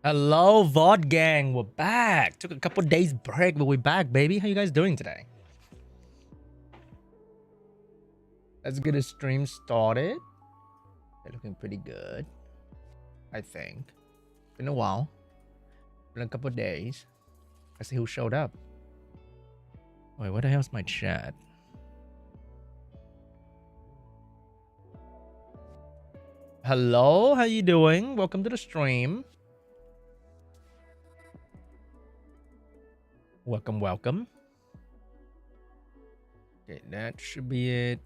Hello, VOD gang. We're back. Took a couple days break, but we're back, baby. How you guys doing today? Let's get a stream started. They're looking pretty good, I think. Been a while. Been a couple days. Let's see who showed up. Wait, what the hell's my chat? Hello, how you doing? Welcome to the stream. Welcome. Okay, that should be it.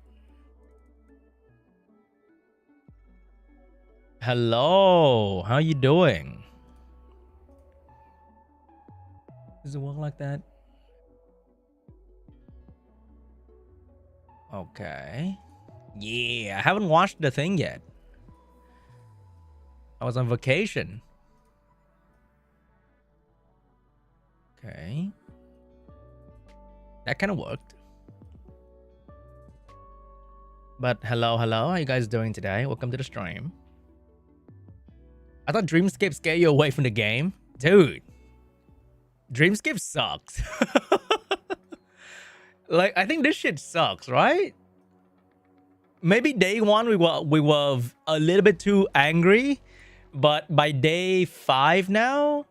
Hello, how you doing? Does it work like that? Okay. Yeah, I haven't watched the thing yet. I was on vacation. Okay. That kind of worked. But hello. How you guys doing today? Welcome to the stream. I thought Dreamscape scared you away from the game. Dude. Dreamscape sucks. Like, I think this shit sucks, right? Maybe day one we were a little bit too angry. But by day 5 now,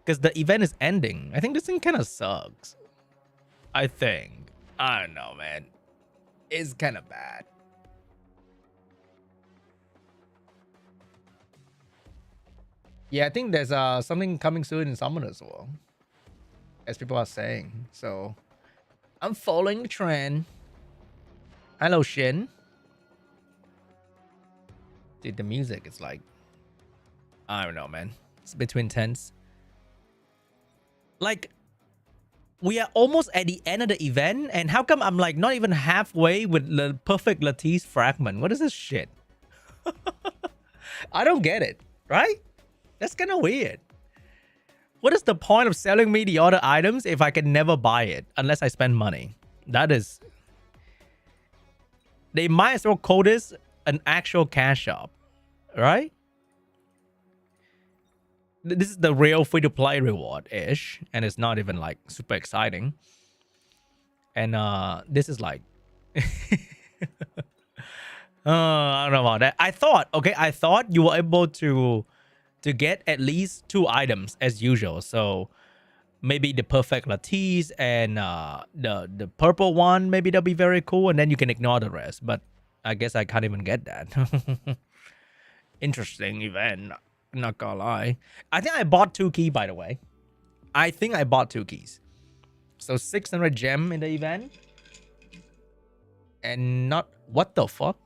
because the event is ending, I think this thing kind of sucks. I think. I don't know, man. It's kind of bad. Yeah, I think there's something coming soon in Summoner as well, as people are saying. So I'm following the trend. Hello, Shin. Dude, the music is like, I don't know, man. It's between tense. Like, we are almost at the end of the event, and how come I'm like not even halfway with the perfect Lattice fragment? What is this shit? I don't get it, right? That's kind of weird. What is the point of selling me the other items if I can never buy it unless I spend money? That is... They might as well call this an actual cash shop, right? This is the real free-to-play reward-ish, and it's not even like super exciting. And this is like... I don't know about that. I thought you were able to get at least 2 items as usual. So maybe the perfect Lattice and the purple one, maybe that'll be very cool, and then you can ignore the rest. But I guess I can't even get that. Interesting event, not gonna lie. I think I bought 2 keys, by the way. I think I bought 2 keys. So 600 gem in the event. And not... What the fuck?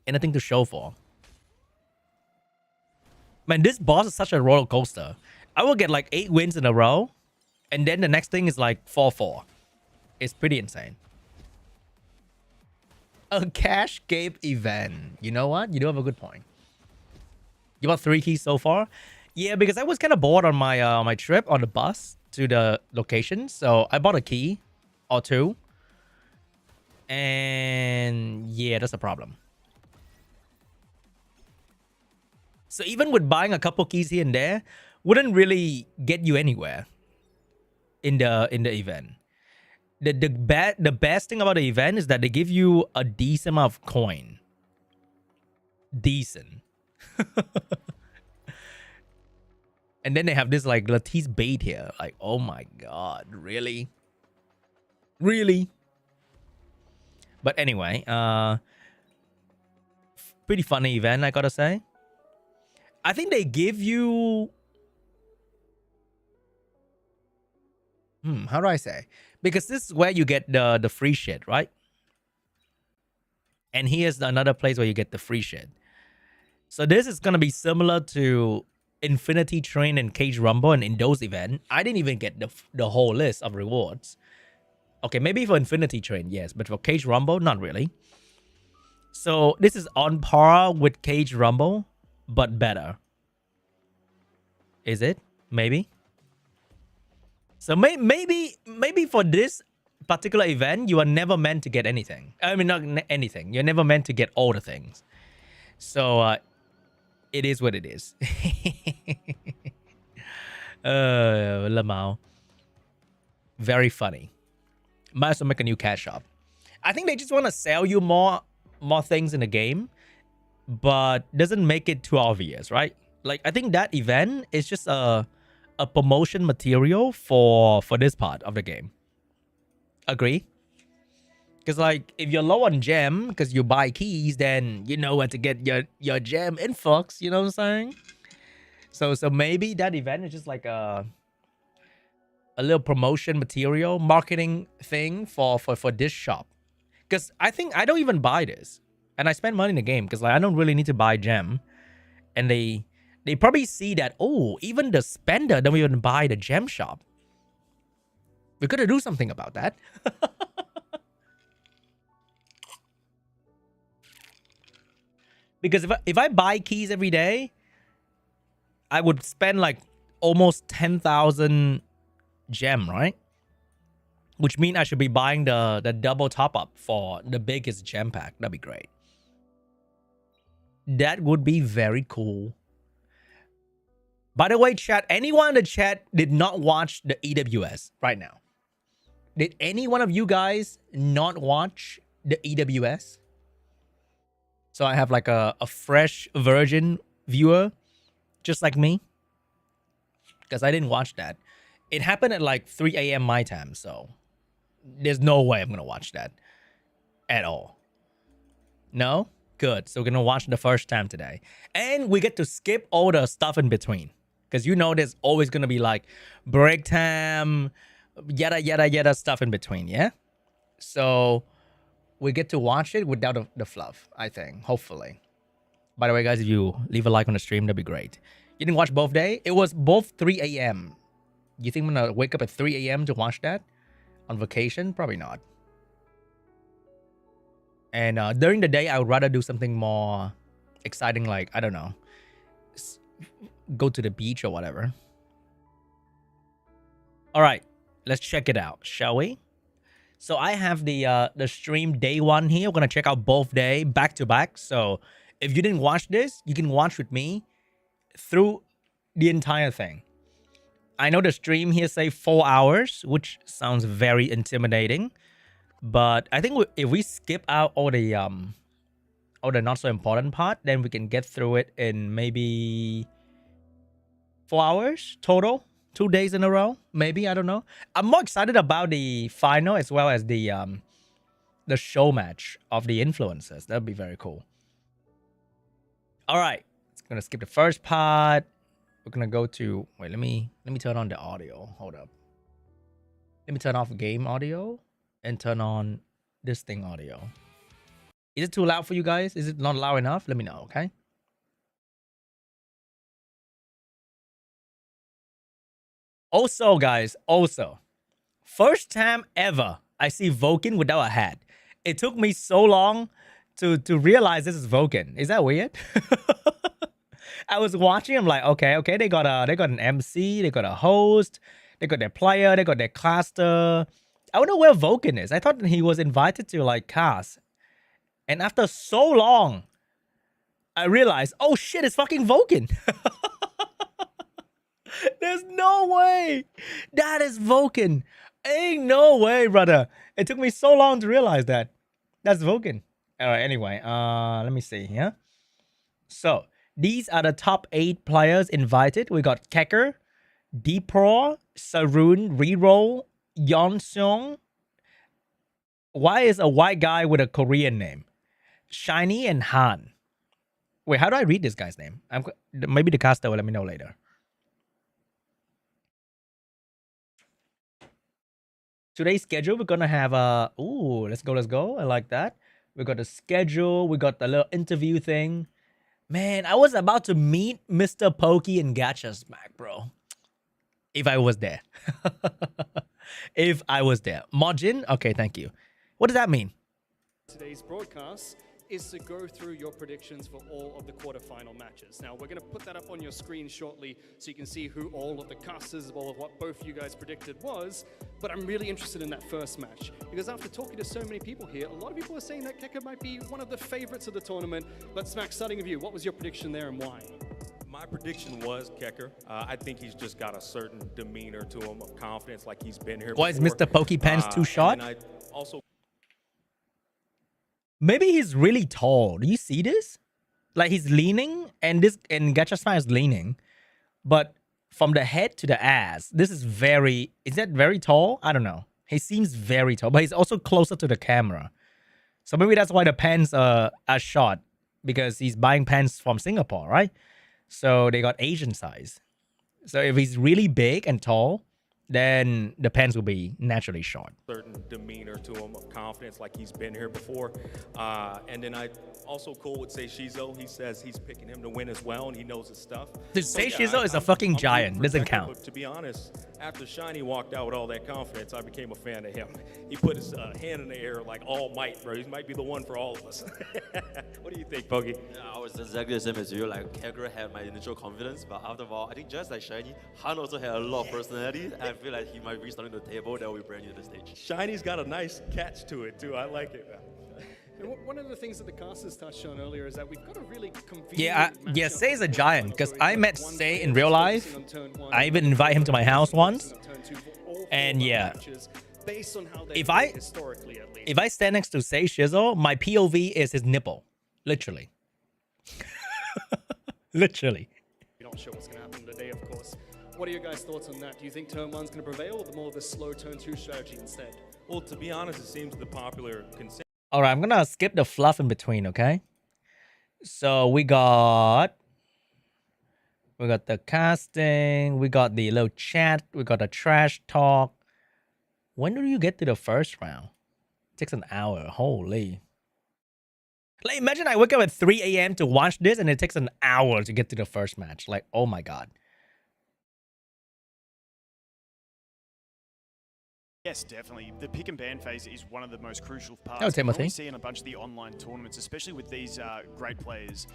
Anything to show for. Man, this boss is such a roller coaster. I will get like 8 wins in a row. And then the next thing is like 4-4. It's pretty insane. A cash game event. You know what? You do have a good point. You bought 3 keys so far? Yeah, because I was kind of bored on my my trip on the bus to the location. So I bought a key or 2. And yeah, that's a problem. So even with buying a couple keys here and there, wouldn't really get you anywhere in the event. The best thing about the event is that they give you a decent amount of coin. Decent. And then they have this like Lattice bait here. Like, oh my god, really? Really? But anyway, pretty funny event, I gotta say. I think they give you... how do I say? Because this is where you get the free shit, right? And here's another place where you get the free shit. So this is going to be similar to Infinity Train and Cage Rumble, and in those events, I didn't even get the whole list of rewards. Okay, maybe for Infinity Train, yes. But for Cage Rumble, not really. So this is on par with Cage Rumble, but better. Is it? Maybe. So maybe for this particular event, you are never meant to get anything. I mean, not anything. You're never meant to get all the things. So it is what it is. Lamau. Very funny. Might as well make a new cash shop. I think they just want to sell you more things in the game, but doesn't make it too obvious, right? Like, I think that event is just a promotion material for this part of the game. Agree? Because, like, if you're low on gem because you buy keys, then you know where to get your gem influx. You know what I'm saying? So maybe that event is just like a little promotion material, marketing thing for this shop. Because I think I don't even buy this, and I spend money in the game because, like, I don't really need to buy gem, and they probably see that, oh, even the spender don't even buy the gem shop. We gotta do something about that. Because if I buy keys every day, I would spend like almost 10,000 gem, right? Which means I should be buying the double top up for the biggest gem pack. That'd be great. That would be very cool. By the way, chat, anyone in the chat did not watch the EWS right now? Did any one of you guys not watch the EWS? So I have like a fresh virgin viewer, just like me. Because I didn't watch that. It happened at like 3 a.m. my time, so there's no way I'm going to watch that at all. No? Good. So we're going to watch the first time today. And we get to skip all the stuff in between. Because you know there's always going to be like break time, yada stuff in between, yeah? So we get to watch it without the fluff, I think, hopefully. By the way, guys, if you leave a like on the stream, that'd be great. You didn't watch both day? It was both 3 a.m. You think I'm going to wake up at 3 a.m. to watch that? On vacation? Probably not. And during the day, I would rather do something more exciting, like, I don't know, go to the beach or whatever. All right, let's check it out, shall we? So I have the stream day one here. We're going to check out both day back to back. So if you didn't watch this, you can watch with me through the entire thing. I know the stream here say 4 hours, which sounds very intimidating. But I think if we skip out all the not so important part, then we can get through it in maybe 4 hours total. 2 days in a row, maybe. I don't know. I'm more excited about the final as well as the show match of the influencers. That'd be very cool. All right, it's gonna skip the first part. We're gonna go to wait. Let me turn on the audio. Hold up. Let me turn off game audio and turn on this thing audio. Is it too loud for you guys? Is it not loud enough? Let me know, okay? Also, guys, first time ever I see Vulcan without a hat. It took me so long to realize this is Vulcan. Is that weird? I was watching, I'm like, okay, they got an MC, they got a host, they got their player, they got their caster. I wonder where Vulcan is. I thought he was invited to like cast. And after so long, I realized, oh shit, it's fucking Vulcan. There's no way. That is Vulcan. Ain't no way, brother. It took me so long to realize that. That's Vulcan. All right, anyway, let me see here. So, these are the top 8 players invited. We got Kekker, Depore, Sarun, Reroll, Yeongeo. Why is a white guy with a Korean name? Shiny and Han. Wait, how do I read this guy's name? Maybe the caster will let me know later. Today's schedule, we're gonna have ooh, let's go. I like that. We got the schedule, we got the little interview thing. Man, I was about to meet Mr. Pokey and Gacha Smack, bro. If I was there. If I was there. Mujin? Okay, thank you. What does that mean? Today's broadcast is to go through your predictions for all of the quarterfinal matches. Now, we're going to put that up on your screen shortly so you can see who all of the casters, all of what both you guys predicted was. But I'm really interested in that first match because after talking to so many people here, a lot of people are saying that Kekker might be one of the favorites of the tournament. But Smack, starting with you, what was your prediction there and why? My prediction was Kekker. I think he's just got a certain demeanor to him of confidence, like he's been here Why is before. Mr. Pokey Pants too short? And I also Maybe he's really tall. Do you see this? Like he's leaning, and Gacha is leaning, but from the head to the ass, this is very. Is that very tall? I don't know. He seems very tall, but he's also closer to the camera. So maybe that's why the pants are short, because he's buying pants from Singapore, right? So they got Asian size. So if he's really big and tall, then the pants will be naturally short. Certain demeanor to him of confidence, like he's been here before. And then I also cool with Shizo. He says he's picking him to win as well, and he knows his stuff. Dude, Shizo is a fucking giant. Doesn't count. But to be honest, after Shiny walked out with all that confidence, I became a fan of him. He put his hand in the air like all might, bro. He might be the one for all of us. What do you think, Pokey? Yeah, I was exactly the same as you. Like, Kekker had my initial confidence, but after a while, I think just like Shiny, Han also had a lot of personality. I feel like he might be starting the table that will be brand new to the stage. Shiny's got a nice catch to it, too. I like it, man. And one of the things that the casters touched on earlier is that we've got a really convenient Yeah, matchup Say is a for giant, because finals I where met one Say player in is real focusing life. on turn one, I even and invite him to my house once. focusing on turn two for all And four yeah, matches, based on how they if play I historically at least. if I stand next to Say Shizzle, my POV is his nipple, literally. Literally. We're not sure what's going to happen today, of course. What are your guys' thoughts on that? Do you think turn one's going to prevail, or the more of the slow turn two strategy instead? Well, to be honest, it seems the popular consensus. All right, I'm gonna skip the fluff in between, okay? So we got the casting, we got the little chat, we got the trash talk. When do you get to the first round? It takes an hour. Holy. Like, imagine I wake up at 3 a.m. to watch this, and it takes an hour to get to the first match. Like, oh my god. Yes, definitely. The pick and ban phase is one of the most crucial parts. Oh, Timothy. We see in a bunch of the online tournaments, especially with these great players.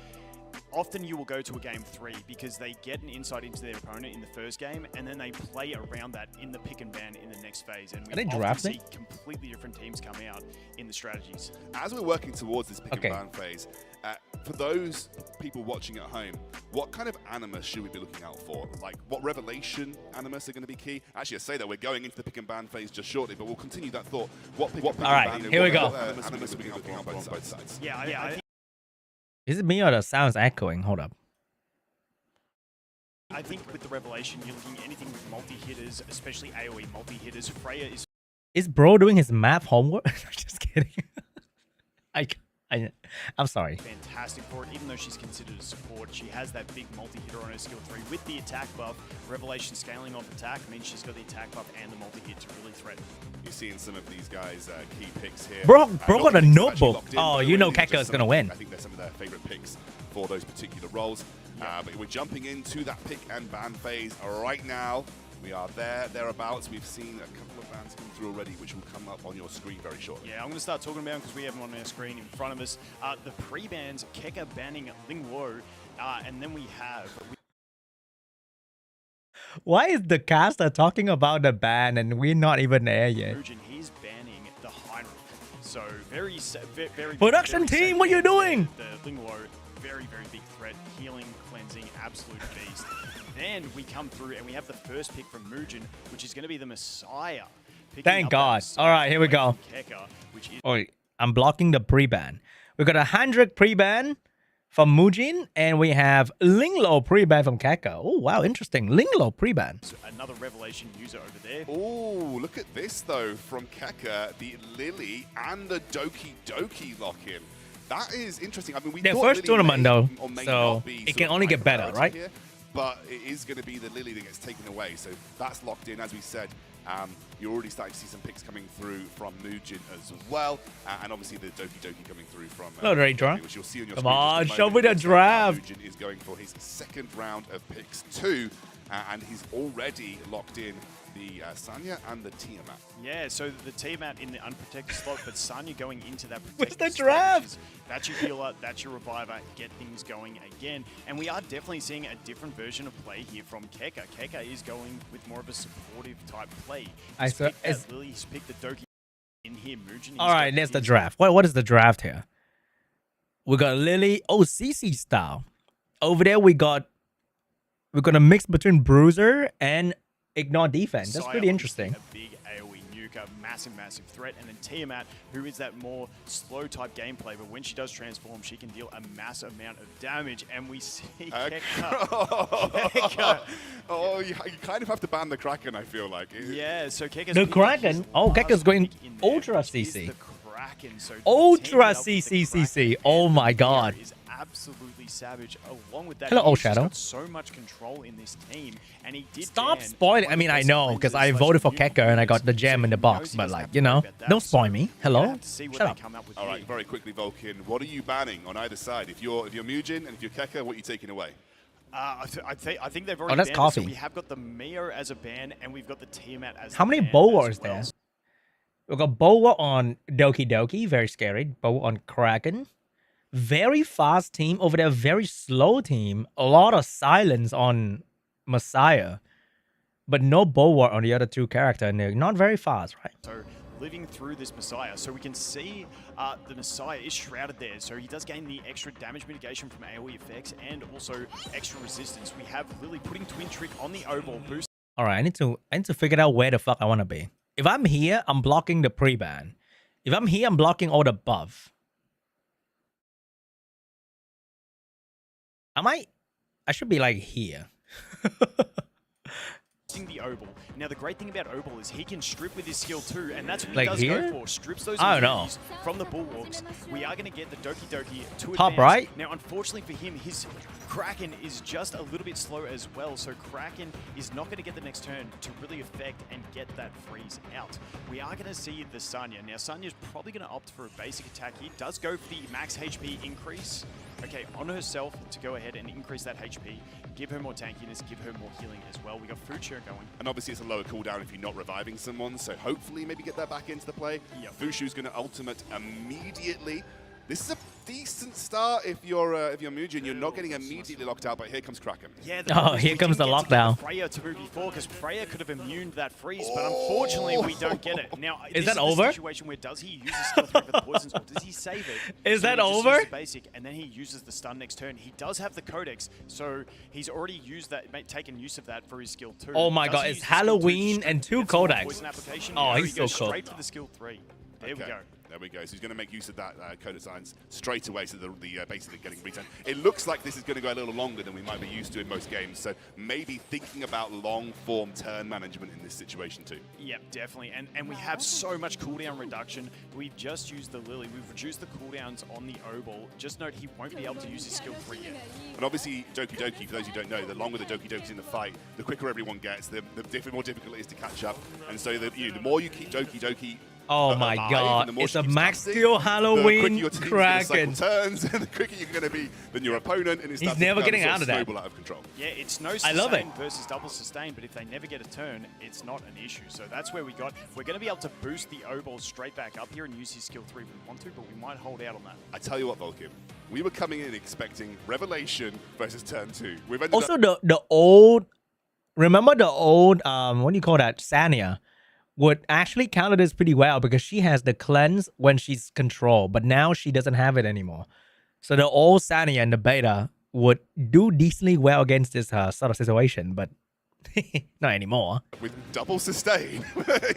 Often you will go to a game 3 because they get an insight into their opponent in the first game, and then they play around that in the pick and ban in the next phase. And we often see completely different teams come out in the strategies. As we're working towards this pick and ban phase, for those people watching at home, what kind of animus should we be looking out for? Like, what revelation animus are going to be key? Actually, I say that we're going into the pick and ban phase just shortly, but we'll continue that thought. What pick and ban, here we go. Animus are we looking out for on both sides? Yeah, I think Is it me or the sound's echoing? Hold up. I think with the revelation, you're looking at anything with multi-hitters, especially AoE multi-hitters. Freya Is bro doing his math homework? Just kidding. I'm sorry. fantastic for it, even though she's considered a support. She has that big multi-hitter on her skill 3 with the attack buff. Revelation scaling off attack means she's got the attack buff and the multi-hit to really threaten. You're seeing some of these guys' key picks here. Bro got a notebook. Oh, you know Kekker is going to win. I think they're some of their favorite picks for those particular roles. But we're jumping into that pick and ban phase right now. We are thereabouts. We've seen a couple of bans come through already, which will come up on your screen very shortly. Yeah, I'm going to start talking about them because we have them on our screen in front of us. The pre-bans, Kekker banning Lingwo, and then we have... Why is the caster talking about the ban and we're not even there yet? Mujin, he's banning the Heinrich. So very Production team, what are you doing? The Lingwo, very big threat. Healing, cleansing, absolute beast. Then we come through and we have the first pick from Mujin, which is going to be the Messiah. Thank God. All right, here we go. Kekker, which is I'm blocking the pre-ban. We got a 100 pre-ban from Mujin, and we have Linglo pre-ban from Kekker. Oh, wow, interesting. Linglo pre-ban. Another revelation user over there. Oh, look at this, though, from Kekker, the Lily and the Doki Doki lock-in. That is interesting. I mean, we Their thought first Lily tournament, may though, or may so not be it sort can of only high get better, priority right? here, but it is going to be the Lily that gets taken away. So that's locked in, as we said. You're already starting to see some picks coming through from Mujin as well, and obviously the Doki Doki coming through from which you'll see on your Come screen on, just a show me moment. the draft. Mujin is going for his second round of picks 2, and he's already locked in the Sanya and the Tiamat. Yeah, so the Tiamat in the unprotected slot, but Sanya going into that protected the slot, draft? which is, that's your healer, that's your reviver, get things going again. And we are definitely seeing a different version of play here from Kekker. Kekker is going with more of a supportive type play. He's picked that Lily, he's picked the Doki in here, Mujin. All right, there's the draft. What is the draft here? We got Lily. Oh, CC style. Over there, we got we're gonna mix between Bruiser and Ignore defense. That's Messiah, pretty obviously interesting. A big AoE nuke, a massive threat, and then Tiamat, who is that more slow type gameplay, but when she does transform, she can deal a massive amount of damage, and we see Kekker. Oh, you kind of have to ban the Kraken, I feel like. Yeah, so Kekker's The Kraken? Oh, Kekker's going Ultra CC. Kraken, so Ultra CC. Oh my god. Is absolutely savage. Along with that, Hello, Old he's just Shadow. got so much control in this team, and he did Stop ban spoiling. one I of mean, the I best know, players because in I this voted for Slash Kekker and I got the so gem in the he box. knows he But doesn't like, have to you worry know, about that. don't spoil So me. we're Hello? gonna have to see what Shut they up. come up with All here. right, very quickly, Vulcan. What are you banning on either side? If you're Mujin and if you're Kekker, what are you taking away? I think they've already that's banned it, coffee. So we have got the Mio as a ban, and we've got the Tiamat as How a many ban Boa as is well. there? We got Boa on Doki Doki, very scary. Boa on Kraken. Very fast team over there, very slow team. A lot of silence on Messiah. But no Boa on the other two characters, and they're not very fast, right? So living through this Messiah, so we can see the Messiah is shrouded there, so he does gain the extra damage mitigation from AoE effects and also extra resistance. We have Lily putting Twin Trick on the O-Ball boost. All right, I need to figure out where the fuck I want to be. If I'm here, I'm blocking the pre-ban. If I'm here, I'm blocking all the buff. I should be like here. The O-Ball. Now the great thing about O-Ball is he can strip with his skill too, and that's what Like he does here? go for. Strips those I don't know. immunities from the Bulwarks. We are going to get the Doki Doki to Top advance. right? Now unfortunately for him, his Kraken is just a little bit slow as well, so Kraken is not going to get the next turn to really affect and get that freeze out. We are going to see the Sanya. Now Sanya's probably going to opt for a basic attack here. Does go for the max HP increase. Okay, on herself to go ahead and increase that HP, give her more tankiness, give her more healing as well. We got Future going. And obviously it's a lower cooldown if you're not reviving someone, so hopefully maybe get that back into the play. Yep. Fushu's going to ultimate immediately. This is a decent start if you're Mujin. You're not getting immediately locked out, but here comes Kraken. Yeah, Here comes the lockdown. Freya to move before, because Freya could have immuned that freeze, but unfortunately we don't get it. Now, Is this that over? The situation where does he use the skill 3 for the poisons, or does he save it? Is So that he just over? uses the basic, and then he uses the stun next turn. He does have the Codex, so he's already used that, taken use of that for his skill 2. Oh my Does god, he it's use the skill 2 to Halloween strip and 2 get some more Codex. poison application? Oh, No, he's he goes so cool. straight for the skill 3. There we go. There we go. So he's going to make use of that code of science straight away, so the basically getting return. It looks like this is going to go a little longer than we might be used to in most games. So maybe thinking about long-form turn management in this situation too. Yep, definitely. And we have so much cooldown reduction. We've just used the Lily. We've reduced the cooldowns on the O-Ball. Just note he won't be able to use his skill 3 yet. And obviously, Doki Doki, for those who don't know, the longer the Doki Doki's in the fight, the quicker everyone gets, the more difficult it is to catch up. And so the more you keep Doki Doki Oh my alive, god, and the more it's she a keeps max dancing, skill the quicker Halloween your team's gonna cycle Kraken. turns, and the quicker you're going to be than your opponent, and it starts never to getting become out of sort that. snowball out of control. Yeah, it's no I sustain love it. versus double sustain, but if they never get a turn, it's not an issue. So that's where we got. We're going to be able to boost the O-Ball straight back up here and use his skill 3 if we want to, but we might hold out on that. I tell you what, Vulcan, we were coming in expecting Revelation versus Turn 2. We've ended Also, up the old, remember the old, what do you call that? Sanya would actually counter this pretty well because she has the cleanse when she's controlled, but now she doesn't have it anymore. So the old Sanya and the beta would do decently well against this sort of situation, but not anymore. with double sustain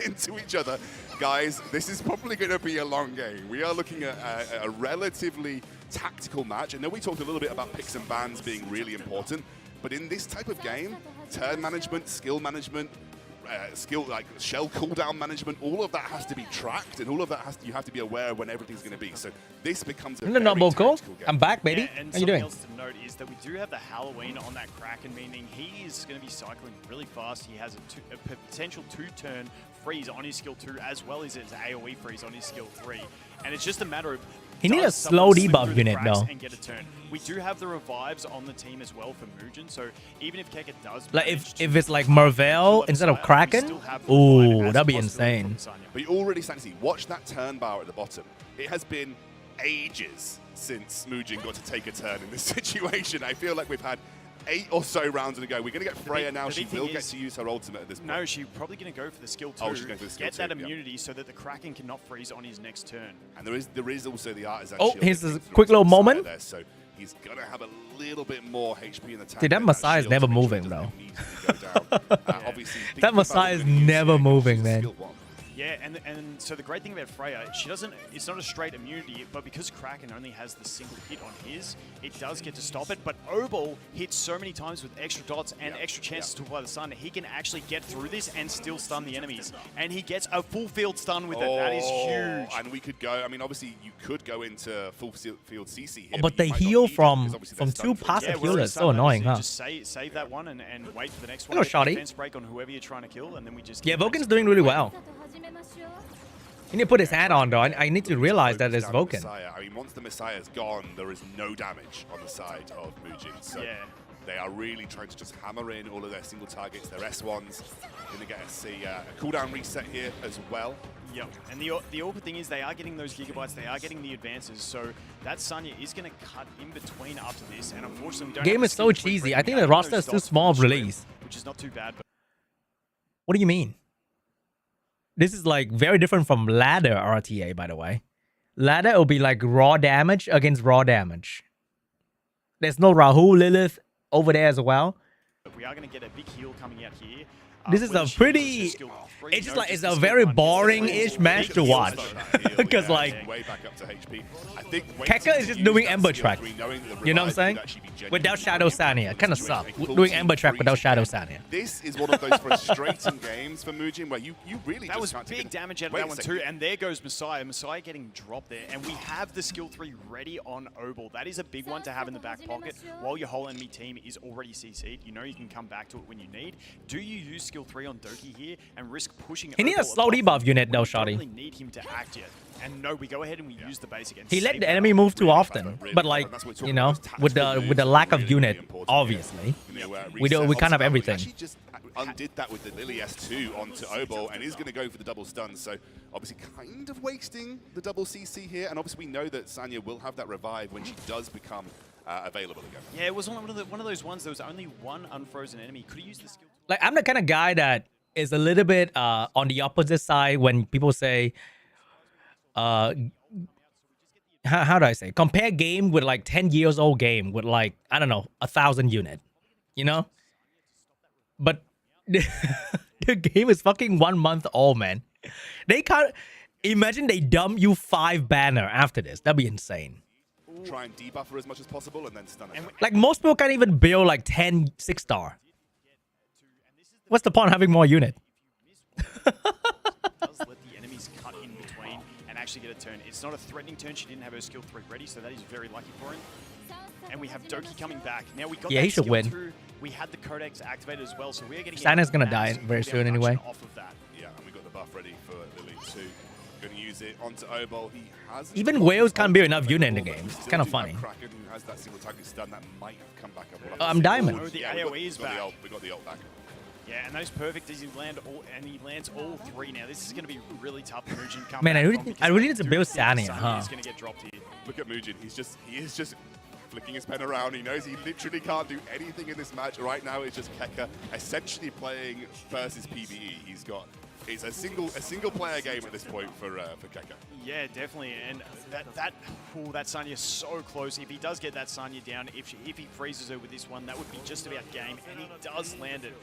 into each other. Guys, this is probably going to be a long game. We are looking at a relatively tactical match. I know we talked a little bit about picks and bans being really important, but in this type of game, turn management, skill management, skill like shell cooldown management, all of that has to be tracked, and all of that you have to be aware of when everything's going to be. So this becomes a No, very not Boko. tactical game. I'm back, baby. Yeah, and How you something doing? else to note is that we do have the Halloween on that Kraken, meaning he is going to be cycling really fast. He has a potential 2-turn freeze on his skill 2 as well as his AoE freeze on his skill 3. And it's just a matter of He need does a slow someone slip debuff through the unit, cracks though. and get a turn. We do have the revives on the team as well for Mujin, so even if Kekker does Like manage if to it's like kill Marvel that instead of Messiah, we Kraken, still have the revive ooh, as a that'd be possibility insane. from Sanya. But you already start to see, watch that turn bar at the bottom. It has been ages since Mujin got to take a turn in this situation. I feel like we've had 8 or so rounds to go. We're going to get Freya now. the She big thing will get is- to use her ultimate at this point. No, she's probably going to go for the skill 2, Oh, she's going for the skill get 2, that yeah. immunity so that the Kraken cannot freeze on his next turn. And there is also the artisan Oh, shield here's that a comes through quick to little the side moment. there. So He's going to have a little bit more HP in the tank. Dude, that Messiah is never moving, bro. That Messiah is never moving, man. Yeah, and so the great thing about Freya, she doesn't, it's not a straight immunity, but because Kraken only has the single hit on his, it does get to stop it. But Obol hits so many times with extra dots and extra chances to apply the stun, he can actually get through this and still stun the enemies. And he gets a full field stun with it. That is huge. And we could go, I mean, obviously you could go into full field CC here. But they heal from 2 passive healers. So annoying, huh? Just save that one and wait for the next one. Hello, Shotty. Defense break on whoever you're trying to kill, and then we just... Yeah, Vulcan's doing really well. You need to put his hat on, though. I need to realize that it's Vulcan. I mean, once the Messiah's gone, there is no damage on the side of Mujin. So they are really trying to just hammer in all of their single targets, their S1s. Going to get to see a cooldown reset here as well. Yep, and the awkward thing is they are getting those gigabytes, they are getting the advances, so that Sanya is going to cut in between after this, and unfortunately we don't Game is so cheesy. I think the roster is too small of release. Which is not too bad. But what do you mean? This is like very different from ladder RTA, by the way. Ladder will be like raw damage against raw damage. There's no Rahul Lilith over there as well. we are going to get a big heal coming out here. This is a pretty... It's just like, it's a very boring-ish match to watch. Because like... Kekker is just doing Ember Track. You know what I'm saying? Without Shadow Sanya. Kind of suck. Doing Ember Track without Shadow Sanya. This is one of those frustrating games for Mujin where you really that was big damage out of that one too. And there goes Messiah. Messiah getting dropped there. And we have the skill 3 ready on Obol. That is a big one to have in the back pocket while your whole enemy team is already CC'd. You know you can come back to it when you need. Do you use skill 3 on Doki here and risk pushing? He needs a slow debuff unit though, Shotty. We don't really need him to act yet. And no, we go ahead and we use the basic. And he let the enemy move too often, but like, you know, with the lack of unit, obviously, we can't have everything. Actually just undid that with the Lily S2 onto Obol and is going to go for the double stun. So obviously kind of wasting the double CC here. And obviously we know that Sanya will have that revive when she does become available again. Yeah, it was one of those ones. There was only one unfrozen enemy. Could have used the skill. Like, I'm the kind of guy that is a little bit on the opposite side when people say, how do I say? Compare game with like 10 years old game with like, I don't know, 1,000 unit, you know? But the game is fucking 1 month old, man. They can't, imagine they dump you 5 banner after this. That'd be insane. Try and debuff her as much as possible and then stun her. Like most people can't even build like 10 6-star. What's the point of having more unit? Does let the enemies cut in between and actually get a turn. It's not a threatening turn. She didn't have her skill 3 ready, so that is very lucky for him. And we have Doki coming back. Now we got he should win. 2. We had the Codex activated as well, so we're getting... Santa's gonna die very soon anyway. Off of that. Yeah, and we got the buff ready for Lily too. Going to use it onto Obol. He has even Wales can't build enough unit in the game. It's kind of funny. Kraken who has that single target stun that might have come back up. I'm Diamond. Oh, the AoE is back. We got the ult back. Yeah, and that is perfect as he lands all 3 now. This is going to be really tough for Mujin. Man, I really need to build Sanya, huh? He's going to get dropped here. Look at Mujin. He is just flicking his pen around. He knows he literally can't do anything in this match. Right now, it's just Kekker essentially playing versus PvE. It's a single player game at this point for Kekker. Yeah, definitely. And that Sanya is so close. If he does get that Sanya down, if he freezes her with this one, that would be just about game. And he does land it.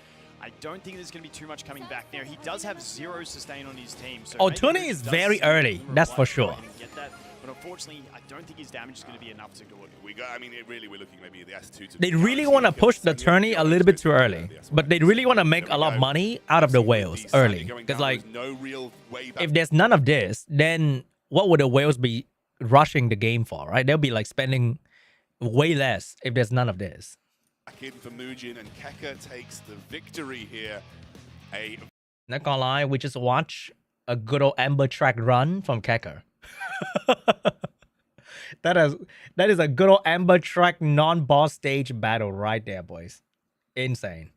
I don't think there's going to be too much coming back now. He does have 0 sustain on his team. So Tourney is very early. That's for sure. Get that. But unfortunately, I don't think his damage is going to be enough to do it. We're looking maybe at the S2. They really want to push the tourney a little bit too early. But they really want to make a lot of money out of the whales early. Because like, if there's none of this, then what would the whales be rushing the game for, right? They'll be like spending way less if there's none of this. Back in for Mujin, and Kekker takes the victory here. Not gonna lie, we just watch a good old Ember Track run from Kekker. That is a good old Ember Track non-boss stage battle right there, boys. Insane.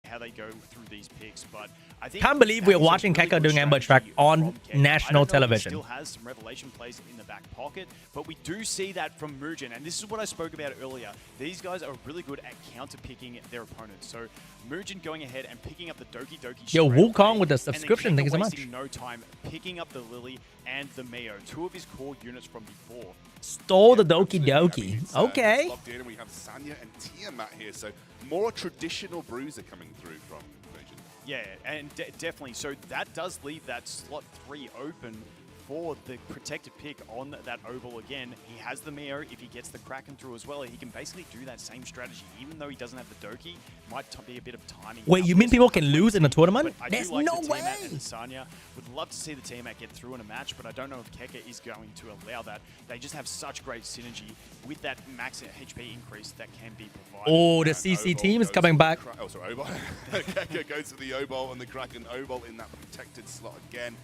how they go through these picks, but I think Can't believe we're watching Kekker doing Ember Track on national television. He still has some revelation plays in the back pocket, but we do see that from Mujin, and this is what I spoke about earlier. These guys are really good at counter picking their opponents. So Mujin going ahead and picking up the Doki Doki. Yo, straight Wukong away, with the and then subscription, Kekker thank you so much. wasting no time picking up the Lily and the Mayo, two of his core units from before. Stole the Doki Absolutely. I mean, Doki. it's, Okay. it's locked in, and we have Sanya and Tiamat here, so more traditional bruiser coming through from Mujin. Yeah, and definitely. So that does leave that slot 3 open for the protected pick on that oval again. He has the Mio. If he gets the Kraken through as well, he can basically do that same strategy. Even though he doesn't have the Doki, might be a bit of timing. Wait, you mean people can lose in a tournament? But I do There's like no the way. Tiamat and Sanya. Would love to see the Tiamat get through in a match, but I don't know if Kekker is going to allow that. They just have such great synergy with that max HP increase that can be provided. Oh, the And CC Obol team is goes coming for the back. Oh, sorry, Obol. Kekker goes to the Obol and the Kraken. Obol in that protected slot again,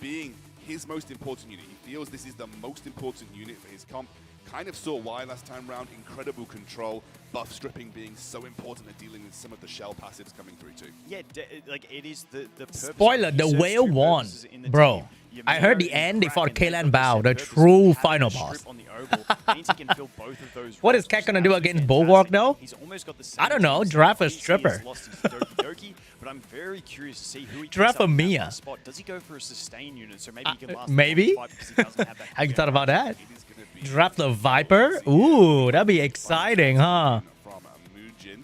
being his most important unit. He feels this is the most important unit for his comp. Kind of saw why last time round. Incredible control, buff stripping being so important at dealing with some of the shell passives coming through too. Yeah, like it is the purpose. Spoiler, the He serves whale two won. purposes in the Bro, team. Your I heard Mio the and end, they fought Kraken, Kaylan both Bao, serve the purpose. true Having final a strip boss. on the oval means he can fill both of those What is roles, Kekker which gonna do absolutely against Bulwark, fantastic. though? He's almost got the I same don't know, team draft a obviously he's stripper. lost his Doki Doki, but I'm very curious to see who he Draft picks up a in that Mia. last spot. Does he go for a sustain unit so maybe he can last maybe? the fight because he doesn't have that Have you thought about that? It is going to be Draft the Viper? Ooh, that'd be exciting, huh? From Mujin.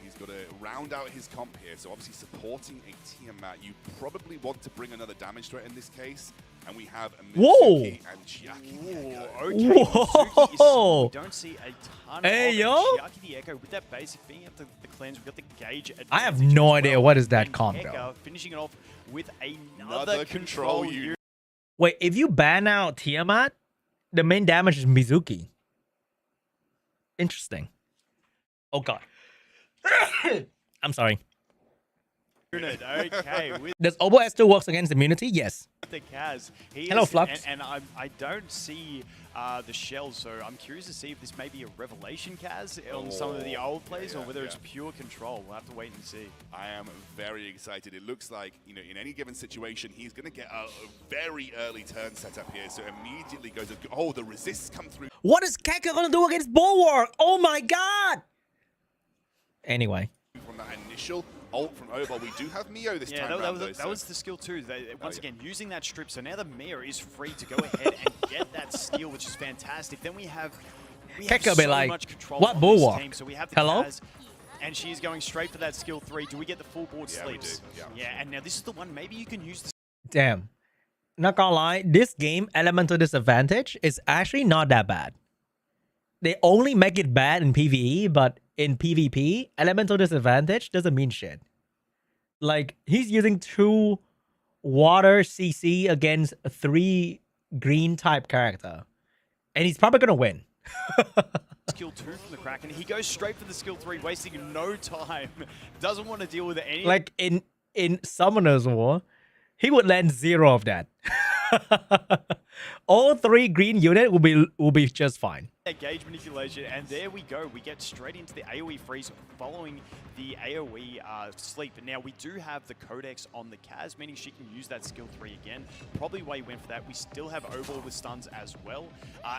He's got to round out his comp here, so obviously supporting a Tiamat. You probably want to bring another damage threat in this case, and we have a Whoa. Mitsuki and Chiaki. Okay, Whoa. Whoa. We don't see a ton Hey, of yo. Chiaki the Echo with that basic being able to the cleanse. We've got the gauge I have advantage no as idea well. what is that And comp, Kekker though. finishing it off with Another control unit. Wait, if you ban out Tiamat, the main damage is Mizuki. Interesting. Oh god. I'm sorry. unit. Okay, with Does Obol still works against immunity? Yes. the Kaz. He Hello, is, Flux. And I don't see the shells, so I'm curious to see if this may be a revelation Kaz on some of the old plays, or whether it's pure control. We'll have to wait and see. I am very excited. It looks like, you know, in any given situation, he's going to get a very early turn setup here. So immediately goes, oh, the resists come through. What is Kekker gonna do against Bulwark? Oh my god! Anyway. From that initial ult from Obol. We do have Mio this Yeah, time that, round, was, though, that was the skill too. Once yeah. again, using that strip. So now the Mayor is free to go ahead and get that steal, which is fantastic. Then we have Kekker so be like, much control what on Bulwark? this team. So we have the Hello? Kaz, and she's going straight for that skill 3. Do we get the full board Yeah, we sleeps? do, yeah. Yeah, and now this is the one. Maybe you can use the Damn. Not gonna lie, this game, elemental disadvantage, is actually not that bad. They only make it bad in PvE, but in PvP, elemental disadvantage doesn't mean shit. Like, he's using 2 water CC against a 3 green type character. And he's probably gonna win. skill 2 from the Kraken. He goes straight for the skill 3, wasting no time. Doesn't want to deal with any. Like, in Summoner's War, he would land 0 of that. All 3 green unit will be just fine. Gauge manipulation, and there we go. We get straight into the AoE freeze following the AoE sleep. Now we do have the Codex on the Kaz, meaning she can use that skill 3 again. Probably why he went for that. We still have Obol with stuns as well.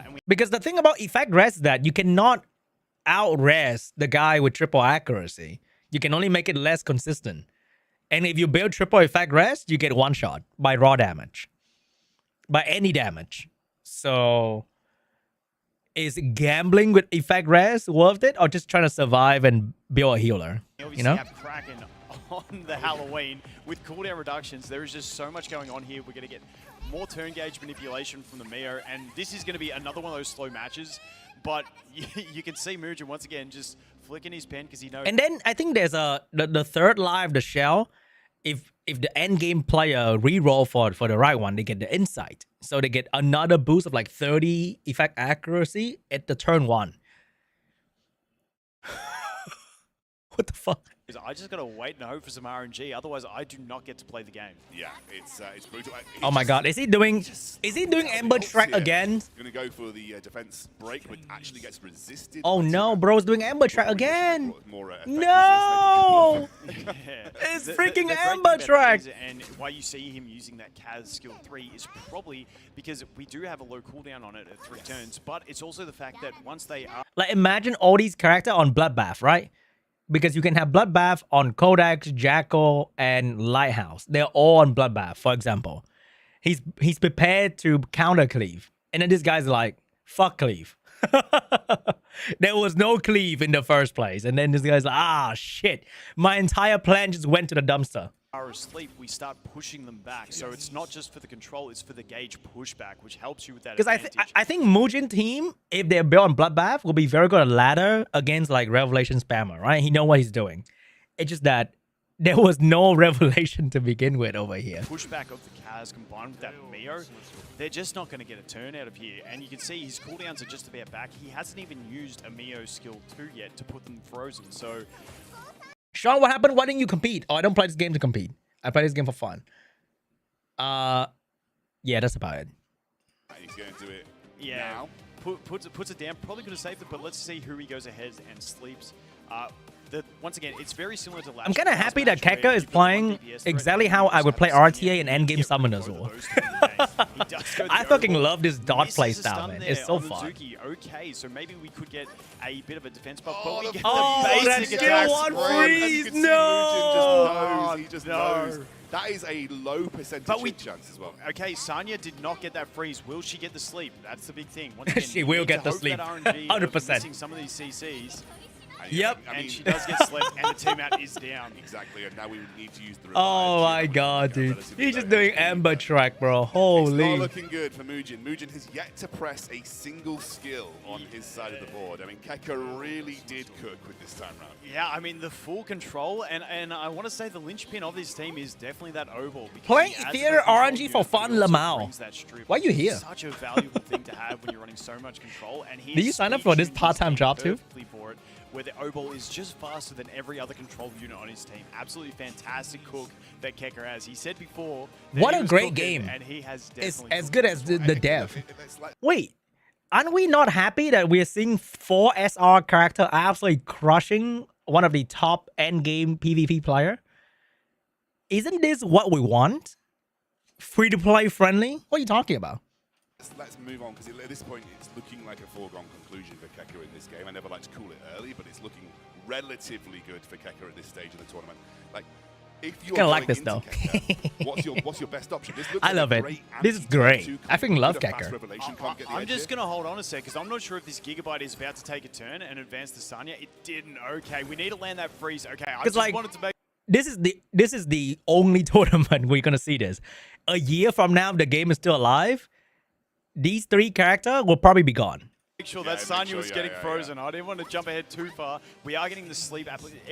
And we Because the thing about effect rest is that you cannot out-rest the guy with triple accuracy. You can only make it less consistent. And if you build triple effect rest, you get one shot by raw damage. By any damage. So is gambling with effect rest worth it, or just trying to survive and build a healer? obviously You know? have Kraken on the Halloween with cooldown reductions. There is just so much going on here. We're going to get more turn gauge manipulation from the Mio, and this is going to be another one of those slow matches. But you can see Mujin once again just flicking his pen because he knows. And then I think there's the third live, the shell. If the end game player reroll for the right one, they get the insight. So they get another boost of like 30 effect accuracy at the turn 1. What the fuck? I just got to wait and hope for some RNG. Otherwise, I do not get to play the game. Yeah, it's brutal. Oh my god, is he doing Ember Track again? Going to go for the defense break, but actually gets resisted. Oh by no, Tiamat. bro's doing Ember Track again. More No! It's The freaking great thing Amber about Track. that is, and why you see him using that Kaz skill 3 is probably because we do have a low cooldown on it at 3 turns, but it's also the fact that once they are Like, imagine all these characters on Bloodbath, right? Because you can have Bloodbath on Codex, Jackal, and Lighthouse. They're all on Bloodbath, for example. He's prepared to counter Cleave. And then this guy's like, fuck Cleave. There was no Cleave in the first place. And then this guy's like, ah, shit. My entire plan just went to the dumpster. asleep, we start pushing them back. So it's not just for the control, it's for the gauge pushback, which helps you with that Because advantage. I think Mujin team, if they're built on Bloodbath, will be very good at ladder against like Revelation Spammer, right? He know what he's doing. It's just that there was no Revelation to begin with over here. Pushback of the Kaz combined with that Mio, they're just not going to get a turn out of here. And you can see his cooldowns are just about back. He hasn't even used a Mio skill 2 yet to put them frozen. So, Sean, what happened? Why didn't you compete? Oh, I don't play this game to compete. I play this game for fun. Yeah, that's about it. He's going to do it yeah, now. puts it down. Probably could have saved it, but let's see who he goes ahead and sleeps. Once again, it's very similar to last. I'm kind of happy that Kekker is playing exactly how I would play RTA and endgame summoners. I fucking love this dot playstyle, man. It's so fun. Okay, so maybe we could get a bit of a defense buff, but we get Oh, the that basic still attack one spread. freeze. No. He just knows. That is a low percentage hit chance as well. Okay, Sanya did not get that freeze. Will she get the sleep? That's the big thing. Once again, She you will need get to the hope sleep. that RNG 100%. missing some of these CCs. Yep. I mean, And she does get slept, and the team out is down. Exactly, and now we need to use the revive. Oh my god, dude. He's just doing Amber Track, bro. Holy. It's not looking good for Mujin. Mujin has yet to press a single skill on his side of the board. I mean, Kekker really did cook with this time round. Yeah, I mean, the full control, and I want to say the linchpin of this team is definitely that oval. because Playing he adds Etheria that control RNG unit, for but fun, he also Lamau. brings that strip. Why are you here? Such a valuable thing to have when you're running so much control. And he Did you is sign up for this speed part-time shooting job too? perfectly for it, where the Obol is just faster than every other control unit on his team. Absolutely fantastic cook that Kekker has. He said before that What he a was great cooking, game. and he has It's definitely as cooked good it as well. the dev. Wait, aren't we not happy that we're seeing 4 SR character absolutely crushing one of the top endgame PvP player? Isn't this what we want? Free to play friendly? What are you talking about? Let's move on, because at this point, it's looking like a foregone conclusion for Kekker in this game. I never like to call it early, but it's looking relatively good for Kekker at this stage of the tournament. Like, if you're kinda like going this, into though. Kekker, what's your best option? This looks I like love a it. great This is anti-2 great. combo I freaking love with a fast Kekker. Revelation. Can't get the I'm edge just here. going to hold on a sec because I'm not sure if this Gigabyte is about to take a turn and advance to Sanya. It didn't. Okay, we need to land that freeze. Okay, I just like, wanted to make This is the only tournament we're gonna see this. A year from now, if the game is still alive, these 3 characters will probably be gone. sure Yeah, that make Sanya sure, was yeah, getting yeah, frozen. I didn't want to jump ahead too far. We are getting the sleep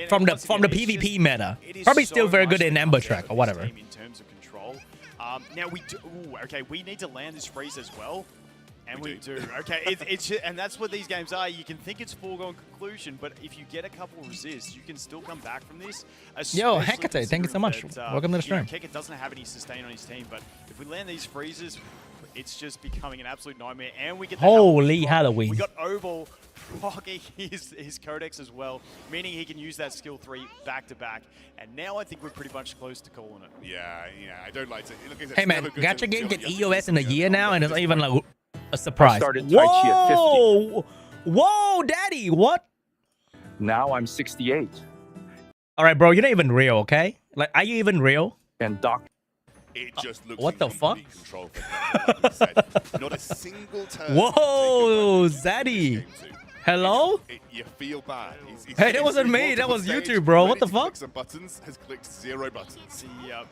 From the PvP meta. Probably still very good in Ember Track or whatever. In terms of control. Now we do. Ooh, okay, we need to land this freeze as well. And we do. Okay, and that's what these games are. You can think it's foregone conclusion, but if you get a couple resists, you can still come back from this. Yo, especially Hecate, thank you so much. considering Welcome to the you know, stream. Kekker doesn't have any sustain on his team, but if we land these freezes, it's just becoming an absolute nightmare. And we get the Holy Halloween. We got Oval rocking his Codex as well, meaning he can use that skill 3 back to back. And now I think we're pretty much close to calling it. Yeah, I don't like to. Look, it's Hey man, never good gacha to game feel get like EOS in a year now, and it's not even like. like a surprise. started Tai Chi at 50. Whoa! Whoa, daddy, what? Now I'm 68. All right, bro, you're not even real, okay? Like, are you even real? And Doc It just looks What the in fuck? complete control for Kekker, like we said. Not a single turn. Whoa, taken by Mujin in Zaddy. this game too. Hello? You feel bad. Hey, that wasn't me. That was YouTube, bro. What the fuck? Some buttons has clicked 0 buttons.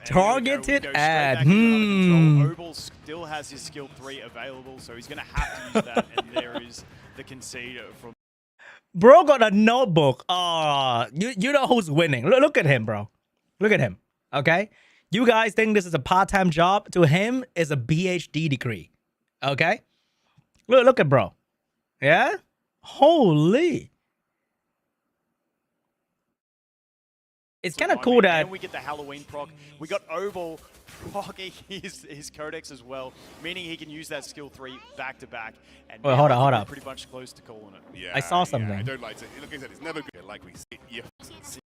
Targeted ad. Hmm. Oval still has his skill 3 available, so he's going to have to use that. And there is the concede from. Bro got a notebook. You know who's winning. Look at him, bro. Look at him. Okay? You guys think this is a part-time job. To him, it's a PhD degree. Okay? Look at bro. Yeah? Holy. It's kind of cool that... And we get the Halloween proc. We got Oval procking his Codex as well, meaning he can use that skill 3 back to back. And Wait, now hold I up, think hold we're up. pretty much close to calling it. Yeah, I saw I something. don't like to. Look, I said, it's never good. Like we see,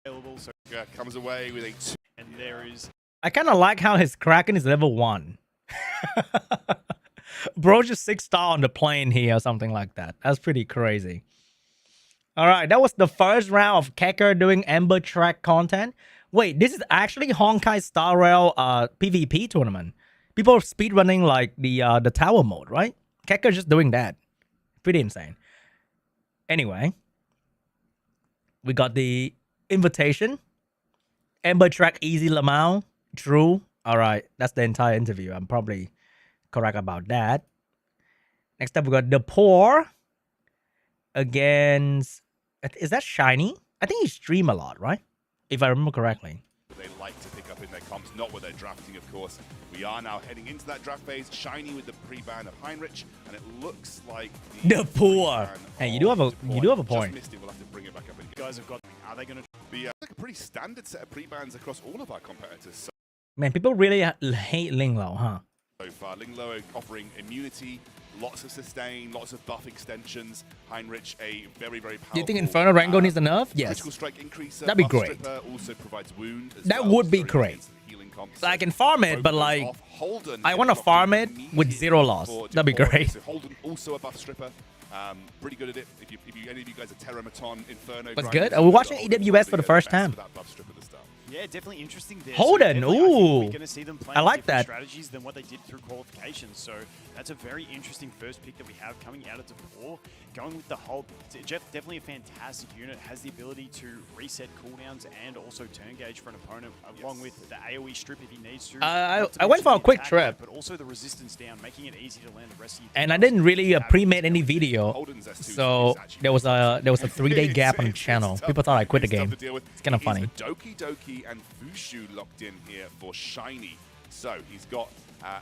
Available, so Kekker comes away with a 2. And there is I kind of like how his Kraken is level 1. Bro just 6-star on the plane here or something like that. That's pretty crazy. All right, that was the first round of Kekker doing Ember track content. Wait, this is actually Honkai Star Rail PvP tournament. People are speedrunning like the tower mode, right? Kekker just doing that. Pretty insane. Anyway, we got the invitation. Ember track easy Lamau. True. All right, that's the entire interview. I'm probably correct about that. Next up, we got Depore against... Is that Shiny? I think he stream a lot, right? If I remember correctly. They like to pick up in their comps, not with their drafting, of course. We are now heading into that draft phase. Shiny with the pre-ban of Heinrich, and it looks like Depore. Hey, you do have a point. Just missed it. We'll have to bring it back up again. guys have got. Are they going to? The like a pretty standard set of pre-bans across all of our competitors. Man, people really hate Linglao, huh? So far, Linglao offering immunity, lots of sustain, lots of buff extensions. Heinrich, a very, very powerful... Do you think Inferno Rango needs a nerf? Yes. Critical strike increaser. That'd be great. Stripper also provides wound as That well, would be so great. healing comps. So I can farm it, but like, Holden I want to farm it with 0 loss. That'd be great. So Holden also a buff stripper. Pretty good at it. If any of you guys are Terramaton, Inferno... That's good. Are we watching EWS for the first time? Yeah, definitely interesting there. Holden, so ooh. we're going to see them playing I like different that. strategies than what they did through qualifications. So that's a very interesting first pick that we have coming out of Depore. Going with the whole, Jeff, definitely a fantastic unit. Has the ability to reset cooldowns and also turn gauge for an opponent, along with the AoE strip if he needs to. I went for a quick trip. But also the resistance down, making it easy to land the rest of your And I didn't really pre-made any video, so there was a 3-day gap on the channel. People thought I quit the game. It's kind of funny. Doki Doki and Fushu locked in here for Shiny. So he's got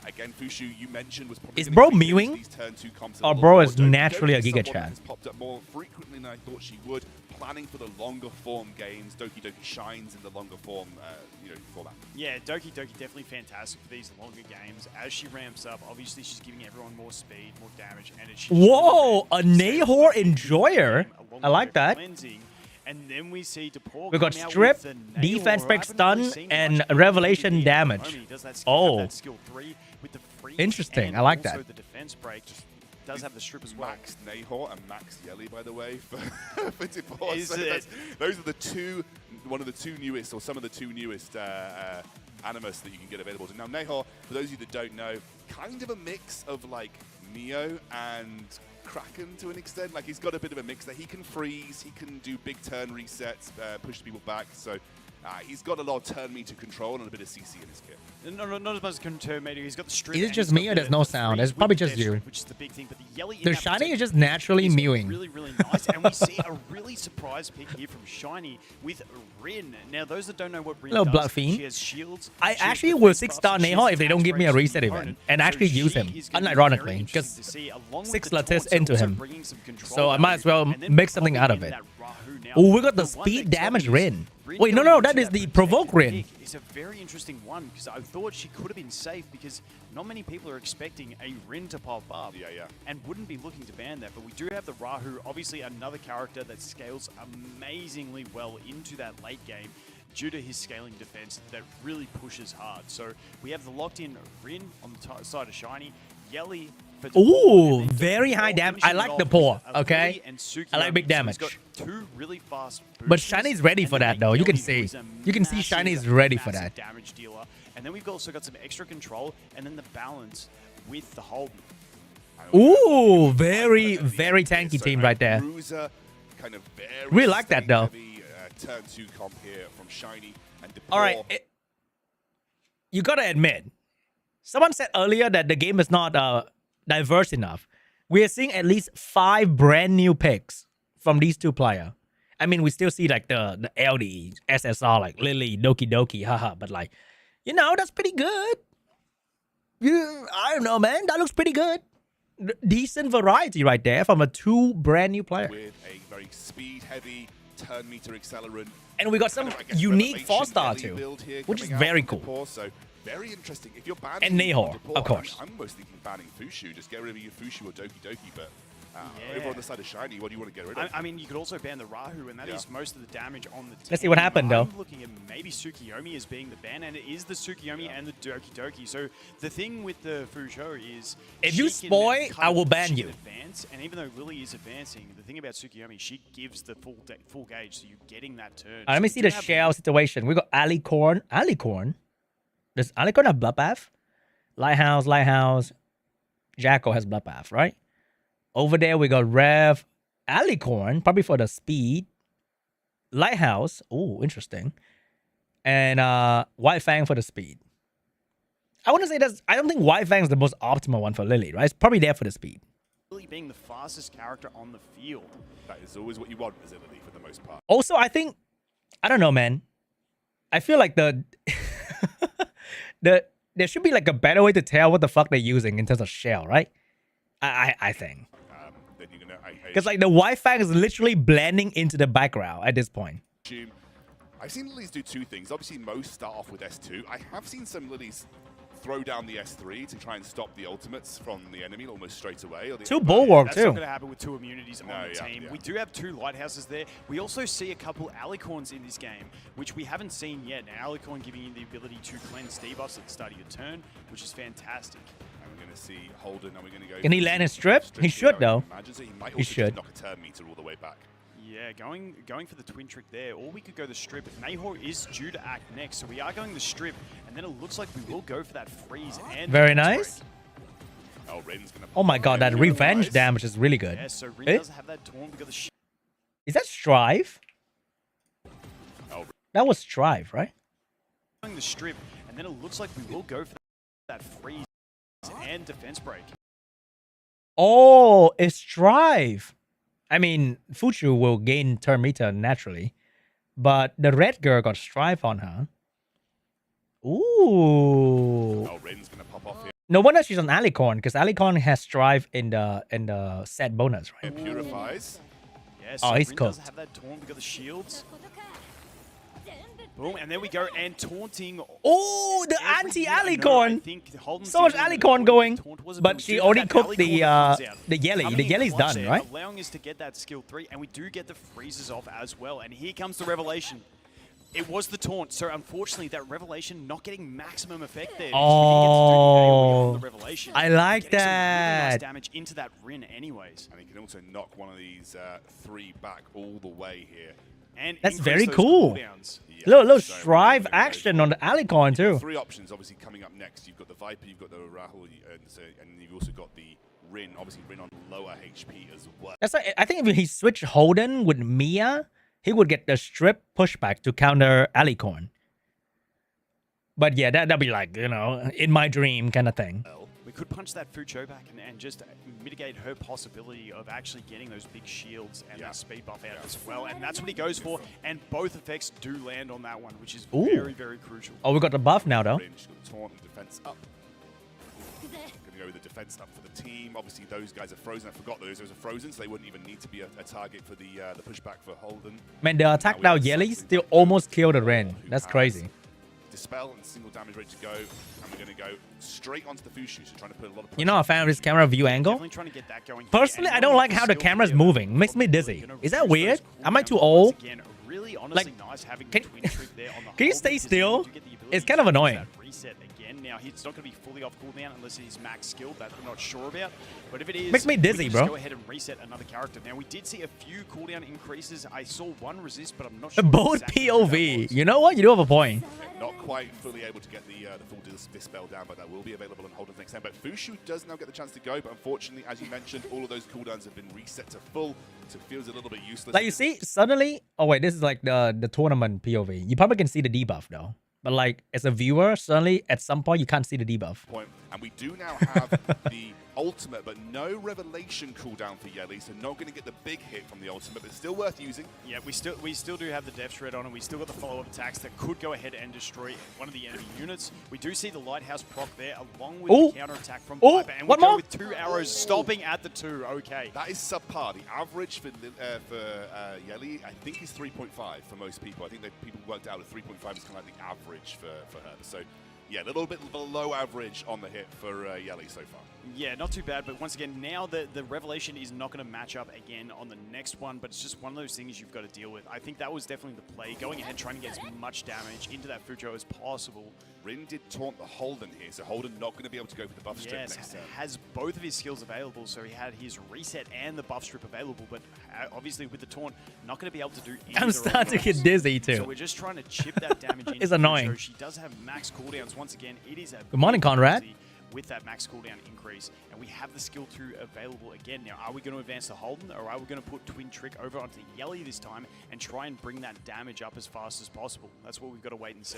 again Fushu. You mentioned was probably. Is bro mewing? Or bro is naturally a Giga Chat? Has popped up more frequently than I thought she would. Planning for the longer form games. Doki Doki shines in the longer form, format. Yeah, Doki Doki definitely fantastic for these longer games. As she ramps up, obviously she's giving everyone more speed, more damage, and it's Whoa, a Nahor Enjoyer. I like that. And then we see Depore. We got strip, defense break stun, and revelation damage. Oh, interesting. I like that. The defense break does have the strip as well. Max Nahor and Max Yelly, by the way, for Depore. So those are the two, one of the two newest, or some of the two newest animus that you can get available. Now Nahor, for those of you that don't know, kind of a mix of like Neo and Kraken to an extent. Like he's got a bit of a mix there. He can freeze, he can do big turn resets, push people back. So he's got a lot of turn meter control and a bit of CC in his kit. Not as much as turn meter. He's got the strip. Is it just me or there's no sound? It's probably just you. Which is the big thing. But the Yelly The Shiny is just naturally mewing. Really, really nice. And we see a really surprise pick here from Shiny with Rin. Now, those that don't know what Rin does, she has shields. I actually will 6-star Nahor if they don't give me a reset event and actually use him, unironically, because 6 lattice into him. So I might as well make something out of it. Oh, we got the speed damage Rin. Wait, no, that is the provoke Rin. It's a very interesting one because I thought she could have been safe because not many people are expecting a Rin to pop up. Yeah. And wouldn't be looking to ban that. But we do have the Rahu, obviously another character that scales amazingly well into that late game due to his scaling defense that really pushes hard. So we have the locked in Rin on the side of Shiny, Yelly. Ooh, very high damage. I like the Depore, okay? I like big damage. Two really fast but Shiny's ready for that, though. You can see. You can see Shiny's ready for that. Damage dealer. And then we've also got some extra control, and then the balance with the Holden. Ooh, very, very tanky team right there. Really like that, though. Turn 2 comp here from Shiny and Depore. All right. You gotta admit, someone said earlier that the game is not diverse enough. We are seeing at least 5 brand new picks from these two players. I mean, we still see like the LD, SSR, like Lily, Doki Doki, haha. But like, that's pretty good. I don't know, man. That looks pretty good. Decent variety right there from a 2 brand new player. With a very speed-heavy turn meter accelerant. And we got some unique 4-star too, which is very cool. Depore, so very interesting. If you're banning and Nahor, Depore, of course. I'm almost thinking banning Fushu. Just get rid of your Fushu or Doki Doki. But over on the side of Shiny, what do you want to get rid of? I mean, you could also ban the Rahu, and that is most of the damage on the team. Let's see what happened, though. I'm looking at maybe Tsukiyomi as being the ban, and it is the Tsukiyomi and the Doki Doki. So the thing with the Fuzhou is, if you spoil, I will ban you. Advance, and even though Lily is advancing, the thing about Tsukiyomi, she gives the full gauge, so you're getting that turn. Let me see the shell situation. We got Alicorn. Alicorn. Does Alicorn have Bloodbath? Lighthouse. Jacko has Bloodbath, right? Over there we got Rev. Alicorn, probably for the speed. Lighthouse. Oh, interesting. And White Fang for the speed. I want to say I don't think White Fang is the most optimal one for Lily, right? It's probably there for the speed. Lily being the fastest character on the field. That is always what you want as Lily for the most part. Also, I think, I don't know, man. I feel like there should be like a better way to tell what the fuck they're using in terms of shell, right? I think. Then you're gonna, because like the Wi-Fi is literally blending into the background at this point. I've seen Lilies do two things. Obviously, most start off with S2. I have seen some Lilies throw down the S3 to try and stop the ultimates from the enemy almost straight away. Or two Bulwark That's too. not going to happen with two immunities on the team. We do have two Lighthouses there. We also see a couple Alicorns in this game, which we haven't seen yet. Now, Alicorn giving you the ability to cleanse debuffs at the start of your turn, which is fantastic. And we're going to see Holden. Are we going to go? Can he land his strip? He should though. He might He should. knock a turn meter all the way back. Yeah, going for the twin trick there, or we could go the strip. Mayhor is due to act next, so we are going the strip, and then it looks like we will go for that freeze. And very nice. Oh, Rin's gonna oh my god, that revenge damage is really good. Yeah, so Rin doesn't have that taunt. We got the is that Strive? Oh, that was Strive, right? Going the strip, and then it looks like we will go for that freeze and defense break. Oh, it's Strive. I mean, Fuchu will gain turn meter naturally, but the red girl got Strive on her. Ooh. Oh, Rin's gonna pop off here. No wonder she's on Alicorn, because Alicorn has Strive in the set bonus, right? It purifies. Yeah, so oh, he's Rin cooked. doesn't have that taunt. We got the shields. Boom, and there we go, and taunting. Oh, the anti-Alicorn! So much Alicorn going, but she already cooked the Yelly. The Yelly's done, right? Allowing us to get that skill 3, and we do get the freezes off as well. And here comes the revelation. It was the taunt, so unfortunately that revelation not getting maximum effect there. Oh, the revelation. I like that. that. Really nice damage into that Rin anyways. And he can also knock one of these 3 back all the way here. And that's very cool. Yeah, look, Strive action on the Alicorn too. 3 options obviously coming up next. You've got the Viper, you've got the Rahul, and you've also got the Rin. Obviously Rin on lower HP as well. That's like, I think if he switched Holden with Mia, he would get the strip pushback to counter Alicorn. But yeah, that'd be like, you know, in my dream kind of thing. We could punch that Fucho back and just mitigate her possibility of actually getting those big shields and that speed buff out as well. And that's what he goes for. And both effects do land on that one, which is very, very crucial. Oh, we got the buff now, though. She's got the taunt and defense up. Going to go with the defense up for the team. Obviously, those guys are frozen. I forgot those are frozen, so they wouldn't even need to be a target for the pushback for Holden. Man, the attack now, Yelly still almost killed the Ren. That's crazy. Dispel and single damage ready to go, and we're going to go straight onto the Fushu, so trying to put a lot of pressure. You know, I found this camera view angle. Trying to get that going. Personally, I don't like how the camera's moving. Makes me dizzy. Is that weird? Am I too old? Really honestly nice having the twin trick there on the can you stay still? It's kind of annoying. Reset again. Now he's not going to be fully off cooldown unless he's max skilled. That we're not sure about. But if it is, makes me dizzy, bro. Go ahead and reset another character. Now we did see a few cooldown increases. I saw one resist, but I'm not sure. Both exactly POV. You know what? You do have a point. Not quite fully able to get the full dispel down, but that will be available on Holden's next time. But Fushu does now get the chance to go, but unfortunately, as you mentioned, all of those cooldowns have been reset to full, so it feels a little bit useless. Like you see, suddenly, oh wait, this is like the tournament POV. You probably can see the debuff though. But like as a viewer, suddenly at some point you can't see the debuff. And we do now have the ultimate, but no revelation cooldown for Yelly, so not going to get the big hit from the ultimate, but still worth using. Yeah, we still do have the Depth Shred on, and we still got the follow-up attacks that could go ahead and destroy one of the enemy units. We do see the Lighthouse proc there, along with the counter attack from Viper, and we go with 2 arrows stopping at the 2. Okay, that is subpar. The average for Yelly, I think, is 3.5 for most people. I think that people worked out at 3.5 is kind of like the average for her. So yeah, a little bit below average on the hit for Yeli so far. Yeah, not too bad, but once again, now the Revelation is not going to match up again on the next one, but it's just one of those things you've got to deal with. I think that was definitely the play, going ahead trying to get as much damage into that Fujo as possible. Rin did taunt the Holden here, so Holden not going to be able to go for the buff strip Yes, next turn. has both of his skills available, so he had his reset and the buff strip available, but obviously with the taunt, not going to be able to do either. I'm starting to get dizzy So too. we're just trying to chip that damage in. It's annoying. She does have max cooldowns. Once again, it is a Good morning, big Conrad. penalty with that max cooldown increase, and we have the skill 2 available again. Now, are we going to advance the Holden, or are we going to put Twin Trick over onto the Yeli this time and try and bring that damage up as fast as possible? That's what we've got to wait and see.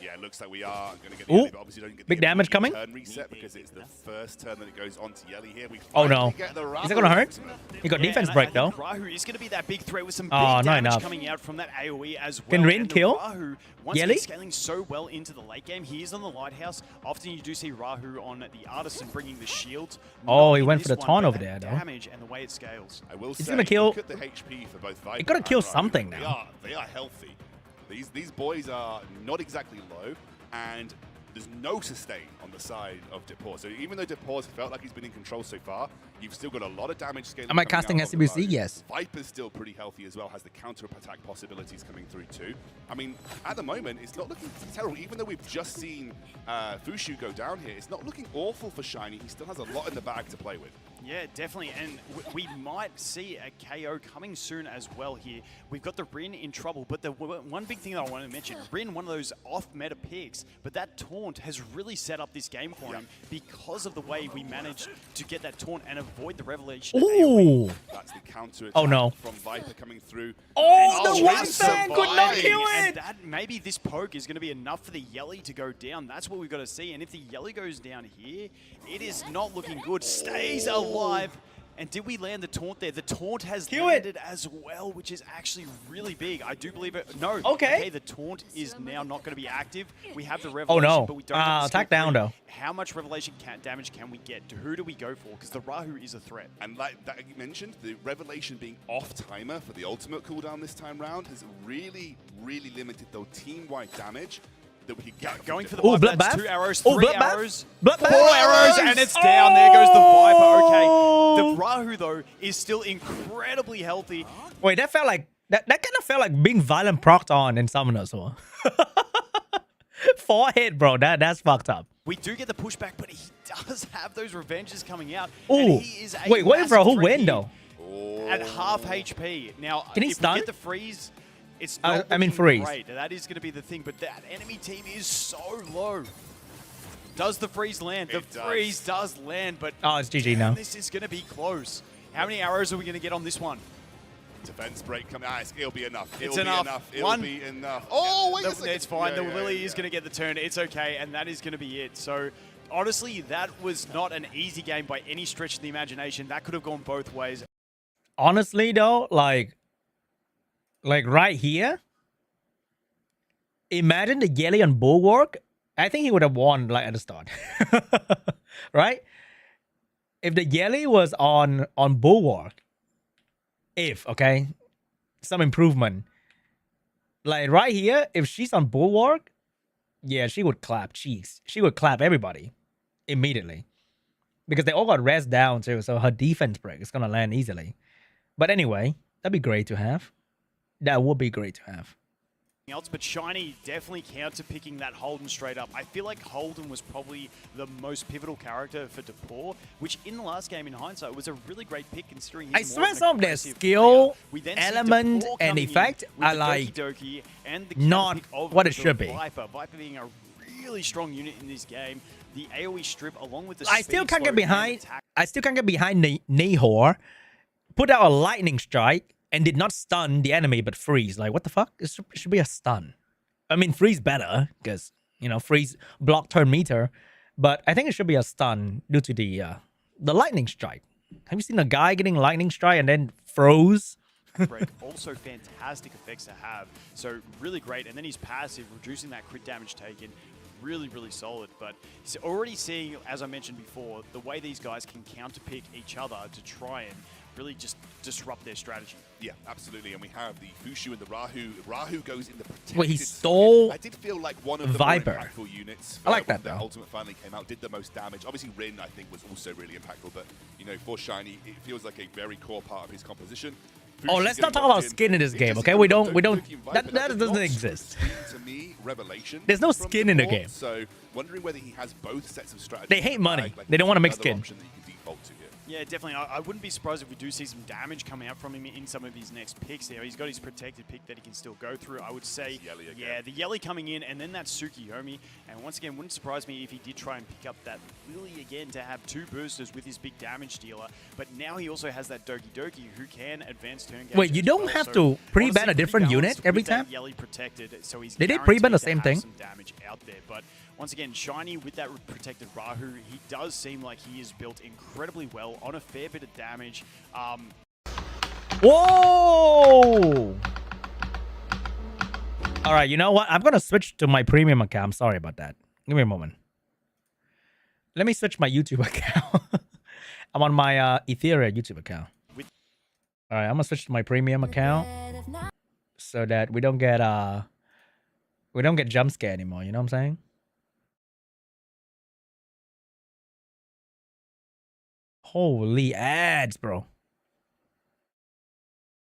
Yeah, it looks like we are going to get the Ooh, Yeli, but obviously don't get the big damage coming. turn reset because it's the first turn that it goes on to Yeli here. We Oh no. finally get the Is it going to hurt? He got Yeah, defense and break I though. think Rahu is going to be that big threat with some big Oh, not damage enough. coming out from that AoE as well. Can Rin And the kill Rahu, once Yeli? he's scaling so well into the late game, he is on the Lighthouse. Often you do see Rahu on the Artisan bringing the shield. Oh, Not he in went for this the one, taunt but over that there, though. damage and the way it scales. I will He's say, gonna kill- look at the HP for both Viper gotta kill and Rahu. something now. They are healthy. These boys are not exactly low, and there's no sustain on the side of Depore. So even though Depore's felt like he's been in control so far, you've still got a lot of damage scaling. Am I coming casting out of the SWC? bow. Yes. Viper's still pretty healthy as well, has the counter-attack possibilities coming through too. I mean, at the moment, it's not looking terrible. Even though we've just seen Fushu go down here, it's not looking awful for Shiny. He still has a lot in the bag to play with. Yeah, definitely, and we might see a KO coming soon as well here. We've got the Rin in trouble, but the one big thing that I want to mention, Rin, one of those off-meta picks, but that taunt has really set up this game for him because of the way we managed to get that taunt and avoid the Revelation. Ooh. That's the counter-attack Oh, no. from Viper coming through. Oh, And the one Rin fan could not surviving. kill And it. that maybe this poke is going to be enough for the Yeli to go down. That's what we've got to see. And if the Yeli goes down here, it is not looking good. Stays alive. And did we land the taunt there? The taunt has Kill it. landed as well, which is actually really big. I do believe it. No. Okay. The taunt is now not going to be active. We have the Oh Revelation, no. but we don't have the Attack skill down three. though. How much Revelation damage can we get? Who do we go for? Because the Rahu is a threat. And like that you mentioned, the Revelation being off-timer for the ultimate cooldown this time round has really, really limited the team-wide damage that we could get. Going for the Oh, Viper, that's bloodbath. 2 arrows, Oh, 3 bloodbath. arrows, Bloodbath. 4 arrows, and it's down. There goes the Viper. Okay, Oh. the Rahu though is still incredibly healthy. Wait, that felt like that kind of felt like being violent procced on in Summoners. Huh? Forehead, bro. That's fucked up. We do get the pushback, but he does have those revenges coming out. Ooh. And he is a Wait, wait, bro. massive Who threat win here though? At half HP. Now, Can he if stun? we get the freeze, it's I not mean looking freeze. great. That is going to be the thing, but that enemy team is so low. Does the freeze land? The It does. freeze does land, but Oh, it's GG now. this is going to be close. How many arrows are we going to get on this one? Defense break coming. It'll be enough. It's It'll enough. be enough. It'll One. be enough. Oh, wait a second. It's fine. Yeah, the yeah, Lily yeah. is going to get the turn. It's okay, and that is going to be it. So, honestly, that was not an easy game by any stretch of the imagination. That could have gone both ways. Honestly though, like right here, imagine the Yeli on Bulwark. I think he would have won like at the start. Right? If the Yeli was on Bulwark, okay, some improvement. Like right here, if she's on Bulwark, yeah, she would clap cheeks. She would clap everybody immediately. Because they all got res down too, so her defense break is gonna land easily. But anyway, that'd be great to have. That would be great to have. Else, but Shiny definitely counter-picking that Holden straight up. I feel like Holden was probably the most pivotal character for Depore, which in the last game, in hindsight, was a really great pick considering he's I more swear of an some of their aggressive skill, player. We then see element, Depore and coming in effect with are the like Doki Doki and the not counter-pick of what it the should be. Viper being a really strong unit in this game. The AoE strip along with the I still speed can't get slow and behind. attack. I still can't get behind Nahor. Put out a lightning strike and did not stun the enemy, but freeze. Like what the fuck? It should be a stun. I mean, freeze better because freeze block turn meter, but I think it should be a stun due to the lightning strike. Have you seen a guy getting lightning strike and then froze? break. Also fantastic effects to have. So really great. And then his passive, reducing that crit damage taken. Really, really solid. But already seeing, as I mentioned before, the way these guys can counterpick each other to try and really just disrupt their strategy. Yeah, absolutely. And we have the Fushu and the Rahu. Rahu goes in the protected. Wait, he stole I did feel like one of the Viper. more impactful units. I like that, when the though. Ultimate finally came out, did the most damage. Obviously, Rin, I think, was also really impactful. But, you know, for Shiny, it feels like a very core part of his composition. Oh, let's not talk about skin in this game, okay? We don't. That doesn't exist. To me, revelation. There's no skin in the game. So, wondering whether he has both sets of strategies. They hate money. They don't want to make skin. Option that you can default to here. Yeah, definitely. I wouldn't be surprised if we do see some damage coming out from him in some of his next picks. You know, he's got his protected pick that he can still go through. I would say, yeah, the Yelly coming in, and then that Tsukiyomi. And once again, wouldn't surprise me if he did try and pick up that Lily again to have 2 boosters with his big damage dealer. But now he also has that Doki Doki who can advance turn gauge. Wait, you don't have to pre-ban a different unit every time? Yelly protected, so he's They did pre-ban the guaranteed to same have thing. some damage out there. But once again, Shiny with that protected Rahu, he does seem like he is built incredibly well on a fair bit of damage. Whoa! All right, you know what? I'm going to switch to my premium account. I'm sorry about that. Give me a moment. Let me switch my YouTube account. I'm on my Etheria YouTube account. All right, I'm going to switch to my premium account so that we don't get jump scare anymore, you know what I'm saying? Holy ads, bro.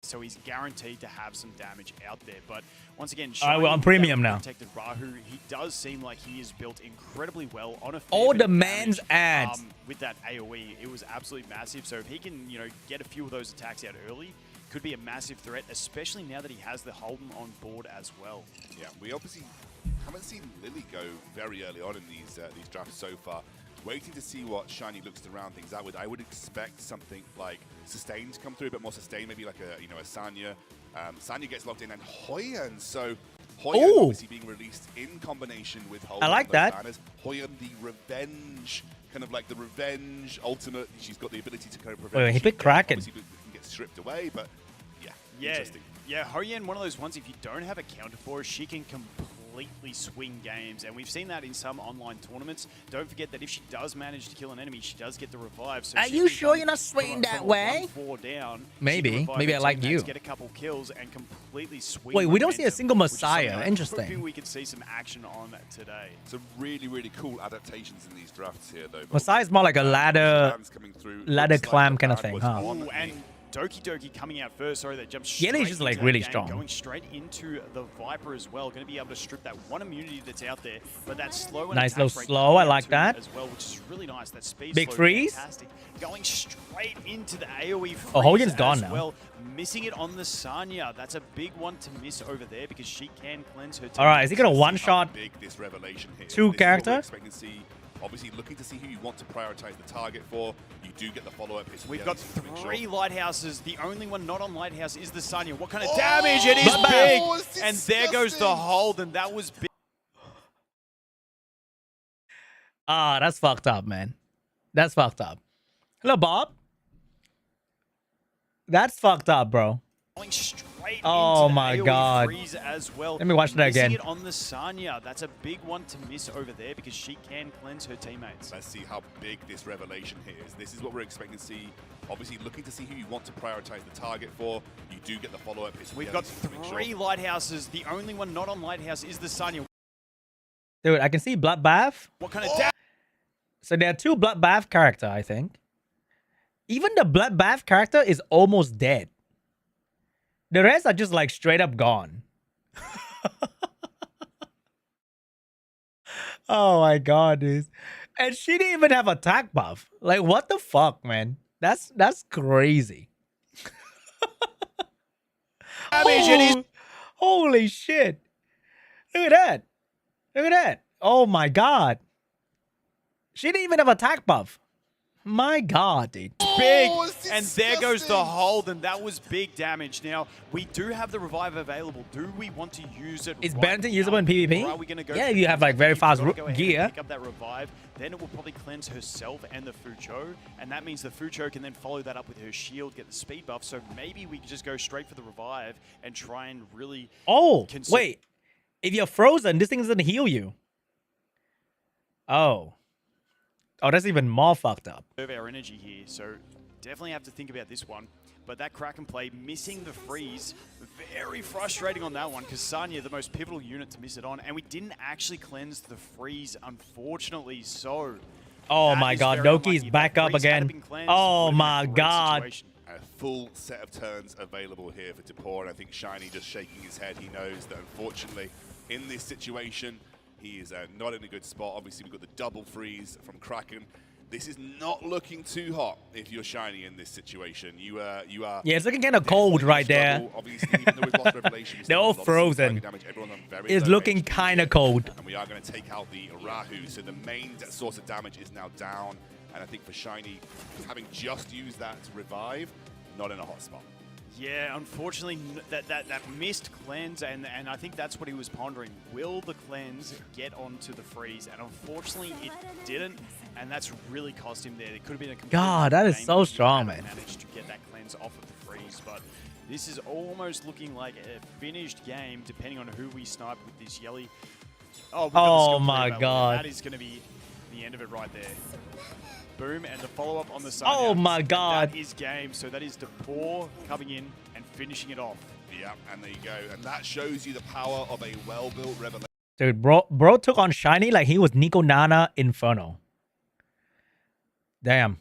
So he's guaranteed to have some damage out there. But once again, All right, we're on premium now. Protected Rahu, he does seem like he is built incredibly well on a fair Oh, bit the of man's damage. ads. With that AoE, it was absolutely massive. So if he can, you know, get a few of those attacks out early, could be a massive threat, especially now that he has the Holden on board as well. Yeah, we obviously haven't seen Lily go very early on in these drafts so far. Waiting to see what Shiny looks to round things out with. I would expect something like Sustain to come through, a bit more Sustain, maybe like a Sanya. Sanya gets locked in, and Hoyan. So Hoyan obviously being released in combination with Holden. I like that. Banners. Hoyan, the revenge, kind of like the revenge ultimate. She's got the ability to kind of prevent. Wait, he picked Kraken. Obviously, can get stripped away, but yeah, interesting. Yeah, Hoyan, one of those ones, if you don't have a counter for her, she can completely swing games, and we've seen that in some online tournaments. Don't forget that if she does manage to kill an enemy, she does get the revive. So Are you sure you're not swinging that way? 1-4 down, Maybe. Maybe I like you. Get a couple kills and completely swing. Wait, we don't see a momentum, single which is something Messiah. I'm Interesting. hoping we could see some action on today. Some really, really cool adaptations in these drafts here, though. Messiah's more like a ladder clam kind of thing, huh? Ooh, and Doki Doki coming out first. Sorry, that jumps Yeah, straight he's just like into really that game, strong. Going straight into the Viper as well. Going to be able to strip that one immunity that's out there. But that slow and Nice attack little rate slow, coming I out like too that. as well, which is really nice. That speed Big slow, freeze? fantastic. Going straight into the AoE freeze Oh, Hogan's gone as now. well. Missing it on the Sanya. That's a big one to miss over there because she can cleanse her. All right, is he going to How one-shot big this revelation here is. two This is what we're character? expecting to see. Obviously, looking to see who you want to prioritize the target for. You do get the follow-up. We've got 3 lighthouses. The only one not on lighthouse is the Sanya. What kind of Oh, damage? It is Bam, bam. big. Oh, it's And there goes the disgusting. hold, and that was big. Ah, that's fucked up, man. That's fucked up. Hello, Bob. That's fucked up, bro. Going straight Oh into the my AoE God. freeze as well. Let me watch that Missing again. it on the Sanya. That's a big one to miss over there because she can cleanse her teammates. Let's see how big this revelation here is. This is what we're expecting to see. Obviously, looking to see who you want to prioritize the target for. You do get the follow-up. We've got 3 lighthouses. The only one not on lighthouse is the Sanya. Dude, I can see Bloodbath. What kind of damage? So there are 2 Bloodbath character, I think. Even the Bloodbath character is almost dead. The rest are just like straight up gone. Oh my god, dude. And she didn't even have attack buff. Like, what the fuck, man? That's crazy. Holy shit. Look at that. Look at that. Oh my god. She didn't even have attack buff. My god, dude. Big, it's and there goes the disgusting. hold, and that was big damage. Now, we do have the revive available. Do we want to use it? Is right Benton now, usable in PvP? or are we gonna go Yeah, for if you have like very You've fast gotta go ahead and gear. Pick up that revive, then it will probably cleanse herself and the Fucho, and that means the Fucho can then follow that up with her shield, get the speed buff. So maybe we could just go straight for the revive and try and really. Oh, wait. If you're frozen, this thing doesn't heal you. Oh. Oh, that's even more fucked up. Conserve our energy here. So definitely have to think about this one. But that Kraken play, missing the freeze, very frustrating on that one, because Sanya, the most pivotal unit to miss it on, and we didn't actually cleanse the freeze, unfortunately, so... Oh my god, Doki's back up again. Oh my god. A full set of turns available here for Depore, and I think Shiny just shaking his head. He knows that unfortunately in this situation he is not in a good spot. Obviously we've got the double freeze from Kraken. This is not looking too hot if you're Shiny in this situation. You are. Yeah, it's looking kind of cold right there. Obviously, even though we've lost Revelation, they're all frozen. It's looking kind of cold. And we are going to take out the Rahu, so the main source of damage is now down. And I think for Shiny, having just used that to revive, not in a hot spot. Yeah, unfortunately, that missed cleanse, and I think that's what he was pondering. Will the cleanse get onto the freeze? And unfortunately, it didn't, and that's really cost him there. It could have been a complete God, that is game so if he strong, hadn't man. managed to get that cleanse off of the freeze, but this is almost looking like a finished game, depending on who we snipe with this Yelly. Oh my god. That is going to be the end of it right there. Boom, and the follow-up on the side. Oh my god. That is game, so that is Depore coming in and finishing it off. Yeah, and there you go. And that shows you the power of a well-built Revelation. Dude, bro took on Shiny like he was Nico Nana Inferno. Damn.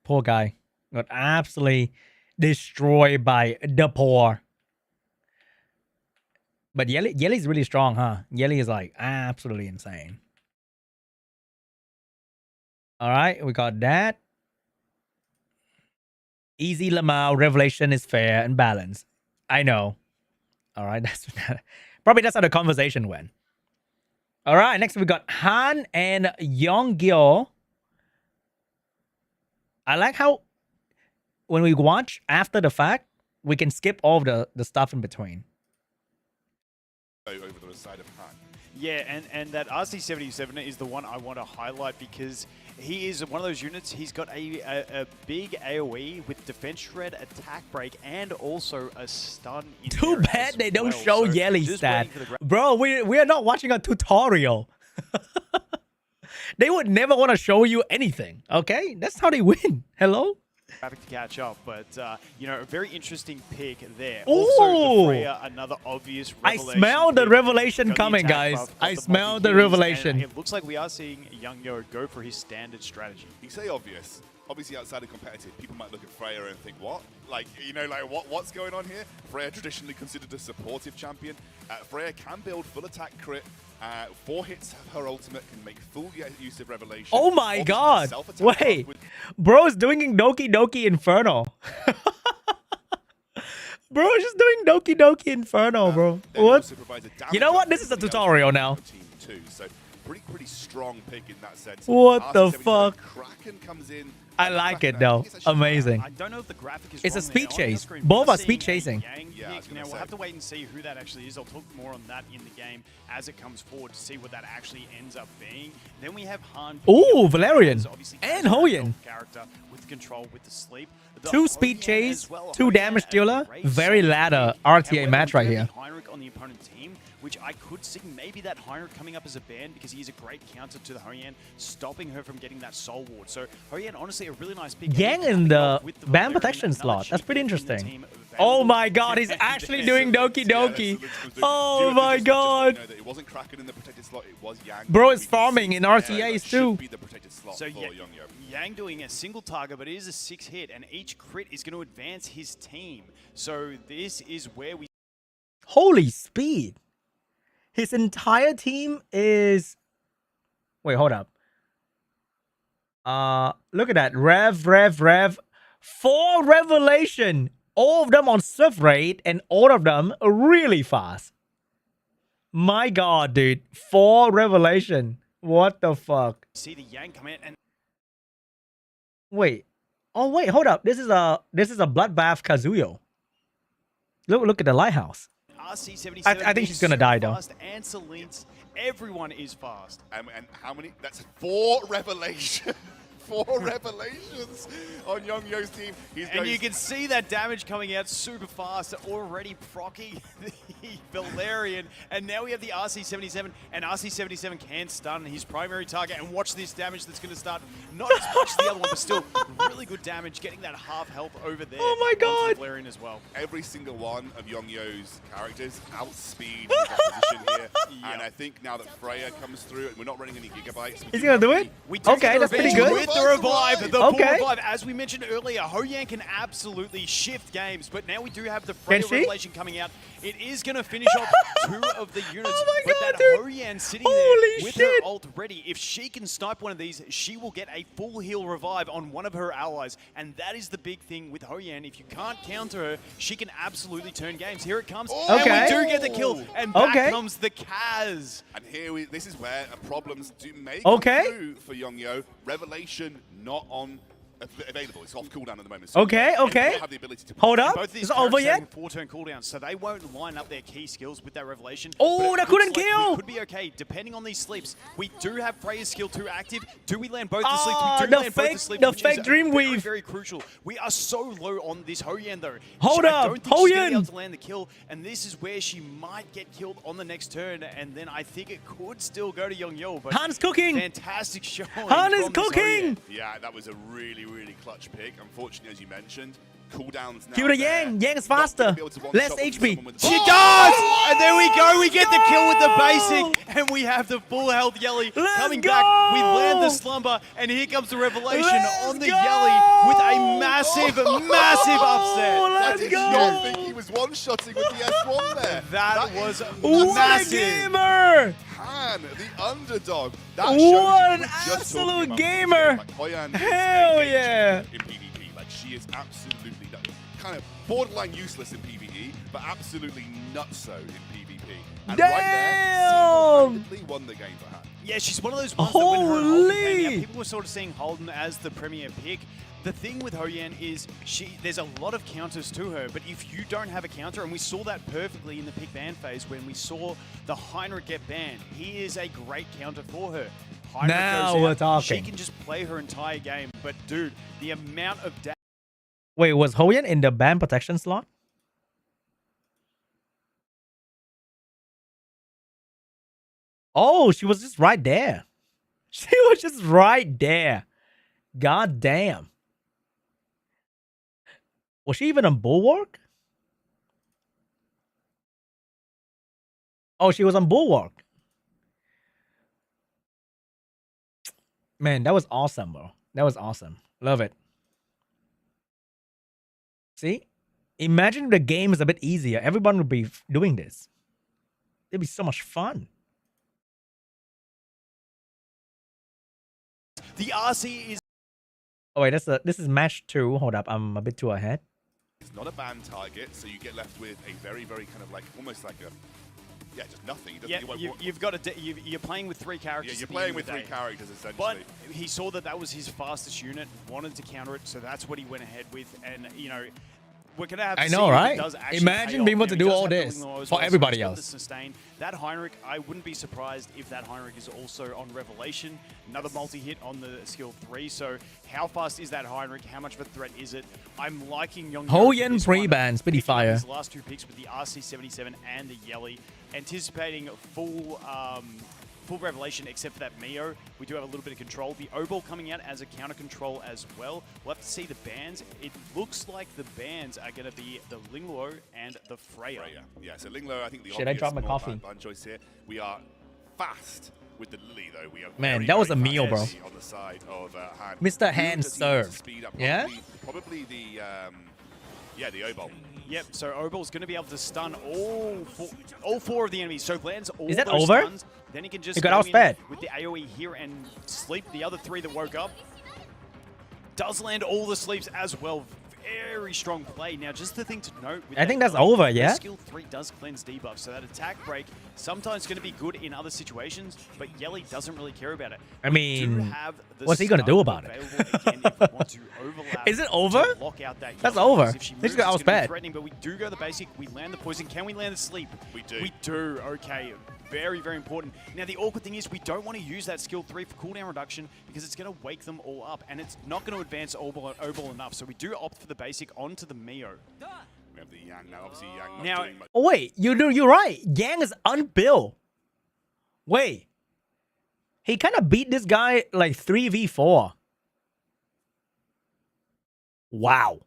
Poor guy. Got absolutely destroyed by Depore. But Yelly's really strong, huh? Yelly is like absolutely insane. All right, we got that. Easy Lamau, Revelation is fair and balanced. I know. All right, probably that's how the conversation went. All right, next we got Han and Yeongeo. I like how when we watch after the fact, we can skip all of the stuff in between. Over the side of Han. Yeah, and that RC77 is the one I want to highlight because he is one of those units. He's got a big AoE with defense shred, attack break, and also a stun. Too bad they don't show Yelly stat. Bro, we are not watching a tutorial. They would never want to show you anything, okay? That's how they win. Hello? Traffic to catch up, but you know, a very interesting pick there. Ooh. Also, Freya, another obvious revelation. I smell the pick. revelation Got the coming, attack guys. buff, got I the smell multi the heals, revelation. and it looks like we are seeing Yeongeo go for his standard strategy. You say obvious. Obviously, outside of competitive, people might look at Freya and think, what? Like, you know, like, what's going on here? Freya traditionally considered a supportive champion. Freya can build full attack crit. 4 hits of her ultimate can make full use of Revelation. Oh my god. Wait. Bro's doing Doki Doki Inferno. Bro is just doing Doki Doki Inferno, bro. What? You know what? This is a tutorial now. So pretty strong pick in that sense. What the fuck? Kraken comes in. I like it though. Amazing. I don't know if the graphic is It's a wrong speed there. chase. Screen, Both we're are speed seeing a chasing. Yang Yeah, I was pick. gonna Now we'll say. have to wait and see who that actually is. I'll talk more on that in the game as it comes forward to see what that actually ends up being. Then we have Han. Ooh, Valerian Obviously and has a Hoyen. character with control with the sleep. The 2 speed Hoyen chase, as well. 2 Hoyen damage a dealer. great Very solo ladder pick. RTA However, match we right do here. have the Heinrich on the opponent team, which I could see maybe that Heinrich coming up as a ban because he's a great counter to the Hoyen, stopping her from getting that soul ward. So Hoyen, honestly, a really nice pick. Yang in the ban protection slot. That's pretty interesting. Oh my god, he's actually doing Doki Doki. Oh my god. It wasn't Kraken in the protected slot, it was Yang. Bro is farming in RTAs too. Should be the protected slot So for Yeongeo. Yang doing a single target, but it is a 6 hit, and each crit is going to advance his team. So this is where we... Holy speed. His entire team is... Wait, hold up. Look at that. Rev. 4 revelation. All of them on Swift rate, and all of them really fast. My god, dude. 4 revelation. What the fuck? see the Yang come in, and Wait. Oh wait, hold up. This is a bloodbath Kazuyo. Look at the lighthouse. RC77 I think she's gonna die, though. fast, and Celine's, everyone is fast. And how many? That's 4 revelations. 4 revelations on Yeongeo's team. And you can see that damage coming out super fast, already proccing the Valerian, and now we have the RC-77, and RC-77 can stun his primary target, and watch this damage that's going to start, not as much as the other one, but still really good damage, getting that half health over there. Oh my god! Valerian as well. Every single one of Yeongeo's characters outspeed his opposition here, and I think now that Freya comes through, and we're not running any gigabytes. Is he gonna do it? We do Okay, get the that's pretty revenge good. with the revive, the full Okay. revive. As we mentioned earlier, Hoyan can absolutely shift games, but now we do have the Freya she? revelation coming out. It is going to finish off 2 of the units, Oh my but god, that dude. Hoyan sitting Holy there with shit. her ult ready. If she can snipe one of these, she will get a full heal revive on one of her allies, and that is the big thing with Hoyan. If you can't counter her, she can absolutely turn games. Here it comes, and Okay. we do get the kill, and back Okay. comes the Kaz. And here this is where problems do make Okay. through for Yeongeo. Revelation not on available. It's off cooldown at the moment. Okay, they okay. don't have the ability to Hold up. Both of these Is it over characters yet? having 4-turn cooldowns, so they won't line up their key skills with that revelation. Oh, But it that looks couldn't like kill. We could be okay, depending on these sleeps. We do have Freya's skill 2 active. Do we land both the sleeps? Oh, We do the land both fake- the sleeps, the which fake is dream very, weave. very crucial. We are so low on this Hoyan, though. Hold I up, don't think she's going to be Hoyan. able to land the kill, and this is where she might get killed on the next turn, and then I think it could still go to Yeongeo. But Han's cooking. fantastic showing. Han is from this cooking. Hoyan. Yeah, that was a really, really clutch pick. Unfortunately, as you mentioned, cooldowns now. Kill the there. Yang. Yang's Not gonna faster. be able to one Less shot with HP. someone with a- She does! And there we go. We get the kill with the basic. And we have the full health Yelly Let's coming go! back. We land the slumber. And here comes the revelation Let's on the go! Yelly with a massive, massive upset. I Let's did go! not think he was one-shotting with the S1 there. That was What a massive. gamer! Han, the underdog. That What shows you an we're just talking absolute about gamer. Like, Hoyan is Hell a game yeah. changer in PvP. Like, she is absolutely kind of borderline useless in PvE, but absolutely nutso in PvP. And right there, Damn! single-handedly won the game for Han. Yeah, she's one of those ones that when her and Holden came out, Holy! people were sort of seeing Holden as the premier pick. The thing with Hoyan is there's a lot of counters to her, but if you don't have a counter, and we saw that perfectly in the pick ban phase when we saw the Heinrich get banned, he is a great counter for her. Heinrich Now goes we're out, talking. She can just play her entire game, but dude, the amount of damage. Wait, was Hoyan in the ban protection slot? Oh, she was just right there. She was just right there. God damn. Was she even on Bulwark? Oh, she was on Bulwark. Man, that was awesome, bro. That was awesome. Love it. See? Imagine if the game is a bit easier. Everyone would be doing this. It'd be so much fun. The RC is Oh wait, this is match 2. Hold up, I'm a bit too ahead. It's not a ban target, so you get left with a very, very kind of like, almost like a, yeah, just nothing. It doesn't- you've got you're playing with 3 characters. Yeah, you're at the playing end with of the 3 day. characters, essentially. But he saw that that was his fastest unit, wanted to counter it, so that's what he went ahead with. And, you know, we're going to have to I see know, if right? it does actually Imagine pay off. being able Now, to he do does all have the this Linglo as for well, so everybody he's got else. the sustain. That Heinrich, I wouldn't be surprised if that Heinrich is also on Revelation. Another multi-hit on the skill 3. So how fast is that Heinrich? How much of a threat is it? I'm liking Yeongeo. Hoyan pre-ban, Speedy Fire. His last 2 picks with the RC-77 and the Yelly. Anticipating full revelation except for that Mio. We do have a little bit of control. The O-Ball coming out as a counter control as well. We'll have to see the bans. It looks like the bans are going to be the Linglo and the Freya. Yeah, so Linglo, I think the Shit, I obvious dropped my more coffee. ban choice here. We are fast with the Lily, though. We are Man, very, that was very a meal, fast bro. on the side of Han. Mr. Who Hand does he need to serve. speed up? Yeah? Probably the, the O-Ball. Yep, so O-Ball's going to be able to stun all 4 of the enemies. So lands all Is that those over? stuns. Then he can just He got go in outsped. with the AoE here and sleep the other 3 that woke up. Does land all the sleeps as well. Very strong play. Now, just the thing to note. With I think that that's over, yeah? Skill 3 does cleanse debuff, so that attack break sometimes going to be good in other situations, but Yelly doesn't really care about it. I We do mean, have the what's he gonna do stun about it? available again if we want to overlap Is it over? to lock out that That's Yelly, over. because if she They moves, just got it's gonna be outsped. threatening, but we do go the basic. We land the poison. Can we land the sleep? We do. We do. Okay. Very, very important. Now, the awkward thing is we don't want to use that skill 3 for cooldown reduction because it's going to wake them all up, and it's not going to advance O-Ball enough. So we do opt for the basic onto the Mio. We have the Yang now. Obviously, Yang not Now- doing much. Oh wait, you're right. Yang is unbuilt. Wait, he kind of beat this guy like 3v4. Wow.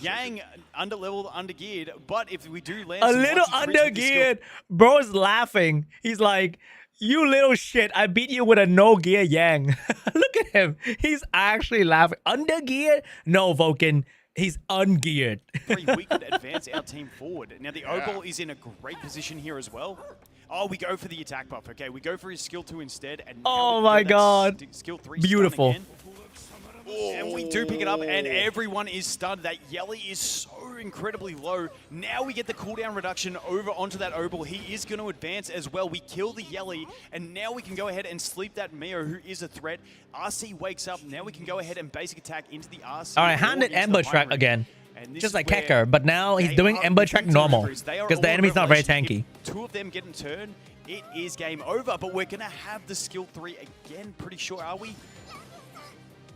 Yang underleveled, undergeared, but if we do land A some little lucky crits with this skill- undergeared. Bro is laughing. He's like, you little shit. I beat you with a no gear Yang. Look at him. He's actually laughing. Undergeared? No, Vulcan. He's ungeared. we could advance our team forward. Now, the O-Ball is in a great position here as well. Oh, we go for the attack buff. Okay, we go for his skill 2 instead. And now Oh we my go that God. Skill 3 stun Beautiful. again. And we do pick it up, and everyone is stunned. That Yelly is so incredibly low. Now we get the cooldown reduction over onto that O-Ball. He is going to advance as well. We kill the Yelly, and now we can go ahead and sleep that Mio, who is a threat. RC wakes up. Now we can go ahead and basic attack into the RC. All right, or handed into the Ember Track Heinrich. again. And this Just is like where Kekker, but now he's they doing are Ember Track looking to normal. recruits. They are Because the all enemy's not very Revelation. tanky. If 2 of them get in turn, it is game over. But we're going to have the skill 3 again. Pretty sure, are we?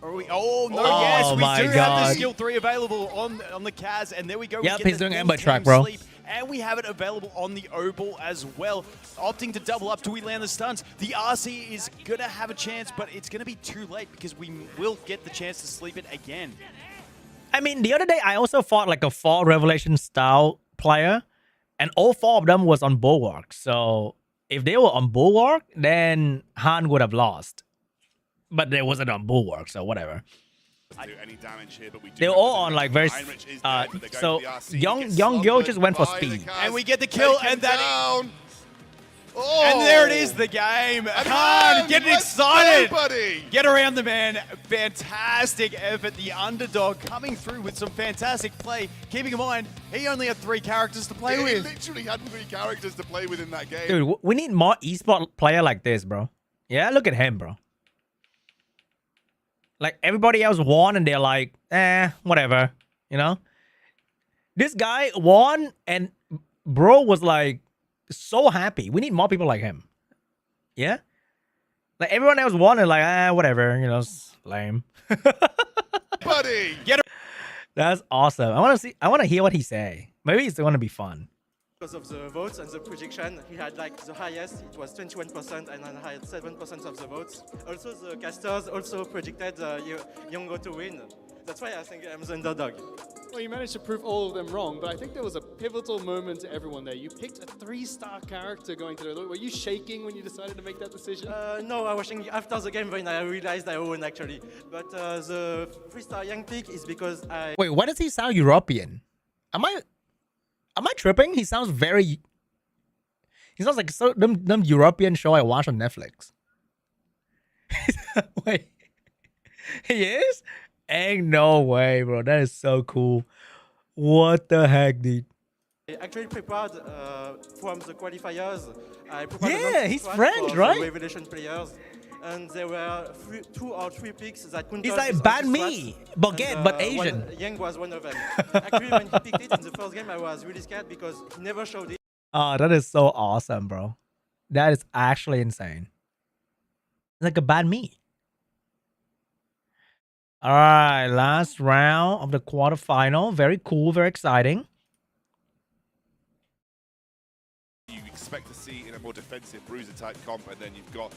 Are we? Oh, no, Oh yes, we my do have the God. skill 3 available on the Kaz, and there we go. Yep, we get he's the doing full Ember team Track, bro. sleep, and we have it available on the O-Ball as well. Opting to double up. Do we land the stuns? The RC is going to have a chance, but it's going to be too late because we will get the chance to sleep it again. I mean, the other day I also fought like a Fall Revelation style player, and all 4 of them was on Bulwark. So if they were on Bulwark, then Han would have lost. But they wasn't on Bulwark, so whatever. Do any damage here, but we do They're have all the on damage. like very. Heinrich is dead, but they're going So for the RC. Yeongeo Gets Yeongeo just went for slumbered by the speed. Kaz. And we get the kill, Take him and that down. Oh. And there it is, the game. And Han, getting let's excited. go, buddy. Get around the man. Fantastic effort. The underdog coming through with some fantastic play. Keeping in mind, he only had 3 characters to play He with. literally had 3 characters to play with in that game. Dude, we need more esport player like this, bro. Yeah, look at him, bro. Like everybody else won, and they're like, whatever, you know. This guy won, and bro was like so happy. We need more people like him. Yeah, like everyone else won, and like, whatever, you know, it's lame. Buddy. Get That's awesome. I want to hear what he say. Maybe it's going to be fun. Because of the votes and the prediction, he had like the highest, it was 21%, and then I had 7% of the votes. Also, the casters also predicted Yeongeo to win. That's why I think I'm the underdog. Well, you managed to prove all of them wrong, but I think there was a pivotal moment to everyone there. You picked a 3-star character going to the... Were you shaking when you decided to make that decision? No, I was thinking after the game when I realized I won actually. But the 3-star young pick is because I... Wait, why does he sound European? Am I tripping? He sounds very... He sounds like them European show I watch on Netflix. Wait. He is? Ain't no way, bro. That is so cool. What the heck, dude? I actually prepared from the qualifiers. I prepared a Yeah, long he's track French, for right? the Revelation players. And there were 2 or 3 picks that couldn't He's touch like this bad office me, strats. baguette, And, but Asian. Yang was one of them. Actually, when he picked it in the first game, I was really scared because he never showed it. Oh, that is so awesome, bro. That is actually insane. Like a bad me. All right, last round of the quarterfinal. Very cool, very exciting. You expect to see in a more defensive bruiser type comp, and then you've got...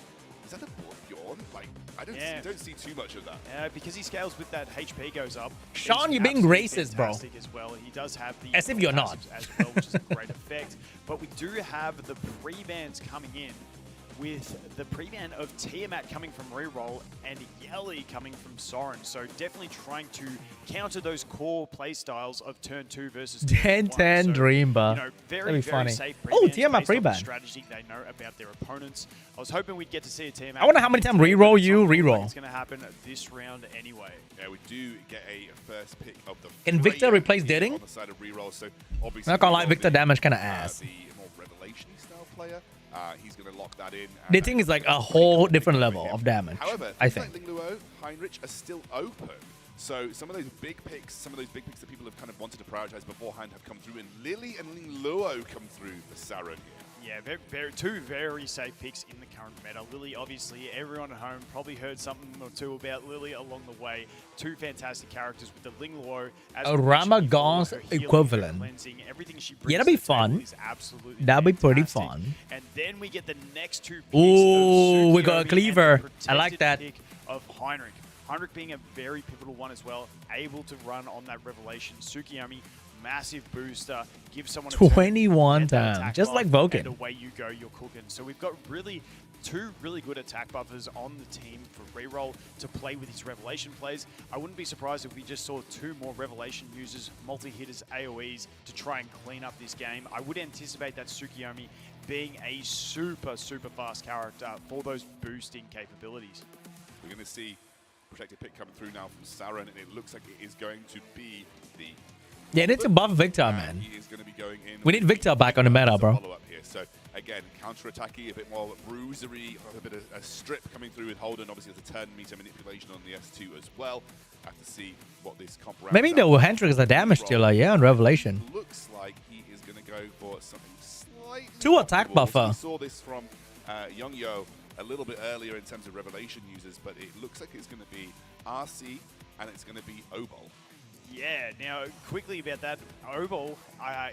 Is that a Bjorn? Like, I don't see too much of that. because he scales with that HP goes up. Sean, He's you're being absolutely racist, bro. fantastic as well. He does have the As if you're not. passives as well, which is a great effect. But we do have the pre-bans coming in with the pre-ban of Tiamat coming from reroll and Yelly coming from Soren. So definitely trying to counter those core play styles of turn 2 versus turn 1. 10-10 So, Dreamba. you know, very, That'd be very funny. safe Oh, pre-bans Tiamat based off the pre-ban. strategy they know about their opponents. I was hoping we'd get to see a Tiamat. I wonder how many times reroll you reroll. It's going to happen this round anyway. Yeah, we do get a first pick of the... Can Victor Freya replace here Didding? On the side of reroll, so obviously... Not gonna lie, reroll Victor the, damage kind of ass. The more revelation style player. He's going to lock that in. The thing is like a whole different level of damage, However, I things think. like Lingluo, Heinrich are still open. So some of those big picks that people have kind of wanted to prioritize beforehand have come through, and Lily and Lingluo come through for Saren here. Yeah, two very safe picks in the current meta. Lily, obviously, everyone at home probably heard something or two about Lily along the way. Two fantastic characters with the Ling Luo. As A we mentioned before, Ramagon's her healing, her equivalent. cleansing, everything she Yeah, brings that'd be to the table fun. is absolutely That'd be pretty fantastic. fun. And then we get the next two picks. Ooh, of we got a Tsukiyomi cleaver. and the I like that. protected pick of Heinrich. Heinrich being a very pivotal one as well, able to run on that revelation. Tsukiyomi, massive booster, give someone a turn, 21 get that times, attack just buff, like Vulcan. and away you go, you're cooking. So we've got two really good attack buffers on the team for reroll to play with his revelation plays. I wouldn't be surprised if we just saw two more revelation users, multi-hitters, AoEs to try and clean up this game. I would anticipate that Tsukiyomi being a super fast character for those boosting capabilities. We're going to see protected pick coming through now from Saren, and it looks like it is going to be the... Yeah, it's a buff Victor, man. He is going to be going in. We need Victor back on the meta, bro. Follow up here. So again, counter-attacky, a bit more bruisery, a bit of a strip coming through with Holden. Obviously, the turn meter manipulation on the S2 as well. Have to see what this comp rounds Maybe the out. Hendrix is a damage dealer, yeah, on Revelation. Looks like he is going to go for something slightly Two attack more. buffer. We saw this from Yeongeo a little bit earlier in terms of Revelation users, but it looks like it's going to be RC and it's going to be Obol. Yeah, now quickly about that, Obol,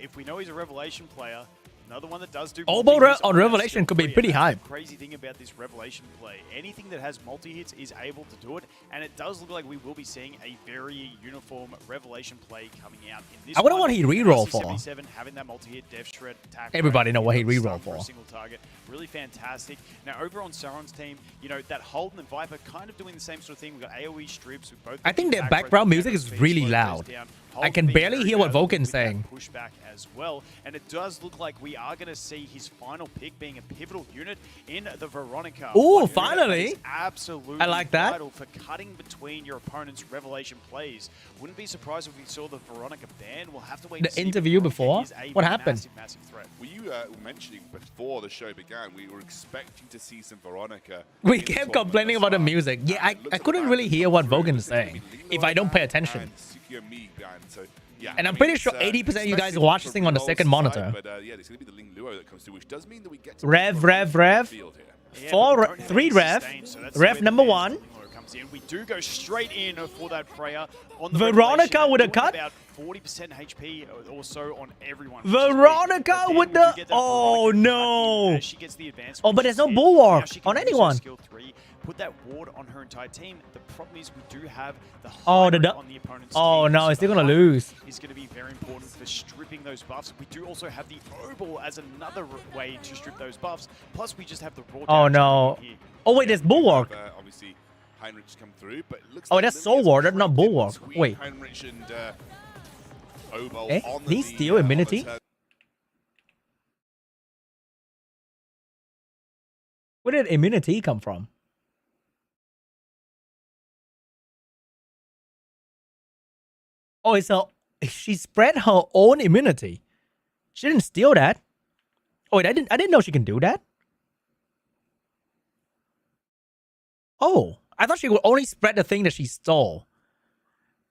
if we know he's a Revelation player, another one that does do Obol multi-hits on that Revelation skill could be tree, pretty and that's hype. the crazy thing about this Revelation play, anything that has multi-hits is able to do it, and it does look like we will be seeing a very uniform Revelation play coming out in this I wonder one. what he'd reroll for. 77, having that multi-hit, Death Shred, attack. Everybody know what he'd rate, reroll stun for. a single target. Really fantastic. Now, over on Sauron's team, you know, that Holden and Viper kind of doing the same sort of thing. We've got AoE strips. We've both I think their attack background rate, music is speed, really slow goes loud. down. I Holden can being barely very hear what good Vulcan's with that saying. Pushback as well, and it does look like we are going to see his final pick being a pivotal unit in the Veronica. Ooh, One unit finally. that is absolutely I like that. vital for cutting between your opponent's Revelation plays. Wouldn't be surprised if we saw the Veronica ban. We'll have to wait. The and see, interview but before? Veronica is a What happened? Massive threat. Were you mentioning before the show began, we were expecting to see some Veronica. We in the kept tournament complaining thus about the far. music. Yeah, I It looks like couldn't the really ban hear has what come through. Vulcan is It's gonna saying be if I don't pay Lilo attention. and Tsukiyomi ban. So, yeah, And I I'm mean, pretty it's, sure 80% of you guys especially watch for this thing on the Revol's second side, monitor. But yeah, it's going to be the Ling Luo that comes through, which does mean that we get to Rev, put rev, Veronica on rev. the field here. Yeah, Four, but we don't have three any rev. sustain, so that's Rev where number the one. Lilo comes in. We do go straight in for that Freya on the Veronica Revelation, with a doing cut? About 40% HP or so on everyone. Veronica But then with we the- do get that oh, Veronica cut in no. as she gets the advance, Oh, but which there's is no it. bulwark Now she can on use her anyone. skill 3, put that ward on her entire team. The problem is we do have the Oh, the Hybrid du- on the opponent's oh, team. no, so is he the gonna Hybrid lose? is going to be very important for stripping those buffs. We do also have the Obol as another way to strip those buffs. Plus, we just have the raw Oh, damage no. coming in here. Oh, wait, there's Bulwark. Obviously, Heinrich's come through, but it looks Oh, like that's Lily Soul is Warder, not trapped in Bulwark. between Wait. Heinrich and Obol Eh? on He's the, still on the immunity? turn. Where did immunity come from? Oh, it's a. She spread her own immunity. She didn't steal that. Oh, wait, I didn't know she can do that. Oh, I thought she would only spread the thing that she stole.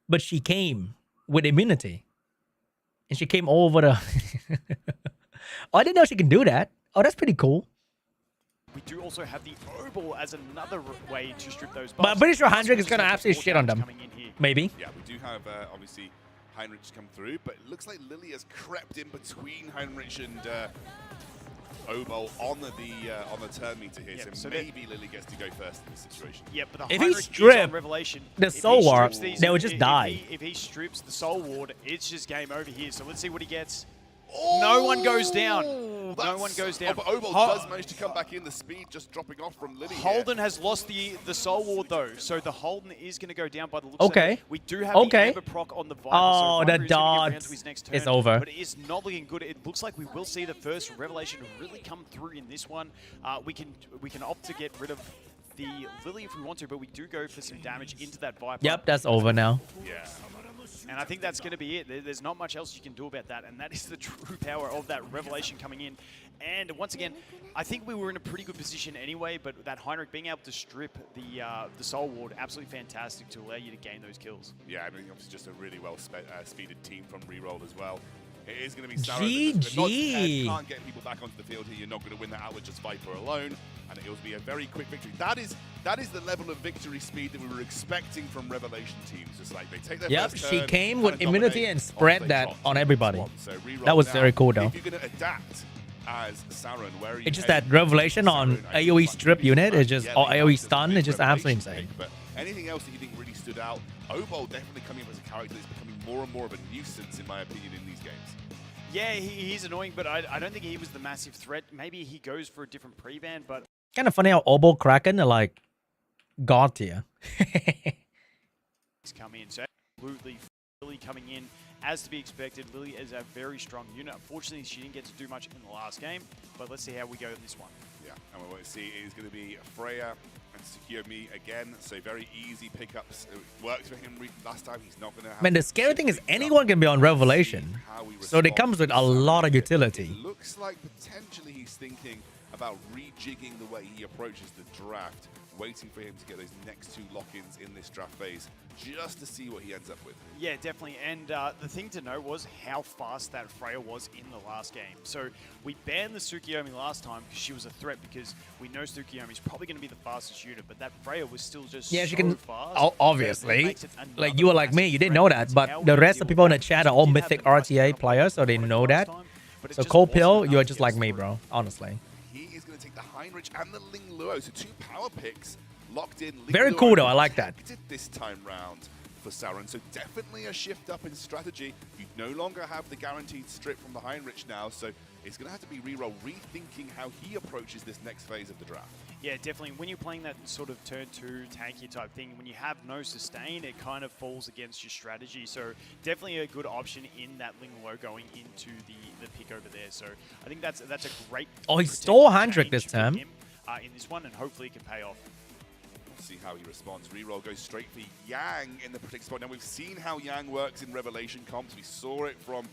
But she came with immunity. And she came over the... Oh, I didn't know she can do that. Oh, that's pretty cool. We do also have the Obol as another way to strip those buffs. But I'm pretty sure Plus, Heinrich we is just going to have the absolutely raw shit on damage them. coming in here. Maybe. Yeah, we do have, obviously, Heinrich's come through, but it looks like Lily has crept in between Heinrich and Obol on the turn meter here, Yeah, so, so that- maybe Lily gets to go first in this situation. Yeah, but the If he Heinrich is on stripped Revelation. the If he Soul Warp, strips these- they would just die. If he strips the Soul Ward, it's just game over here. So let's see what he gets. No one goes down. No That's- one goes down. Oh, but Obol does manage to come back in, the speed just dropping off from Lily here. Holden has lost the Soul Ward though, so the Holden is going to go down by the looks Okay. of it. We do have Okay. the Amber proc on the Viper. Oh, so the Viper is gonna get round dots. to his next turn, It's over. But it is not looking good. It looks like we will see the first Revelation really come through in this one. We can opt to get rid of the Lily if we want to, but we do go for some damage into that Viper. Yep, that's over now. Yeah. And I think that's going to be it. There's not much else you can do about that, and that is the true power of that Revelation coming in. And once again, I think we were in a pretty good position anyway, but that Heinrich being able to strip the Soul Ward, absolutely fantastic to allow you to gain those kills. Yeah, I mean, obviously just a really well speeded team from Reroll as well. It is going to be Saren. GG. Can't get people back onto the field here. You're not going to win that out with just Viper alone. And it will be a very quick victory. That is the level of victory speed that we were expecting from Revelation teams. Just like they take their Yep, first she turn, came kinda with immunity dominate and spread off they that top on to everybody. So reroll That was now. very cool, though. If you're going to adapt as Saren, where are you It's just heading? that Revelation on Saren, I think AoE might strip be unit is back. just, Yeah, or they AoE have stun this is just big absolutely Revelation insane. pick, but anything else that you think really stood out? Obol definitely coming up as a character that's becoming more and more of a nuisance, in my opinion, in these games. Yeah, he's annoying, but I don't think he was the massive threat. Maybe he goes for a different pre-ban, but Kind of funny how Obol Kraken are like god tier. he's come in. So absolutely, Lily coming in as to be expected. Lily is a very strong unit. Unfortunately, she didn't get to do much in the last game, but let's see how we go in this one. Yeah, and what we see is going to be Freya and Tsukiyomi again, so very easy pickups. It worked for him last time. He's not going to have. Man, the scary thing is anyone can be on Revelation. So it comes with a lot of utility. It looks like potentially he's thinking about rejigging the way he approaches the draft, waiting for him to get those next two lock-ins in this draft phase, just to see what he ends up with. Yeah, definitely. And the thing to note was how fast that Freya was in the last game. So we banned the Tsukiyomi last time because she was a threat, because we know Tsukiyomi's probably going to be the fastest unit, but that Freya was still just Yeah, she so can. fast. Obviously, like you were like me, you didn't know that, but the rest of people in the chat are all mythic RTA players, so they know that. So Cold Pill, you're just like me, bro. Honestly. He is going to take the Heinrich and the Ling Luo, so two power picks locked in. Ling Very Luo cool, though. I like that. protected this time round for Saren, so definitely a shift up in strategy. You no longer have the guaranteed strip from the Heinrich now, so it's going to have to be reroll, rethinking how he approaches this next phase of the draft. Yeah, definitely. When you're playing that sort of turn 2 tanky type thing, when you have no sustain, it kind of falls against your strategy. So definitely a good option in that Ling Luo going into the pick over there. So I think that's a great. Oh, he stole Hendrik this change time. for him, in this one, and hopefully it can pay off. We'll see how he responds. Reroll goes straight for Yang in the protect spot. Now we've seen how Yang works in Revelation comps. We saw it from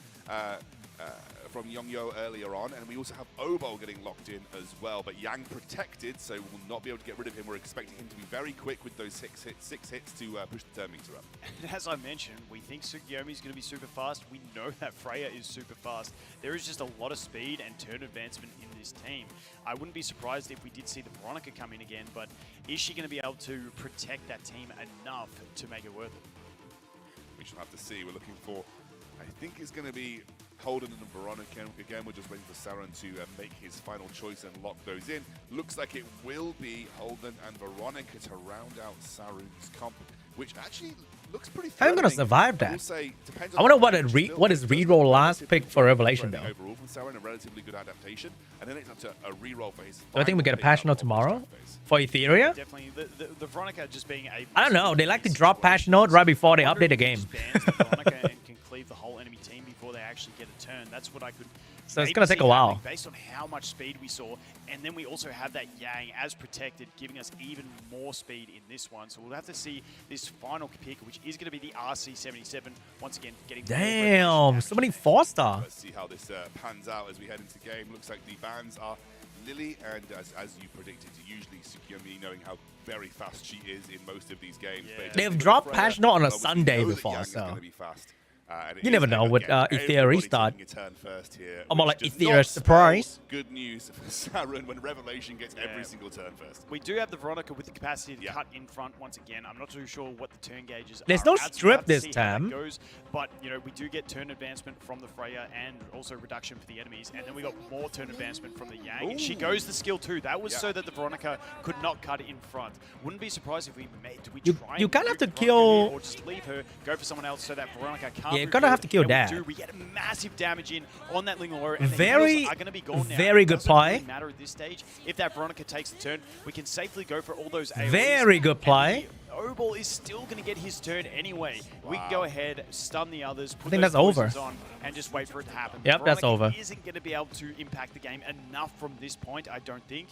Yeongeo earlier on, and we also have Obol getting locked in as well. But Yang protected, so we'll not be able to get rid of him. We're expecting him to be very quick with those six hits to push the turn meter up. And as I mentioned, we think Tsukiyomi is going to be super fast. We know that Freya is super fast. There is just a lot of speed and turn advancement in this team. I wouldn't be surprised if we did see the Veronica come in again, but is she going to be able to protect that team enough to make it worth it? We shall have to see. We're looking for, I think it's going to be Holden and Veronica. Again, we're just waiting for Saren to make his final choice and lock those in. Looks like it will be Holden and Veronica to round out Saren's comp, which actually looks pretty How are you threatening. gonna survive that? will say, depends I on wonder the what match. what is Still, reroll last relatively pick for Revelation, threatening though. Overall from Saren, a relatively good adaptation, and then it's up to a reroll for his. Do I think we get a final patch note pick up of tomorrow this phase. for Etheria? Definitely. The Veronica just being able I don't know. They like to these drop patch note right before they I wonder update the if he game. just bans the Veronica and can cleave the whole enemy team before they actually get a turn. That's what I could. So it's maybe gonna take see a while. happening based on how much speed we saw, and then we also have that Yang as protected, giving us even more speed in this one. So we'll have to see this final pick, which is going to be the RC77. Once again, getting more Damn, damage. so many 4-star. Let's see how this pans out as we head into the game. Looks like the bans are Lily, and as you predicted, usually Tsukiyomi, knowing how very fast she is in most of these games. Yeah. They've dropped patch note on a But we Sunday know that before, Yang is so gonna be fast. And it You is, never know with, again, Etheria everybody Restart. taking a turn first here, I'm all which like, does Etheria not surprise. spell good news for Saren when Revelation gets every single turn first. We do have the Veronica with the capacity to Yeah. cut in front once again. I'm not too sure what the turn gauges There's are no at, so we'll strip have to this see how that time. goes. But, you know, we do get turn advancement from the Freya and also reduction for the enemies. And then we got more turn advancement from the Yang. And she goes the skill too. That was so that the Veronica could not cut in front. Wouldn't be surprised if we made. Do we You- try you and kinda have root to Veronica kill- here, or just leave her, go for someone else so that Veronica can't. Yeah, you move kinda have forward? to kill And that. We get massive damage in on that Ling Luo, and the Very, heals are going to be gone now. very It good doesn't play. really matter at this stage. If that Veronica takes the turn, we can safely go for all those AoEs. Very good play. And the Obol is still going to get his turn anyway. We can go ahead, stun the others, put think those that's over. poisons on, and just wait for it to happen. Yep, that's Veronica over. Isn't going to be able to impact the game enough from this point, I don't think.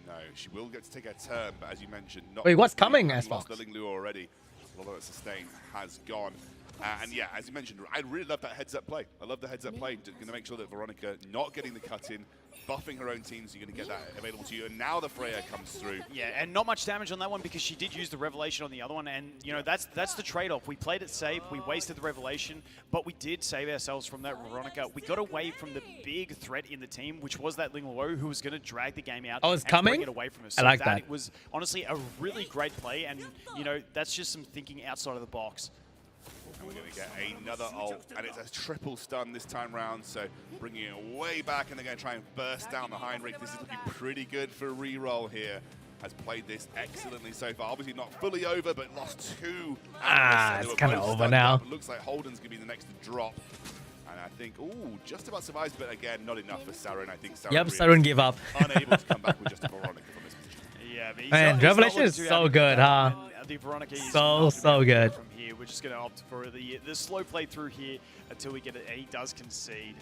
No, she will get to take her turn, but as you mentioned, not Wait, what's having coming, lost Xbox? the Ling Luo already. Although it's sustained has gone. And yeah, as you mentioned, I really love that heads-up play. I love the heads-up play. Going to make sure that Veronica not getting the cut in, buffing her own team, so you're going to get that available to you. And now the Freya comes through. Yeah, and not much damage on that one because she did use the Revelation on the other one. And, you know, that's the trade-off. We played it safe. We wasted the Revelation, but we did save ourselves from that Veronica. We got away from the big threat in the team, which was that Ling Luo, who was going to drag the game out it's and coming? bring it away from us. So I like that. It was honestly a really great play. And, you know, that's just some thinking outside of the box. And we're going to get another ult, and it's a triple stun this time round, so bringing it way back, and they're going to try and burst down the Heinrich. This is looking pretty good for reroll here. Has played this excellently so far. Obviously not fully over, but lost 2. It's kind of over now. Looks like Holden's going to be the next to drop. And I think, just about survives, but again, not enough for Saren. I think Saren Saren gave up. unable to come back with just a Veronica from this position. Yeah, but Man, Revelation is so good, huh? The Veronica is so good. From here, we're just going to opt for the slow play through here until we get it. And he does concede.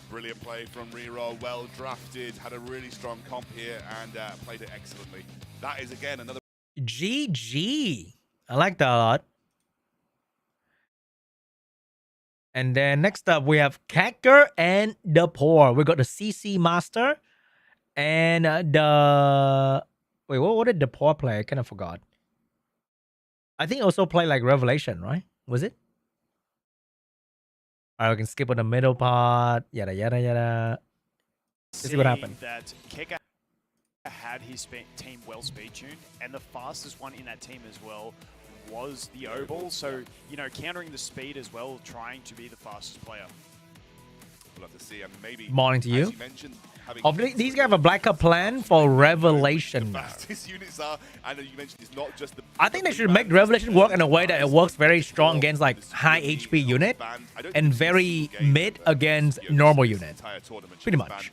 Brilliant play from reroll, well drafted, had a really strong comp here and played it excellently. That is again another GG. I like that a lot. And then next up we have Kekker and Depore. We got the CC Master and the what did Depore play? I kind of forgot. I think also play like Revelation, right? Was it? Alright, we can skip on the middle part. Yada yada yada. Let's see what happened. That Kekker had his team well speed tuned, and the fastest one in that team as well was the O-Ball. So, you know, countering the speed as well, trying to be the fastest player. We'll have to see, and maybe morning to you. Mentioned, these guys have a black plan for Revelation. The fastest units are, and you mentioned it's not just the. I think they should make Revelation work in a way that it works very strong against like high HP unit and very mid against normal unit. Pretty much.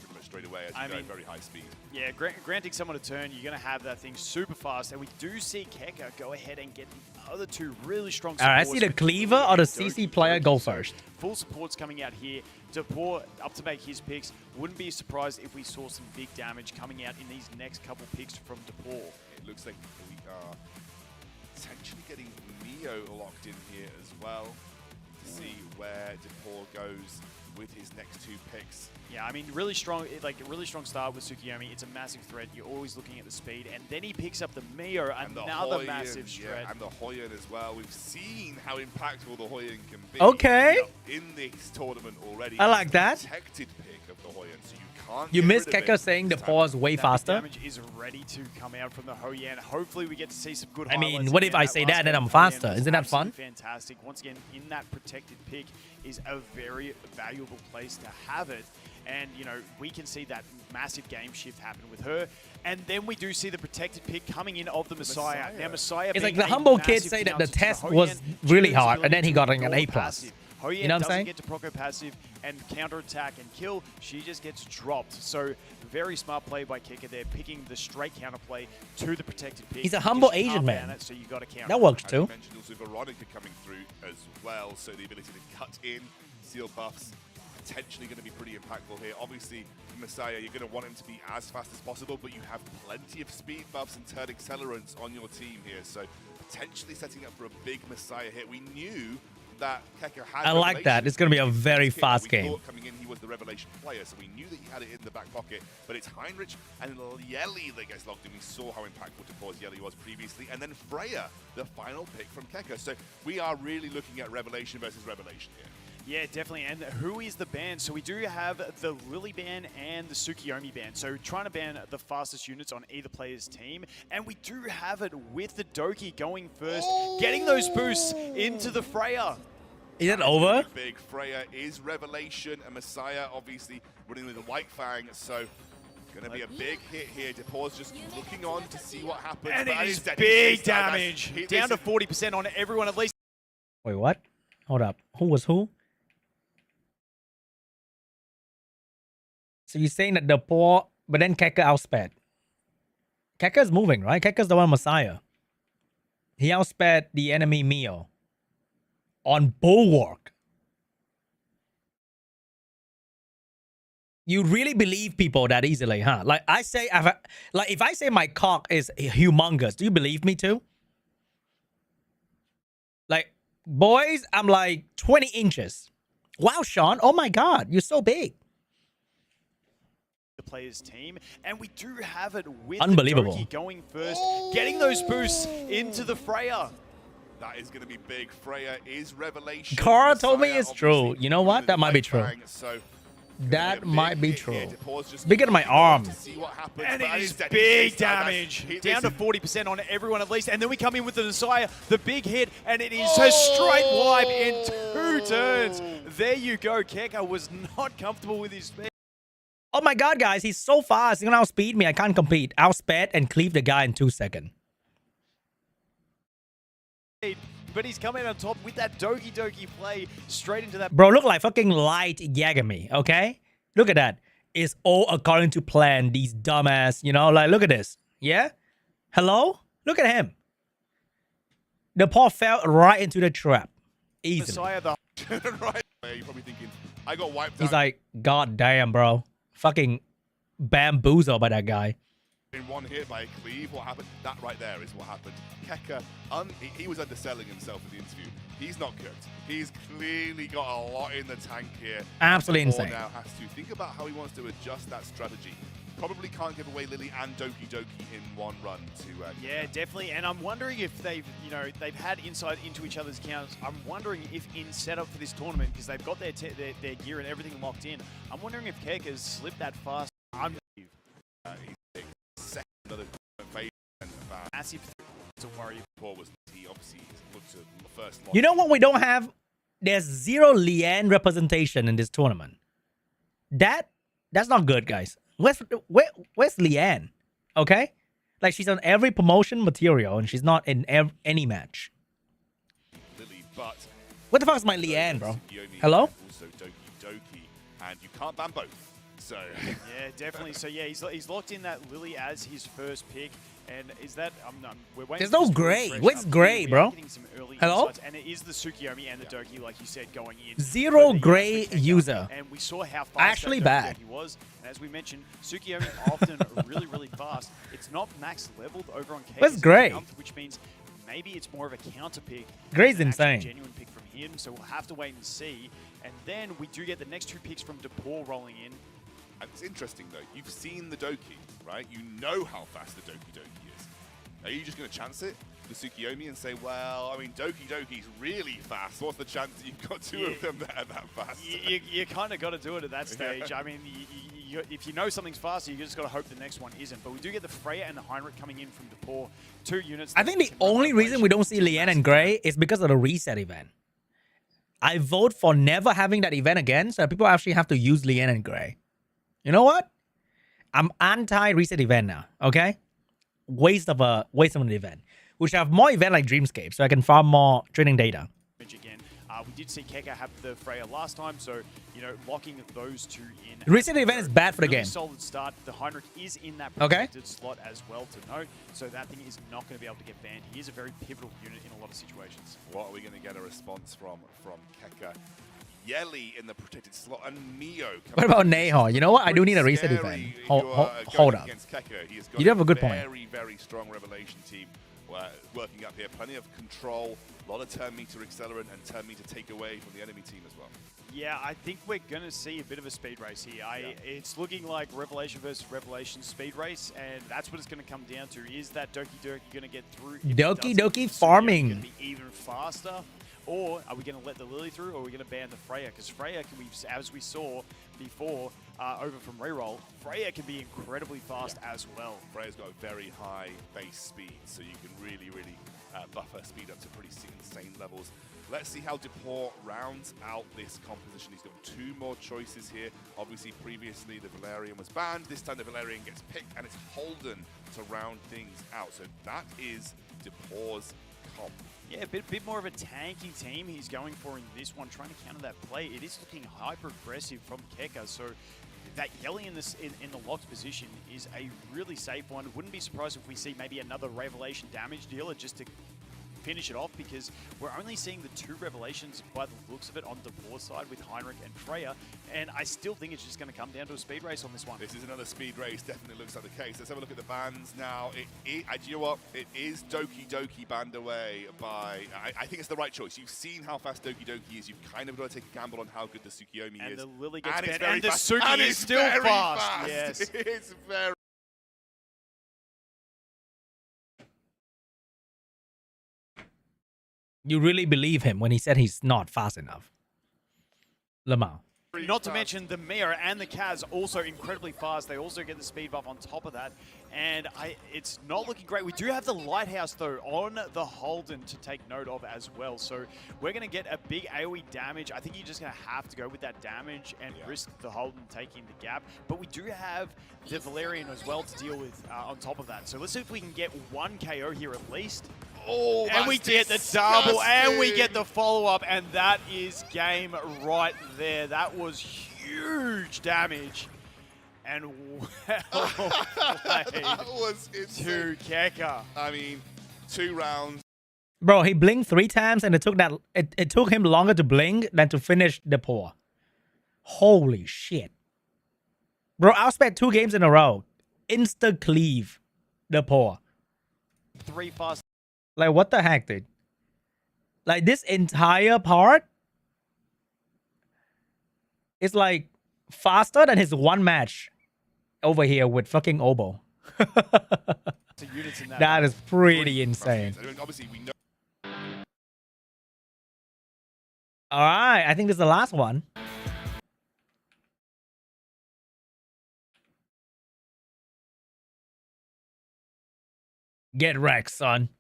I mean, very high speed. Yeah, granting someone a turn, you're going to have that thing super fast, and we do see Kekker go ahead and get the other two really strong supports. Alright, I see the Cleaver or the CC player go first. Full supports coming out here. Depore up to make his picks. Wouldn't be surprised if we saw some big damage coming out in these next couple picks from Depore. It looks like we are potentially getting Neo locked in here as well to see where Depore goes with his next 2 picks. Yeah, I mean, really strong start with Tsukiyomi. It's a massive threat. You're always looking at the speed. And then he picks up the Mio, another massive threat. Yeah, and the Hoyen as well. We've seen how impactful the Hoyen can be okay. In this tournament already. I like that. Protected pick of the Hoyen, so you can't You missed Kekker saying the pause way faster. Damage is ready to come out from the Hoyen. Hopefully we get to see some good I mean, highlights what if again. I say that and then I'm faster? Isn't that fun? Fantastic. Once again, in that protected pick is a very valuable place to have it. And, you know, we can see that massive game shift happen with her. And then we do see the protected pick coming in of the Messiah. Now, Messiah it's like the humble kid say that the test was really hard, and then he got an A+. Hoyen you know what I'm saying? Get to proco passive and counterattack and kill. She just gets dropped. So, very smart play by Kekker there, picking the straight counterplay to the protected pick. He's a humble Asian man. It, so you got to counter. That works too. You mentioned also Veronica coming through as well, so the ability to cut in, seal buffs, potentially going to be pretty impactful here. Obviously, Messiah, you're going to want him to be as fast as possible, but you have plenty of speed buffs and turn accelerants on your team here, so potentially setting up for a big Messiah hit. We knew that Kekker had. I like that. It's going to be a very fast game. Thought coming in, he was the Revelation player, so we knew that he had it in the back pocket. But it's Heinrich and Yeli that gets logged in. We saw how impactful Depore's Yeli was previously, and then Freya, the final pick from Kekker. So we are really looking at Revelation versus Revelation here. Yeah, definitely. And who is the ban? So we do have the Lily ban and the Tsukiyomi ban. So trying to ban the fastest units on either player's team. And we do have it with the Doki going first, getting those boosts into the Freya. Is it over? Big Freya is Revelation, and Messiah obviously running with a White Fang. So going to be a big hit here. Depore's just looking on to see what happens. And it is big damage. Down to 40% on everyone at least. Wait, what? Hold up. Who was who? So you're saying that Depore, but then Kekker outsped. Kekker's moving, right? Kekker's the one Messiah. He outsped the enemy Mio on Bulwark. You really believe people that easily, huh? Like I say, if I say my cock is humongous, do you believe me too? Like Boys, I'm like 20 inches. Wow, Sean. Oh my God, you're so big. The players team, and we do have it with Unbelievable. the Doki going first, getting those boosts into the Freya. That is going to be big. Freya is revelation. Cara told me Messiah, it's true. obviously, You know what? That might be true. So That might be true. Depore's Bigger than my arm. to see what happens, And but it that is dead. big That's- damage. he- Down to listen, 40% on everyone at least. And then we come in with the Messiah, the big hit, and it is a straight wipe in 2 turns. There you go. Kekker was not comfortable with his speed. Oh my God, guys, he's so fast. He's gonna outspeed me. I can't compete. Outsped and cleave the guy in 2 seconds. But he's coming on top with that Doki Doki play straight into that. Bro, look like fucking light Yagami, okay? Look at that. It's all according to plan, these dumbass, you know? Like, look at this. Yeah? Hello? Look at him. The paw fell right into the trap. Easily. Messiah, the right there, you're probably thinking, I got wiped He's out like, God damn, bro. Fucking bamboozled by that guy. in one hit by a cleave. What happened? That right there is what happened. Kekker, he was underselling himself in the interview. He's not cooked. He's clearly got a lot in the tank here. Absolutely Depore insane. now has to think about how he wants to adjust that strategy. Probably can't give away Lily and Doki Doki in one run to yeah, definitely. And I'm wondering if they've had insight into each other's accounts. I'm wondering if in setup for this tournament, because they've got their gear and everything locked in, I'm wondering if Kekker's slipped that fast. he's second another phase and Massive to worry. Depore was he obviously looked to the first You know what we don't have? There's zero Lian representation in this tournament. That's not good, guys. Where's Lian? Okay? Like, she's on every promotion material and she's not in any match. Lily, but What the fuck is my Lian, bro? Yeongeo Hello? and also Doki Doki, and you can't ban both. So Yeah, definitely. So yeah, he's locked in that Lily as his first pick. And is that we're waiting. There's for no this to gray. refresh Where's up. gray, We are bro? getting some early Hello? insights, and it is the Tsukiyomi and the Doki, like you said, going in. Zero But the gray Kekker, user. And we saw how fast Actually that bad. Doki was. And as we mentioned, Tsukiyomi often really, really fast. It's not max leveled over on Kekker's Where's Gray? account, which means maybe it's more of a counter pick. Gray's than an actual insane. Genuine pick from him. So we'll have to wait and see. And then we do get the next 2 picks from Depore rolling in. and it's interesting though. You've seen the Doki, right? You know how fast the Doki Doki is. Are you just going to chance it with Tsukiyomi and say, well, I mean, Doki Doki's really fast. What's the chance that you've got 2 of them that are that fast? You kind of got to do it at that stage. I mean, if you know something's faster, you just got to hope the next one isn't. But we do get the Freya and the Heinrich coming in from Depore. 2 units. I think the only reason we don't see Lian and Gray is because of the reset event. I vote for never having that event again, so that people actually have to use Lian and Gray. You know what? I'm anti-reset event now, okay? Waste of an event. We should have more event like Dreamscape, so I can farm more training data. Again, we did see Kekker have the Freya last time, so locking those 2 in. Reset event is bad for the really game. Solid start. The Heinrich is in that Okay. protected slot as well to note, so that thing is not going to be able to get banned. He is a very pivotal unit in a lot of situations. What are we going to get a response from Kekker? Yelly in the protected slot, and Neo. What about Neho? You know what? I do need a reset Scary event. if you're, Hold going up. against Kekker. He has got You do have a good point. Very, very strong Revelation team working up here. Plenty of control, a lot of turn meter accelerant, and turn meter take away from the enemy team as well. Yeah, I think we're going to see a bit of a speed race here. It's looking like Revelation versus Revelation speed race, and that's what it's going to come down to. Is that Doki Doki going to get through? If it Doki doesn't, Doki is Tsukiyomi farming. gonna be even faster? Or are we going to let the Lily through, or are we going to ban the Freya? Because Freya, as we saw before over from Reroll, Freya can be incredibly fast as well. Freya's got a very high base speed, so you can really, really buff her speed up to pretty insane levels. Let's see how Depore rounds out this composition. He's got 2 more choices here. Obviously, previously the Valerian was banned. This time the Valerian gets picked, and it's Holden to round things out. So that is Depore's comp. Yeah, a bit more of a tanky team he's going for in this one, trying to counter that play. It is looking hyper-aggressive from Kekker, so that Yelly in the locked position is a really safe one. Wouldn't be surprised if we see maybe another Revelation damage dealer just to finish it off, because we're only seeing the 2 revelations by the looks of it on Depore's side with Heinrich and Freya, and I still think it's just going to come down to a speed race on this one. This is another speed race, definitely looks like the case. Let's have a look at the bans now. You know what? It is Doki Doki banned away by... I think it's the right choice. You've seen how fast Doki Doki is. You've kind of got to take a gamble on how good the Tsukiyomi And is. the Lily gets And it's banned, very and the fast. Suki And is it's still very fast. Yes. It's very... You really believe him when he said he's not fast enough. Lamau. Not to mention the Mia and the Kaz also incredibly fast. They also get the speed buff on top of that. And it's not looking great. We do have the Lighthouse, though, on the Holden to take note of as well. So we're going to get a big AoE damage. I think you're just going to have to go with that damage and risk the Holden taking the gap. But we do have the Valerian as well to deal with on top of that. So let's see if we can get 1 KO here at least. Oh, And we get the double, and we get the follow-up, and that is game right there. That was huge damage. And well played that was insane. to Kekker. I mean, 2 rounds. Bro, he blinked 3 times and it took him longer to blink than to finish Depore. Holy shit. Bro, I spent 2 games in a row. Insta cleave Depore. 3 fast. Like, what the heck, dude? Like, this entire part is like faster than his 1 match over here with fucking Obo. That is pretty insane. Obviously, we know. All right, I think this is the last one. Get wrecked, son.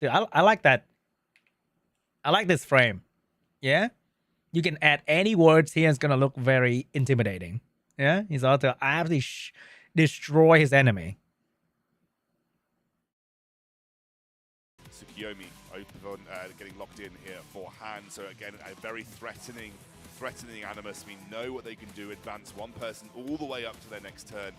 Dude, I like that. I like this frame. Yeah? You can add any words here. It's going to look very intimidating. Yeah? He's about to absolutely destroy his enemy. Tsukiyomi open getting locked in here for Han. So again, a very threatening Animus. We know what they can do. Advance 1 person all the way up to their next turn.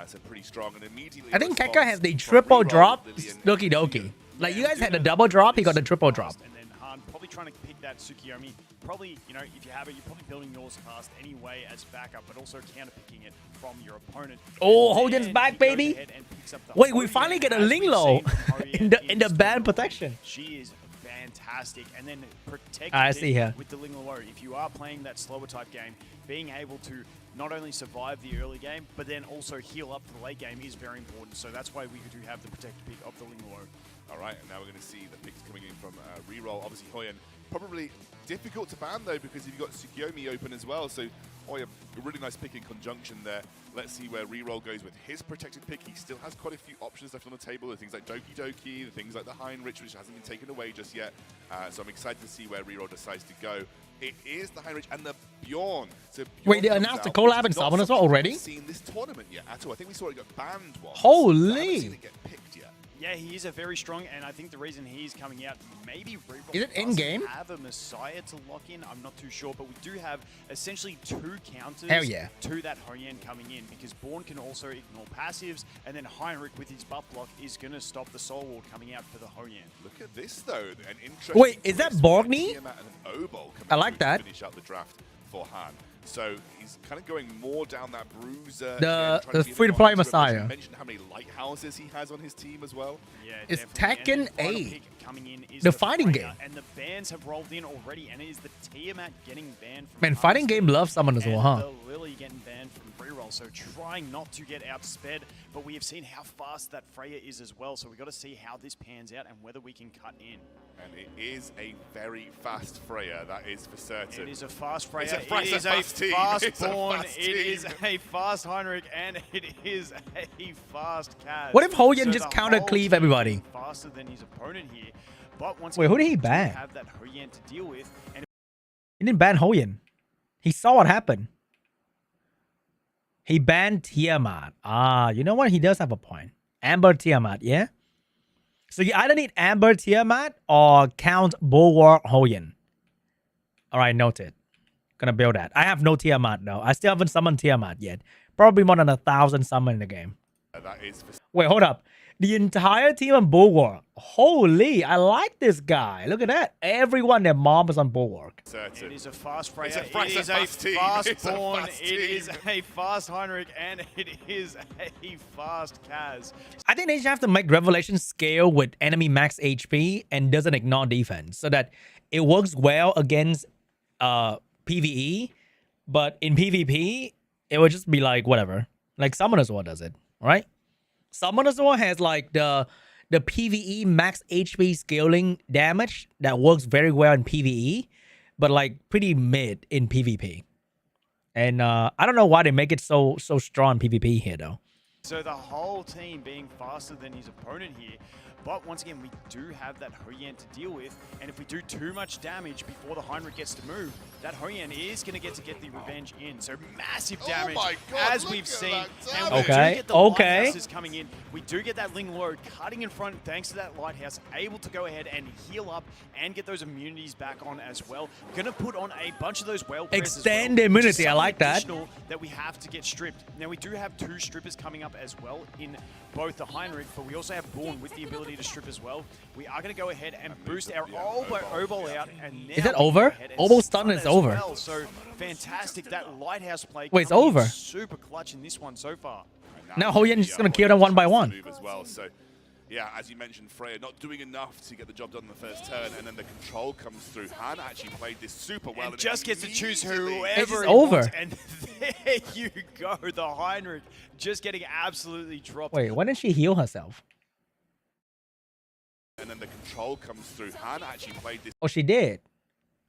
So pretty strong. And immediately... I think Kekker has the triple drop. Doki Doki. Like, you guys had a double drop. He got the triple drop. And then Han probably trying to pick that Tsukiyomi. Probably, you know, if you have it, you're probably building yours fast anyway as backup, but also counter-picking it from your opponent. Oh, Hoden's back, baby. Wait, we finally get a Linglo in the band protection. She is fantastic. And then protect I see her with the Linglo. If you are playing that slower type game, being able to not only survive the early game, but then also heal up for the late game is very important. So that's why we do have the protected pick of the Linglo. All right, and now we're going to see the picks coming in from Reroll. Obviously, Hoyen probably difficult to ban, though, because you've got Tsukiyomi open as well. So, Hoyen, a really nice pick in conjunction there. Let's see where Reroll goes with his protected pick. He still has quite a few options left on the table. There are things like Doki Doki, the things like the Heinrich, which hasn't been taken away just yet. So I'm excited to see where Reroll decides to go. It is the Heinrich and the Bjorn. So Bjorn wait, they announced the collab in Summoners already? We haven't seen this tournament yet at all. I think we saw it get banned once. Holy! I haven't seen it get picked yet. Yeah, he is a very strong, and I think the reason he's coming out, maybe Reroll is it in game? Have a Messiah to lock in. I'm not too sure, but we do have essentially 2 counters to that Hoyen coming in, because Born can also ignore passives, and then Heinrich with his buff block is going to stop the Soul Ward coming out for the Hoyen. Look at this though, an interesting. Wait, is that Borgny? I like that. Finish out the draft for Han. So he's kind of going more down that bruiser. The free-to-play Messiah. Mentioned how many lighthouses he has on his team as well. Yeah, it's definitely. Tekken 8. Coming in is the fighting game. And the bans have rolled in already, and it is the Tiamat getting banned from Man, fighting game loves someone as well, huh? The Lily getting banned from Reroll, so trying not to get outsped, but we have seen how fast that Freya is as well, so we've got to see how this pans out and whether we can cut in. And it is a very fast Freya, that is for certain. It is a fast Freya. It is a fast Born. It is a fast Heinrich, and it is a fast Kaz. What if Hoyen just counter cleave everybody? Faster than his opponent here. But once wait, who did he ban? Have that Hoyen to deal with, and he didn't ban Hoyen. He saw what happened. He banned Tiamat. Ah, you know what? He does have a point. Amber Tiamat, yeah? So you either need Amber Tiamat or Count Bulwark Hoyen. All right, noted. Gonna build that. I have no Tiamat though. I still haven't summoned Tiamat yet. Probably more than 1,000 summon in the game. That is wait, hold up. The entire team on Bulwark. Holy, I like this guy. Look at that. Everyone, their mom is on Bulwark. It is a fast Freya. It's a It is a fast team. fast It's a Born. fast It is team. a fast Heinrich, and it is a fast Kaz. I think they just have to make Revelation scale with enemy max HP and doesn't ignore defense so that it works well against PvE, but in PvP, it would just be like whatever. Like Summoner's War does it, right? Summoner's War has like the PvE max HP scaling damage that works very well in PvE, but like pretty mid in PvP. And I don't know why they make it so strong in PvP here though. So the whole team being faster than his opponent here. But once again, we do have that Hoyan to deal with, and if we do too much damage before the Heinrich gets to move, that Hoyan is going to get the revenge in. So massive damage, my God, as look we've at seen. that And we damage. Okay, do get the okay. lighthouses coming in. We do get that Ling Load cutting in front thanks to that lighthouse, able to go ahead and heal up and get those immunities back on as well. Going to put on a bunch of those well prayers as well, Extend the immunity, which is I like something that. additional that we have to get stripped. Now we do have 2 strippers coming up as well in both the Heinrich, but we also have Born with the ability to strip as well. We are going to go ahead and boost our Obol out. And now Is it we over? go ahead and Obol stun stun is as over. well. So fantastic. That lighthouse play. Wait, it's coming in over. Super clutch in this one so far. Now Hoyan's just gonna kill them one by one. Move as well. So, yeah, as you mentioned, Freya not doing enough to get the job done in the first turn, and then the control comes through. Han actually played this super well. And just gets to choose immediately- whoever It's he over. wants. And there you go. The Heinrich just getting absolutely dropped. Wait, why didn't she heal herself? And then the control comes through. Han actually played this Oh, she did.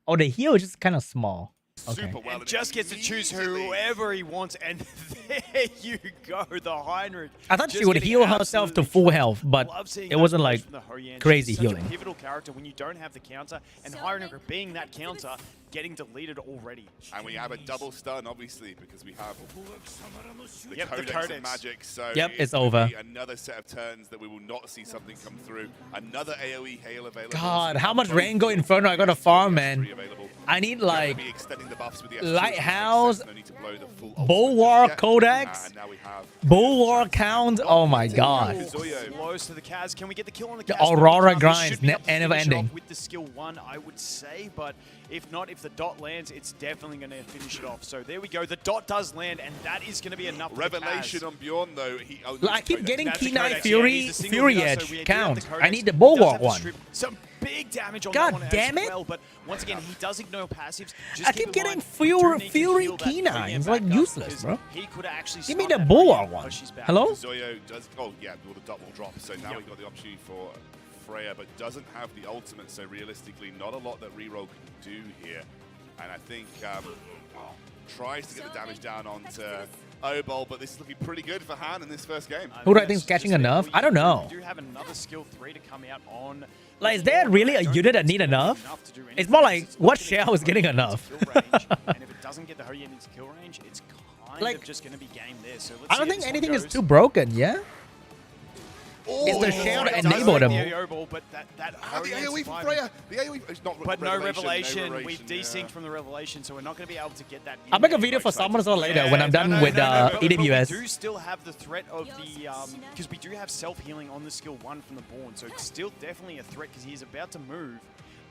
Oh, the heal is just kind of small. Okay. super well. And just gets to choose immediately- whoever he wants, and there you go, the Heinrich. I thought she just would getting heal herself to absolutely full dropped. health, but Love seeing it those wasn't plays like from the Hoyan. crazy She's such healing. a pivotal character when you don't have the counter, and Heinrich being that counter, getting deleted already. And we have a double stun, obviously, because we have the Yep, the Codex Codex. of Magic. So Yep, it's gonna over. be another set of turns that we will not see something come through. Another AoE hail available. God, So how much both Rango the Inferno I gotta PS3 farm, man. available. I need We're gonna like be extending the buffs with the F2, Lighthouse, which makes sense. No need to blow the full ultimate Bulwark just yet. Codex, And now we have Bulwark count. Oh my god. Kazuya. Close to the Kaz. Can we get the kill on the The Kaz? Aurora This grinds, should be able to end of finish it off ending. with the skill 1, I would say, but if not, if the dot lands, it's definitely going to finish it off. So there we go. The dot does land, and that is going to be enough for the Revelation Kaz. on Bjorn, though. He owns I keep Codex. getting That's a Key Codex, Knight yeah, Fury, he's a single Fury hitter, so Edge we do have count. the Codex. I need the He does Bulwark have the one. strip. Some big damage on God that one damn as it. well, but once again, he does ignore passives. Just I keep keep in getting mind, we do Fury- need to Fury heal that Key Hoyan Knights, back like up, useless, because bro. He could actually Give me stun the that Bulwark Hoyan one. while she's back. Hello? Zoyo does, oh yeah, with the double drop. So now Yep. we've got the opportunity for Freya, but doesn't have the ultimate. So realistically, not a lot that reroll can do here. And I think tries to get the damage down onto Obol, but this is looking pretty good for Han in this first game. Who do I think is catching enough? I don't know. We do have another skill 3 to come out on. Like, is there really a unit that need enough? It's more like, what shell is getting enough? And if it doesn't get the Hoyan into kill range, it's kind Like, of just going to be game there. So let's I see don't how think this one anything is goes. too broken, yeah? It's the Oh, shell that it does enabled like him. the AOE, but that The Hoyan's AoE from surviving. Freya. The AoE is not But no revelation. revelation. We've desynced from the revelation, so we're not going to be able to get that. I'll make a video for Summoners War later when I'm done with but we EWS. do still have the threat of the because we do have self healing on the skill 1 from the Born, so it's still definitely a threat because he's about to move,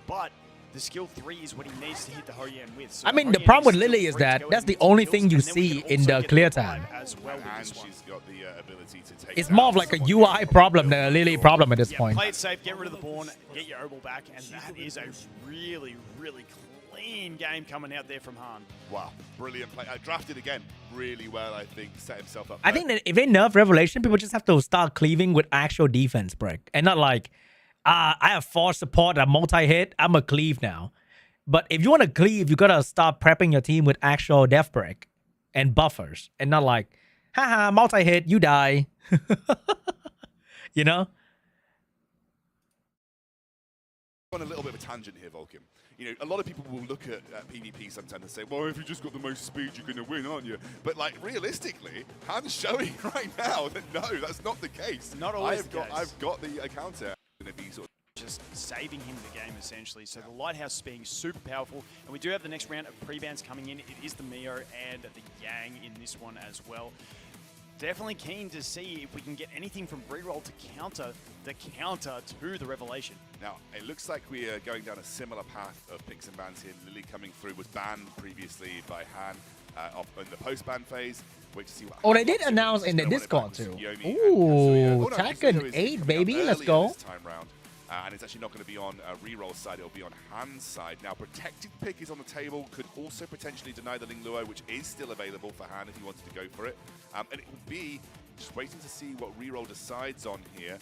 but. The skill 3 is what he needs to hit the Hoyan with. So I mean, the Hoyan problem with needs skill Lily is 3 to that go that's ahead the and only get thing kills, you and then we see can in also the get clear revive time. as well with And this one. she's got the ability to take It's down more of like a someone. UI problem than a Lily problem at this Yeah, point. play it safe, get rid of the Born, get your Obol back, and that is a really, really clean game coming out there from Han. Wow, brilliant play. Drafted again really well, I think. Set himself up. I think that if they nerf Revelation, people just have to start cleaving with actual defense break. And not like, I have 4 support, I'm multi-hit, I'm a cleave now. But if you want to cleave, you got to start prepping your team with actual death break and buffers. And not like, haha, multi-hit, you die. You know? On a little bit of a tangent here, Vulcan. You know, a lot of people will look at PvP sometimes and say, well, if you just got the most speed, you're going to win, aren't you? But, like, realistically, Han's showing right now that no, that's not the case. Not always the case. I've got the counter. Going to be sort of Just saving him the game, essentially. So the Lighthouse being super powerful. And we do have the next round of pre-bans coming in. It is the Mio and the Yang in this one as well. Definitely keen to see if we can get anything from Reroll to counter to the Revelation. Now, it looks like we are going down a similar path of picks and bans here. Lily coming through was banned previously by Han in the post-ban phase. Wait to see what Oh, they did announce in the Discord too. Ooh, Tekken 8, baby. Let's go. This time round. And it's actually not going to be on Reroll's side, it'll be on Han's side. Now, protected pick is on the table, could also potentially deny the Ling Luo, which is still available for Han if he wanted to go for it. And it will be just waiting to see what Reroll decides on here.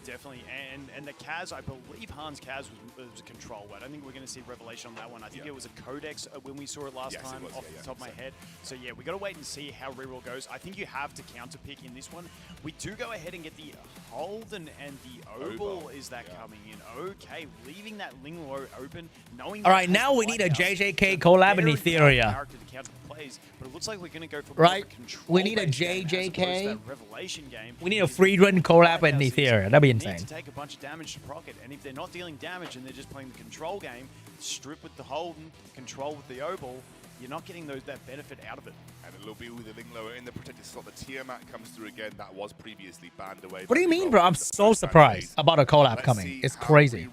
Definitely, and the Kaz, I believe Han's Kaz was a control. I don't think we're going to see Revelation on that one. I think it was a Codex when we saw it last time, off the top of my head. So yeah, we got to wait and see how Reroll goes. I think you have to counter pick in this one. We do go ahead and get the Holden and the Oval. Is that coming in? Okay, leaving that Ling Luo open, knowing. All right, now we need a JJK collab in Etheria. Plays, but it looks like we're going to go for right. We need a JJK. We need a free run collab in Etheria. That'd be insane. To take a bunch of damage to Procket, and if they're not dealing damage and they're just playing the control game, strip with the Holden, control with the Oval, you're not getting that benefit out of it. And it'll be with the Ling Luo in the protected slot. The Tiamat comes through again. That was previously banned away. What do you mean, bro? I'm so surprised about a collab coming. It's crazy.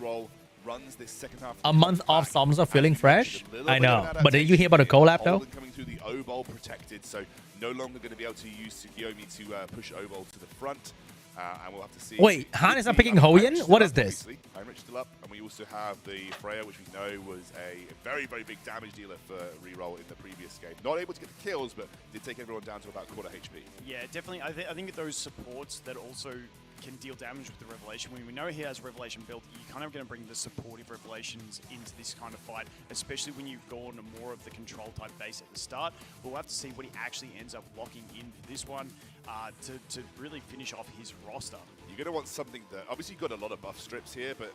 Runs this second half a month off, Somza feeling fresh. I know, but did you hear about the collab though? Coming through the Obol protected, so no longer going to be able to use Tsukiyomi to push Obol to the front. And we'll have to see. Wait, Han is not picking Hoyen? What is this? Heinrich still up, and we also have the Freya, which we know was a very, very big damage dealer for Reroll in the previous game. Not able to get the kills, but did take everyone down to about quarter HP. Yeah, definitely. I think those supports that also can deal damage with the Revelation. When we know he has Revelation built, you're kind of going to bring the supportive Revelations into this kind of fight, especially when you've gone to more of the control type base at the start. We'll have to see what he actually ends up locking in for this one to really finish off his roster. You're going to want something that, obviously you've got a lot of buff strips here, but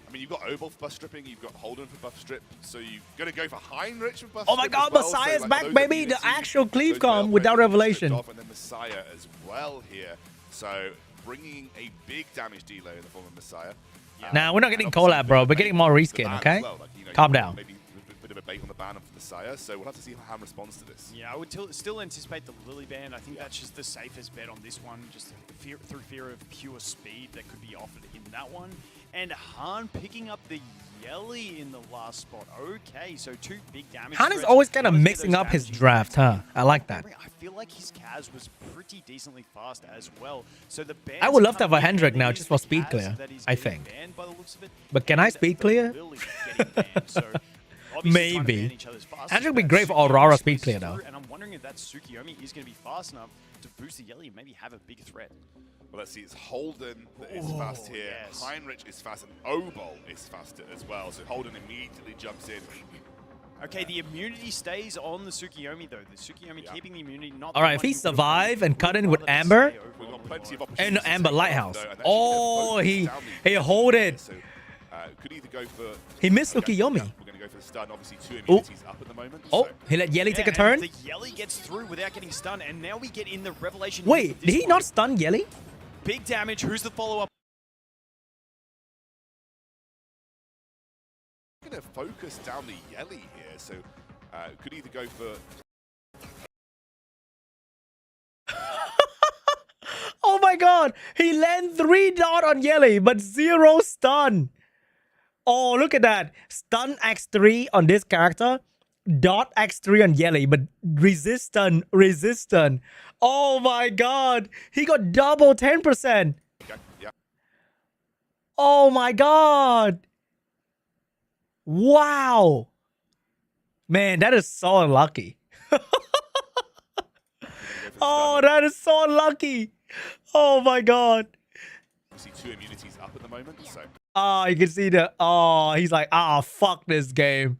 I mean, you've got Obol for buff stripping, you've got Holden for buff strip, so you're going to go for Heinrich for buff strip. Oh my god, Messiah's so, back, baby! The actual cleave com without Revelation. And then Messiah as well here. So bringing a big damage dealer in the form of Messiah. Nah, we're not getting collab, bro. We're getting more reskin, okay? Well, like, calm down. Maybe a bit of a bait on the ban of Messiah, so we'll have to see how Ham responds to this. Yeah, I would still anticipate the Lily ban. I think that's just the safest bet on this one, just through fear of pure speed that could be offered in that one. And Han picking up the Yelly in the last spot. Okay, so 2 big damage. Han is always kind of mixing up his draft, huh? I like that. I feel like his Kaz was pretty decently fast as well. So the I would love to have a Hendrik now just for speed clear, I think. But can I speed clear? Maybe. Hendrik would be great for Aurora speed clear though. And I'm wondering if that Tsukiyomi is going to be fast enough to boost the Yelly and maybe have a big threat. Well, let's see, it's Holden that is fast here. Yes. Heinrich is fast, and Obol is faster as well. So Holden immediately jumps in. Okay, the immunity stays on the Tsukiyomi, though. The Tsukiyomi keeping the immunity. Not all right, if he survive and cut in with Amber, and Amber Lighthouse. Oh, he hold it. So, could either go for. He missed Tsukiyomi. We're going to go for the stun. Obviously, 2 immunities up at the moment. Oh, he let Yelly take a turn. The Yelly gets through without getting stunned, and now we get in the Revelation. Wait, did he not stun Yelly? Big damage. Who's the follow-up? I'm going to focus down the Yelly here, so could either go for. Oh my god, he landed 3 dot on Yelly, but 0 stun. Oh, look at that. Stun X3 on this character. Dot X3 on Yelly, but resist stun. Oh my god. He got double 10%. Okay, yeah. Oh my god. Wow. Man, that is so unlucky. Oh, that is so unlucky. Oh my god. See 2 immunities up at the moment, so. Oh, you can see the. Oh, he's like, fuck this game.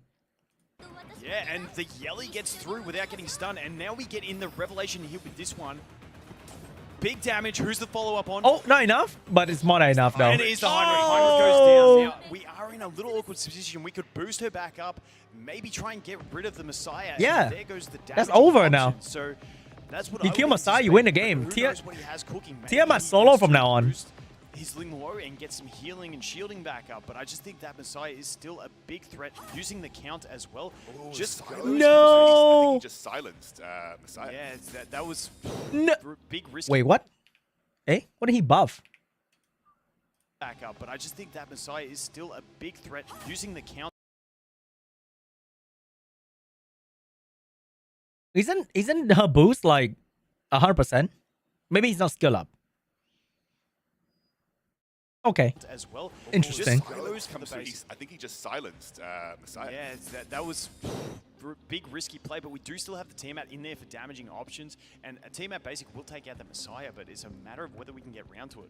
Yeah, and the Yelly gets through without getting stunned, and now we get in the Revelation here with this one. Big damage. Who's the follow-up on? Oh, not enough, but it's more than enough, though. And it is the Heinrich. Heinrich goes down. Now, we are in a little awkward position. We could boost her back up, maybe try and get rid of the Messiah. Yeah, and there goes the damage. that's over option. now. So that's what you kill Messiah, you win the game. Tiamat solo from now on. his Ling Luo and get some healing and shielding back up, but I just think that Messiah is still a big threat, using the count as well. Oh, just silence. No! I think he just silenced Messiah. yeah, that was No. big risk. Wait, what? Eh? What did he buff? Back up, but I just think that Messiah is still a big threat, using the count. Isn't her boost like 100%? Maybe he's not skill up. Okay. As well. Interesting. Just Comes through, I think he just silenced Messiah. Yeah, that was big risky play, but we do still have the Tiamat in there for damaging options, and a Tiamat basic will take out the Messiah, but it's a matter of whether we can get round to it.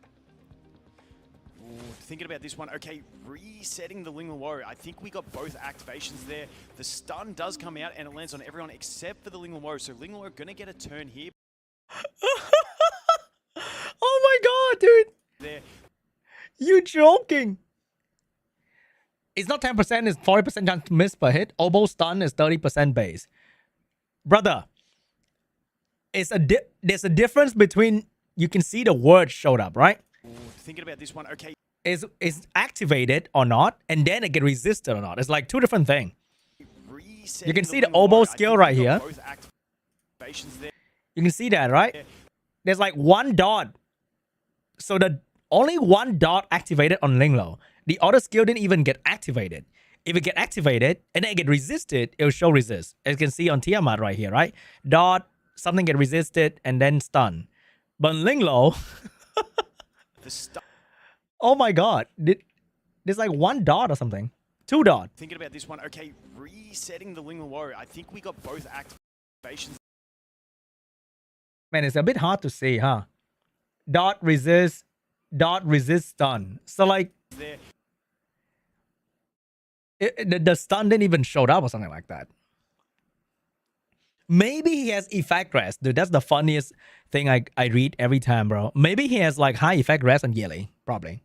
Ooh, thinking about this one, okay, resetting the Ling Luo. I think we got both activations there. The stun does come out and it lands on everyone except for the Ling Luo, so Ling Luo gonna get a turn here. Oh my god, dude! There. You joking? It's not 10%, it's 40% chance to miss per hit. Oboe stun is 30% base. Brother, there's a difference between, you can see the word showed up, right? Ooh, thinking about this one, okay. Is activated or not, and then it get resisted or not. It's like two different things. You can see the oboe skill right here. Both activations there. You can see that, right? There's like one dot. So the only one dot activated on Ling Luo. The other skill didn't even get activated. If it get activated and then it get resisted, it will show resist. As you can see on Tiamat right here, right? Dot, something get resisted, and then stun. But Ling Luo, The stun. oh my god. There's like one dot or something. Two dot. Thinking about this one, okay, resetting the Ling Luo. I think we got both activations. Man, it's a bit hard to see, huh? Dot resist stun. So like, There. the stun didn't even show up or something like that. Maybe he has effect rest. Dude, that's the funniest thing I read every time, bro. Maybe he has like high effect rest on Yearly. Probably.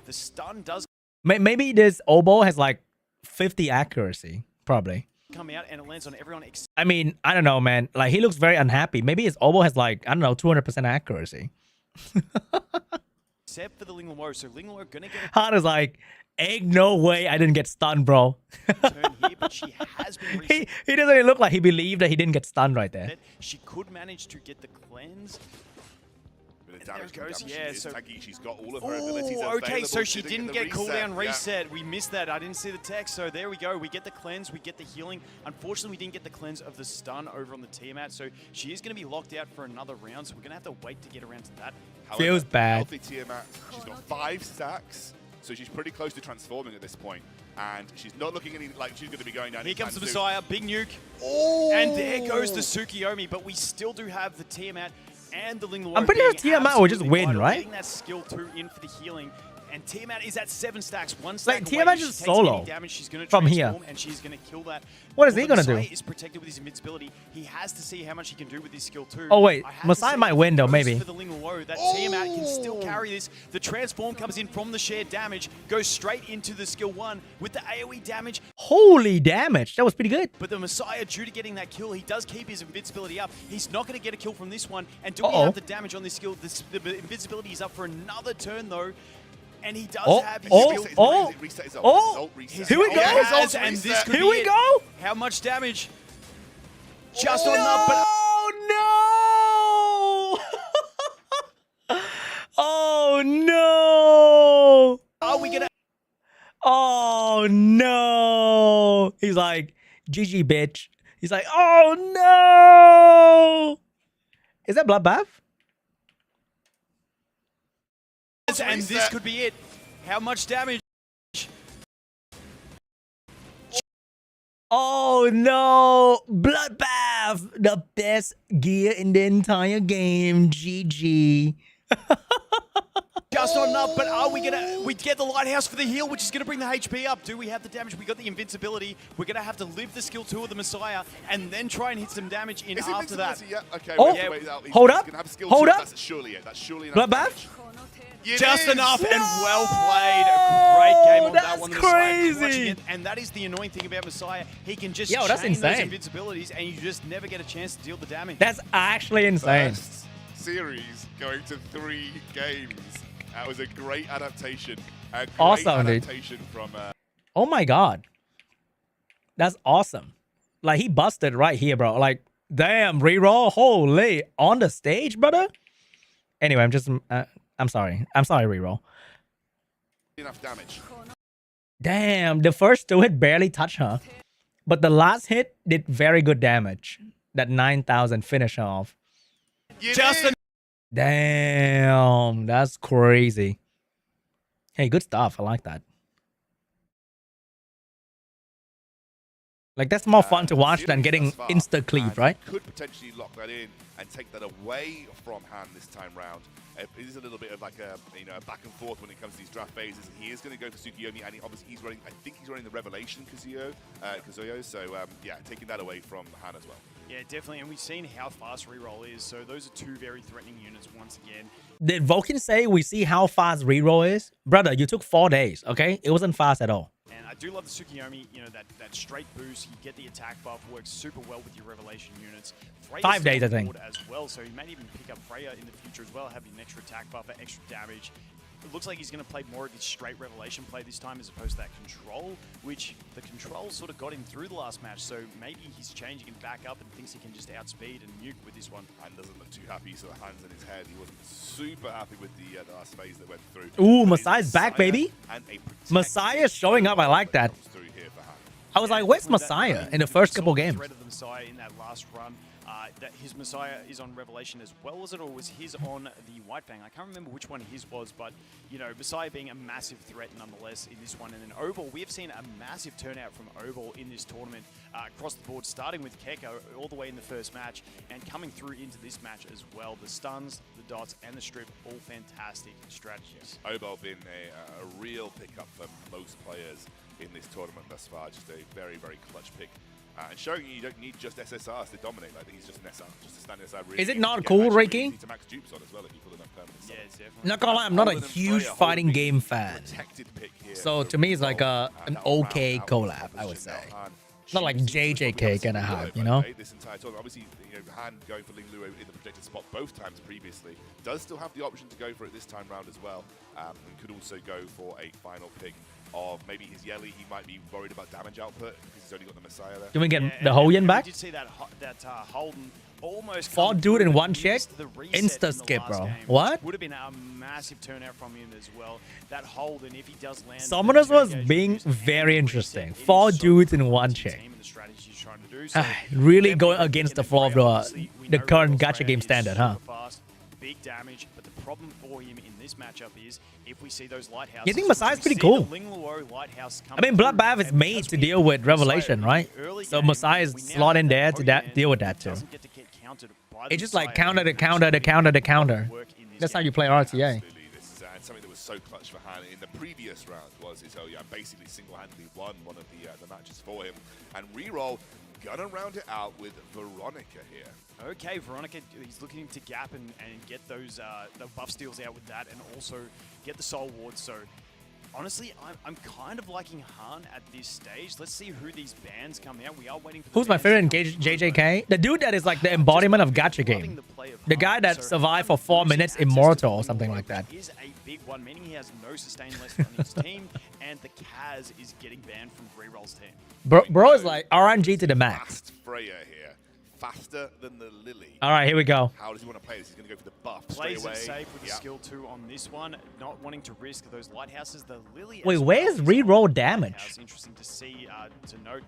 The stun does Maybe this oboe has like 50 accuracy. Probably. come out and it lands on everyone except I mean, I don't know, man. Like, he looks very unhappy. Maybe his oboe has like, I don't know, 200% accuracy. for the Ling Luo. So Ling Luo gonna get Hard is like, ain't no way I didn't get stunned, bro. a turn here, but she has been reset. he doesn't even look like he believed that he didn't get stunned right there. She could manage to get the cleanse. With the There damage it goes, coming yeah, down, she is so- tanky. She's got all of her abilities Oh, okay, available. so she She didn't the get cooldown yeah. reset. We missed that. I didn't see the text. So there we go. We get the cleanse. We get the healing. Unfortunately, we didn't get the cleanse of the stun over on the Tiamat. So she is going to be locked out for another round. So we're going to have to wait to get around to that. However, Feels bad. Healthy Tiamat, she's got 5 stacks, so she's pretty close to transforming at this point. And she's not looking any like she's going to be going down. Here comes the anytime Messiah. Big nuke. Oh! And there goes the Tsukiyomi. But we still do have the Tiamat and the Ling Luo. I'm pretty sure being Tiamat will just absolutely win, vital, right? Getting that skill 2 in for the healing. And Tiamat is at 7 stacks. 1 stack Like, away. Tiamat If she just takes any solo damage, she's gonna from here. transform, and she's going to kill that. What is Well, he gonna do? Messiah is protected with his invincibility. He has to see how much he can do with his skill too. Oh, wait. I have to Messiah say, might if win, he though, goes maybe. For the Ling Luo, that Tiamat can still carry this. The transform comes in from the shared damage, goes straight into the skill 1 with the AoE damage. Holy damage. That was pretty good. But the Messiah, due to getting that kill, he does keep his invincibility up. He's not going to get a kill from this one. And do we Uh-oh. have the damage on this skill? The invincibility is up for another turn though. And he does Oh, have his oh, skill. oh, Reset his ult. oh. His ult reset. His Here we ult go. has, His ult and this reset. could Here be we it. go. How much damage? Just on enough, but Oh, no. Oh, no. are we going to... Oh, no. He's like, GG, bitch. He's like, oh, no. Is that Bloodbath? And this reset. could be it. How much damage? Oh, no. Bloodbath. The best gear in the entire game. GG. Just not enough, but are we gonna... We get the Lighthouse for the heal, which is gonna bring the HP up. Do we have the damage? We got the invincibility. We're gonna have to live the skill 2 of the Messiah and then try and hit some damage in Is after that. invincibility yet? Okay, Oh, we have to wait it out. He's hold gonna up. have a skill Hold two. up. That's surely it. That's surely enough. Bloodbath? It Just is. enough and well played. A great game on that that's one. The Messiah crazy. crushing it. And that is the annoying thing about Messiah. He can just Yo, that's chain those insane. invincibilities and you just never get a chance to deal the damage. That's actually insane. First series going to 3 games. That was a great adaptation. A great Awesome, dude. adaptation from. Oh my god, that's awesome. Like he busted right here, bro. Like damn, reroll, holy, on the stage, brother. Anyway, I'm just I'm sorry, reroll. Enough damage. Damn, the first two hit barely touched her, but the last hit did very good damage. That 9,000 finish her off. Damn, that's crazy. Hey, good stuff. I like that. Like that's more fun to watch than getting insta cleave, right? Could potentially lock that in and take that away from Han this time round. It is a little bit of like a back and forth when it comes to these draft phases. He is going to go for Tsukiyomi, and obviously he's running. I think he's running the Revelation Kazuyo. So yeah, taking that away from Han as well. Yeah, definitely. And we've seen how fast reroll is. So those are two very threatening units once again. Did Vulcan say we see how fast reroll is? Brother, you took 4 days, okay? It wasn't fast at all. And I do love the Tsukiyomi, that straight boost. You get the attack buff, works super well with your Revelation units. Freya's 5 days, I think. As well, so he might even pick up Freya in the future as well, having an extra attack buffer, extra damage. It looks like he's going to play more of his straight Revelation play this time as opposed to that control, which the control sort of got him through the last match, so maybe he's changing and back up and thinks he can just outspeed and nuke with this one. And doesn't look too happy, so the hands in his head. He wasn't super happy with the last phase that went through. Ooh, Messiah's back, baby. Messiah's showing up. I like that. I was like, where's Messiah in the first couple games? Threat of the Messiah in that last run. That his Messiah is on Revelation as well as it, or was his on the White Fang? I can't remember which one his was, but Messiah being a massive threat nonetheless in this one. And then Oval, we have seen a massive turnout from Oval in this tournament across the board, starting with Kekker all the way in the first match and coming through into this match as well. The stuns, the dots, and the strip, all fantastic strategies. Oval been a real pickup for most players in this tournament thus far. Just a very, very clutch pick. And showing you don't need just SSRs to dominate. Like he's just an SR, just a standard SR. Really is it not cool, Ricky? To max dupes on as well if you pull enough permanents. Yeah, it's definitely. Not gonna lie, I'm not a huge fighting game fan. So to me, it's like an okay collab, I would say. Not like JJK kind of hype, you know? This entire tournament, obviously, Han going for Ling Luo in the projected spot both times previously does still have the option to go for it this time round as well, and could also go for a final pick of maybe his Yeli. He might be worried about damage output because he's only got the Messiah there. Can we get the Hoyen back? We did see that Holden almost 4 dude in one check, insta skip, bro. What? Would have been a massive turnout from him as well. That Holden, if he does land, Summoners was being very interesting. 4 dudes in one check. Really going against the flow of the current gacha game standard, huh? Big damage, but the problem for him in this matchup is if we see those lighthouses. You think Messiah's pretty cool? I mean, Bloodbath is made to deal with Revelation, right? So Messiah's slot in there to deal with that too. It's just like counter to counter to counter to counter. That's how you play RTA. Absolutely. This is something that was so clutch for Han in the previous round was his basically single-handedly won one of the matches for him. And reroll gonna round it out with Veronica here. Okay, Veronica, he's looking to gap and get those the buff steals out with that, and also get the soul wards. So honestly, I'm kind of liking Han at this stage. Let's see who these bans come out. We are waiting for. Who's my favorite in JJK? The dude that is like the embodiment of gacha game. The guy that survived for 4 minutes immortal or something like that. Is a big one, meaning he has no sustain left on his team, and the Kaz is getting banned from Reroll's team. Bro is like RNG to the max. Fast Freya here. Faster than the Lily. All right, here we go. How does he want to play this? He's going to go for the buff Plays straight away. It safe with the skill 2 on this one, not wanting to risk those lighthouses. The Lily. Wait, where's reroll damage? Interesting to see, to note,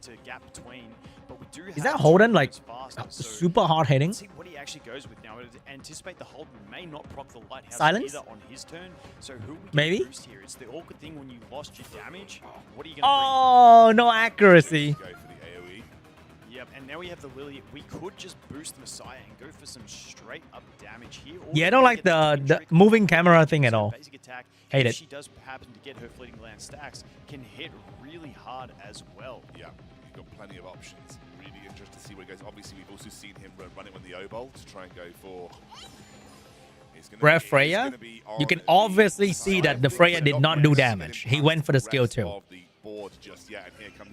to gap between. But we do have is that Holden like so super hard hitting? Let's see what he actually goes with now. I anticipate the Holden may not proc the lighthouse Silence? either on his turn. So who we maybe boost here? It's the awkward thing when you lost your damage. What are you going to oh, no accuracy. Go for the AoE. Yep, and now we have the Lily. We could just boost the Messiah and go for some straight up damage here. Yeah, I don't like the moving camera thing at all. Basic attack, hate if it. she does happen to get her fleeting land stacks, can hit really hard as well. Yeah, you've got plenty of options. Really interested to see where it goes. Obviously, we've also seen him run it with the O-Bolt to try and go for... Ref Freya, you can obviously see that the Freya did not do damage. He went for the skill 2.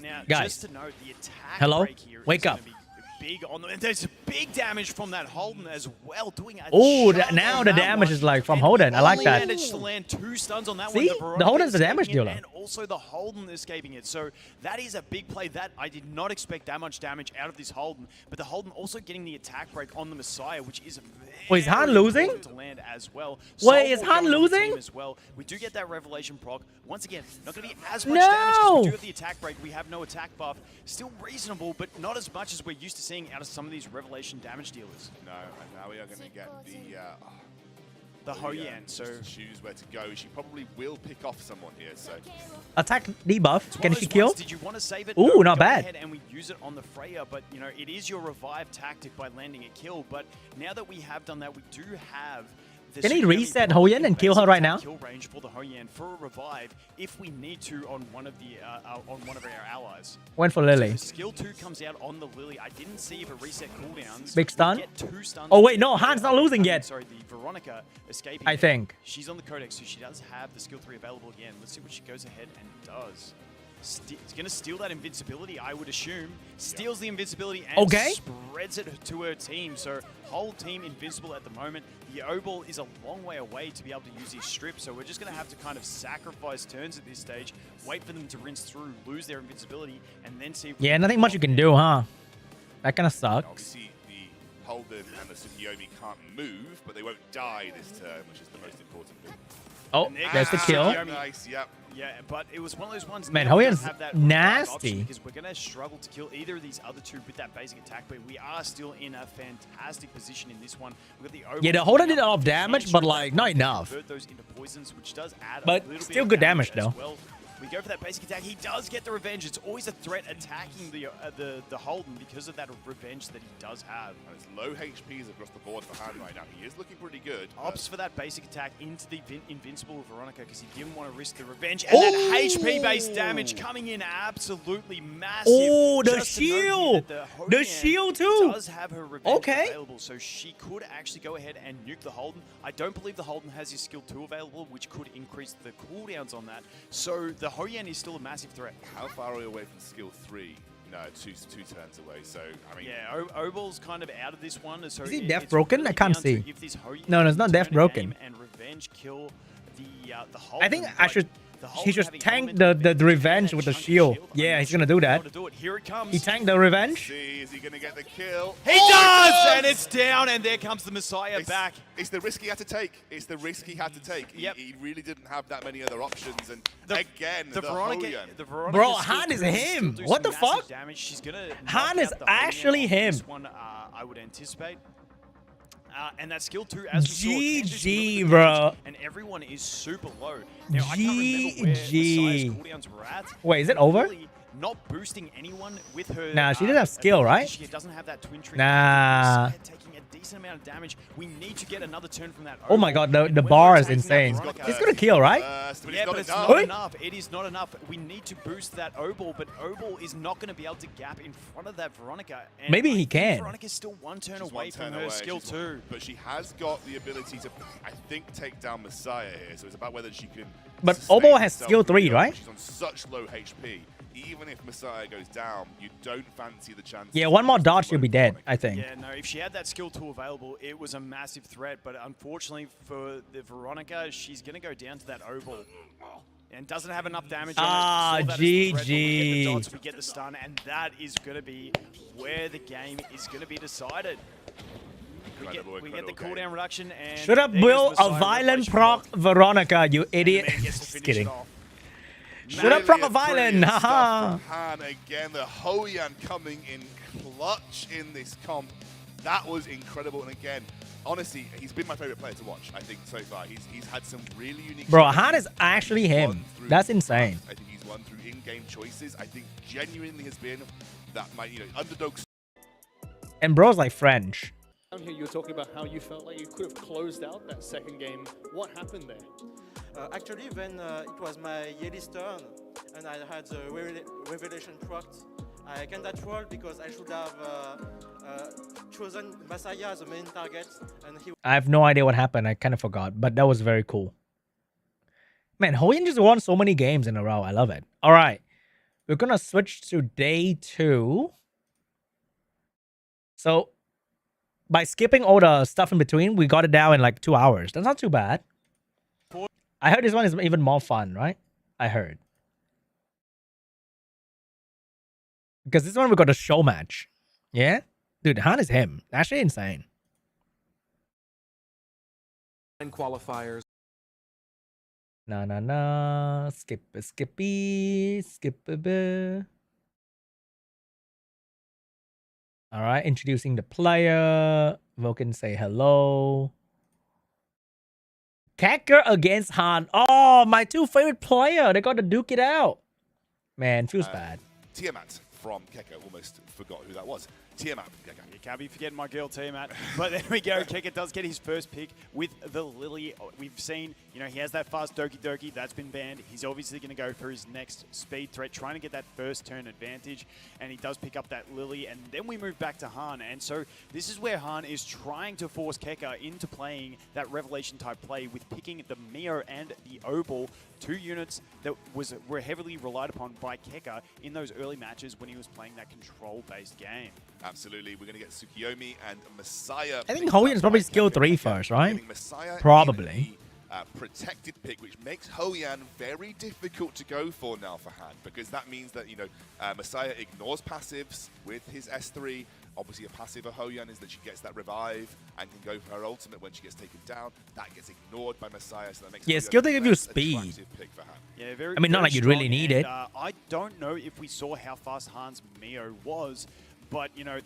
Now, guys, just to note, the attack hello? break here Wake is up. gonna be big on the, there's a big damage from that Holden as well, doing a Oh, shot now on the that damage one. is like from And Holden. I like only that. managed to land 2 stuns on that See? one. The Veronica Holden's the damage escaping it, dealer. and also the Holden escaping it. So that is a big play. That I did not expect that much damage out of this Holden. But the Holden also getting the attack break on the Messiah, which is Wait, is Han very losing? important to land as well. Wait, is Soulball Han going on the team losing? as well. We do get that revelation proc. Once again, not going to be as much No! damage because we do have the attack break. We have no attack buff. Still reasonable, but not as much as we're used to seeing out of some of these revelation damage dealers. No, and now we are going to get The Hoyan, so choose where to go. She probably will pick off someone here. So Attack debuff. it's one Can of she those kill? ones, did you want to save it? Ooh, No, not go bad. ahead and we use it on the Freya, but you know it is your revive tactic by landing a kill. But now that we have done that, we do have. The Can he Tsunami reset probably Hoyan and in kill her basic right attack now? Kill range for the Hoyan for a revive if we need to on one of the on one of our allies. Went for So Lily. the skill 2 comes out on the Lily. I didn't see if it reset cooldowns. Big stun? We get 2 stuns. Oh, wait, no, Han's not losing yet. Sorry, the Veronica escaping. I think. She's on the Codex, so she does have the skill 3 available again. Let's see what she goes ahead and does. It's going to steal that invincibility, I would assume. Steals the invincibility and spreads it to her team. So whole team invincible at the moment. The O-Ball is a long way away to be able to use these strips, so we're just going to have to kind of sacrifice turns at this stage, wait for them to rinse through, lose their invincibility, and then see if we Yeah, nothing much you can do, huh? That kind of sucks. obviously the Holden and the Tsukiyomi can't move, but they won't die this turn, which is the most important thing. Oh, And there there's the goes kill. Tsukiyomi. Nice, yep. Yeah, but it was one of those ones. Man, now we Hoyan's don't have that revive nasty. option because we're going to struggle to kill either of these other two with that basic attack, but we are still in a fantastic position in this one. We've got the Yeah, the Holden did a lot of damage, but like not enough. Convert those into poisons, which does add But a little still bit good of damage, as though. well. We go for that basic attack. He does get the revenge. It's always a threat attacking the Holden because of that revenge that he does have. And it's low HPs across the board for Han right now. He is looking pretty good. Opts for that basic attack into the invincible Veronica because he didn't want to risk the revenge. And that HP-based damage coming in absolutely massive. Oh, the Just to note here shield. that The Hoyan shield too. does have her revenge Okay. available, so she could actually go ahead and nuke the Holden. I don't believe the Holden has his skill 2 available, which could increase the cooldowns on that. So the Hoyan is still a massive threat. How far are we away from skill 3? No, two turns away. So, I mean... Yeah, Obal's kind of out of this one. So Is he it's death broken? really I can't down to see. if this Hoyan No, it's not can death turn broken. aim and revenge kill the Holden. I think but the he Holden should having tank element the of revenge that with the chunky shield. I'm Yeah, not he's sure gonna do if he's that. able to do it. Here it comes. He tanked the revenge. See, is he going to get the kill? He Oh, does! And it's down, and there comes the Messiah back. It's the risk he had to take. It's the risk he had to take. Yep. He really didn't have that many other options. And again, The Veronica, Bro, still Han is could him. do What some the massive fuck? Damage. She's gonna Han knock is out the Hoyan actually off him. This one, I would anticipate. And that skill 2, as we saw, can do some really GG, good bro. damage, and everyone is super low. Now, I can't remember where GG. Messiah's cooldowns were at. Wait, is it but over? really Not boosting anyone with her. Nah, she didn't have skill, right? She doesn't have that twin tree. Nah. Messiah taking a decent amount of damage. We need to get another turn from that. Oh my Oval, god, the and when bar we're is taking that insane. Veronica- It's gonna kill, right? Yeah, but it's enough. not enough. It is not enough. We need to boost that O-Ball, but O-Ball is not going to be able to gap in front of that Veronica. And Maybe he I think can. Veronica's still one turn She's away one from turn her away. skill She's 2. But she has got the ability to, I think, take down Messiah here. So it's about whether she can. But sustain Obo has herself skill through 3, the right? She's on such low HP. Even if Messiah goes down, you don't fancy the chance. Yeah, one more dodge, she'll be dead, I think. Yeah, no, if she had that skill 2 available, it was a massive threat. But unfortunately for the Veronica, she's going to go down to that O-Ball. And doesn't have enough damage on Ah, it. Saw that as the threat, but We get the GG. dots, we get the stun, and that is going to be where the game is going to be decided. We get the Incredible cooldown reduction, and Should have there goes built a Messiah violent revelation proc block. Veronica, you And the idiot. man gets to Just finish kidding. it off. Should have proc a violent, Stuff haha. from Han again. The Hoyan coming in clutch in this comp. That was incredible. And again, honestly, he's been my favorite player to watch, I think, so far. He's had some really unique Bro, strategies. Han is actually him. Won through That's insane. I think he's won through in-game choices. I think genuinely has been that underdog. And bro's like French. Down here, you were talking about how you felt like you could have closed out that second game. What happened there? Actually, when it was my Yelis turn, and I had the revelation proc, I can that roll because I should have chosen Messiah as the main target, and he. I have no idea what happened. I kind of forgot, but that was very cool. Man, Hoyan just won so many games in a row. I love it. All right. We're going to switch to day 2. So, by skipping all the stuff in between, we got it down in like 2 hours. That's not too bad. I heard this one is even more fun, right? I heard. Because this one we got a show match. Yeah? Dude, Han is him. Actually insane. And qualifiers. Na. Skippy. All right, introducing the player. Vulcan say hello. Kekker against Han. Oh, my two favorite player. They got to duke it out. Man, feels bad. Tiamat from Kekker. Almost forgot who that was. Tiamat from Kekker. You can't be forgetting my girl, Tiamat. But there we go. Kekker does get his first pick with the Lily. We've seen, you know, he has that fast Doki. That's been banned. He's obviously going to go for his next speed threat, trying to get that first turn advantage. And he does pick up that Lily. And then we move back to Han. And so this is where Han is trying to force Kekker into playing that Revelation type play with picking the Mio and the Obol, two units that were heavily relied upon by Kekker in those early matches when he was playing that control-based game. Absolutely. We're going to get Tsukiyomi and Messiah. I think Hoyan is probably skill 3 first, right? Messiah Probably. Protected pick, which makes Hoyan very difficult to go for now for Han, because that means that, you know, Messiah ignores passives with his S3. Obviously, a passive of Hoyan is that she gets that revive and can go for her ultimate when she gets taken down. That gets ignored by Messiah, so that makes skill to give you speed. Pick for Han. Yeah, very. I mean, not very like you really strong, need and, it. I don't know if we saw how fast Han's Mio was, but you know,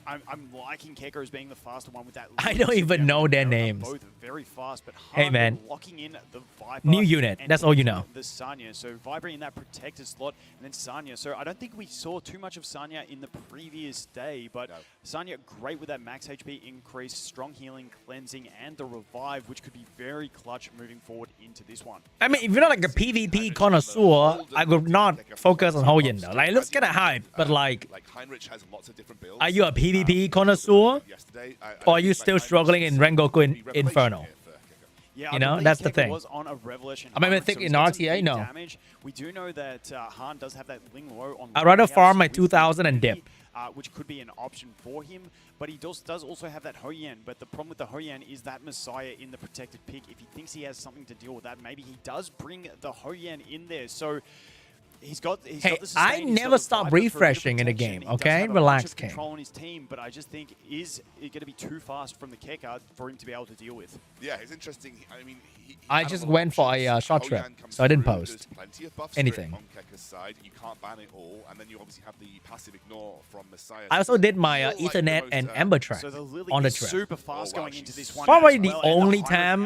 I'm liking Kekker as being the faster one with that. I don't even know their names. Both very fast, but Hey, man. locking in the Viper. New unit. and That's all you know. The Sanya. So Viper in that protector slot, and then Sanya. So I don't think we saw too much of Sanya in the previous day, but No. Sanya great with that max HP increase, strong healing, cleansing, and the revive, which could be very clutch moving forward into this one. I mean, if you're not like a PvP connoisseur, I would not focus on Hoyan though. Like, it looks kind of hype, but like Heinrich has lots of different builds. are you a PvP connoisseur? Yesterday, Or are you still struggling in Rengoku Inferno? Yeah, You I know, believe that's the Kekker thing. Was on a Revelation I mean, I Heinrich, think so he's in got some RTA, big no. damage. We do know that Han does have that Ling Low on. I'd rather Lighthouse farm my with 2000 and Infinity, dip. which could be an option for him. But he does also have that Hoyan. But the problem with the Hoyan is that Messiah in the protected pick. If he thinks he has something to deal with that, maybe he does bring the Hoyan in there. So. He's got Hey, the sustain, I he's got never the stop Viper for a bit of refreshing in a protection, game, he does okay? have a bunch Relax, of King. control on his team, but I just think is it going to be too fast from the Kekker for him to be able to deal with. Yeah, it's interesting. I mean, I just went for a short trip, so I didn't post plenty of buff anything. on Kekker's side. You can't ban it all, and then you obviously have the passive ignore from Messiah. I also did my Ethernet and Ember track So the Lily on the is trip. super fast Oh, wow, going into she's this one. Probably as the well, and only Heinrich time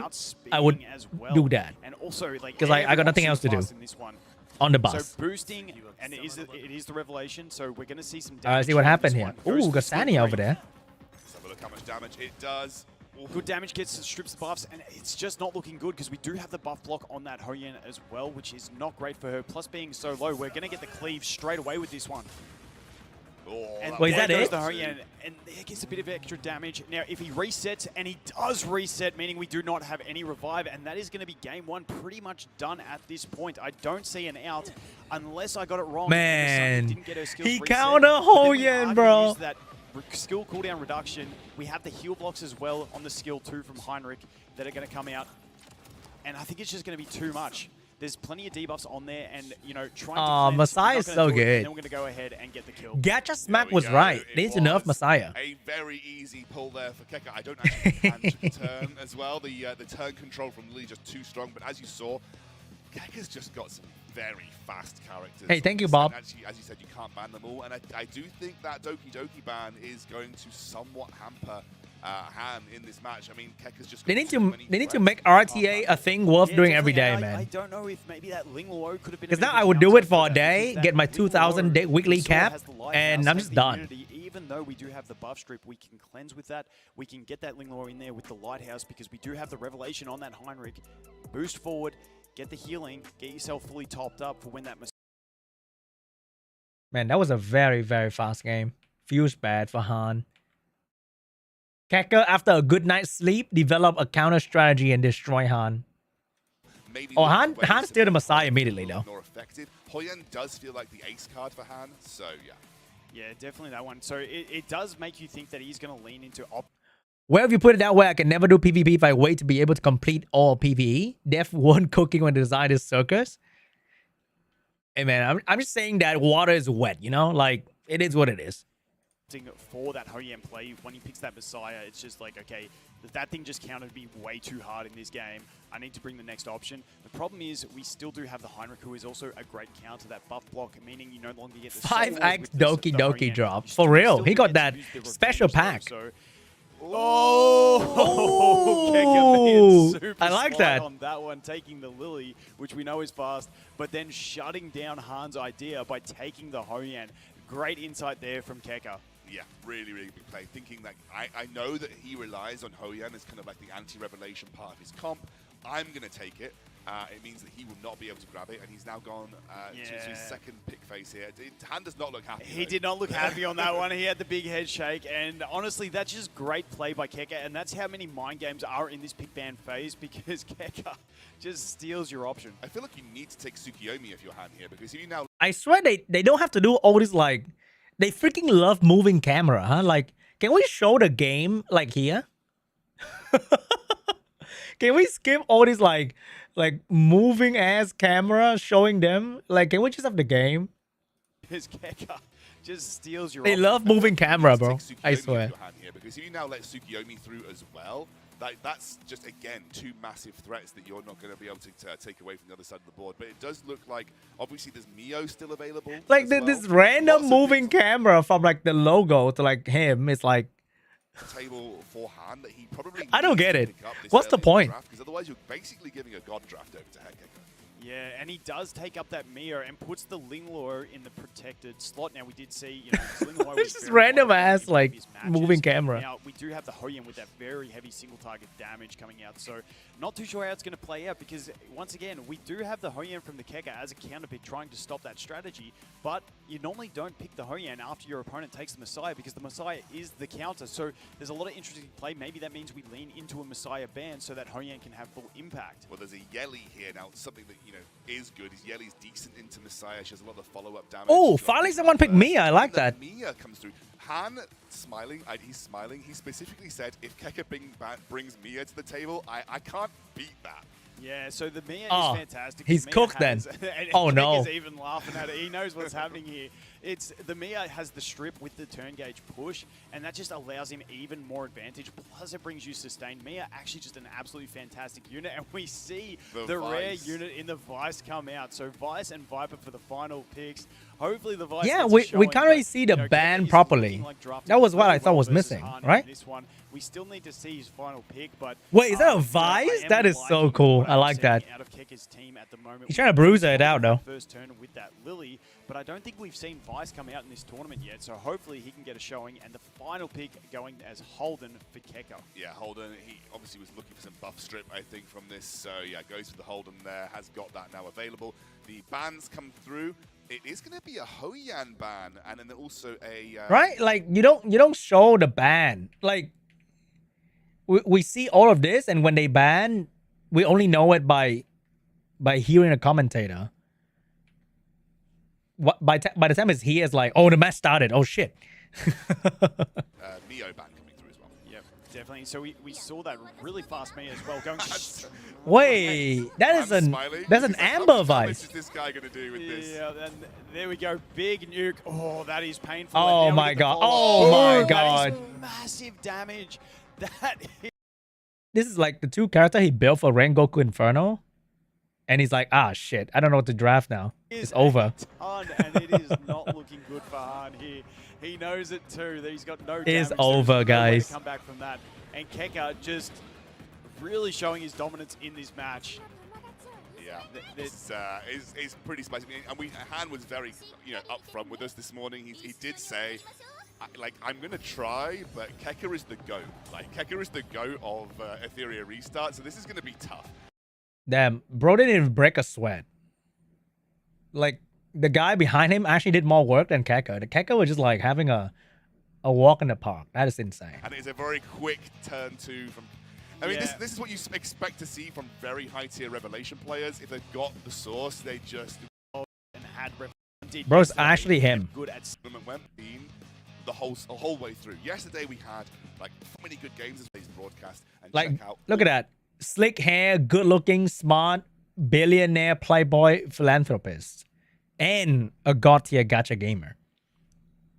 I would outspeeding as well. do that. And also, like, 'Cause I got nothing everyone's else to do. fast in this one. On the So bus. boosting, and it is the Revelation. So we're going to see some damage. Alright, see what from happened this here. one. Goes Ooh, for got split Sani over three. there. Let's have a look how much damage it does. Ooh. Good damage gets strips the buffs, and it's just not looking good because we do have the buff block on that Hoyan as well, which is not great for her. Plus being so low, we're going to get the cleave straight away with this one. Oh, And Wait, is there that goes it? the Hoyan, and there gets a bit of extra damage. Now, if he resets, and he does reset, meaning we do not have any revive, and that is going to be game one pretty much done at this point. I don't see an out unless I got it wrong. Man, and didn't get her skills he reset. counter But then we Hoyan, are gonna bro. use that skill cooldown reduction. We have the heal blocks as well on the skill 2 from Heinrich that are going to come out. And I think it's just going to be too much. There's plenty of debuffs on there, and you know, trying to cleanse, Messiah's we're not so gonna do it, good. and then we're going to go ahead and get the kill. Gacha Smack There we was go. right. It They need to nerf was Messiah. A very easy pull there for Kekker. I don't actually think Han took a turn as well. The turn control from Lily just too strong. But as you saw, Kekker's just got some very fast characters. Hey, thank you, And Bob. actually, as you said, you can't ban them all. And I do think that Doki Doki ban is going to somewhat hamper Han in this match. I mean, Kekker's just They got need too to many they need to threats make you can't RTA ban. a thing worth Yeah, doing every day, definitely, I man. don't know if maybe that Ling Luo could have been. Because bit now of I would do it counter for a that, day, because that get my Ling 2000 Luo weekly still cap, has the lighthouse, and I'm has just the done. immunity. Even though we do have the buff strip, we can cleanse with that. We can get that Ling Luo in there with the lighthouse because we do have the revelation on that Heinrich. Boost forward, get the healing, get yourself fully topped up for when that. Man, that was a very, very fast game. Feels bad for Han. Kekker, after a good night's sleep, develop a counter strategy and destroy Han. Maybe Oh, look at Han ways steered the to make Messiah Han immediately, a little though. More effective. Hoyan does feel like the ace card for Han, so yeah. Yeah, definitely that one. So it does make you think that he's going to lean into Well, if you put it that way, I can never do PvP if I wait to be able to complete all PvE. Def 1 cooking when the design is circus. Hey, man, I'm just saying that water is wet, you know? Like, it is what it is. For that Hoyam play. When he picks that Messiah, it's just like, okay, that thing just countered me way too hard in this game. I need to bring the next option. The problem is we still do have the Heinrich, who is also a great counter, that buff block, meaning you no longer get the 5x Doki Doki drop. For real. He got that special pack. So, oh! Kekker being super I like sly that. on that one, taking the Lily, which we know is fast, but then shutting down Han's idea by taking the Hoyan. Great insight there from Kekker. Yeah, really, really big play. Thinking that I know that he relies on Hoyan as kind of like the anti-revelation part of his comp. I'm going to take it. It means that he will not be able to grab it, and he's now gone to his second pick phase here. Han does not look happy. He did not look happy on that one. He had the big head shake, and honestly, that's just great play by Kekker, and that's how many mind games are in this pick ban phase, because Kekker just steals your option. I feel like you need to take Tsukiyomi if you're Han here, because if you now... I swear they don't have to do all this, like... They freaking love moving camera, huh? Like, can we show the game, like, here? Can we skip all this, like moving ass camera showing them? Like, can we just have the game? His Kekker just steals your They option. love moving camera, bro. I swear. Here, because if you now let Tsukiyomi through as well, that's just, again, two massive threats that you're not going to be able to take away from the other side of the board. But it does look like, obviously, there's Mio still available. Like, this random moving camera from, like, the logo to, like, him is, like... Table for Han that he probably I don't get it. What's the point? Because otherwise, you're basically giving a god draft over to Kekker. Yeah, and he does take up that Mio and puts the Linglor in the protected slot. Now, we did see, you know, Linglor was It's just very random light ass, in like, previous matches. moving camera. Now, we do have the Hoyan with that very heavy single target damage coming out. So, not too sure how it's going to play out because, once again, we do have the Hoyan from the Kekker as a counter pick trying to stop that strategy. But you normally don't pick the Hoyan after your opponent takes the Messiah because the Messiah is the counter. So, there's a lot of interesting play. Maybe that means we lean into a Messiah ban so that Hoyan can have full impact. Well, there's a Yeli here now, something that, you know, is good. Yeli's decent into Messiah. She has a lot of follow-up damage. Oh, finally someone picked Mia. I like that. Mia comes through. Han smiling. He's smiling. He specifically said, if Kekker brings Mia to the table, I can't beat that. Yeah, so the Mia Oh, is fantastic. he's The Mia cooked then. and Oh, no. Kekker's even laughing at it. He knows what's happening here. It's the Mia has the strip with the turn gauge push, and that just allows him even more advantage. Plus, it brings you sustained. Mia actually just an absolutely fantastic unit, and we see the rare unit in the Vice come out. So Vice and Viper for the final picks. Hopefully the Vice. Yeah, gets a we showing, can't really but, see the you know, ban Kekker is properly. looking like drafting That was what I really thought well was versus missing, Han in right? This one, we still need to see his final pick, but Wait, is that a I Vice? am That is so liking cool. what I I'm like that. seeing out of Kekker's team at the moment. He's trying to bruise it out, though. First turn with that Lily, but I don't think we've seen Vice come out in this tournament yet, so hopefully he can get a showing, and the final pick going as Holden for Kekker. Yeah, Holden, he obviously was looking for some buff strip, I think, from this, so yeah, goes for the Holden there, has got that now available. The bans come through. It is going to be a Hoyan ban, and then also a... Right? Like, you don't show the ban. Like, we see all of this, and when they ban, we only know it by hearing a commentator. By the time it's here, it's like, oh, the match started. Oh, shit. Mio ban coming through as well. Yep, definitely. So we saw that really fast Mia as well. Going Wait, that's an Amber Vice. What is this guy going to do with this? Yeah, and there we go. Big nuke. Oh, that is painful. Oh, And now we my get the God. follow-up. Oh, my That God. is massive damage. That is... This is like the two characters he built for Rengoku Inferno. And he's like, ah, shit. I don't know what to draft now. It's over. And it is not looking good for Han here. He knows it too. That he's got no damage. It's There's over, no way to guys. come back from that. And Kekker just really showing his dominance in this match. Yeah, it's pretty spicy. And Han was very, upfront with us this morning. He did say, I'm going to try, but Kekker is the GOAT. Kekker is the GOAT of Etheria Restart, so this is going to be tough. Damn, bro didn't even break a sweat. Like, the guy behind him actually did more work than Kekker. The Kekker was just like having a walk in the park. That is insane. And it's a very quick turn two from... I mean, this is what you expect to see from very high-tier Revelation players. If they've got the source, they just... And had did Bro, it's yesterday, actually him. good at Went in the whole way through. Yesterday we had like so many good games as today's broadcast. And Like, check out look at that. Slick hair, good looking, smart, billionaire, playboy, philanthropist. And a god tier gacha gamer.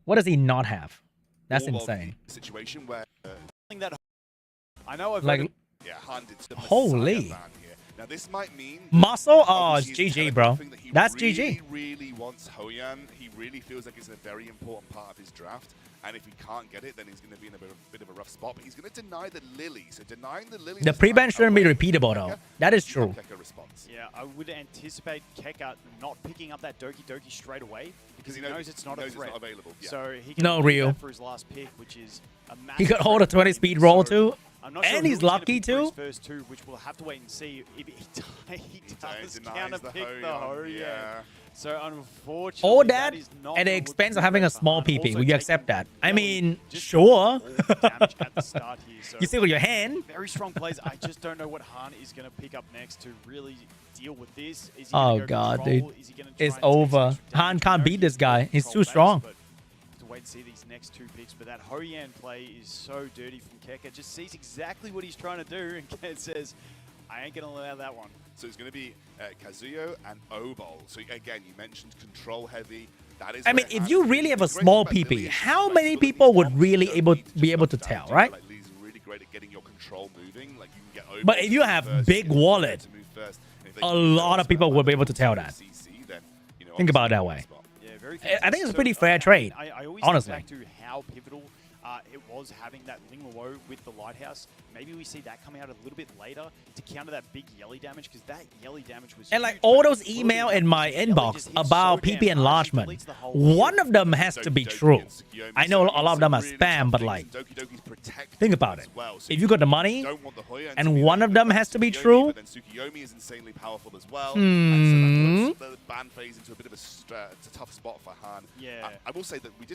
What does he not have? That's all of insane. the situation where that. I know I've Like, yeah, Han did some holy. Messiah ban here. Now this might mean muscle? Oh, it's obviously GG, bro. telegraphing that he That's really, GG. really wants Hoyan. He really feels like it's a very important part of his draft. And if he can't get it, then he's going to be in a bit of a rough spot. But he's going to deny the Lily. So denying the Lily. The pre-ban shouldn't be repeatable, though. That is true. Yeah, I would anticipate Kekker not picking up that Doki Doki straight away because he knows it's not a threat. It's not available. Yeah. So he can No, do real. that for his last pick, which is a massive He could hold a threat 20 for speed him. roll, So too. I'm not And sure who he's gonna lucky, pick for his too. first two, which we'll have to wait and see if he does denies counter the pick the Hoyan, Hoyan. yeah. So unfortunately, All that is not at the gonna expense look of having a good for small Han. PP. Also Will you accept taking that? I really mean, just sure. all the damage at the start here. So You see with your hand? very strong plays. I just don't know what Han is going to pick up next to really deal with this. Is he Oh, gonna go God, control? dude. Is he gonna try It's and take some over. extra damage? Han We can't know beat this he's guy. got He's control too base, strong. but have to wait and see these next two picks. But that Hoyan play is so dirty from Kekker. Just sees exactly what he's trying to do and says, I ain't going to allow that one. So it's going to be Kazuyo and Obol. So again, you mentioned control heavy. That is I mean, where if Han- you really have a the great small thing about Lily PP, is how she's many flexible at people these would spots. really You don't need to be able just to stop tell, damaging. right? Like Lily's really great at getting your control moving. Like you can get Obol But if you to have move first, big you can wallet, to move first. And if they a can do lot that of people as will be well, able to tell that. CC, then, you know, Think about it that obviously way. Yeah, very I think it's a so, pretty fair I trade, mean, I always honestly. think back to how pivotal it was having that Ling Luo with the Lighthouse. Maybe we see that coming out a little bit later to counter that big yelly damage because that yelly damage was And like huge, all but those it will email be in my Yelly inbox just hits about so damn PP hard, enlargement, she deletes the whole one field. of them has to be true. I know a lot of them are spam, but like, think about it. If you got the money, and one of them has to be true, but then Tsukiyomi is insanely powerful as well. And so that puts the ban phase into a bit of it's a tough spot for Han. Yeah. I will say that we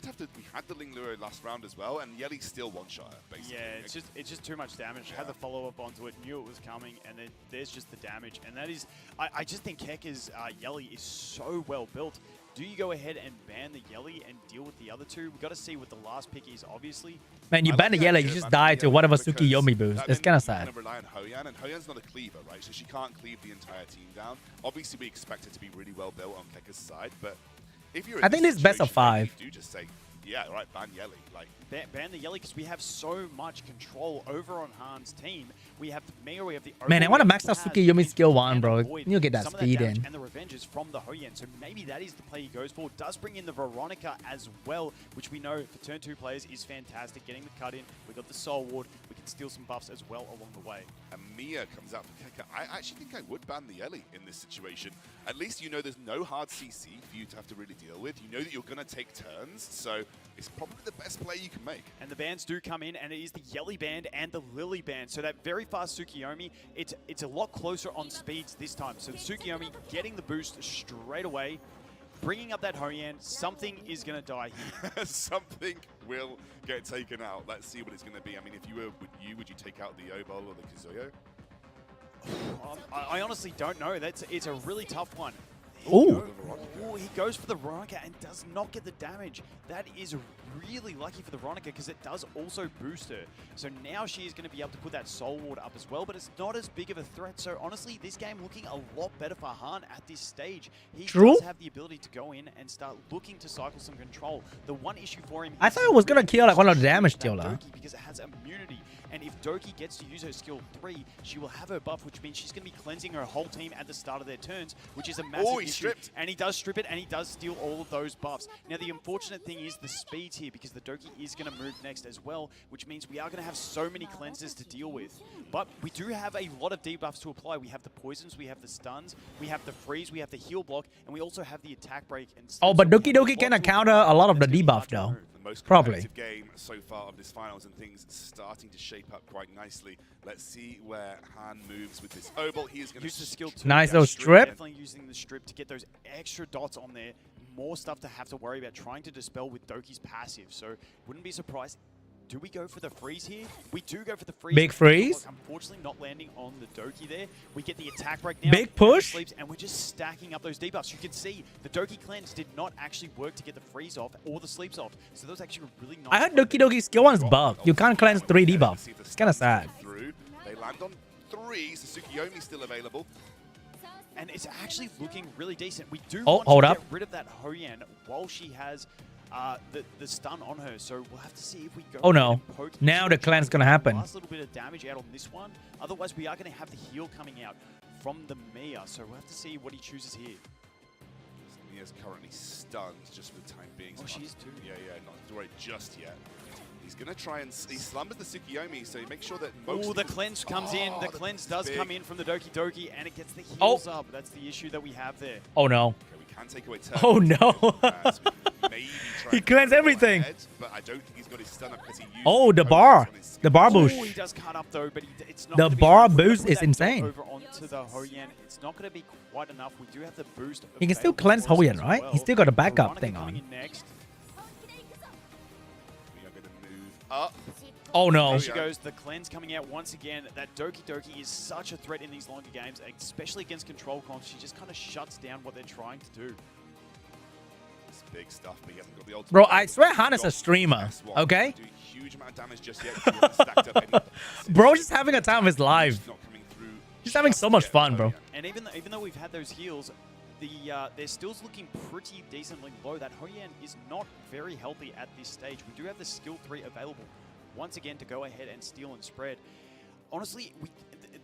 had the Ling Luo last round as well, and Yeli still one-shot her, basically. Yeah, it's just too much damage. Had the follow-up onto it, knew it was coming, and then there's just the damage. And that is, I just think Kekker's Yelly is so well built. Do you go ahead and ban the Yelly and deal with the other two? We've got to see what the last pick is, obviously. man, you I ban the like yellow, idea you of just banning die the to Yeli whatever because Tsukiyomi boost. that It's then kind of you sad. rely on Hoyan, and Hoyan's not a cleaver, right? So she can't cleave the entire team down. Obviously, we expect it to be really well built on Kekker's side, but if you're in I think this is best of situation, 5. you do just say, yeah, right, ban Yeli. Like, Ban the Yelly because we have so much control over on Han's team. We have the Mega, we have the Man, I Overwhelm, want to max who out has Tsukiyomi the skill Infinity 1, and bro. avoid You'll get that some of speed damage in. and the revenges from the Hoyan. So maybe that is the play he goes for. Does bring in the Veronica as well, which we know for turn 2 players is fantastic. Getting the cut in, we got the Soul Ward. We can steal some buffs as well along the way. and Mia comes out for Kekker. I actually think I would ban the Yeli in this situation. At least you know there's no hard CC for you to have to really deal with. You know that you're going to take turns, so it's probably the best play you can make. And the bans do come in, and it is the Yelly band and the Lily band. So that very fast Tsukiyomi, it's a lot closer on speeds this time. So the Tsukiyomi getting the boost straight away, bringing up that Hoyan. Something is going to die here. Something will get taken out. Let's see what it's going to be. I mean, if you were, would you take out the Obol or the Kazuyo? I honestly don't know. It's a really tough one. Ooh. Ooh, he goes for the Veronica and does not get the damage. That is really lucky for the Veronica because it does also boost her. So now she is going to be able to put that Soul Ward up as well, but it's not as big of a threat. So honestly, this game looking a lot better for Han at this stage. He does have the ability to go in and start looking to cycle some control. The one issue for him I is thought it was gonna really kill like one of the shoot damage that dealer. Doki because it has immunity. And if Doki gets to use her skill 3, she will have her buff, which means she's going to be cleansing her whole team at the start of their turns, which is a massive he issue. stripped. And he does strip it, and he does steal all of those buffs. Now, the unfortunate thing is the speeds here, because the Doki is going to move next as well, which means we are going to have so many cleanses to deal with. But we do have a lot of debuffs to apply. We have the poisons, we have the stuns, we have the freeze, we have the heal block, and we also have the attack break. And Oh, but so we Doki have a Doki lot can to counter apply a lot of the that's gonna be hard debuff, to though. remove. The most Probably. competitive game so far of this finals, and things starting to shape up quite nicely. Let's see where Han moves with this Obol. He is going to Use the skill 2. Nice little strip. Definitely using the strip to get those extra dots on there. More stuff to have to worry about trying to dispel with Doki's passive. So wouldn't be surprised. Do we go for the freeze here? We do go for the freeze. Big freeze. Unfortunately, not landing on the Doki there. We get the attack break now. Big push. Sleeps, and we're just stacking up those debuffs. You can see the Doki cleanse did not actually work to get the freeze off or the sleeps off. So those actually were really nice. I heard Doki Doki's skill 1 is bugged. You can't cleanse 3 debuff. It's kind of sad. They land on 3, so Tsukiyomi's still available. And it's actually looking really decent. We do Oh, want hold to up. get rid of that Hoyan while she has the stun on her. So we'll have to see if we go. Oh, no. and poke Now the into cleanse gonna happen. Last little bit of damage out on this one. Otherwise, we are going to have the heal coming out from the Mia. So we'll have to see what he chooses here. Mia's currently stunned just for the time being. Oh, she is too. Yeah, not to worry just yet. He's going to try and... He slumbers the Tsukiyomi, so he makes sure that most... Oh, the cleanse comes in. The cleanse does come in from the Doki Doki, and it gets the Oh. heals up. That's the issue that we have there. Oh, no. Okay, we can take away turn. Oh, no. Maybe try He and cleansed go everything. ahead, but I don't think he's got his stun up because he used Oh, the focus bar. on his The bar skill. boost. Oh, he does cut up though, but it's not The gonna be bar enough. We're gonna boost put is that insane. Over onto the Hoyan. It's not going to be quite enough. We do have the boost. He can still available cleanse for us Hoyan, as right? well. He's still got a backup Veronica thing coming on. in next. We are going to move up. Oh, no. There she goes. The cleanse coming out once again. That Doki Doki is such a threat in these longer games, especially against control comps. She just kind of shuts down what they're trying to do. It's big stuff, but he hasn't got the ultimate. Bro, I swear Han is a streamer, S1. okay? Doing huge amount of damage just yet. He hasn't stacked up any Bro, just having a time of his life. Just not coming through. He's having so much Just fun, yet. bro. And even though we've had those heals, their skills looking pretty decently low. That Hoyan is not very healthy at this stage. We do have the skill 3 available once again to go ahead and steal and spread. Honestly,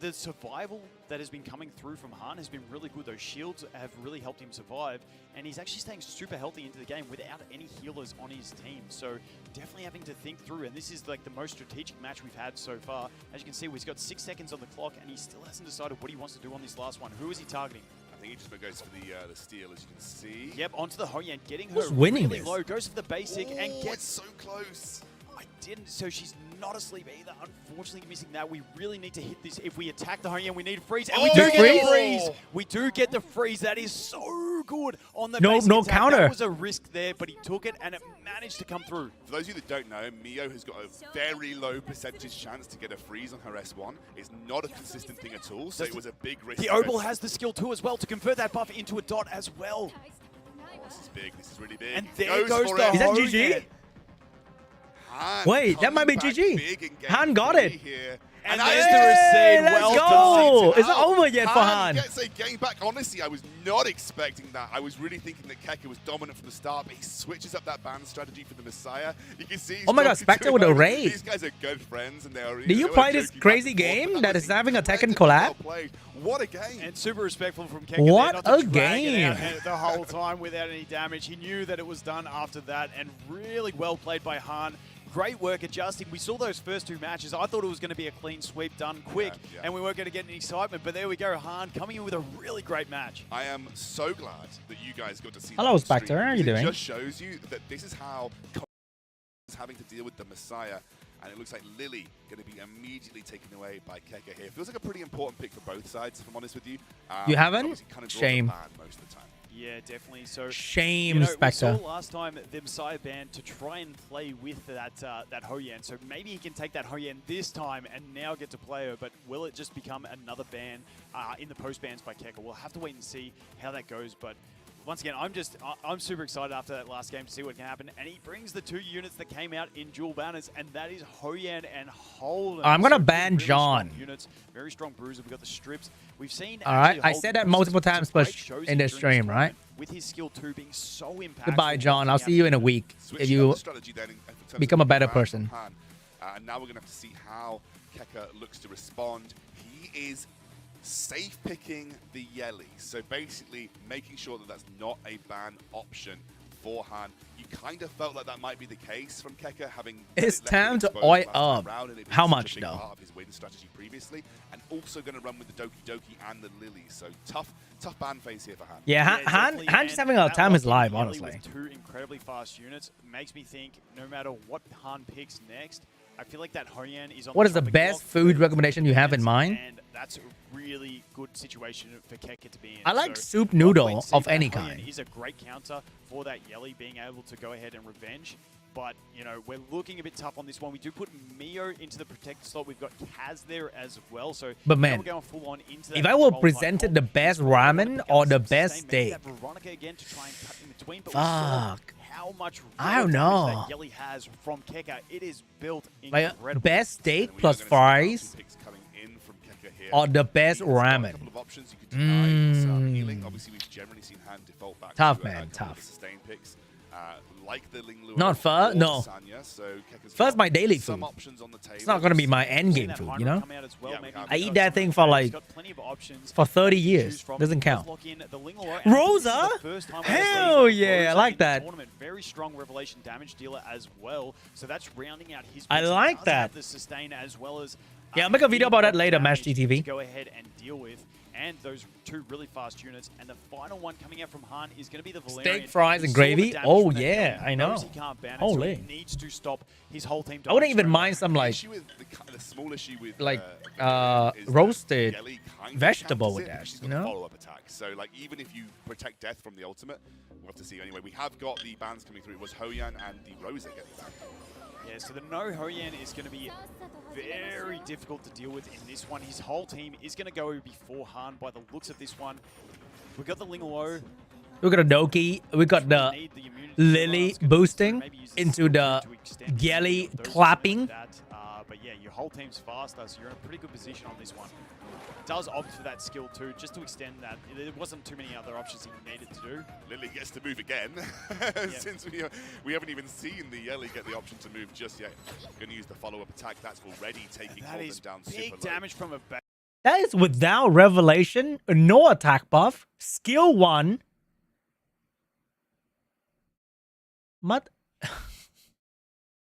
the survival that has been coming through from Han has been really good. Those shields have really helped him survive, and he's actually staying super healthy into the game without any healers on his team. So definitely having to think through, and this is like the most strategic match we've had so far. As you can see, he's got 6 seconds on the clock, and he still hasn't decided what he wants to do on this last one. Who is he targeting? I think he just goes for the steal, as you can see. Yep, onto the Hoyan, getting her Who's winning really this? low. Goes for the basic and Oh, gets it's so close. I didn't, so she's not asleep either. Unfortunately, missing that. We really need to hit this. If we attack the Hoyan, we need a freeze, and we do Oh! get the freeze. We do get the freeze. That is so good on the basic No attack. counter. That was a risk there, but he took it, and it managed to come through. For those of you that don't know, Mio has got a very low percentage chance to get a freeze on her S1. It's not a consistent thing at all, so it was a big risk. The Opal has the skill too as well to convert that buff into a dot as well. Oh, this is big. This is really big. And there goes for the it. Is that Hoyan. GG? Han Wait, that might be coming GG. back big in game Han got 3 it. Here. And that there's is the receipt. let's Well go. done. It's not over yet for Han. Gets a game back. Honestly, I was not expecting that. I was really thinking that Kekker was dominant from the start, but he switches up that ban strategy for the Messiah. You can see. He's Oh my God, talking Spectre to with a him. raid. These guys are good friends, and they're. Do you play this crazy game that is having a Tekken collab? What a game! And super respectful from Kekker. What there, not to a drag it game. out the whole time without any damage. He knew that it was done after that, and really well played by Han. Great work adjusting. We saw those first 2 matches. I thought it was going to be a clean sweep done quick, Yeah. and we weren't going to get any excitement. But there we go, Han coming in with a really great match. I am so glad that you guys got to see. Hello, that on stream, Spectre. How are you because doing? It just shows you that this is how is having to deal with the Messiah, and it looks like Lily going to be immediately taken away by Kekker here. Feels like a pretty important pick for both sides, if I'm honest with you. You haven't? Obviously kind of draws a Shame. ban most of the time. Yeah, definitely. So Shame, we Spectre. saw last time the Messiah ban to try and play with that Hoyan. So maybe he can take that Hoyan this time and now get to play her. But will it just become another ban in the post bans by Kekker? We'll have to wait and see how that goes. But once again, I'm super excited after that last game to see what can happen. And he brings the 2 units that came out in dual banners, and that is Hoyan and Holden. I'm gonna So ban really strong John. Units, very strong bruiser. We've got the strips. We've seen. All right, actually I Holden said that do multiple some times great but shows in the during this stream, right? tournament, with his skill 2 being so impactful. Goodbye, John. I'll working see you in a out week if Switching you up the strategy then in terms of become a better ban from person. Han. And now we're going to have to see how Kekker looks to respond. He is safe picking the Yelly, so basically making sure that that's not a ban option for Han. You kind of felt like that might be the case from Kekker, having It's let it time to exposed oi last time up. round, and it How was such a much, big though? part of his win strategy previously, and also going to run with the Doki Doki and the Lily. So tough ban phase here for Han. Yeah, Han definitely. just And having a that time of his lucky life, Yelly honestly. With 2 incredibly fast units makes me think no matter what Han picks next, I feel like that Hoyan is on What is the chopping best block food for recommendation you have in mind? And that's a really good situation for Kekker to be in. I like So soup we'll wait noodle and see. of That any Hoyan kind. is a great counter for that Yelly being able to go ahead and revenge. But, you know, we're looking a bit tough on this one. We do put Mio into the protector slot. We've got Kaz there as well. So but now man, we're going full on into that if I were control presented the type best hold, we wanna ramen pick up or the some best sustain, maybe steak, that Veronica again to try and cut in between. But we saw fuck, how much I don't damage know. that Yelly has from Kekker. It is built Like incredibly. best steak And we are plus gonna see fries picks coming in from Kekker here. or the best He's got a ramen. couple of options you could deny. Some healing. Obviously, we've generally seen Han default back Tough, to man, a couple tough. of the sustain picks. Like the Ling Luo Not pho, or no. Sanya, so Kekker's First, got my daily some food. options on the table. It's not gonna be my end Seeing game that food, Heinrich you know. come out as well, Yeah, maybe I I he's eat got that some thing of for those. like He's got plenty of options for 30 to years. choose from. Doesn't He does count. lock in the Ling Luo, and Rosa? this is the first time we've Hell seen yeah, I Rosa like in the that. tournament. Very strong revelation damage dealer as well. So that's rounding out his. I picks. He like does that. have the sustain as well as. Yeah, I'll make a video about that later, damage Match GTV. to go ahead and deal with. And those two really fast units. And the final one coming out from Han is going to be the Valerian. Steak, fries, He and saw the gravy? damage Oh, from that yeah, kill. I He know. knows he can't ban it, Holy. so he needs to stop his whole team. I wouldn't even dying mind straight some away. like issue with the small issue with like, Valerian is that roasted Yelly kind of vegetable counters with it, that, but she's you got the know? follow-up attack. So like even if you protect death from the ultimate, we'll have to see anyway. We have got the bans coming through. It was Hoyan and the Rosa getting back. Yeah, so the no Hoyan is going to be very difficult to deal with in this one. His whole team is going to go before Han by the looks of this one. We've got the Ling Luo. we got a Doki, we got the Need the immunity Lily to boosting maybe use into the to extend the Yelly speed of those clapping. units like that. But yeah, your whole team's faster, so you're in a pretty good position on this one. Does opt for that skill too, just to extend that. There wasn't too many other options he needed to do. Lily gets to move again, since we haven't even seen the Yelly get the option to move just yet. Going to use the follow-up attack. That's already taking That Holden is down super big low. damage from a back. That is without revelation, no attack buff, skill 1. What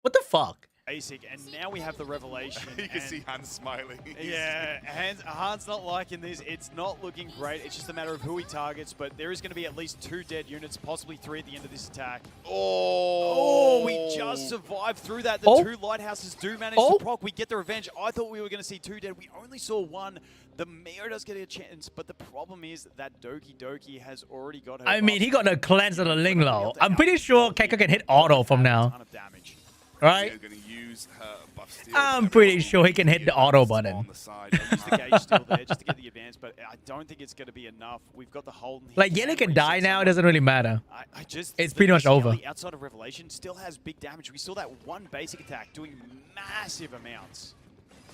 the fuck? Basic, and now we have the revelation. You can and see Hans smiling. yeah, Han's not liking this. It's not looking great. It's just a matter of who he targets, but there is going to be at least 2 dead units, possibly 3 at the end of this attack. Oh, we just survived through that. The 2 lighthouses do manage to proc. We get the revenge. I thought we were going to see 2 dead. We only saw 1. The Mayor does get a chance, but the problem is that Doki has already got her. I mean, buff. he got the cleanse of the Ling Lo. I'm pretty sure Kekker can hit auto from now. A ton of damage. Right? Going to use her buff steal. I'm pretty sure he can hit the auto button. On the side. Use the gauge still there just to get the advance, but I don't think it's going to be enough. We've got the Holden here. Like, Yelly can die now, it doesn't really matter. I just It's the pretty much over. Yelly outside of Revelation still has big damage. We saw that one basic attack doing massive amounts.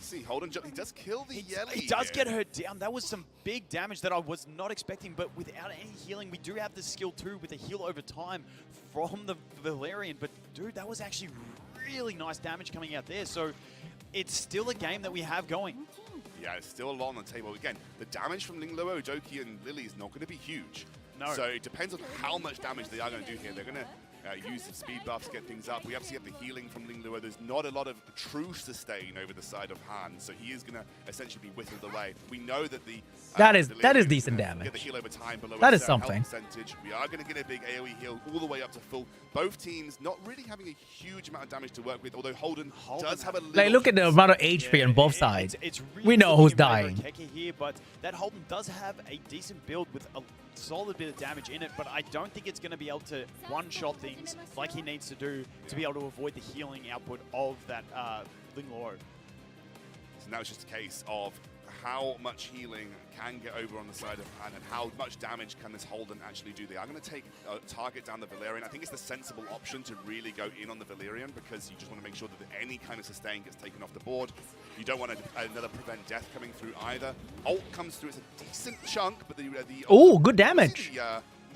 See, Holden, he does kill the Yelly. He does get her down. That was some big damage that I was not expecting, but without any healing, we do have the skill too with a heal over time from the Valerian. But dude, that was actually really nice damage coming out there. So it's still a game that we have going. Yeah, it's still a lot on the table. Again, the damage from Ling Luo, Doki, and Lily is not going to be huge. No. So it depends on how much damage they are going to do here. They're going to use some speed buffs, get things up. We obviously have the healing from Ling Luo. There's not a lot of true sustain over the side of Han, so he is going to essentially be whittled away. We know that the That is decent damage. Get the heal over time below That a is certain something. health percentage. We are going to get a big AoE heal all the way up to full. Both teams not really having a huge amount of damage to work with, although Holden does have a little... Like, look at the amount of HP on both sides. It's really We know looking who's in favor of dying. Kekker here, but that Holden does have a decent build with a solid bit of damage in it, but I don't think it's going to be able to one-shot things like he needs to do to be able to avoid the healing output of that Ling Luo. So now it's just a case of how much healing can get over on the side of Han and how much damage can this Holden actually do there. I'm going to take a target down the Valerian. I think it's the sensible option to really go in on the Valerian because you just want to make sure that any kind of sustain gets taken off the board. You don't want another prevent death coming through either. Ult comes through. It's a decent chunk, but the Oh, good damage.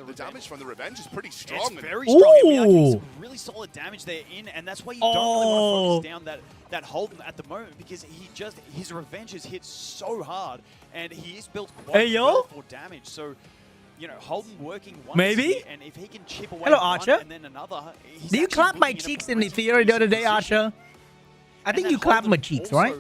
The damage from the revenge is pretty strong. It's very strong. And we are getting Ooh. some really solid damage there in, and that's why you don't really want to focus down that Holden at the moment because his revenge has hit so hard, and he is built quite well for damage. So, you know, Holden working once Maybe? here, and if he can chip away Hello, one Archer. and then another, he's Do you actually clap my looking in a cheeks in the pretty theory the other decent day, position. Archer? I think And you that clapped my Holden cheeks, also right?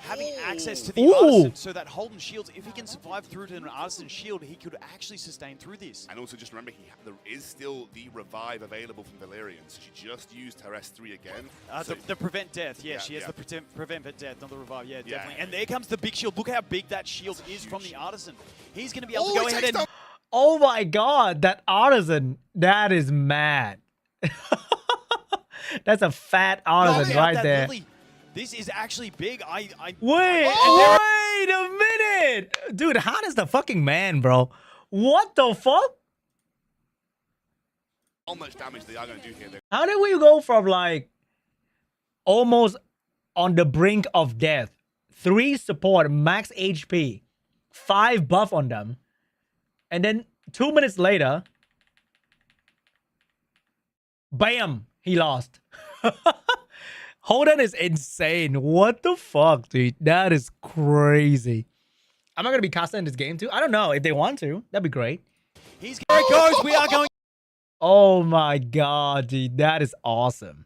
Having access to the Ooh. Artisan so that Holden shields, if he can survive through to an Artisan shield, he could actually sustain through this. And also just remember, there is still the revive available from Valerian, so she just used her S3 again. So The prevent death, yeah, she has the prevent death, not the revive, yeah, definitely. And there comes the big shield. Look how big that shield is from the Artisan. He's going to be able to go ahead and... Oh my god, that Artisan, that is mad. That's a fat No, artisan they have right that there. Lily. This is actually big. Wait a minute. Dude, Han is the fucking man, bro. What the fuck? How much damage they are going to do here? How did we go from like almost on the brink of death, 3 support, max HP, 5 buff on them, and then 2 minutes later, bam, he lost. Holden is insane. What the fuck, dude? That is crazy. Am I going to be casting in this game too? I don't know. If they want to, that'd be great. There it goes. We are going. Oh my god, dude. That is awesome.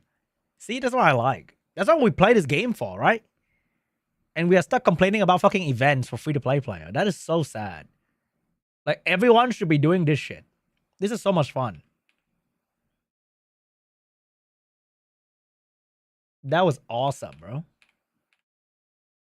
See, that's what I like. That's what we play this game for, right? And we are stuck complaining about fucking events for free-to-play player. That is so sad. Like, everyone should be doing this shit. This is so much fun. That was awesome, bro.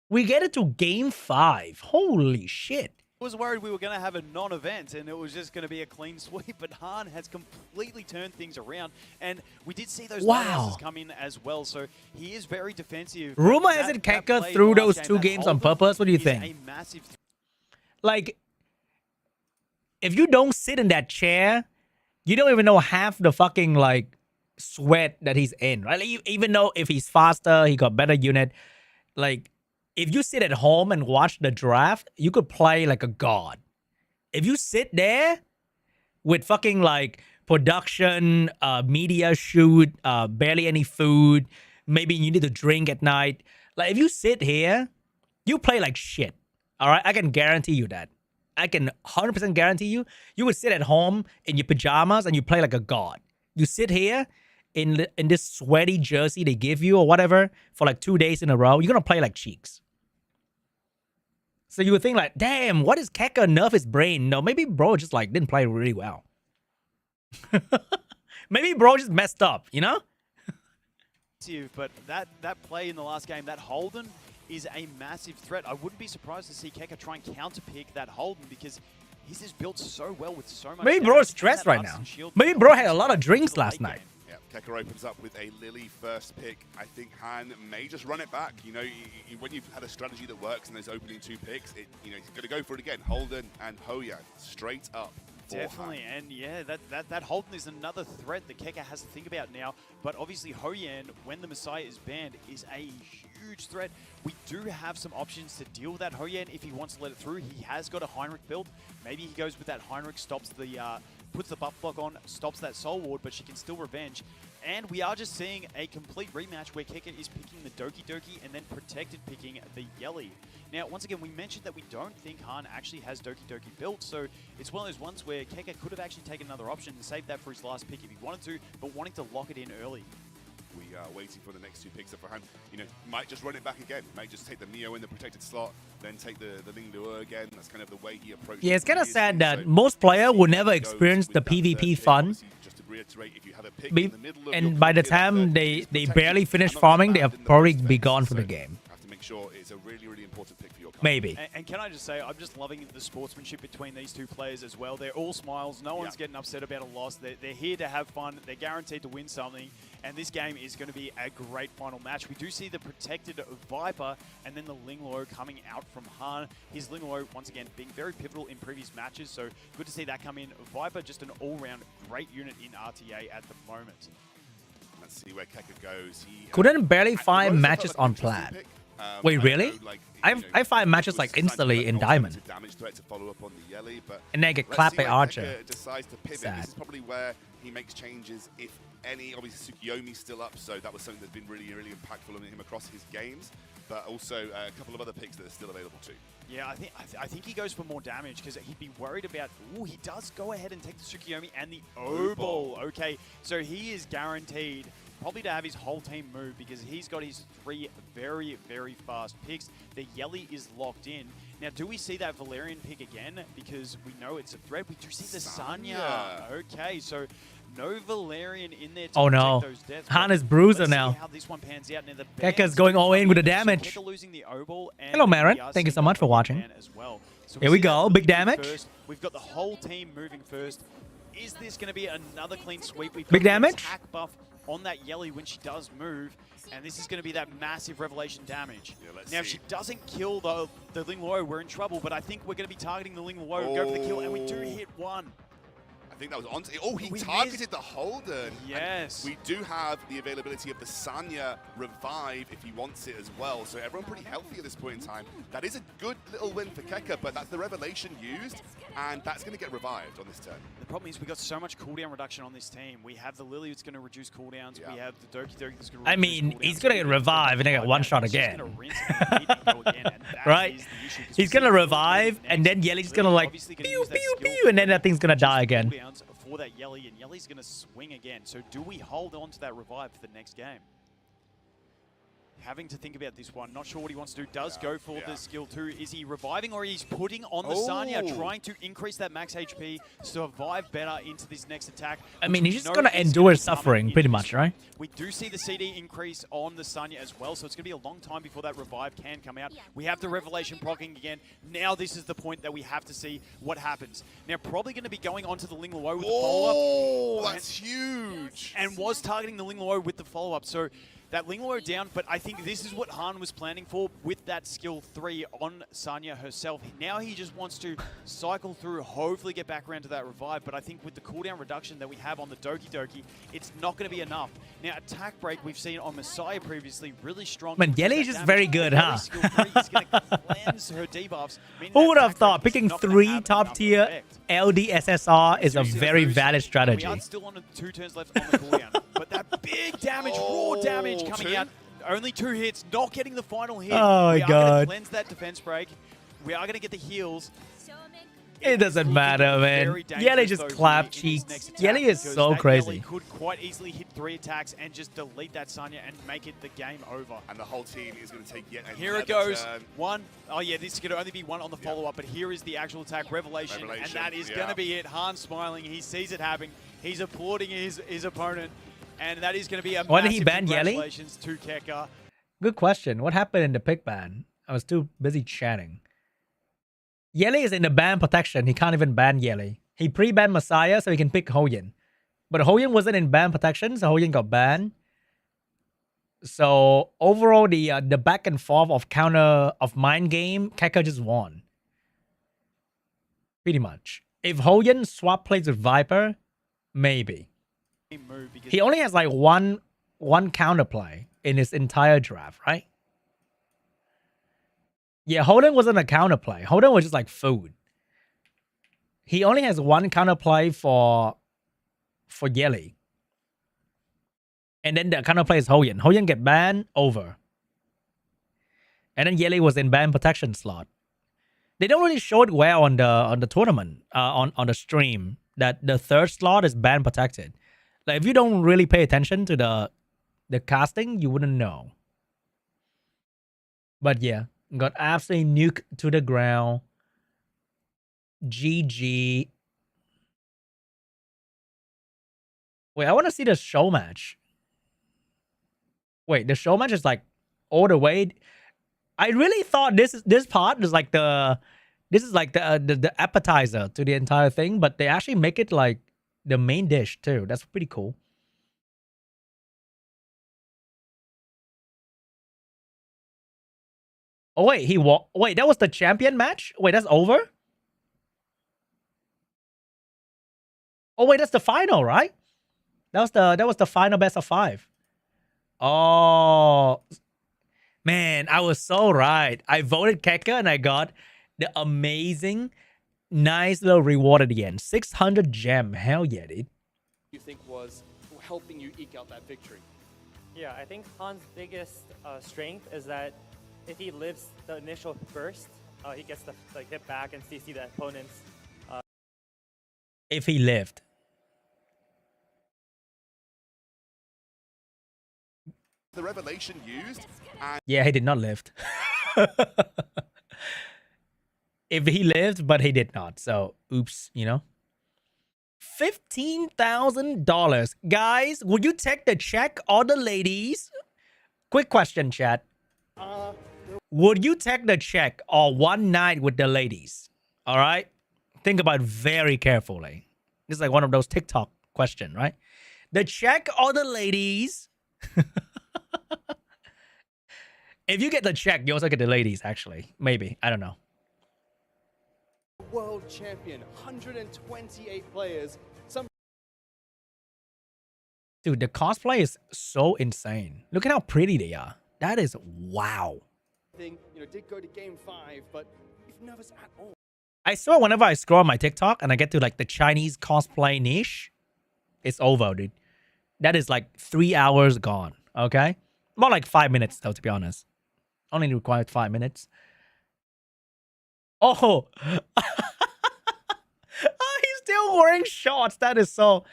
We get it to game 5. Holy shit. I was worried we were going to have a non-event and it was just going to be a clean sweep, but Han has completely turned things around, and we did see those lighthouses come in as well, so he is very defensive. Rumor has it Kekker threw those 2 games on purpose. What do you think? A massive like, if you don't sit in that chair, you don't even know half the fucking, like, sweat that he's in, right? Like, even though if he's faster, he got better unit, like, if you sit at home and watch the draft, you could play like a god. If you sit there with fucking like production, media shoot, barely any food, maybe you need to drink at night. Like if you sit here, you play like shit. All right, I can guarantee you that. I can 100% guarantee you, you would sit at home in your pajamas and you play like a god. You sit here in this sweaty jersey they give you or whatever for like 2 days in a row, you're gonna play like cheeks. So you would think like, damn, what is Kekker nerf his brain? No, maybe bro just like didn't play really well. Maybe bro just messed up, you know? But that play in the last game, that Holden, is a massive threat. I wouldn't be surprised to see Kekker try and counterpick that Holden because he's just built so well with so much. Maybe bro is stressed right now. Maybe bro had a lot of drinks last night. Kekker opens up with a Lily first pick. I think Han may just run it back. You know, when you've had a strategy that works and there's opening 2 picks, he's going to go for it again. Holden and Hoyan straight up. Definitely, and yeah, that Holden is another threat that Kekker has to think about now. But obviously, Hoyan, when the Messiah is banned, is a huge threat. We do have some options to deal with that Hoyan if he wants to let it through. He has got a Heinrich build. Maybe he goes with that Heinrich, stops the puts the buff block on, stops that Soul Ward, but she can still revenge. And we are just seeing a complete rematch where Kekker is picking the Doki Doki and then Protected picking the Yelly. Now, once again, we mentioned that we don't think Han actually has Doki Doki built, so it's one of those ones where Kekker could have actually taken another option and saved that for his last pick if he wanted to, but wanting to lock it in early. We are waiting for the next 2 picks up for Han. You know, might just run it back again. Might just take the Neo in the protected slot, then take the Ling Luo again. That's kind of the way he approaches. Yeah, it's kind of sad that most players will never experience the PvP fun. Just to reiterate, if you have a pick in the middle of and by the time they barely finish farming, they have probably be gone from the game. Have to make sure it's a really, really important pick for your company. Maybe. And can I just say, I'm just loving the sportsmanship between these 2 players as well. They're all smiles. No one's getting upset about a loss. They're here to have fun. They're guaranteed to win something. And this game is going to be a great final match. We do see the protected Viper and then the Ling Luo coming out from Han. His Ling Luo, once again, being very pivotal in previous matches. So good to see that come in. Viper, just an all-round great unit in RTA at the moment. Let's see where Kekker goes. He couldn't barely find matches on plat. Wait, really? I find matches like instantly in Diamond. Damage threat to follow up on the Yelly, but and then get clapped by Archer. Decides to pivot. Sad. This is probably where he makes changes, if any. Obviously, Tsukuyomi's still up, so that was something that's been really, really impactful on him across his games. But also a couple of other picks that are still available too. Yeah, I think he goes for more damage because he'd be worried about. Oh, he does go ahead and take the Tsukuyomi and the O-Ball. Okay, so he is guaranteed probably to have his whole team move because he's got his 3 very, very fast picks. The Yelly is locked in. Now, do we see that Valerian pick again? Because we know it's a threat. We do see the Sanya. Okay, so no Valerian in there to protect those deaths. Han is bruiser now. How this one pans out. Now, Kekker's going all in with the damage. Losing the Hello, Marin. Thank you so much for watching. Well. So here we go. Big damage. First. We've got the whole team moving first. Is this going to be another clean sweep? We've Big damage. Attack buff on that Yelly when she does move, and this is going to be that massive revelation damage. Yeah, let's now, if see. she doesn't kill the Ling Luo, we're in trouble, but I think we're going to be targeting the Ling Luo, go for the kill, and we do hit one. I think that was on. Oh, he We targeted missed. the Holden. Yes. And we do have the availability of the Sanya revive if he wants it as well. So everyone pretty healthy at this point in time. That is a good little win for Kekker, but that's the revelation used, and that's going to get revived on this turn. The problem is we got so much cooldown reduction on this team. We have the Lily that's going to reduce cooldowns. Yeah. We have the Doki Doki that's going to reduce I mean, cooldowns. he's gonna get revived and then get one shot He's just again. gonna rinse and repeat and go again, and that Right? is the issue, 'cause He's we gonna see revive, Lily and then next. Yelly's Lily's gonna like obviously gonna pew use that pew skill pew, and then that thing's gonna reduce die again. cooldowns for that Yelly, and Yelly's gonna swing again. So do we hold on to that revive for the next game? Having to think about this one. Not sure what he wants to do. Does go for the skill 2. Is he reviving or he's putting on the Sanya, trying to increase that max HP, survive better into this next attack? I mean, he's just No, gonna it's endure be suffering, coming pretty in much, strong. right? We do see the CD increase on the Sanya as well, so it's going to be a long time before that revive can come out. We have the Revelation proccing again. Now this is the point that we have to see what happens. Now probably going to be going onto the Ling Luo with the follow-up. Oh, that's huge. And was targeting the Ling Luo with the follow-up. So that Ling Luo down, but I think this is what Han was planning for with that skill 3 on Sanya herself. Now he just wants to cycle through, hopefully get back around to that revive, but I think with the cooldown reduction that we have on the Doki Doki, it's not going to be enough. Now, attack break we've seen on Messiah previously, really strong. Man, Yelly's just very good, huh? Skill 3 is going to cleanse her debuffs. meaning Who that would have attack thought break is picking not gonna 3 have top enough tier effect. LDSSR is a Seriously, very those- valid strategy. We are still on 2 turns left on the cooldown, but that big damage, raw damage coming two? out. Only 2 hits, not getting the final hit. Oh my we are God. going to cleanse that defense break. We are going to get the heals. It doesn't Looking matter, man. very dangerous, Yelly just though, clap in this cheeks. next attack, Yelly is because so that crazy. Yelly could quite easily hit 3 attacks and just delete that Sanya and make it the game over. And the whole team is going to take yet Here it another goes. turn. One. Oh, yeah, this is going to only be 1 on the follow-up, but here is the actual attack, Revelation, and that is going to be it. Han smiling. He sees it happening. He's applauding his opponent, and that is going to be a Why did he massive ban Yelly? congratulations to Kekker. Good question. What happened in the pick ban? I was too busy chatting. Yelly is in the ban protection. He can't even ban Yelly. He pre-banned Messiah so he can pick Hoyin. But Hoyin wasn't in ban protection, so Hoyin got banned. So overall, the back and forth of counter of mind game, Kekker just won. Pretty much. If Hoyin swap plays with Viper, maybe. Move because He only has like one counterplay in his entire draft, right? Yeah, Holden wasn't a counterplay. Holden was just like food. He only has one counterplay for Yelly. And then the counterplay is Hoyin. Hoyin get banned, over. And then Yelly was in ban protection slot. They don't really show it well on the tournament, on the stream, that the 3rd slot is ban protected. Like if you don't really pay attention to the casting, you wouldn't know. But yeah, got absolutely nuked to the ground. GG. Wait, I want to see the show match. Wait, the show match is like all the way. I really thought this part is like the appetizer to the entire thing, but they actually make it like the main dish too. That's pretty cool. Oh wait, wait, that was the champion match? Wait, that's over? Oh wait, that's the final, right? That was the final best of 5. Oh man, I was so right. I voted Kekker and I got the amazing, nice little reward at the end. 600 gem. Hell yeah, dude. You think was helping you eke out that victory? Yeah, I think Han's biggest strength is that if he lives the initial burst, he gets to like hit back and CC the opponents. If he lived. The revelation used, and Yeah, he did not live. If he lived, but he did not. So, oops, you know. $15,000. Guys, would you take the check or the ladies? Quick question, chat. Would you take the check or one night with the ladies? All right? Think about it very carefully. This is like one of those TikTok questions, right? The check or the ladies? If you get the check, you also get the ladies, actually. Maybe. I don't know. World champion, 128 players. Some Dude, the cosplay is so insane. Look at how pretty they are. That is wow. thing, did go to game 5, but if nervous at all. I swear whenever I scroll my TikTok and I get to like the Chinese cosplay niche, it's over, dude. That is like 3 hours gone, okay? More like 5 minutes though, to be honest. Only required 5 minutes. Oh! He's still wearing shorts. That is so...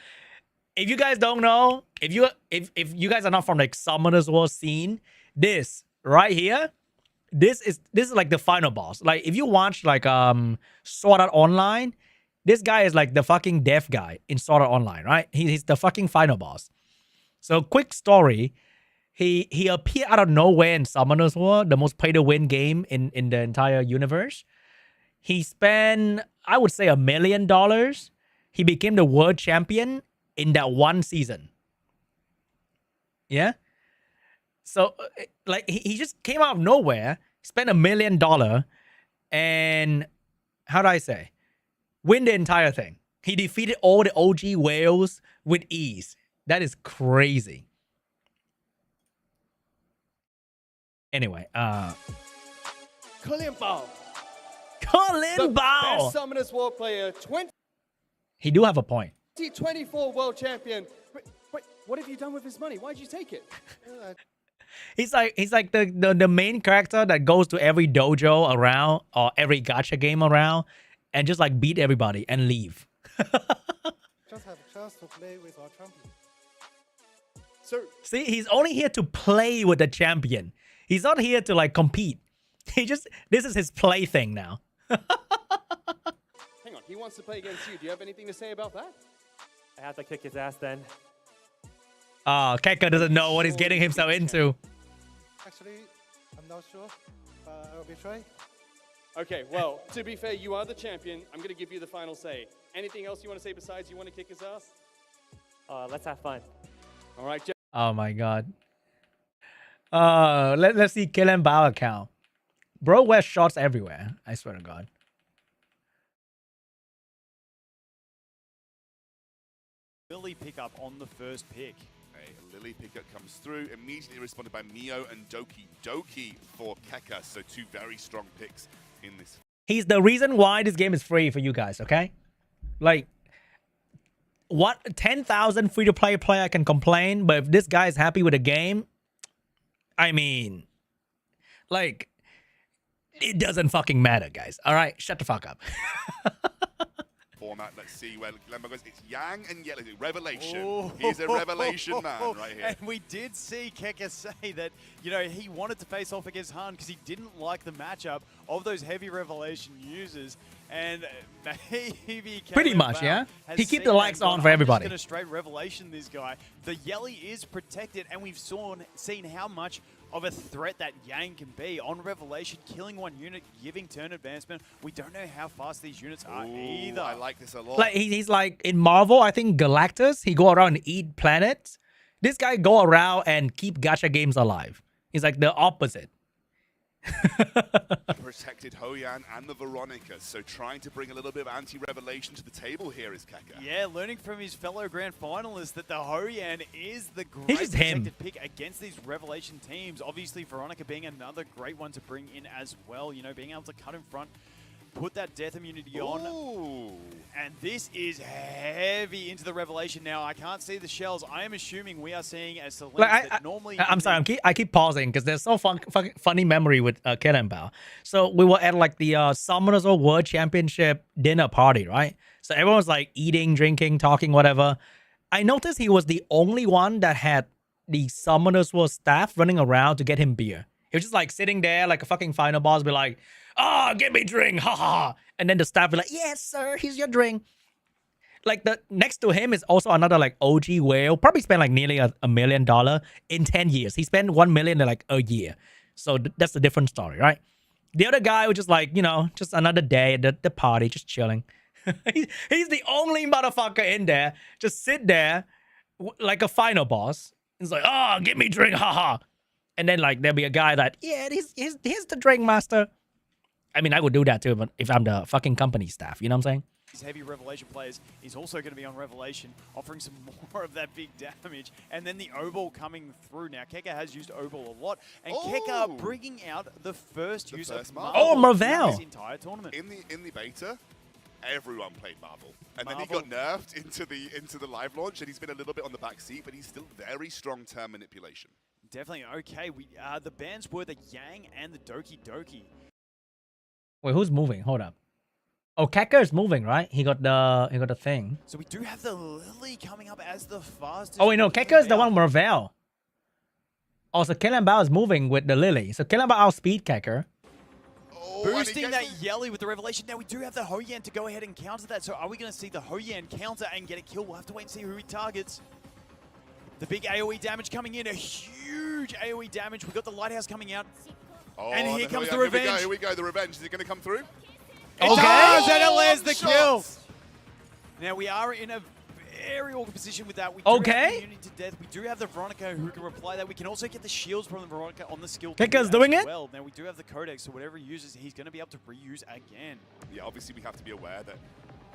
If you guys don't know, if you guys are not from like Summoners War scene, this right here, this is like the final boss. Like if you watch like Sword Art Online, this guy is like the fucking deaf guy in Sword Art Online, right? He's the fucking final boss. So quick story, he appeared out of nowhere in Summoners War, the most pay-to-win game in the entire universe. He spent, I would say, $1 million. He became the world champion in that one season. Yeah? So, like, he just came out of nowhere, spent $1 million, and, how do I say, win the entire thing. He defeated all the OG whales with ease. That is crazy. Anyway, Colin Bao, Colin the Bao! best Summoners War player, He do have a point. 2024 world champion. Wait, what have you done with his money? Why'd you take it? He's like the main character that goes to every dojo around or every gacha game around and just like beat everybody and leave. Just have a chance to play with our champion. So See, he's only here to play with the champion. He's not here to like compete. This is his plaything now. hang on, he wants to play against you. Do you have anything to say about that? I have to kick his ass then. Kekker doesn't know what he's getting himself into. Actually, I'm not sure, but I'll be trying. Okay, well, to be fair, you are the champion. I'm going to give you the final say. Anything else you want to say besides you want to kick his ass? Let's have fun. All right, Jeff. Oh my god. Let's see Killen Bao account. Bro wears shorts everywhere. I swear to God. Lily pickup on the first pick. A Lily pickup comes through, immediately responded by Mio and Doki. Doki for Kekker, so two very strong picks in this. He's the reason why this game is free for you guys, okay? Like, what 10,000 free-to-play player can complain, but if this guy is happy with the game, I mean, like, it doesn't fucking matter, guys. All right, shut the fuck up. Format, let's see where Lembo goes. It's Yang and Yellow. Revelation. He's a revelation man right here. And we did see Kekker say that, he wanted to face off against Han because he didn't like the matchup of those heavy revelation users. And maybe Pretty much, yeah. He keep the likes on for everybody. I'm just gonna straight revelation this guy. The Yelly is protected, and we've seen how much of a threat that Yang can be on Revelation, killing one unit, giving turn advancement. We don't know how fast these units are either. I like this a lot. Like he's like in Marvel, I think Galactus, he go around and eat planets. This guy go around and keep gacha games alive. He's like the opposite. Protected Hoyan and the Veronicas, so trying to bring a little bit of anti-revelation to the table here is Kekker. Yeah, learning from his fellow grand finalists that the Hoyan is the great just him. protected pick against these revelation teams. Obviously, Veronica being another great one to bring in as well. Being able to cut in front, put that death immunity on. Ooh. And this is heavy into the revelation now. I can't see the shells. I am assuming we are seeing a Selene that normally... I'm sorry, I keep pausing because there's so funny memory with Killen Bao. So we were at like the Summoners War World Championship dinner party, right? So everyone was like eating, drinking, talking, whatever. I noticed he was the only one that had the Summoners War staff running around to get him beer. He was just like sitting there like a fucking final boss, be like, "Oh, get me drink, ha ha!" And then the staff be like, "Yes, sir, here's your drink." Like the next to him is also another like OG whale. Probably spent like nearly $1 million in 10 years. He spent 1 million in like a year. So that's a different story, right? The other guy was just like, just another day at the party, just chilling. He's the only motherfucker in there. Just sit there like a final boss. It's like, oh, give me drink, haha. And then like there'll be a guy that, yeah, here's the drink master. I mean, I would do that too, but if I'm the fucking company staff, you know what I'm saying? These heavy Revelation players is also going to be on Revelation, offering some more of that big damage. And then the O-Ball coming through. Now, Kekker has used O-Ball a lot. And Kekker bringing out the first use of Marvel Marvel. in this entire tournament. In the beta, everyone played Marvel. And then he got nerfed into the live launch, and he's been a little bit on the back seat, but he's still very strong turn manipulation. Definitely. Okay, the bans were the Yang and the Doki Doki. Wait, who's moving? Hold up. Oh, Kekker is moving, right? He got the thing. So we do have the Lily coming up as the fastest. Oh wait, no, Kekker is the one with Marvel. Also, Kelenbao is moving with the Lily. So Kelenbao outspeed Kekker. Boosting that Yelly with the Revelation. Now we do have the Hoyan to go ahead and counter that. So are we going to see the Hoyan counter and get a kill? We'll have to wait and see who he targets. The big AoE damage coming in. A huge AoE damage. We got the Lighthouse coming out. Oh, and here comes the revenge. Here we go, the revenge. Is it going to come through? It does, and it lands the kill. Now we are in a very awkward position with that. We do have immunity to death. We do have the Veronica who can reply that. We can also get the shields from the Veronica on the skill. Kekker's doing it. Well, now we do have the Codex, so whatever he uses, he's going to be able to reuse again. Yeah, obviously we have to be aware that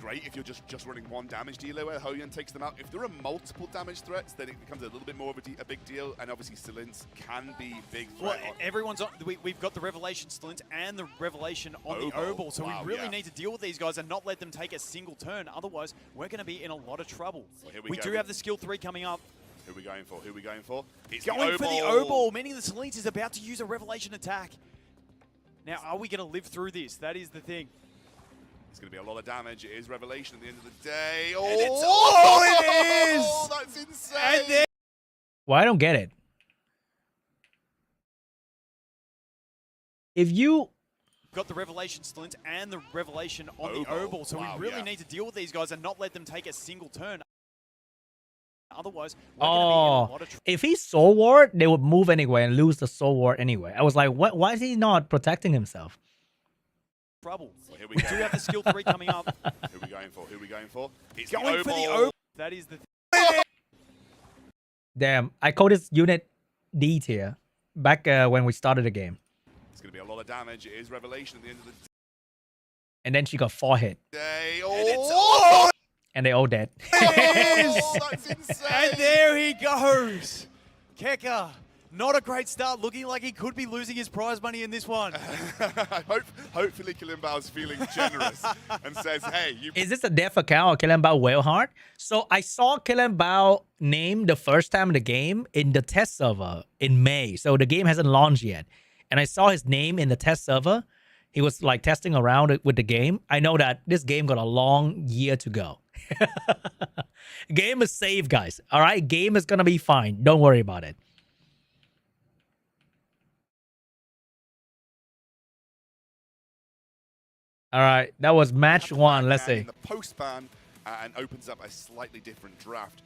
great if you're just running one damage dealer where Hoyan takes them out. If there are multiple damage threats, then it becomes a little bit more of a big deal. And obviously Stalins can be big threat. Well, everyone's on. We've got the Revelation Stalins and the Revelation on the O-Ball. So we really need to deal with these guys and not let them take a single turn. Otherwise, we're going to be in a lot of trouble. Well, we do have the skill 3 coming up. Who are we going for? Who are we going for? It's going for the O-Ball, meaning the Stalins is about to use a Revelation attack. Now, are we going to live through this? That is the thing. It's going to be a lot of damage. It is Revelation at the end of the day. Oh, and it is! Oh, that's insane! Well, I don't get it. If you got the Revelation Stalins and the Revelation on the O-Ball, so we really need to deal with these guys and not let them take a single turn. Otherwise, we're going to be in a lot of trouble. If he's Soul Ward, they would move anyway and lose the Soul Ward anyway. I was like, what? Why is he not protecting himself? Trouble. Well, here we go. Do have the skill 3 coming up. Who are we going for? Who are we going for? It's going for the O. That is the Damn, I called this unit D tier back when we started the game. It's going to be a lot of damage. It is Revelation at the end of the And then she got 4 hit. day. And they all dead. That's insane. And there he goes. Kekker. Not a great start, looking like he could be losing his prize money in this one. Hopefully Kelenbao's feeling generous and says, hey, you... Is this a dev account or Kelenbao whale hard? So I saw Kelenbao name the first time in the game in the test server in May. So the game hasn't launched yet. And I saw his name in the test server. He was like testing around with the game. I know that this game got a long year to go. Game is safe, guys. All right? Game is going to be fine. Don't worry about it. All right, that was match 1. Let's see. The post ban and opens up a slightly different draft.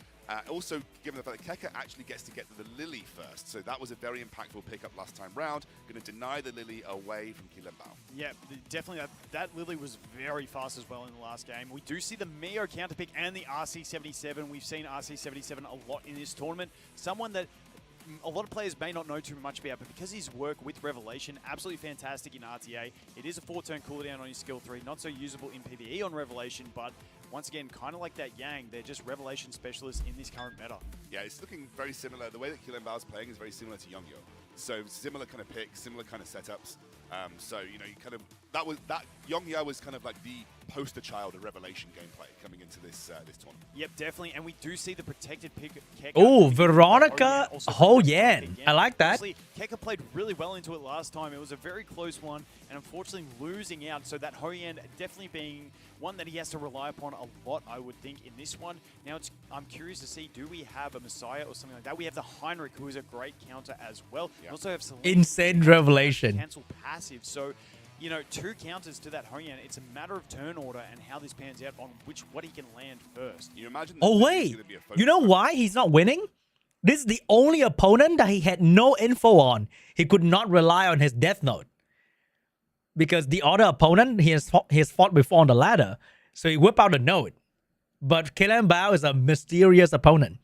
Also, given the fact that Kekker actually gets to get the Lily first, so that was a very impactful pickup last time round. Going to deny the Lily away from Kelenbao. Yeah, definitely. That Lily was very fast as well in the last game. We do see the Mio counterpick and the RC77. We've seen RC77 a lot in this tournament. Someone that a lot of players may not know too much about, but because his work with Revelation, absolutely fantastic in RTA. It is a 4-turn cooldown on his skill 3, not so usable in PvE on Revelation, but once again, kind of like that Yang, they're just Revelation specialists in this current meta. Yeah, it's looking very similar. The way that Kelenbao is playing is very similar to Yeongeo. So similar kind of picks, similar kind of setups. So, you know, you kind of, that Yeongeo was kind of like the poster child of Revelation gameplay coming into this this tournament. Yep, definitely. And we do see the protected pick. Oh, Veronica Hoyan. I like that. Honestly, Kekker played really well into it last time. It was a very close one, and unfortunately losing out. So that Hoyan definitely being one that he has to rely upon a lot, I would think, in this one. Now, I'm curious to see, do we have a Messiah or something like that? We have the Heinrich, who is a great counter as well. Yeah. We also have Insane Revelation. Cancel passive. So, you know, 2 counters to that Hoyan. It's a matter of turn order and how this pans out on what he can land first. You imagine? Oh, wait. You know why he's not winning? This is the only opponent that he had no info on. He could not rely on his Death Note. Because the other opponent he has fought before on the ladder. So he whipped out a note. But Kelenbao is a mysterious opponent.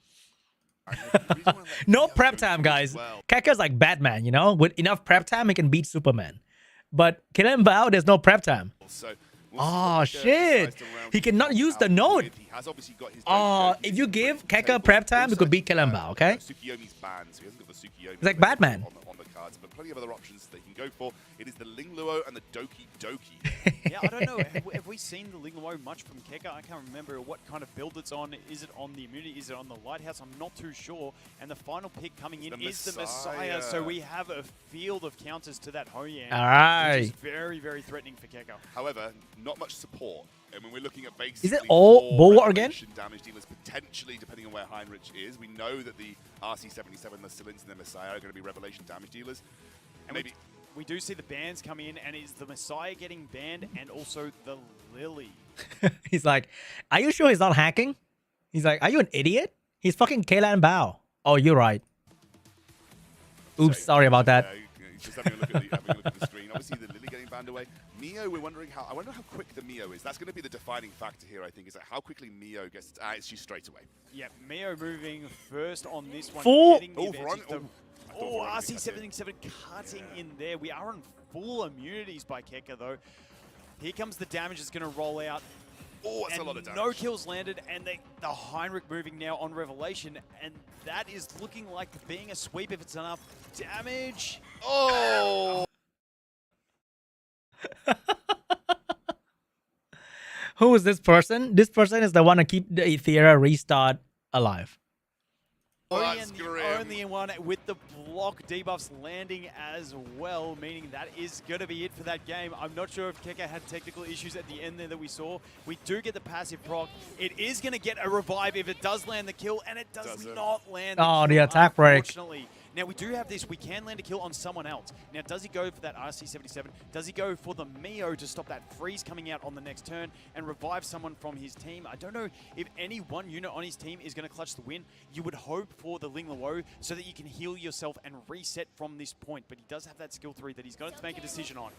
No prep time, guys. Kekker's like Batman, you know? With enough prep time, he can beat Superman. But Killen Bao, there's no prep time. Oh, shit. He cannot use the node. If you give Kekker prep time, he could beat Killen Bao, okay? It's like Batman. On the cards, but plenty of other options that he can go for. It is the Ling Luo and the Doki Doki. Yeah, I don't know. Have we seen the Ling Luo much from Kekker? I can't remember what kind of build it's on. Is it on the immunity? Is it on the Lighthouse? I'm not too sure. And the final pick coming in is the Messiah. So we have a field of counters to that Hoyan. All right. Which is very, very threatening for Kekker. However, not much support. And when we're looking at basically is it all Bulwark again? Damage dealers, potentially, depending on where Heinrich is. We know that the RC77, the Silins, and the Messiah are going to be Revelation damage dealers. And maybe we do see the bans come in, and it's the Messiah getting banned, and also the Lily. He's like, are you sure he's not hacking? He's like, are you an idiot? He's fucking Kelan Bao. Oh, you're right. Oops, sorry about that. Just having a look at the screen. Obviously, the Lily getting banned away. Mio, we're wondering how. I wonder how quick the Mio is. That's going to be the defining factor here, I think, is that how quickly Mio gets. It's just straight away. Yeah, Mio moving first on this one. Full. Oh, RC77 cutting in there. We are on full immunities by Kekker, though. Here comes the damage that's going to roll out. Oh, that's a lot of damage. No kills landed, and the Heinrich moving now on Revelation, and that is looking like being a sweep if it's enough damage. Oh! Who is this person? This person is the one to keep the Etheria Restart alive. That's the only one with the block debuffs landing as well, meaning that is going to be it for that game. I'm not sure if Kekker had technical issues at the end there that we saw. We do get the passive proc. It is going to get a revive if it does land the kill, and it does not land the attack break. Unfortunately. Now, we do have this. We can land a kill on someone else. Now, does he go for that RC77? Does he go for the Mio to stop that freeze coming out on the next turn and revive someone from his team? I don't know if any one unit on his team is going to clutch the win. You would hope for the Ling Luo so that you can heal yourself and reset from this point. But he does have that skill 3 that he's got to make a decision on.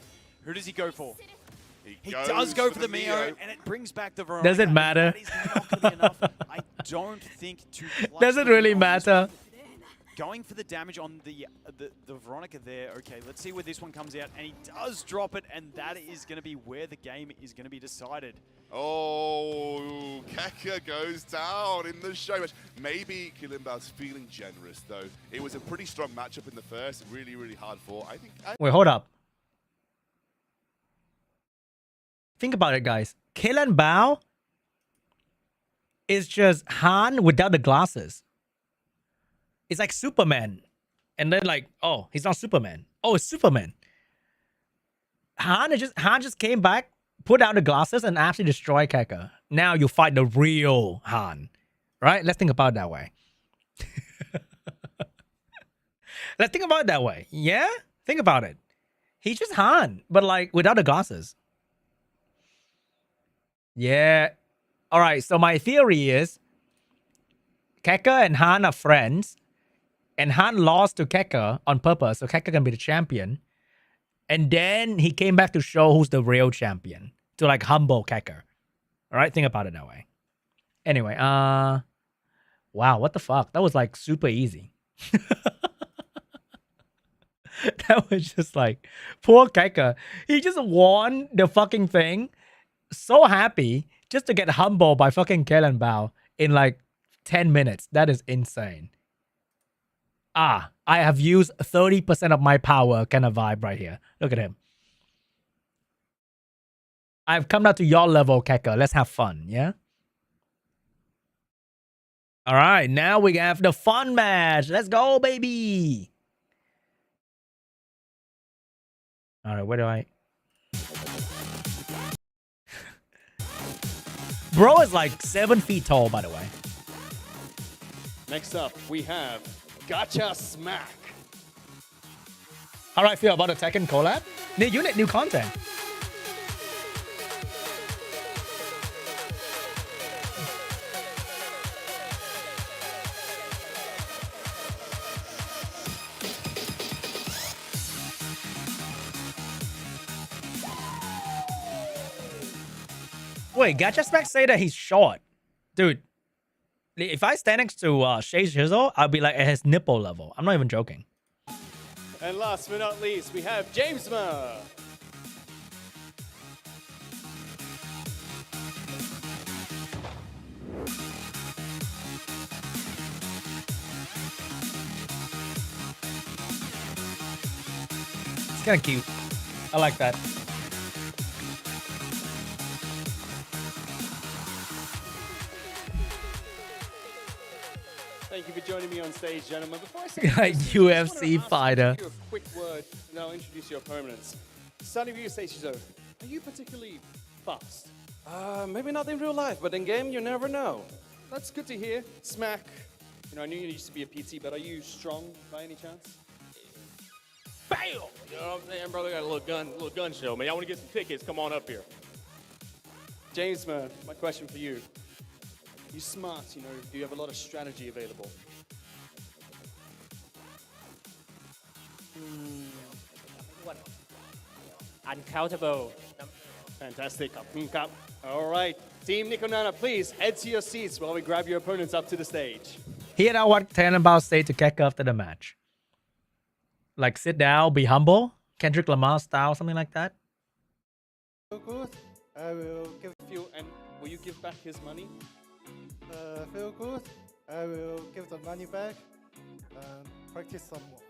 Who does he go for? He does go for the Mio, and it brings back the Veronica. Does it matter? That is not going to be enough. I don't think to clutch does it really matter? Going for the damage on the Veronica there. Okay, let's see where this one comes out. And he does drop it, and that is going to be where the game is going to be decided. Oh, Kekker goes down in the show match. Maybe Killen Bao's feeling generous, though. It was a pretty strong matchup in the first. Really, really hard fought. I think. Wait, hold up. Think about it, guys. Killen Bao is just Han without the glasses. It's like Superman. And then like, oh, he's not Superman. Oh, it's Superman. Han just came back, put out the glasses, and actually destroyed Kekker. Now you fight the real Han. Right? Let's think about it that way. Let's think about it that way. Yeah? Think about it. He's just Han, but like without the glasses. Yeah. All right, so my theory is Kekker and Han are friends. And Han lost to Kekker on purpose, so Kekker can be the champion. And then he came back to show who's the real champion, to like humble Kekker. All right, think about it that way. Anyway, wow, what the fuck? That was like super easy. That was just like, poor Kekker. He just won the fucking thing. So happy just to get humbled by fucking Killen Bao in like 10 minutes. That is insane. I have used 30% of my power kind of vibe right here. Look at him. I've come down to your level, Kekker. Let's have fun, yeah? All right, now we have the fun match. Let's go, baby. All right, where do I... Bro is like 7 feet tall, by the way. Next up, we have Gotcha Smack. How do I feel about the Tekken collab? New unit, new content. Wait, Gotcha Smack say that he's short. Dude, If I stand next to Shay Shizzle, I'll be like at his nipple level. I'm not even joking. And last but not least, we have Jamesma. It's kind of cute. I like that. Thank you for joining me on stage, gentlemen. Before I say UFC fighter. a quick word, and I'll introduce your opponents. Starting with you, Seichizo, are you particularly fast? Maybe not in real life, but in game, you never know. That's good to hear. Smack. You know, I knew you used to be a PT, but are you strong by any chance? Bam! You know what I'm saying, brother? Got a little gun show, man. Y'all want to get some tickets? Come on up here. James, my question for you. You smart, you know, do you have a lot of strategy available? Uncountable. Fantastic. All right. Team Nikonana, please head to your seats while we grab your opponents up to the stage. Hear now what Tannenbaum say to Kekker after the match. Like, sit down, be humble. Kendrick Lamar style, something like that. Feel good. I will give And will you give back his money? feel good. I will give the money back and practice some more.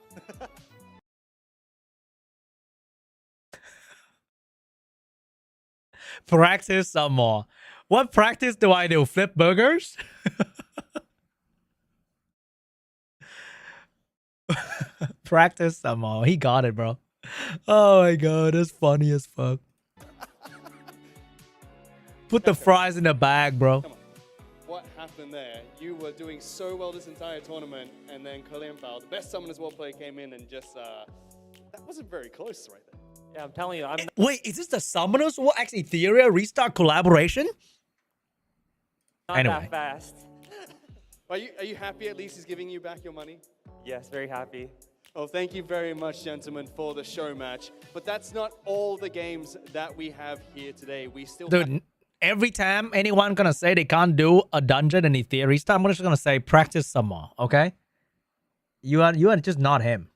Practice some more. What practice do I do? Flip burgers? Practice some more. He got it, bro. Oh my god, that's funny as fuck. Put the fries in the bag, bro. Come on. What happened there? You were doing so well this entire tournament, and then Kalimpao, the best Summoners World player, came in and just, that wasn't very close right there. Yeah, I'm telling you, I'm not Wait, is this the Summoners World X Etheria Restart collaboration? Anyway. that fast. Are you happy at least he's giving you back your money? Yes, very happy. Well, thank you very much, gentlemen, for the show match. But that's not all the games that we have here today. We still have... Dude, every time anyone gonna say they can't do a dungeon in Etheria Restart, I'm just gonna say practice some more, okay? You are just not him.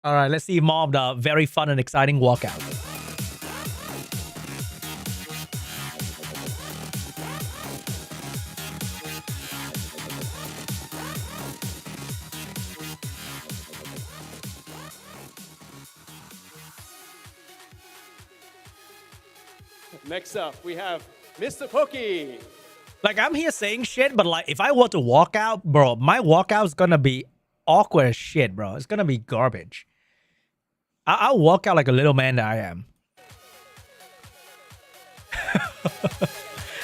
All right, let's see more of the very fun and exciting walkout. Next up, we have Mr. Pokey. Like, I'm here saying shit, but like, if I were to walk out, bro, my walkout's gonna be awkward as shit, bro. It's gonna be garbage. I'll walk out like a little man that I am.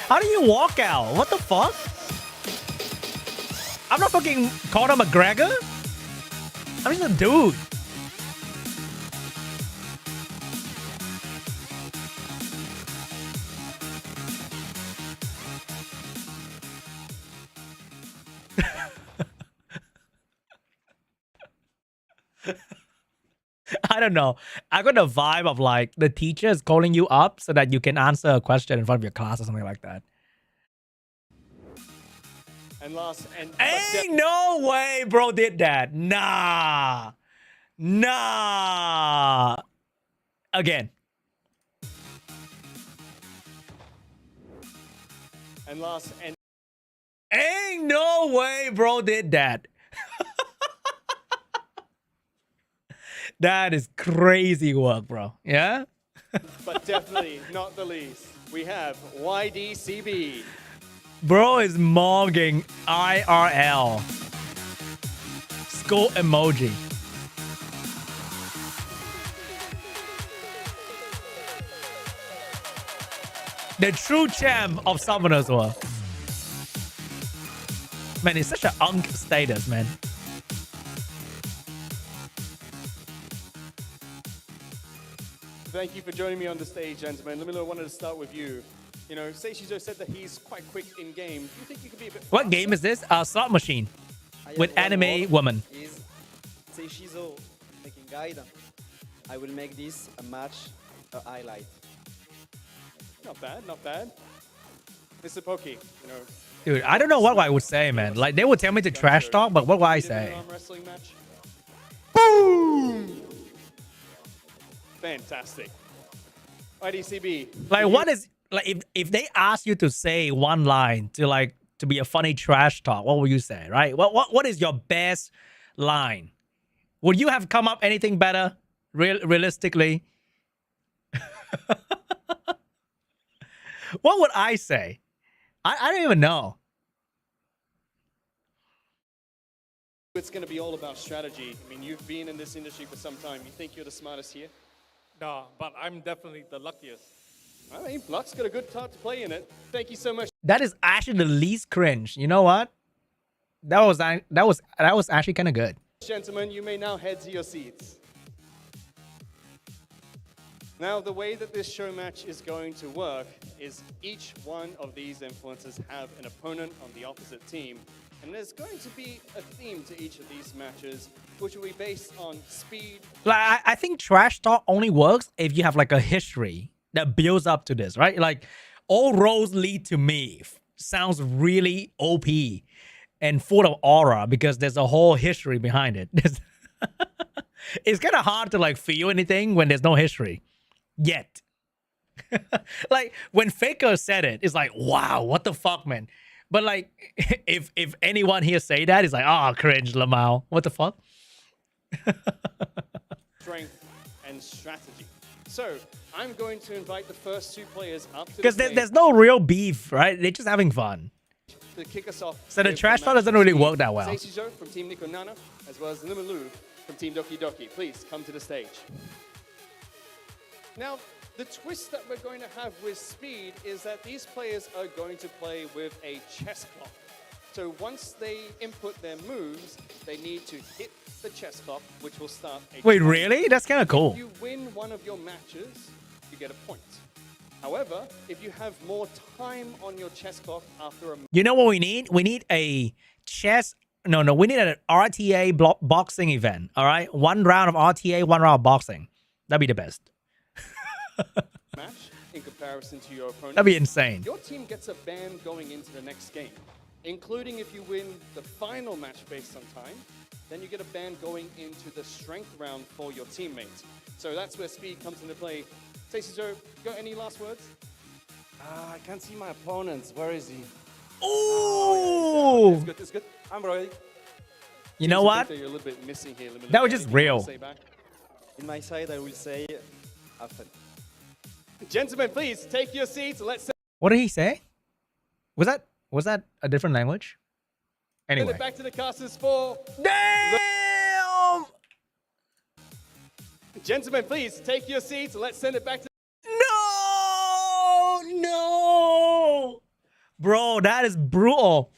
How do you walk out? What the fuck? I'm not fucking Conor McGregor. I'm just a dude. I don't know. I got a vibe of like the teacher is calling you up so that you can answer a question in front of your class or something like that. And last, and Ain't no way bro did that. Nah. Again. And last, and Ain't no way bro did that. That is crazy work, bro. Yeah? but definitely not the least, we have YDCB. Bro is mogging IRL. School emoji. The true champ of Summoners World. Man, it's such an unk status, man. Thank you for joining me on the stage, gentlemen. Let me know, I wanted to start with you. You know, Seishizo said that he's quite quick in game. Do you think you could be a bit What faster? game is this? Slot machine. With anime woman. Is Seishizo making guide? I will make this a match, a highlight. Not bad, not bad. Mr. Pokey, you know. Dude, I don't know what I would say, man. Like, they would tell me to trash talk, but what would I say? Arm wrestling match. Boom! Fantastic. IDCB. Like, what is like if they ask you to say one line to be a funny trash talk, what would you say, right? What is your best line? Would you have come up anything better, realistically? What would I say? I don't even know. It's going to be all about strategy. I mean, you've been in this industry for some time. You think you're the smartest here? No, but I'm definitely the luckiest. I mean, Luck's got a good part to play in it. Thank you so much. That is actually the least cringe. You know what? That was actually kind of good. Gentlemen, you may now head to your seats. Now, the way that this show match is going to work is each one of these influencers have an opponent on the opposite team. And there's going to be a theme to each of these matches, which will be based on speed. Like, I think trash talk only works if you have like a history that builds up to this, right? Like, all roads lead to me sounds really OP and full of aura because there's a whole history behind it. It's kind of hard to like feel anything when there's no history yet. Like when Faker said it, it's like, wow, what the fuck, man. But like, if anyone here say that, it's like, oh, cringe, Lamau. What the fuck? Strength and strategy. So I'm going to invite the first two players up to because there's no real beef, right? They're just having fun. To kick us off. So the trash talk doesn't really work that well. Seishizo from Team Nico Nana, as well as Limalu from Team Doki Doki. Please come to the stage. Now, the twist that we're going to have with speed is that these players are going to play with a chess clock. So once they input their moves, they need to hit the chess clock, which will start a Wait, timer. really? That's kind of cool. If you win one of your matches, you get a point. However, if you have more time on your chess clock after a... You know what we need? We need a chess... No, we need an RTA boxing event, all right? 1 round of RTA, 1 round of boxing. That'd be the best. match in comparison to your opponent. That'd be insane. Your team gets a ban going into the next game, including if you win the final match based on time, then you get a ban going into the strength round for your teammates. So that's where speed comes into play. Seishizo, got any last words? I can't see my opponents. Where is he? Ooh! It's good, it's good. I'm ready. You know what? You're a little bit missing here. That was just real. In my side, I will say, have fun. Gentlemen, please take your seats. Let's What did he say? Was that a different language? send Anyway. it back to the casters for... Damn! Gentlemen, please take your seats. Let's send it back to... No! Bro, that is brutal.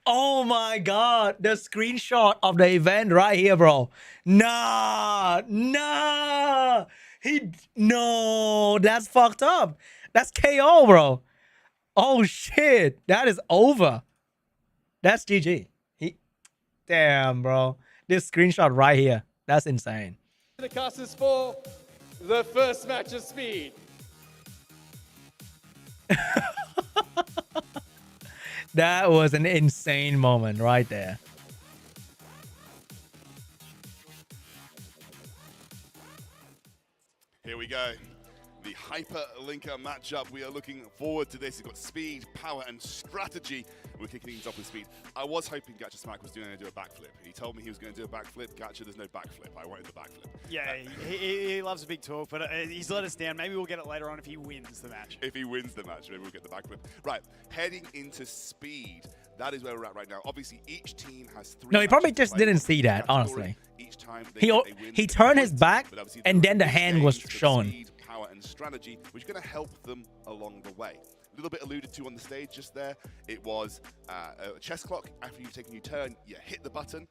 Oh my god. The screenshot of the event right here, bro. Nah. No, that's fucked up. That's KO, bro. Oh shit. That is over. That's GG. Damn, bro. This screenshot right here. That's insane. The casters for the first match of speed. That was an insane moment right there. Here we go. The hyperlinker matchup. We are looking forward to this. We've got speed, power, and strategy. We're kicking things off with speed. I was hoping Gacha Smack was going to do a backflip. He told me he was going to do a backflip. Gacha, there's no backflip. I wanted the backflip. Yeah, he loves a big talk, but he's let us down. Maybe we'll get it later on if he wins the match. If he wins the match, maybe we'll get the backflip. Right, heading into speed. That is where we're at right now. Obviously, each team has 3. No, he probably just didn't see that, honestly. Each time He turned his back, and then the hand was shown. Speed, power, and strategy, which is going to help them along the way. A little bit alluded to on the stage just there. It was a chess clock. After you've taken your turn, you hit the button,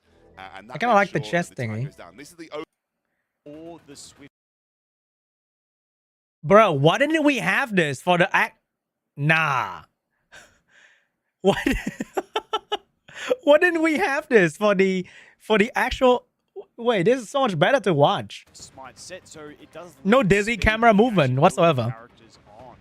and that I kind of like the sure chess the time thingy. goes down. This is the Or the Swift. Bro, why didn't we have this for the act? Nah. Why didn't we have this for the actual? Wait, this is so much better to watch. Smite set, so it does No dizzy camera movement whatsoever. Characters on.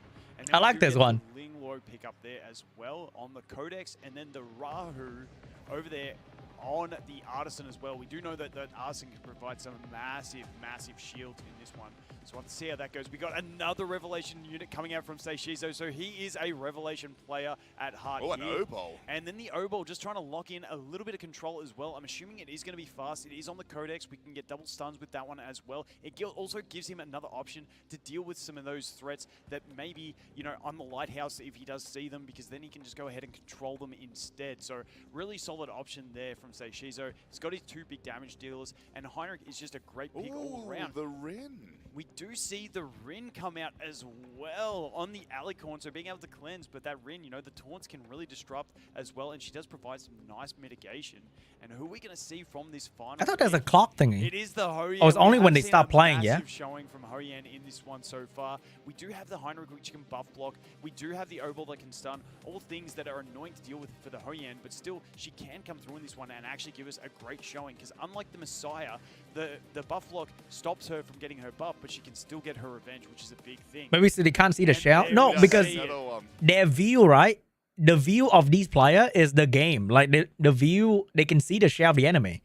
And then I we like do this get one. the Linglo pick up there as well on the Codex, and then the Rahu over there on the Artisan as well. We do know that the Artisan can provide some massive, massive shields in this one. So we'll have to see how that goes. We got another Revelation unit coming out from Seishizo, so he is a Revelation player at heart. Oh, an here. Obol. And then the Obol just trying to lock in a little bit of control as well. I'm assuming it is going to be fast. It is on the Codex. We can get double stuns with that one as well. It also gives him another option to deal with some of those threats that maybe, you know, on the Lighthouse if he does see them, because then he can just go ahead and control them instead. So really solid option there from Seishizo. He's got his 2 big damage dealers, and Heinrich is just a great pick all around. The Rin. We do see the Rin come out as well on the Alicorn, so being able to cleanse, but that Rin, you know, the taunts can really disrupt as well, and she does provide some nice mitigation. And who are we going to see from this final? I thought there's a clock thingy. It is the Hoyan. Oh, it's only We when have they seen stop a playing, yeah? massive showing from Hoyan in this one so far. We do have the Heinrich, which can buff block. We do have the Obol that can stun. All things that are annoying to deal with for the Hoyan, but still, she can come through in this one and actually give us a great showing, because unlike the Messiah, the buff block stops her from getting her buff, but she can still get her revenge, which is a big thing. Maybe so they can't see the shell? there No, we because see it. their view, right? The view of these players is the game. Like the view, they can see the shell of the enemy.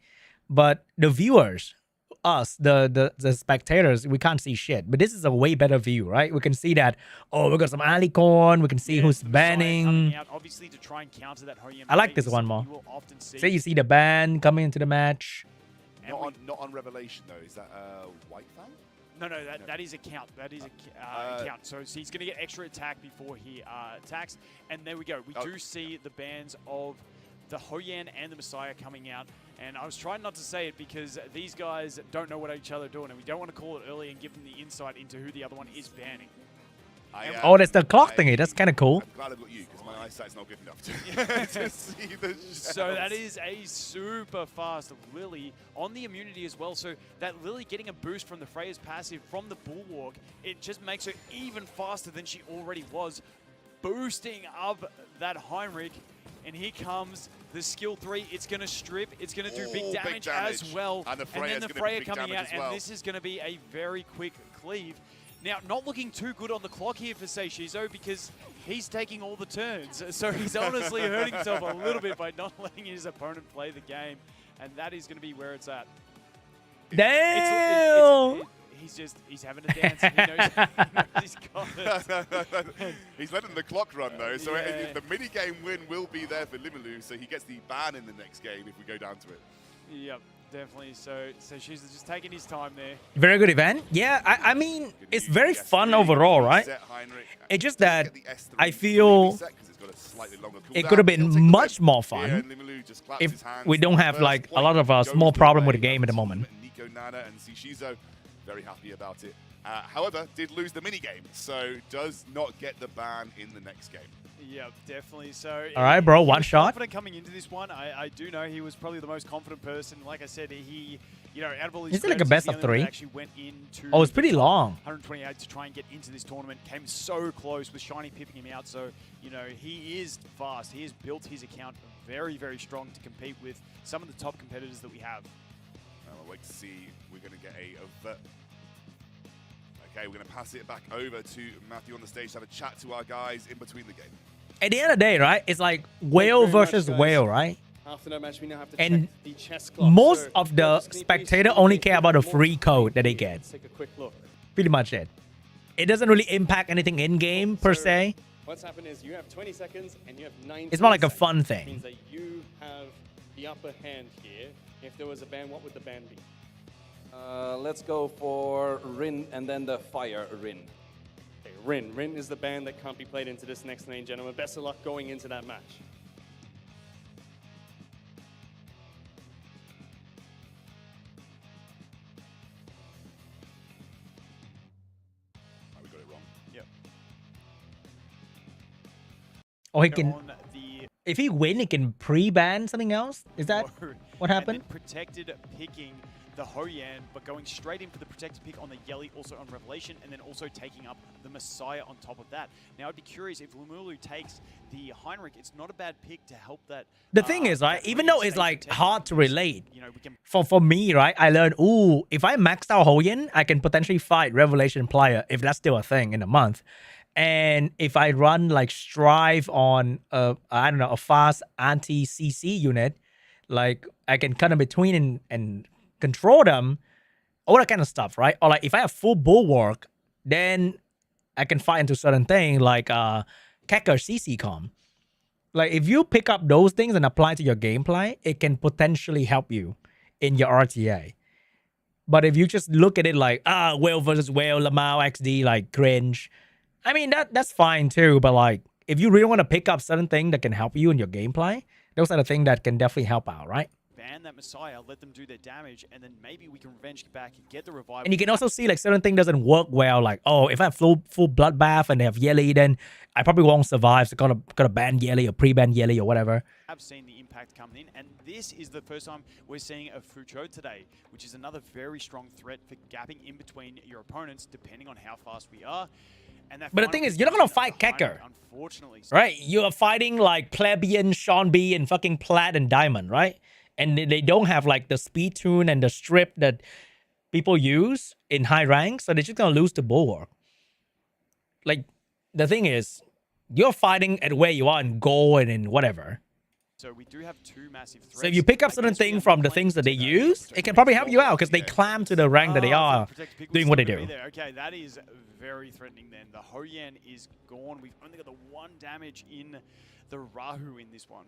But the viewers, us, the spectators, we can't see shit. But this is a way better view, right? We can see that, oh, we got some Alicorn. We can see who's banning. Out, obviously, to try and counter that Hoyan I like phase, this one more. you will often see. Say you see the ban coming into the match. Not on Revelation, though. Is that White Fan? No, that is a count. That is a count. So he's going to get extra attack before he attacks. And there we go. We do see the bans of the Hoyan and the Messiah coming out. And I was trying not to say it because these guys don't know what each other are doing, and we don't want to call it early and give them the insight into who the other one is banning. Oh, that's the clock thingy. That's kind of cool. I'm glad I've got you, because my eyesight's not good enough to see the So that is a super fast Lily on the immunity as well. So that Lily getting a boost from the Freya's passive from the Bulwark, it just makes her even faster than she already was, boosting up that Heinrich. And here comes the skill 3. It's going to strip. It's going to do big damage as well. And then the Freya coming out, and this is going to be a very quick cleave. Now, not looking too good on the clock here for Seishizo, because he's taking all the turns. So he's honestly hurting himself a little bit by not letting his opponent play the game. And that is going to be where it's at. Damn! He's having a dance. He knows he's got it. He's letting the clock run, though. So Yeah. the mini-game win will be there for Limelu, so he gets the ban in the next game if we go down to it. Yep, definitely. So she's just taking his time there. Very good event. Yeah, I mean, it's very fun overall, right? It's just that I feel it could have been much more fun if we don't have like a lot of a small problem with the game at the moment. Nico, Nana, and Sishizo, very happy about it. However, did lose the mini-game, so does not get the ban in the next game. Yep, definitely. So all right, bro, one shot. Confident coming into this one. I do know he was probably the most confident person. Like I said, he, you know, out of all his Is it like a friends, best he's of the only one 3? that actually went into Oh, it's pretty the top long. 128 to try and get into this tournament. Came so close with Shiny pipping him out. So, you know, he is fast. He has built his account very, very strong to compete with some of the top competitors that we have. I'll wait to see. We're going to get a... Okay, we're going to pass it back over to Matthew on the stage to have a chat to our guys in between the game. At the end of the day, right, it's like whale versus whale, right? After that match, we now have to And check the chess clock. most So, of the Marcus, can you please spectator only care about the more free code that they get. Let's take a quick look. Pretty much it. It doesn't really impact anything in game per se. What's happened is you have 20 seconds and you have 19 It's more like a seconds. fun Which thing. means that you have the upper hand here. If there was a ban, what would the ban be? Let's go for Rin and then the Fire Rin. Okay, Rin. Rin is the ban that can't be played into this next lane, gentlemen. Best of luck going into that match. We got it wrong. Yep. Or he They're can, on the if he win, he can pre-ban something else. Is that what happened? And then protected picking the Hoyan, but going straight in for the protected pick on the Yeli, also on Revelation, and then also taking up the Messiah on top of that. Now, I'd be curious if Lumulu takes the Heinrich. It's not a bad pick to help that. The thing is, right, even though it's like hard to relate, you know, we can for me, right, I learned, if I maxed out Hoyan, I can potentially fight Revelation player if that's still a thing in a month. And if I run like Strive on I don't know, a fast anti-CC unit, like I can cut in between and control them, all that kind of stuff, right? Or like if I have full bulwark, then I can fight into certain thing like Kekker CC com. Like if you pick up those things and apply to your gameplay, it can potentially help you in your RTA. But if you just look at it like whale versus whale, Lamau XD, like cringe, I mean that's fine too. But like if you really want to pick up certain thing that can help you in your gameplay, those are the things that can definitely help out, right? Ban that Messiah, let them do their damage, and then maybe we can revenge back and get the revival. And you can also see like certain thing doesn't work well. Like, oh, if I have full bloodbath and they have Yeli, then I probably won't survive. So gotta ban Yeli or pre-ban Yeli or whatever. I've seen the impact coming in, and this is the first time we're seeing a Fucho today, which is another very strong threat for gapping in between your opponents, depending on how fast we are. And that but the thing is, you're not gonna fight Kekker, unfortunately. Right? You are fighting like plebeian, seanb, and fucking plat and diamond, right? And they don't have like the speed tune and the strip that people use in high ranks, so they're just gonna lose to bulwark. Like the thing is, you're fighting at where you are in goal and in whatever. So we do have two massive threats. So if you pick up certain thing from the things that they use, it can probably help you out because they climb to the rank that they are doing what they do. Okay, that is very threatening then. The Hoyan is gone. We've only got the 1 damage in the Rahu in this one.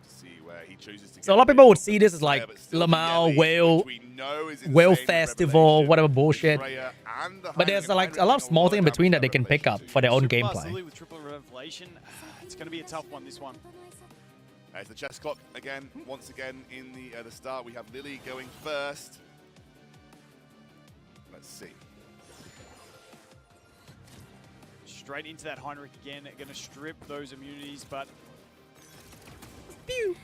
See where he chooses to. So a lot of people would see this as like Lamau, whale festival, whatever bullshit. But there's like a lot of small things in between that they can pick up for their own gameplay. With triple revelation, it's going to be a tough one, this one. There's the chess clock again. Once again in the start, we have Lily going first. Let's see. Straight into that Heinrich again. Going to strip those immunities, but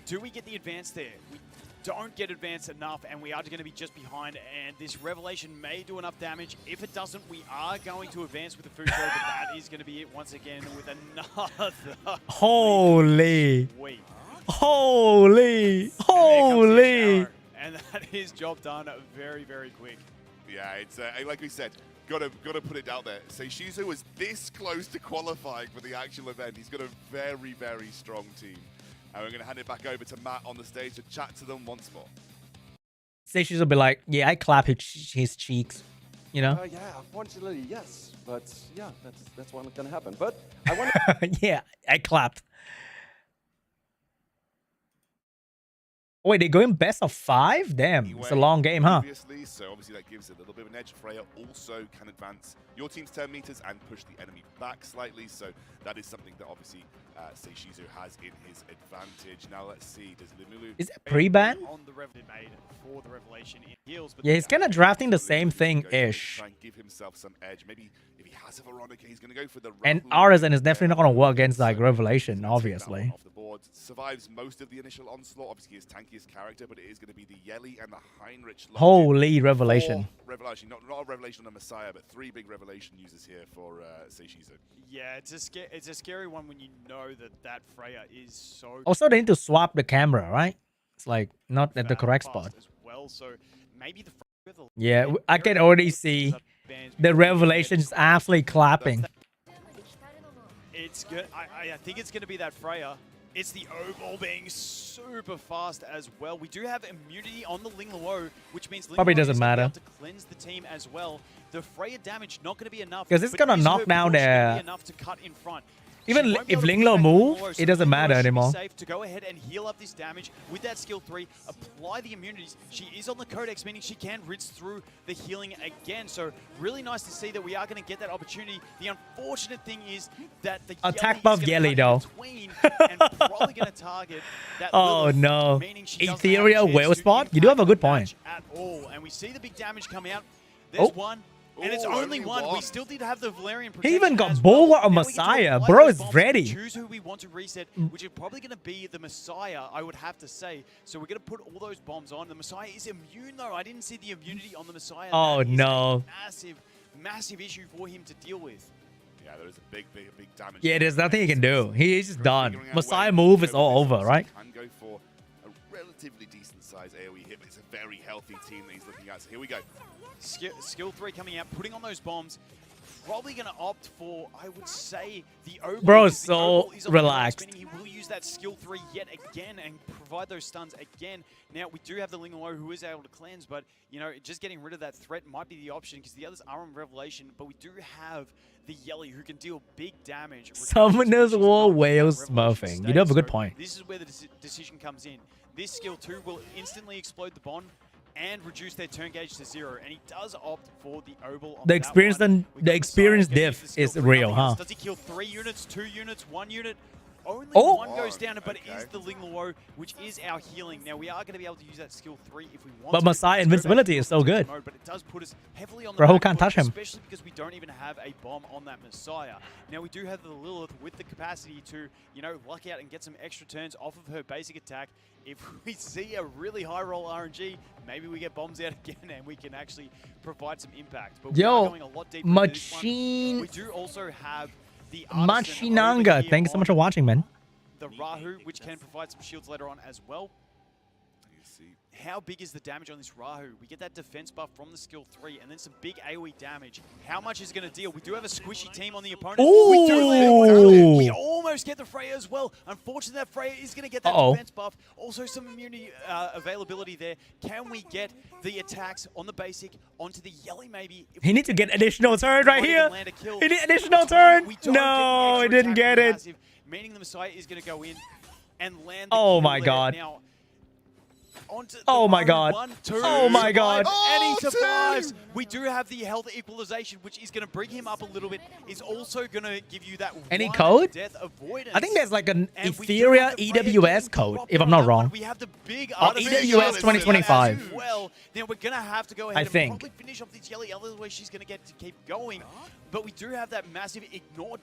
do we get the advance there? We don't get advanced enough, and we are going to be just behind, and this Revelation may do enough damage. If it doesn't, we are going to advance with the food but that is going to be it once again with another. Holy. Holy. Holy. And that is job done very, very quick. Yeah, it's like we said, gotta put it out there. So Shizu was this close to qualifying for the actual event. He's got a very, very strong team. And we're going to hand it back over to Matt on the stage to chat to them once more. Seixas will be like, yeah, I clap his cheeks, you know? Yeah, unfortunately, yes. But yeah, that's what's going to happen. But I want yeah, I clapped. Wait, they're going best of 5? Damn, it's a long game, huh? So obviously that gives it a little bit of an edge. Freya also can advance your team's 10 meters and push the enemy back slightly. So that is something that obviously Seishizu has in his advantage. Now let's see, does Limulu... Is it pre-ban? On the made for the Revelation in heals, but yeah, he's kind of drafting the same thing-ish. Try and give himself some edge. Maybe if he has a Veronica, he's going to go for the... And Artisan is definitely not going to work against like Revelation, obviously. Off the board, survives most of the initial onslaught. Obviously, his tankiest character, but it is going to be the Yeli and the Heinrich. Holy Revelation. Revelation, not a Revelation on a Messiah, but 3 big Revelation users here for Seishizu. Yeah, it's a scary one when you know that Freya is so... Also, they need to swap the camera, right? It's like not at the correct spot. As well, so maybe the yeah, I can already see the Revelations absolutely clapping. It's good. I think it's going to be that Freya. It's the O-ball being super fast as well. We do have immunity on the Ling Luo, which means Ling probably Luo doesn't is matter to cleanse the team as well. The Freya damage not going to be enough because it's gonna knock down their. Enough to cut in front. Even if Ling Luo move, it doesn't matter anymore. Safe to go ahead and heal up this damage with that skill 3, apply the immunities. She is on the codex, meaning she can rinse through the healing again. So really nice to see that we are going to get that opportunity. The unfortunate thing is that the attack buff Yeli though. And probably going to target that oh Lilith, no, Etheria whale spot. You do have a good point. At all, and we see the big damage coming out. There's one. And it's only one. We still did have the Valerian protection. He even got Bulwark or Messiah. Bro is ready. Choose who we want to reset, which is probably going to be the Messiah, I would have to say. So we're going to put all those bombs on. The Messiah is immune, though. I didn't see the immunity on the Messiah. Oh, no. Massive, massive issue for him to deal with. Yeah, there is a big damage. Yeah, there's nothing he can do. He's just done. Messiah move is all over, right? Can go for a relatively decent size AoE hit, but it's a very healthy team that he's looking at. So here we go. Skill 3 coming out, putting on those bombs. probably going to opt for, I would say, the Oboe. Bro, because the so Oboe is on the ground relaxed. spinning. He will use that skill 3 yet again and provide those stuns again. Now, we do have the Ling Lo who is able to cleanse, but, you know, just getting rid of that threat might be the option because the others are on Revelation, but we do have the Yelly who can deal big damage. Summoners War Whale Smurfing. You do have a good point. This is where the decision comes in. This skill 2 will instantly explode the bond and reduce their turn gauge to 0, and he does opt for the Obel. The experience and the experience diff is real, huh? Does he kill 3 units, 2 units, 1 unit? Only Oh! one goes down, but it is the Ling Luo, which is our healing. Now, we are going to be able to use that skill 3 if we want But to. Messiah invincibility is so good. Mode, but it does put us heavily on the Bro, who back can't foot, touch him? especially because we don't even have a bomb on that Messiah. Now, we do have the Lilith with the capacity to, you know, luck out and get some extra turns off of her basic attack. If we see a really high roll RNG, maybe we get bombs out again and we can actually provide some impact. But we are going a lot deeper into this one. Machine. We do also have the Machinanga. Thank you so much for watching, man. the Rahu, which can provide some shields later on as well. How big is the damage on this Rahu? We get that defense buff from the skill 3 and then some big AoE damage. How much is going to deal? We do have a squishy team on the opponent. Ooh. We do land. We almost get the Freya as well. Unfortunately, that Freya is going to get that defense buff. Also some immunity availability there. Can we get the attacks on the basic onto the Yelly maybe? He needs to get additional turn right here. He need additional turn. No, he didn't get it. Massive, meaning the Messiah is going to go in and land the Oh kill my there. god. Now, Oh my god. 1, 2, Oh my god. And he survives. We do have the health equalization, which is going to bring him up a little bit. Is also going to give you that Any one code? death avoidance. I think there's like an Etheria EWS code, if I'm not wrong. We have the big Or EWS 2025. Well, then we're going to have to go ahead I and think. probably finish off this Yelly. Otherwise, she's going to get to keep going. But we do have that massive ignore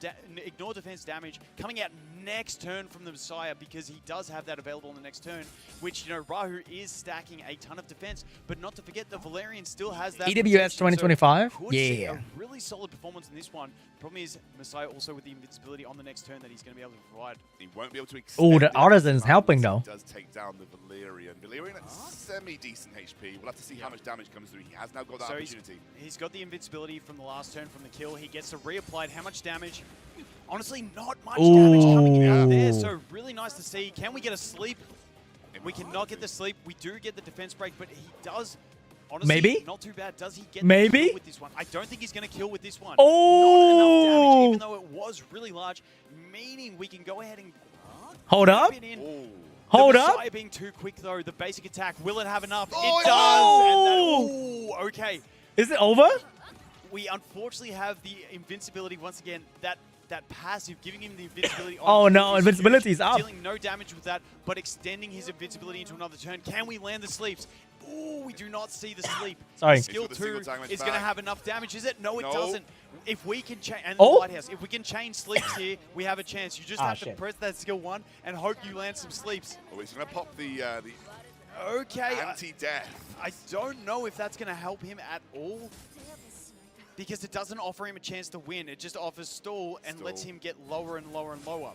defense damage coming out next turn from the Messiah because he does have that available on the next turn, which, you know, Rahu is stacking a ton of defense. But not to forget, the Valerian still has that EWS 2025? So could see Yeah. a really solid performance in this one. Problem is, Messiah also with the invincibility on the next turn that he's going to be able to provide. He won't be able to Oh, the Artisan's helping though. He does take down the Valerian. Valerian at semi-decent HP. We'll have to see how much damage comes through. He has now got that opportunity. He's got the invincibility from the last turn from the kill. He gets to reapply. How much damage? Honestly, not much damage coming out there. So really nice to see. Can we get a sleep? We cannot get the sleep. We do get the defense break, but he does. Honestly, Maybe? not too bad. Does he get Maybe? the kill with this one? I don't think he's going to kill with this one. Oh! Not enough damage, even though it was really large, meaning we can go ahead and Hold up. whip it in. Hold the up. Messiah being too quick, though. The basic attack, will it have enough? Oh, it does! And that, okay. Is it over? We unfortunately have the invincibility once again. That passive, giving him the invincibility. Oh on no, is invincibility huge, is up. Dealing no damage with that, but extending his invincibility into another turn. Can we land the sleeps? Ooh, we do not see the sleep. Sorry. Skill 2 is going to have enough damage, is it? No, it No. doesn't. If we can chain, and Oh. the Lighthouse, if we can chain sleeps here, we have a chance. You just have to press that skill 1 and hope you land some sleeps. Oh, he's going to pop the Okay. anti-death. I don't know if that's going to help him at all. Because it doesn't offer him a chance to win. It just offers stall and lets him get lower and lower and lower.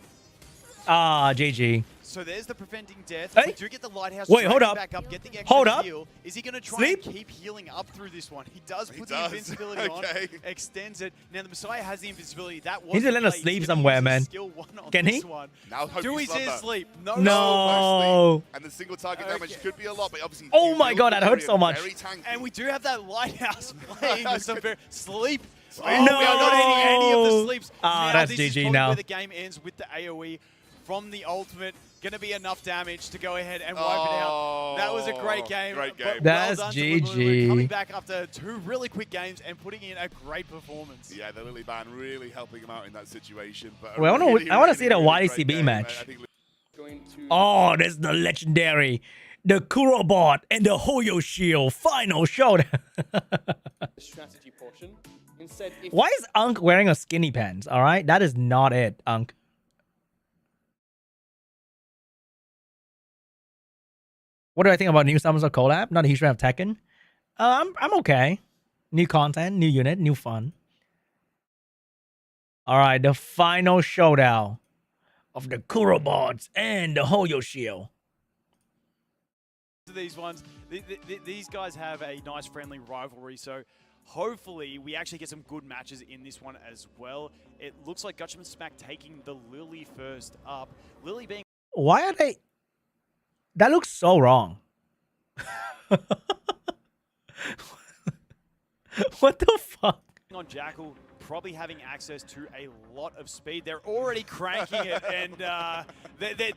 Ah, GG. So there's the preventing death. Hey. We do get the Lighthouse. Wait, to hold drag up. Back up, get the extra Hold up. heal. Is he going to try Sleep. and keep healing up through this one? He does He put does. the invincibility Okay. on, extends it. Now the Messiah has the invincibility. That was He's the gonna let us play. sleep He's gonna somewhere, use his man. Skill 1 on Can this he? One. Now hope Do you we see slumber. sleep? No. No. And the single target damage could be a lot, but obviously. Oh you my build god, that hurt Valerian so much. very tanky. And we do have that Lighthouse playing with some very sleep. Oh, No. we are not hitting any of the sleeps. Ah, now, that's this is GG probably now. where the game ends with the AoE from the ultimate. Going to be enough damage to go ahead and wipe it out. That was a great game. Great but game. well That's done to GG. Lulu, coming back after 2 really quick games and putting in a great performance. Yeah, the Lily Band really helping him out in that situation. But Well, I wanna- really, I wanna really, see the really YCB great game. match. I think Going to Oh, this is the legendary, the Kurobot and the Hoyo Shield final showdown. the strategy portion. Instead, if Why is Unk wearing a skinny pants? All right, that is not it, Unk. What do I think about new summons or collab? Not a huge fan of Tekken. I'm okay. New content, new unit, new fun. All right, the final showdown of the Kurobots and the Hoyo Shield. These ones, these guys have a nice friendly rivalry, so hopefully we actually get some good matches in this one as well. It looks like Gutchman Smack taking the Lily first up. Lily being... Why are they... That looks so wrong. What the fuck? On Jackal, probably having access to a lot of speed. They're already cranking it, and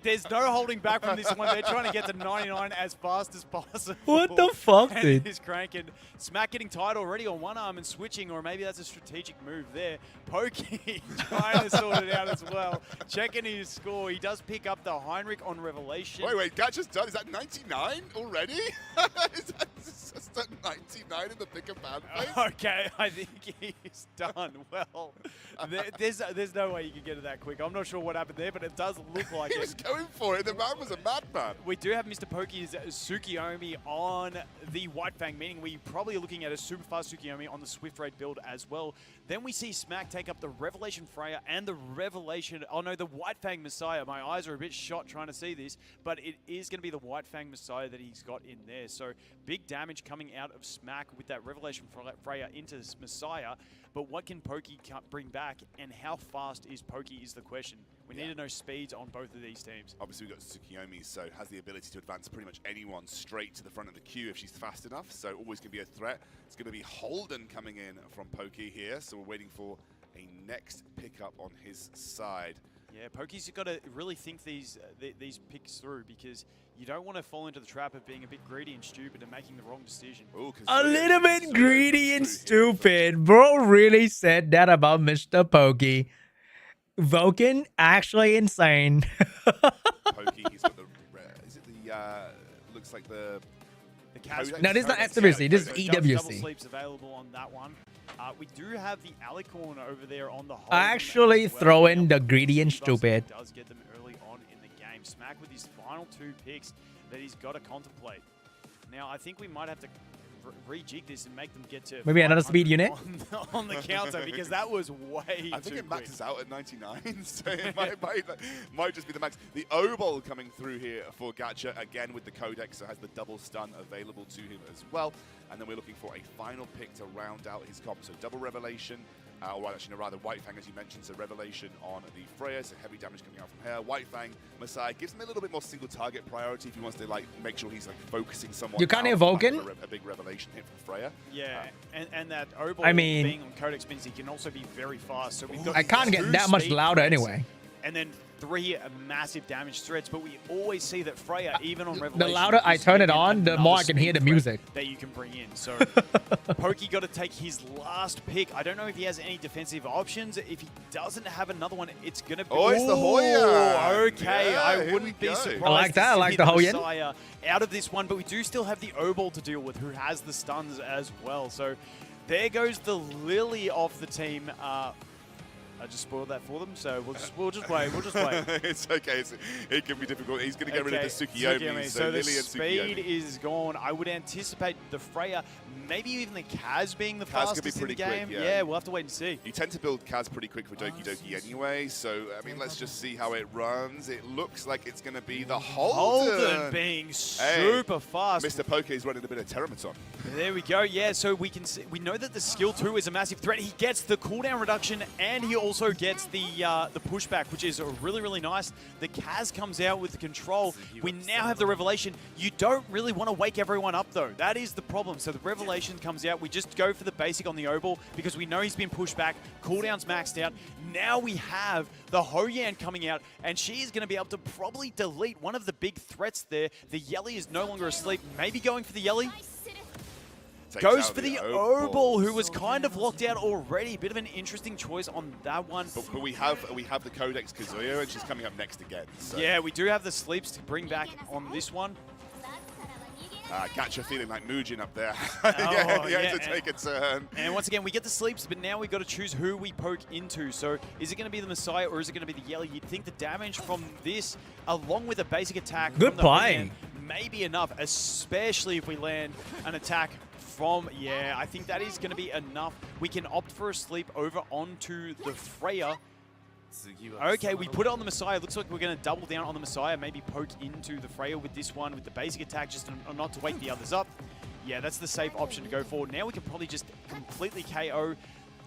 there's no holding back from this one. They're trying to get to 99 as fast as possible. What the fuck, and dude? He's cranking. Smack getting tired already on one arm and switching, or maybe that's a strategic move there. Pokey trying to sort it out as well. Checking his score. He does pick up the Heinrich on Revelation. Wait, Gatcha's done. Is that 99 already? Is that 99 in the pick and ban phase? Okay, I think he's done well. There's no way you can get it that quick. I'm not sure what happened there, but it does look like he was going for it. The man was a madman. We do have Mr. Pokey's Tsukiyomi on the White Fang, meaning we probably are looking at a super fast Tsukiyomi on the Swift Raid build as well. Then we see Smack take up the Revelation Freya and the Revelation, oh no, the White Fang Messiah. My eyes are a bit shot trying to see this, but it is going to be the White Fang Messiah that he's got in there. So big damage coming out of Smack with that Revelation Freya into Messiah. But what can Pokey bring back, and how fast is Pokey is the question. We need to know speeds on both of these teams. Obviously, we've got Tsukiyomi, so has the ability to advance pretty much anyone straight to the front of the queue if she's fast enough, so always going to be a threat. It's going to be Holden coming in from Pokey here, so we're waiting for a next pickup on his side. Yeah, Pokey's got to really think these picks through, because you don't want to fall into the trap of being a bit greedy and stupid and making the wrong decision. Ooh, A little bit greedy and stupid. Bro really said that about Mr. Pokey. Vulcan, actually insane. Pokey, he's got the... Is it the... looks like the... No, this is not SWC. This is Double EWC. sleeps available on that one. We do have the Alicorn over there on the whole. Actually throw in the greedy and stupid. Does get them early on in the game. Smack with his final 2 picks that he's got to contemplate. Now, I think we might have to rejig this and make them get to Maybe another speed unit on the counter, because that was way I think too it maxes quick. out at 99, so it might just be the max. The Obol coming through here for Gacha, again with the Codex, so has the double stun available to him as well. And then we're looking for a final pick to round out his comp. So double Revelation, or actually, no, rather White Fang, as you mentioned. So Revelation on the Freya, so heavy damage coming out from her. White Fang, Messiah, gives him a little bit more single target priority if he wants to like make sure he's like focusing someone. You can't evoke him? A big Revelation hit from Freya. Yeah, and that Obol being on Codex means he can also be very fast. So we've got I can't get 2 that much speed louder threats, anyway. And then 3 massive damage threats, but we always see that Freya, even on Revelation, The louder I turn it on, the more I can hear the music that you can bring in. So Pokey got to take his last pick. I don't know if he has any defensive options. If he doesn't have another one, it's going to be... Oh, it's the Hoya. Okay, Yeah, I here wouldn't we be go. surprised I like that. to I like see the Hoyan. Messiah out of this one, but we do still have the Obol to deal with, who has the stuns as well. So there goes the Lily of the team. I just spoiled that for them, so we'll just wait. We'll just wait. It's okay. It can be difficult. He's going to get rid of the Tsukiyomi. So the Lily and speed Tsukiyomi. is gone. I would anticipate the Freya, maybe even the Kaz being the Kaz could be fastest in the pretty quick, game. yeah. We'll have to wait and see. You tend to build Kaz pretty quick for Doki Doki anyway, so, I mean, let's just see how it runs. It looks like it's going to be the Holden. Being super fast. Mr. Poke is running a bit of Teramaton. There we go. Yeah, so we can see, we know that the skill 2 is a massive threat. He gets the cooldown reduction, and he also gets the pushback, which is really, really nice. The Kaz comes out with the control. We now have the Revelation. You don't really want to wake everyone up, though. That is the problem. So the Revelation comes out. We just go for the basic on the Obol because we know he's been pushed back. Cooldown's maxed out. Now we have the Hoyan coming out, and she is going to be able to probably delete one of the big threats there. The Yelly is no longer asleep. Maybe going for the Yelly. Goes for the Obol, who was kind of locked out already. Bit of an interesting choice on that one. But we have the Codex Kazuya, and she's coming up next again. So. Yeah, we do have the sleeps to bring back on this one. Gacha feeling like Mujin up there. He had to take a turn. And once again, we get the sleeps, but now we've got to choose who we poke into. So is it going to be the Messiah or is it going to be the Yelly? You'd think the damage from this, along with a basic attack Good from the play. Hoyan, may be enough, especially if we land an attack from... Yeah, I think that is going to be enough. We can opt for a sleep over onto the Freya. Okay, we put it on the Messiah. Looks like we're going to double down on the Messiah. Maybe poke into the Freya with this one with the basic attack just not to wake the others up. Yeah, that's the safe option to go for. Now we can probably just completely KO.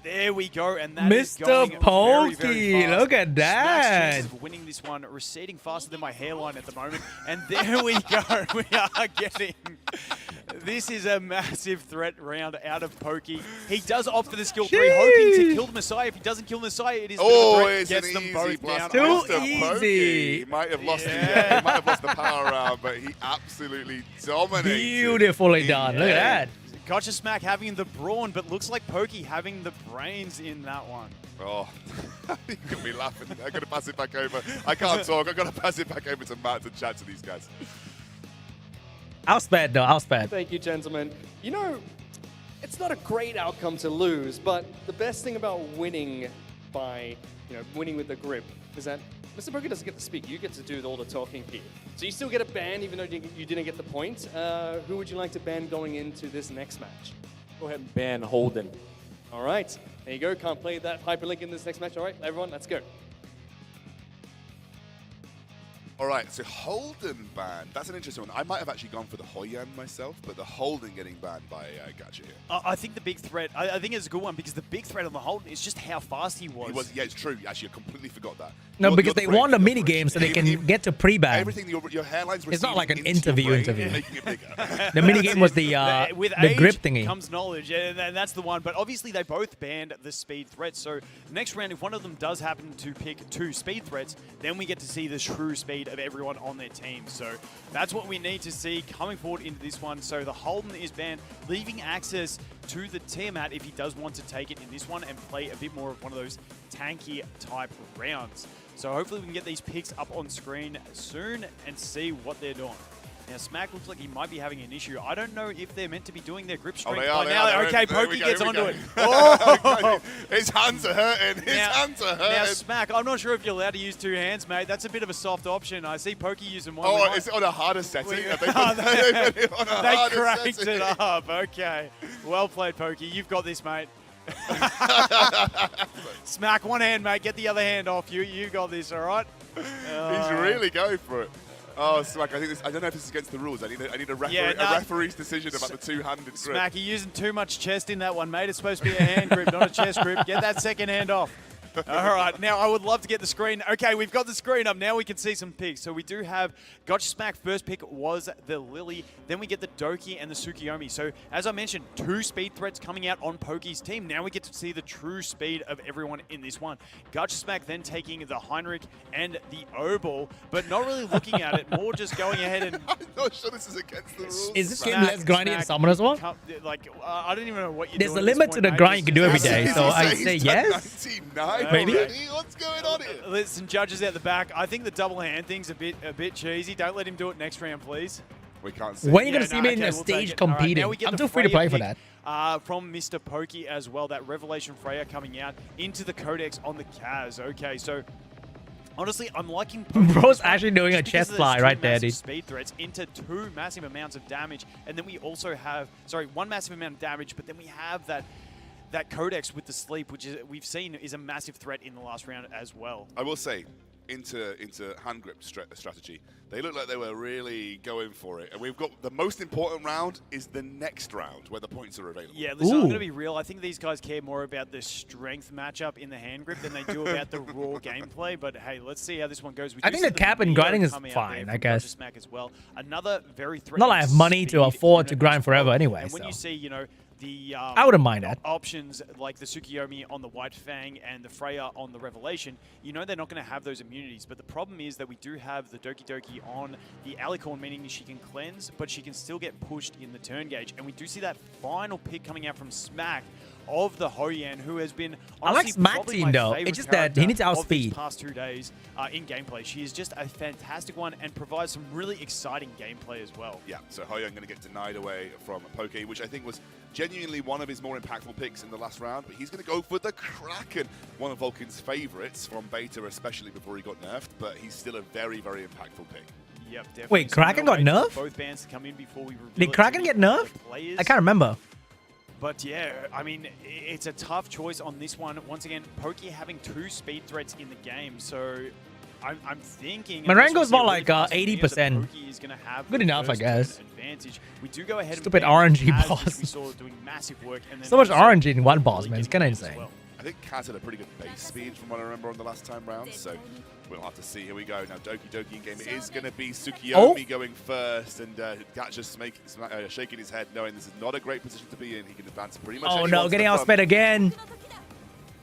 There we go, and that is going Mr. Pokey, very fast. look at Smack's that. chances of winning this one receding faster than my hairline at the moment. And there we go. We are getting... This is a massive threat round out of Pokey. He does opt for the skill 3, hoping to kill the Messiah. If he doesn't kill the Messiah, it is a threat. Gets them both down. Too easy. He might have lost the power round, but he absolutely dominated. Beautifully done. Look at that. Gotcha Smack having the brawn, but looks like Pokey having the brains in that one. Oh, you got me laughing. I'm going to pass it back over. I can't talk. I've got to pass it back over to Matt to chat to these guys. Outsped, though. Outsped. Thank you, gentlemen. You know, it's not a great outcome to lose, but the best thing about winning by, winning with the grip is that Mr. Pokey doesn't get to speak. You get to do all the talking here. So you still get a ban even though you didn't get the point. Who would you like to ban going into this next match? Go ahead and ban Holden. All right. There you go. Can't play that hyperlink in this next match. All right, everyone, let's go. All right, so Holden banned. That's an interesting one. I might have actually gone for the Hoyan myself, but the Holden getting banned by Gacha here. I think the big threat, I think it's a good one because the big threat on the Holden is just how fast he was. Yeah, it's true. Actually, I completely forgot that. No, because they want the mini game so they can get to pre-ban. Everything, your hairline's It's not like an interview. Making it bigger. The mini game was the with the age grip thingy. comes knowledge, and that's the one. But obviously, they both banned the speed threats. So next round, if one of them does happen to pick 2 speed threats, then we get to see the true speed of everyone on their team. So that's what we need to see coming forward into this one. So the Holden is banned, leaving access to the Tiamat if he does want to take it in this one and play a bit more of one of those tanky type rounds. So hopefully we can get these picks up on screen soon and see what they're doing. Now, Smack looks like he might be having an issue. I don't know if they're meant to be doing their grip strength. Okay, Pokey gets onto it. Oh! His hands are hurting. His hands are hurting. Now, Smack, I'm not sure if you're allowed to use 2 hands, mate. That's a bit of a soft option. I see Pokey using one. Oh, is it on a harder setting? They cranked it up. Okay. Well played, Pokey. You've got this, mate. Smack, one hand, mate. Get the other hand off you. You got this, all right? He's really going for it. Oh, Smack, I don't know if this is against the rules. I need a referee's decision about the 2-handed grip. Smack, you're using too much chest in that one, mate. It's supposed to be a hand grip, not a chest grip. Get that second hand off. All right, now I would love to get the screen. Okay, we've got the screen up. Now we can see some picks. So we do have Gotcha Smack. First pick was the Lily. Then we get the Doki and the Tsukiyomi. So as I mentioned, 2 speed threats coming out on Pokey's team. Now we get to see the true speed of everyone in this one. Gotcha Smack then taking the Heinrich and the O-Ball, but not really looking at it, more just going ahead and... I'm not sure this is against the rules. Is this game less grindy and summon as well? I don't even know what you're doing. There's a limit to the grind you can do every day, so I say yes. 99 maybe. What's going on here? Listen, judges out the back. I think the double hand thing's a bit cheesy. Don't let him do it next round, please. We can't see. When are you going to see me in a stage competing? Right, I'm too free to play for that. From Mr. Pokey as well. That Revelation Freya coming out into the Codex on the Kaz. Okay, so honestly, I'm liking Bro's actually doing a chest fly right there, dude. Speed threats into 2 massive amounts of damage, and then we also have 1 massive amount of damage, but then we have that Codex with the sleep, which we've seen is a massive threat in the last round as well. I will say, into hand grip strategy, they look like they were really going for it. And we've got the most important round is the next round where the points are available. Yeah, listen, I'm going to be real. I think these guys care more about the strength matchup in the hand grip than they do about the raw gameplay. But hey, let's see how this one goes. I think the cap and grinding is fine, I guess. Smack as well. Another very threatening. Not like I have money to afford to grind forever anyway. And when you see, the I wouldn't mind that. Options like the Tsukiyomi on the White Fang and the Freya on the Revelation, they're not going to have those immunities. But the problem is that we do have the Doki Doki on the Alicorn, meaning she can cleanse, but she can still get pushed in the turn gauge. And we do see that final pick coming out from Smack of the Hoyan, who has been honestly I like Smack team though. It's just that he needs outspeed. These past 2 days in gameplay. She is just a fantastic one and provides some really exciting gameplay as well. Yeah, so Hoyan going to get denied away from Poke, which I think was genuinely one of his more impactful picks in the last round, but he's going to go for the Kraken, one of Vulcan's favorites from beta, especially before he got nerfed, but he's still a very, very impactful pick. Yep, definitely. Wait, Kraken got nerfed? Both bands to come in before we Did Kraken get nerfed? I can't remember. But yeah, I mean, it's a tough choice on this one. Once again, Pokey having 2 speed threats in the game, so I'm thinking Marengo's more like 80%. Good enough, I guess. Advantage. We do go ahead Stupid and RNG Kaz, boss. which we saw doing massive work, and then So much also RNG in one boss, really man. It's getting kind of in as insane. well. I think Kaz had a pretty good base speed from what I remember on the last time round, so we'll have to see. Here we go. Now, Doki Doki in game is going to be Tsukiyomi going first, and Gat just shaking his head, knowing this is not a great position to be in. He can advance pretty much. Oh no, getting outsped again.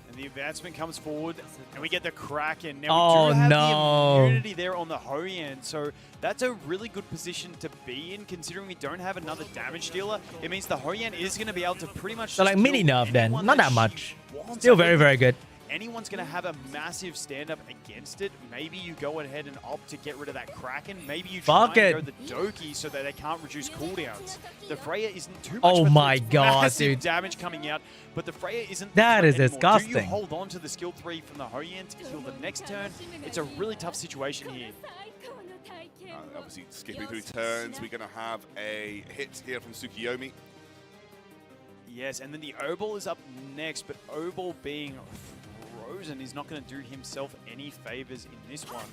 And the advancement comes forward, and we get the Kraken. Now, Oh, we do have no. the immunity there on the Hoyan, so that's a really good position to be in, considering we don't have another damage dealer. It means the Hoyan is going to be able to pretty much So like just mini kill nerf then. anyone Not that she much. wants. Still I very, think very good. Anyone's going to have a massive stand-up against it. Maybe you go ahead and opt to get rid of that Kraken. Maybe you try Fuck and it. go the Doki so that they can't reduce cooldowns. The Freya isn't too much Oh of a my threat. God, Massive dude. damage coming out, but the Freya isn't That the is threat anymore. Do you disgusting. hold on to the skill 3 from the Hoyan to kill the next turn? It's a really tough situation here. Obviously, skipping through turns, we're going to have a hit here from Tsukiyomi. Yes, and then the Obol is up next, but Obol being frozen is not going to do himself any favors in this one.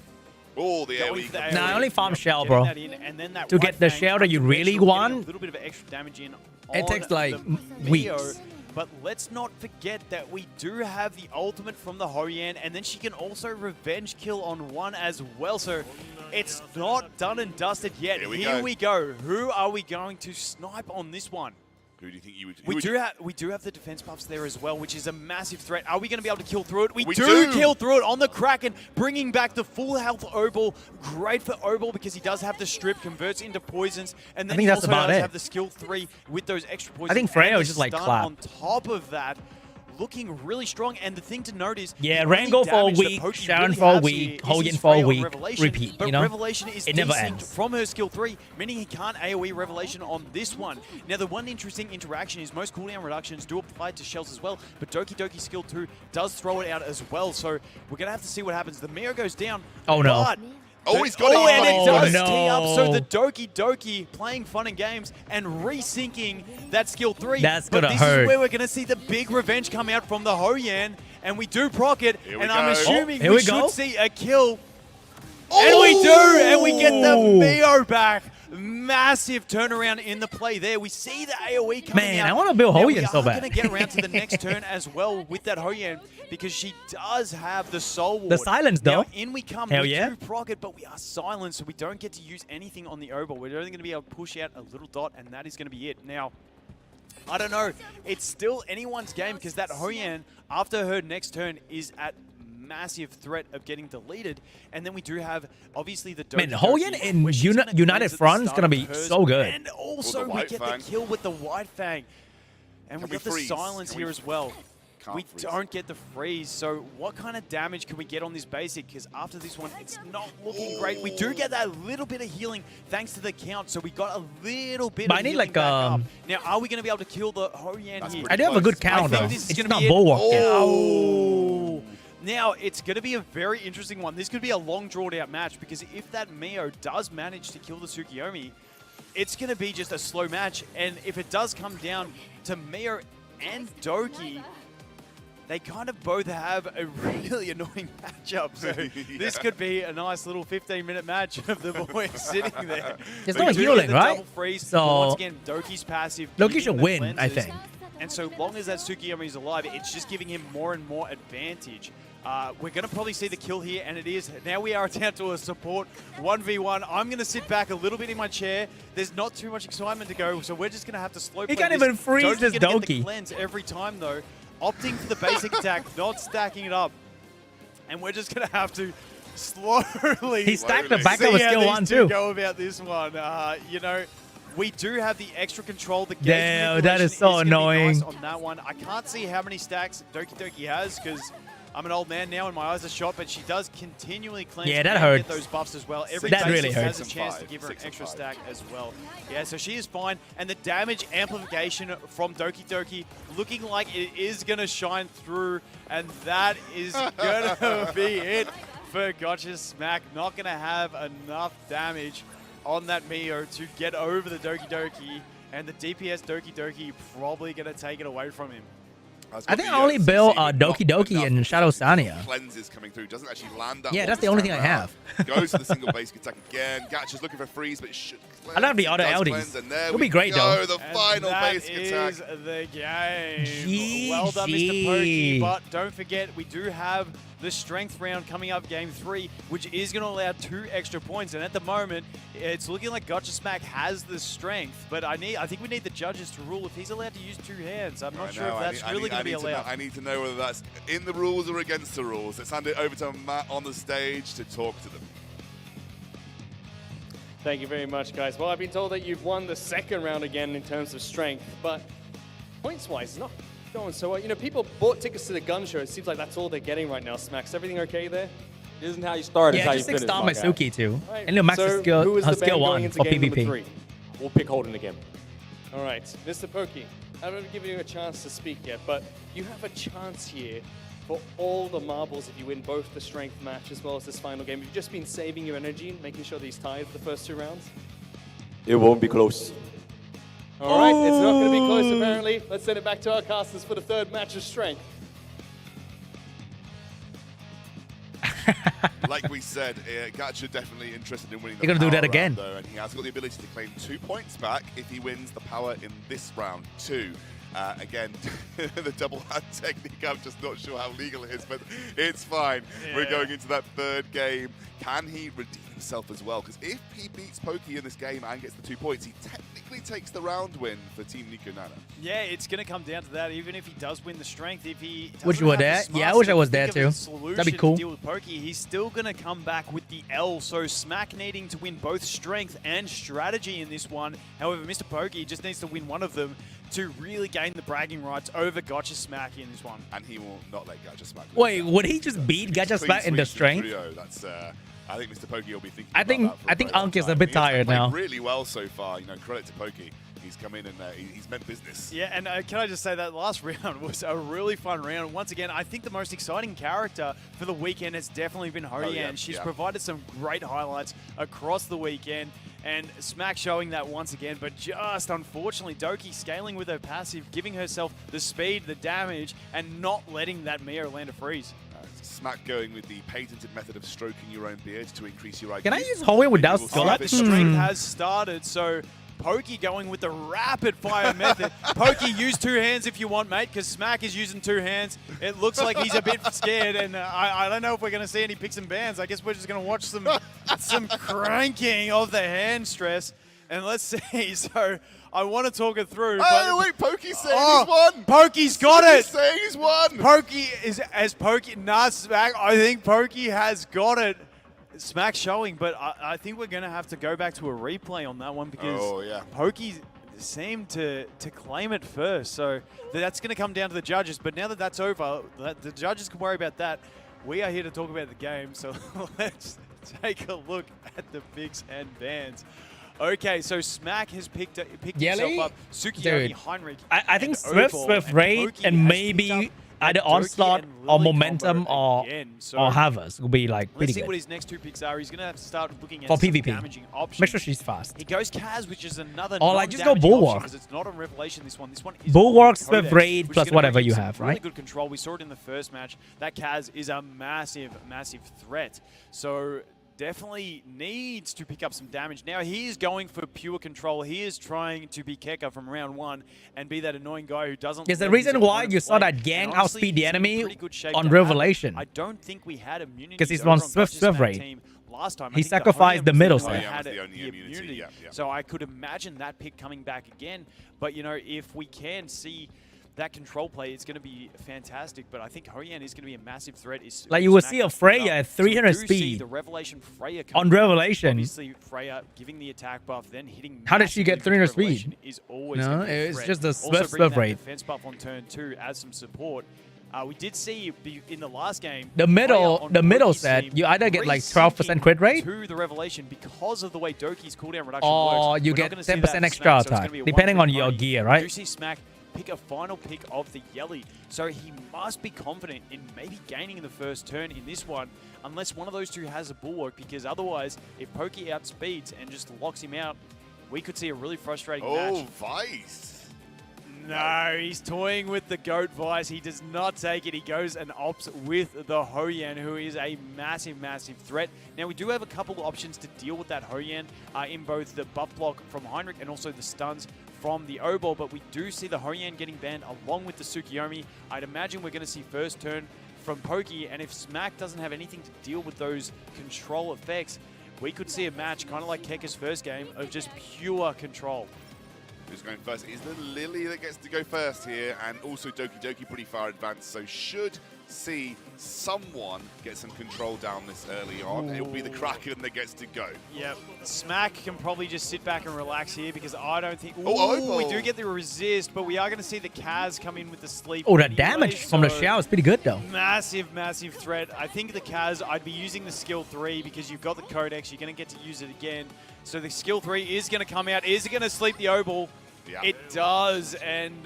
Oh, the Going AoE. for the Nah, AoE, only farm yep, shell, getting bro. that in, and then that To White get the Fang shell that you comes really extra, getting want, a little bit of extra damage in it on takes like the Mio. weeks. But let's not forget that we do have the ultimate from the Hoyan, and then she can also revenge kill on one as well. So it's not done and dusted yet. Here we go. Who are we going to snipe on this one? Who do you think you would? We do have the defense buffs there as well, which is a massive threat. Are we going to be able to kill through it? We do do kill through it on the Kraken, bringing back the full health Obol. Great for Obol because he does have the strip, converts into poisons, and then think he that's also about does it. have the skill 3 with those extra poisons. I think Freya and was the just like stun clap. on top of that. Looking really strong, and the thing to note is Yeah, the only Rango for a damage that week, Poki Sharon really for a has week, here is Hoyan his for a Freya on week, Revelation, repeat, but you know? Revelation is It never desynced ends. from her skill 3, meaning he can't AoE Revelation on this one. Now, the one interesting interaction is most cooldown reductions do apply to shells as well, but Doki Doki skill 2 does throw it out as well, so we're going to have to see what happens. The Mio goes down. Oh, no. But Oh, he's got it. and it does no. tee up, so the Doki Doki playing fun and games and resyncing that skill 3. That's but gonna this hurt. is where we're going to see the big revenge come out from the Hoyan, and we do proc it, Here we and I'm go. assuming Here we we go. should see a kill. And we do, and we get the Mio back. Massive turnaround in the play there. We see the AoE coming Man, out. I wanna build Now, Hoyan so bad. We are going to get around to the next turn as well with that Hoyan because she does have the Soul Ward. The silence, Now, though. in we come. Hell we yeah. do proc it, but we are silent, so we don't get to use anything on the Obol. We're only going to be able to push out a little dot, and that is going to be it. Now, I don't know. It's still anyone's game because that Hoyan, after her next turn, is at massive threat of getting deleted. And then we do have, obviously, the Man, Doki Hoyan Doki, in where she's gonna United cleanse at the Front is start gonna be of hers, so good. And also, With the we White get Fang. the kill with the White Fang. And we Can we got the freeze? silence Can here we- as well. Can't We freeze. don't get the freeze, so what kind of damage can we get on this basic? Because after this one, it's not looking great. We do get that little bit of healing thanks to the count, so we got a little bit But of I need, healing like, back up. Now, are we going to be able to kill the Hoyan That's here? pretty I do have a good close. count, I think though. this is It's gonna just not be it. bulwark. Oh. Now, it's going to be a very interesting one. This could be a long, drawn-out match because if that Mio does manage to kill the Tsukiyomi, it's going to be just a slow match. And if it does come down to Mio and Doki, they kind of both have a really annoying matchup. So this could be a nice little 15-minute match of the boys sitting there. There's We no do get healing, the right? double freeze. So- Once again, Doki's passive. Loki giving should the win, I cleanses. think. And so long as that Tsukiyomi is alive, it's just giving him more and more advantage. We're going to probably see the kill here, and it is. Now we are down to a support 1v1. I'm going to sit back a little bit in my chair. There's not too much excitement to go, so we're just going to have to slow play can't this. even freeze this Doki's gonna get the Doki. cleanse every time, though. Opting for the basic attack, not stacking it up. And we're just going to have to slowly He stacked the See back of a see how skill these 1 two too. go about this one. You know, we do have the extra control. The gauge Damn, that is manipulation so gonna be annoying. nice on that one. I can't see how many stacks Doki Doki has because I'm an old man now and my eyes are shot, but she does continually cleanse. Yeah, that and hurts. Get those buffs as well. Every That basic really has hurts. a chance to 6 and give her an 5, 6 and extra 5. stack as well. Yeah, so she is fine. And the damage amplification from Doki Doki looking like it is going to shine through, and that is going to be it for Gotcha Smack. Not going to have enough damage on that Mio to get over the Doki Doki, and the DPS Doki Doki probably going to take it away from him. I think I only built Doki Doki and Shadow Sania. Cleanses coming through, doesn't actually land that. Yeah, that's the only thing I have. Goes to the single basic attack again. Gacha's looking for freeze, but it should cleanse. I don't have the other LDs. It'll be great though. The final basic attack. That is the game. GG. Well done, Mr. Pokey. But don't forget, we do have the strength round coming up, game 3, which is going to allow 2 extra points. And at the moment, it's looking like Gotcha Smack has the strength. But I think we need the judges to rule if he's allowed to use 2 hands. I'm not sure if that's really going to be allowed. I need to know whether that's in the rules or against the rules. Let's hand it over to Matt on the stage to talk to them. Thank you very much, guys. Well, I've been told that you've won the second round again in terms of strength, but points-wise, it's not going so well. You know, people bought tickets to the gun show. It seems like that's all they're getting right now. Smacks, everything okay there? This isn't how you start, it's Yeah, how you just finish. star Masuki too. Right. And Max So, skill, who is her the band skill going 1 into for game number PvP. 3? We'll pick Holden again. All right, Mr. Pokey, I haven't given you a chance to speak yet, but you have a chance here for all the marbles if you win both the strength match as well as this final game. You've just been saving your energy and making sure these tied for the first 2 rounds. It won't be close. All right, it's not going to be close apparently. Let's send it back to our casters for the 3rd match of strength. Like we said, Gacha definitely interested in winning the You're gonna do that power again. round, though, and he has got the ability to claim 2 points back if he wins the power in this round too. Again, the double hand technique, I'm just not sure how legal it is, but it's fine. Yeah. We're going into that 3rd game. Can he redeem himself as well? Because if he beats Pokey in this game and gets the 2 points, he technically takes the round win for Team Nico Nana. Yeah, it's going to come down to that. Even if he does win the strength, if he Wish you were there. Yeah, I wish I was there too. That'd be cool. To deal with Pokey, he's still going to come back with the L. So Smack needing to win both strength and strategy in this one. However, Mr. Pokey just needs to win one of them to really gain the bragging rights over Gotcha Smack in this one. And he will not let Gotcha Smack. Wait, would he just beat Gotcha Smack in the strength? Trio. That's, I think Mr. Pokey will be thinking I think Ankh is a bit tired now. Really well so far. You know, credit to Pokey. He's come in and he's meant business. Yeah, and can I just say that last round was a really fun round. Once again, I think the most exciting character for the weekend has definitely been Ho-Yan. Yeah, She's provided some great highlights across the weekend. And Smack showing that once again, but just unfortunately, Doki scaling with her passive, giving herself the speed, the damage, and not letting that Mio land a freeze. Smack going with the patented method of stroking your own beard to increase your IQ. Can I use Ho-Yan without skill up? The strength has started, so Pokey going with the rapid fire method. Pokey, use 2 hands if you want, mate, because Smack is using 2 hands. It looks like he's a bit scared, and I don't know if we're going to see any picks and bans. I guess we're just going to watch some cranking of the hand stress. And let's see. So I want to talk it through. Oh, wait, Pokey's saying he's won. Pokey's got it. He's saying he's won. Pokey has Pokey. Nah, Smack. I think Pokey has got it. Smack showing, but I think we're going to have to go back to a replay on that one because Pokey seemed to claim it first. So that's going to come down to the judges. But now that that's over, the judges can worry about that. We are here to talk about the game. So let's take a look at the picks and bans. Okay, so Smack has picked himself up. Sukiyomi, Heinrich. I think Swift, Raid, and maybe either Onslaught or Momentum or Havas will be like pretty Let's see good. what his next 2 picks are. He's going to have to start looking at For some PvP. damaging options. Make sure she's fast. He goes Kaz, which is another Or like just go non-damaging Bulwark. option, 'cause it's not on Revelation, this one. This one is Bulwark, on Swift, Codex, Raid, which plus is gonna whatever bring you some have, really right? good control. We saw it in the first match. That Kaz is a massive, massive threat. So definitely needs to pick up some damage. Now he is going for pure control. He is trying to be Kekker from round 1 and be that annoying guy who doesn't. There's a let reason his why opponent you saw play. that gang And honestly, outspeed the he's in enemy pretty good shape on to have it. Revelation. I don't think we had immunity 'Cause he's on Swift Raid. team last time. I He think sacrificed the Ho-Yan was middle one that side. had the only immunity. Yeah. So I could imagine that pick coming back again. But you know, if we can see that control play, it's going to be fantastic. But I think Ho-Yan is going to be a massive threat. Like you will see a Freya at 300 so we do see speed the Revelation Freya on Revelation. Obviously, Freya giving the attack buff, then hitting. How did she get 300 Revelation speed? Is always No, gonna be a it's threat. just the Also Swift bringing that Raid. defense buff on turn 2 as some support. We did see in the last game The middle set, team you either get like 12% crit rate, to the Revelation because of the way Doki's cooldown reduction or works. you We're get not gonna see 10% that extra Smack, so it's attack, gonna be a depending on one-trick your pony. gear, We right? do see Smack pick a final pick of the Yelly, so he must be confident in maybe gaining the first turn in this one, unless one of those 2 has a Bulwark, because otherwise, if Pokey outspeeds and just locks him out, we could see a really frustrating match. Vice. No, he's toying with the Goat Vice. He does not take it. He goes and opts with the Hoyan, who is a massive, massive threat. Now, we do have a couple of options to deal with that Hoyan in both the buff block from Heinrich and also the stuns from the O-Ball, but we do see the Hoyan getting banned along with the Tsukiyomi. I'd imagine we're going to see first turn from Pokey, and if Smack doesn't have anything to deal with those control effects, we could see a match kind of like Kekker's first game of just pure control. Who's going first? It is the Lily that gets to go first here, and also Doki Doki pretty far advanced, so should see someone get some control down this early on. It will be the Kraken that gets to go. Yep. Smack can probably just sit back and relax here because I don't think... Oh, we do get the resist, but we are going to see the Kaz come in with the sleep. Oh, that anyway, damage from the Xiao is pretty good, though. Massive, massive threat. I think the Kaz, I'd be using the skill 3 because you've got the Codex. You're going to get to use it again. So the skill 3 is going to come out. Is it going to sleep the O-Ball? Yeah. It does, and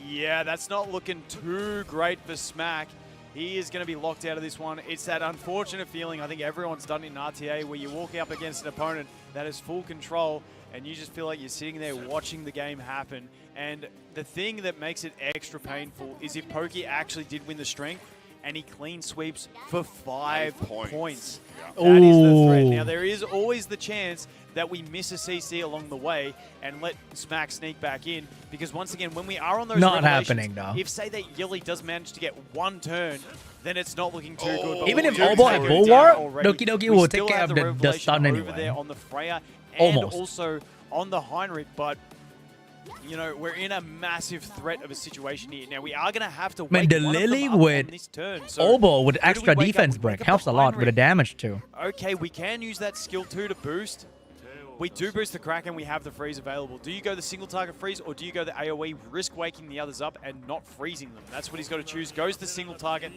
yeah, that's not looking too great for Smack. He is going to be locked out of this one. It's that unfortunate feeling, I think everyone's done it in RTA, where you walk up against an opponent that has full control, and you just feel like you're sitting there watching the game happen. And the thing that makes it extra painful is if Pokey actually did win the strength, and he clean sweeps for 5 points. Yeah. That is the threat. Now, there is always the chance that we miss a CC along the way and let Smack sneak back in. Because once again, when we are on those Not revelations, happening, though. if, say, that Yili does manage to get one turn, then it's not looking too good. But Even if we'll O-Ball take had it Bulwark, down already. Doki Doki We will still take care have of the revelation stun over anyway. there on the Freya and Almost. also on the Heinrich, but you know, we're in a massive threat of a situation here. Now, we are going to have to Man, wake the one of them Lily up on with this turn. So O-Ball with who do we extra wake up? defense We break wake up helps the a lot with the Heinrich. damage too. Okay, we can use that skill 2 to boost. We do boost the Kraken, we have the freeze available. Do you go the single target freeze, or do you go the AoE, risk waking the others up and not freezing them? That's what he's got to choose. Goes the single target,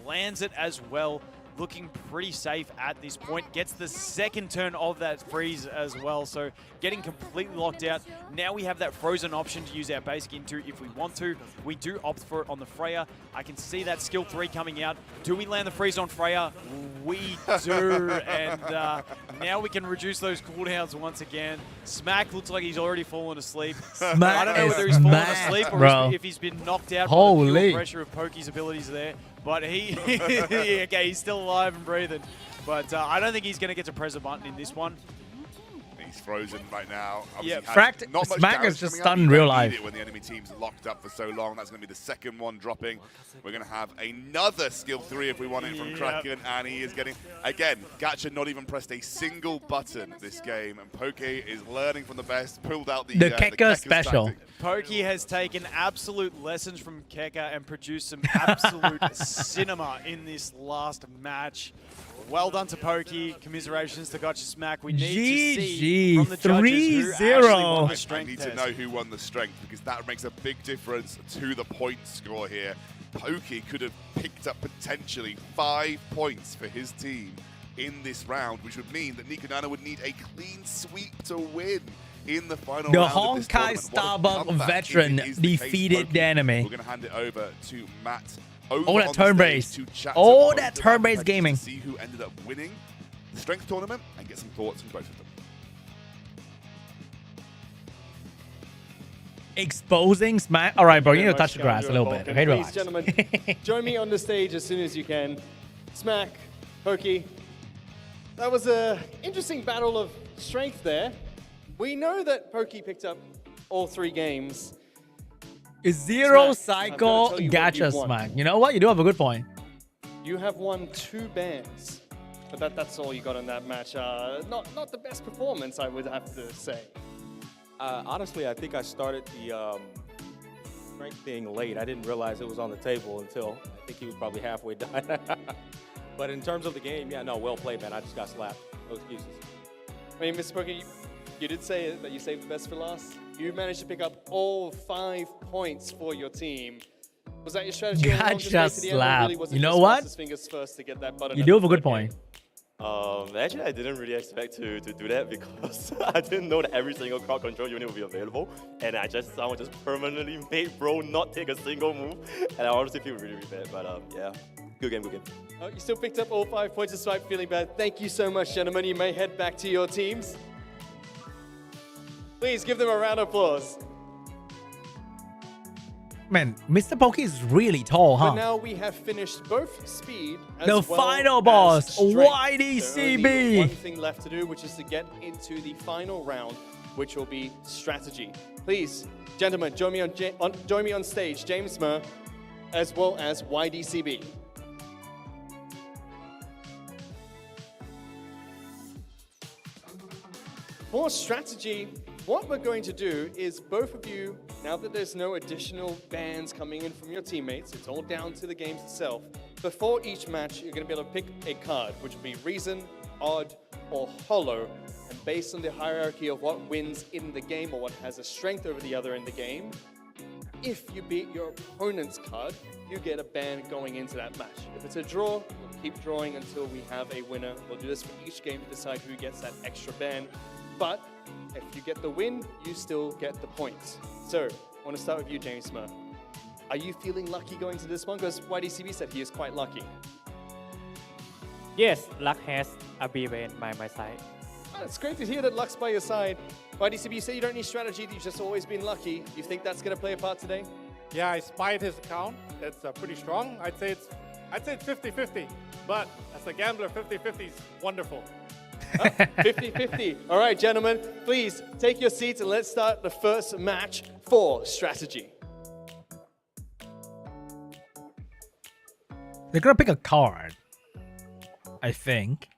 lands it as well. Looking pretty safe at this point. Gets the second turn of that freeze as well. So getting completely locked out. Now we have that frozen option to use our basic into if we want to. We do opt for it on the Freya. I can see that skill 3 coming out. Do we land the freeze on Freya? We do. And now we can reduce those cooldowns once again. Smack looks like he's already fallen asleep. I don't know whether he's fallen asleep or if he's been knocked out by the pure pressure of Pokey's abilities there. But he, okay, he's still alive and breathing. But I don't think he's going to get to press a button in this one. He's frozen right now. Yeah, Smack is just stunned in real life. When the enemy team's locked up for so long, that's going to be the second one dropping. We're going to have another skill 3 if we want it from Kraken, and he is getting, again, Gacha not even pressed a single button this game, and Poke is learning from the best, pulled out the Kekker special. Pokey has taken absolute lessons from Kekker and produced some absolute cinema in this last match. Well done to Pokey. Commiserations to Gotcha Smack. We need to see from the judges who actually won the strength I need test. to know who won the strength, because that makes a big difference to the point score here. Pokey could have picked up potentially 5 points for his team in this round, which would mean that Nikonana would need a clean sweep to win in the final The round of this Honkai tournament. What a Starbuck comeback veteran it is the case for defeated Pokey. the enemy. We're going to hand it over to Matt. Oh, that turn-based. Oh, that turn-based gaming. To see who ended up winning the strength tournament and get some thoughts from both of them. Exposing Smack. All right, bro, you need to Very touch the much, grass a little bit. Okay, Please, relax. gentlemen, join me on the stage as soon as you can. Smack, Pokey. That was an interesting battle of strength there. We know that Pokey picked up all 3 games. Zero Smack, I've cycle gotta tell you what gacha you've won. Smack. You know what? You do have a good point. You have won 2 bans, but that's all you got in that match. Not the best performance, I would have to say. Honestly, I think I started the strength thing late. I didn't realize it was on the table until I think he was probably halfway done. But in terms of the game, yeah, no, well played, man. I just got slapped. No excuses. I mean, Mr. Pokey, you did say that you saved the best for last. You managed to pick up all 5 points for your team. Was that your strategy? all along, just wait to the end, or slap. really was it You know just what? fastest fingers first to get that button You at do the have a good game? point. Actually, I didn't really expect to do that because I didn't know that every single crowd control unit would be available, and someone just permanently made bro not take a single move, and I honestly feel really, really bad. But yeah, good game, good game. Oh, you still picked up all 5 points despite feeling bad. Thank you so much, gentlemen. You may head back to your teams. Please give them a round of applause. Man, Mr. Pokey is really tall, huh? But now we have finished both speed as The well final as boss, strength. YDCB. So only one thing left to do, which is to get into the final round, which will be strategy. Please, gentlemen, join me on stage, James Murr, as well as YDCB. For strategy, what we're going to do is both of you, now that there's no additional bans coming in from your teammates, it's all down to the games itself. Before each match, you're going to be able to pick a card, which will be Reason, Odd, or Hollow. And based on the hierarchy of what wins in the game or what has a strength over the other in the game, if you beat your opponent's card, you get a ban going into that match. If it's a draw, we'll keep drawing until we have a winner. We'll do this for each game to decide who gets that extra ban. But if you get the win, you still get the points. So, I want to start with you, James Murr. Are you feeling lucky going to this one? Because YDCB said he is quite lucky. Yes, luck has a big win by my side. Oh, it's great to hear that luck's by your side. YDCB, you say you don't need strategy, you've just always been lucky. You think that's going to play a part today? Yeah, I spied his account. It's pretty strong. I'd say it's 50-50. But as a gambler, 50-50 is wonderful. 50-50. All right, gentlemen, please take your seats and let's start the first match for strategy. They're gonna pick a card, I think.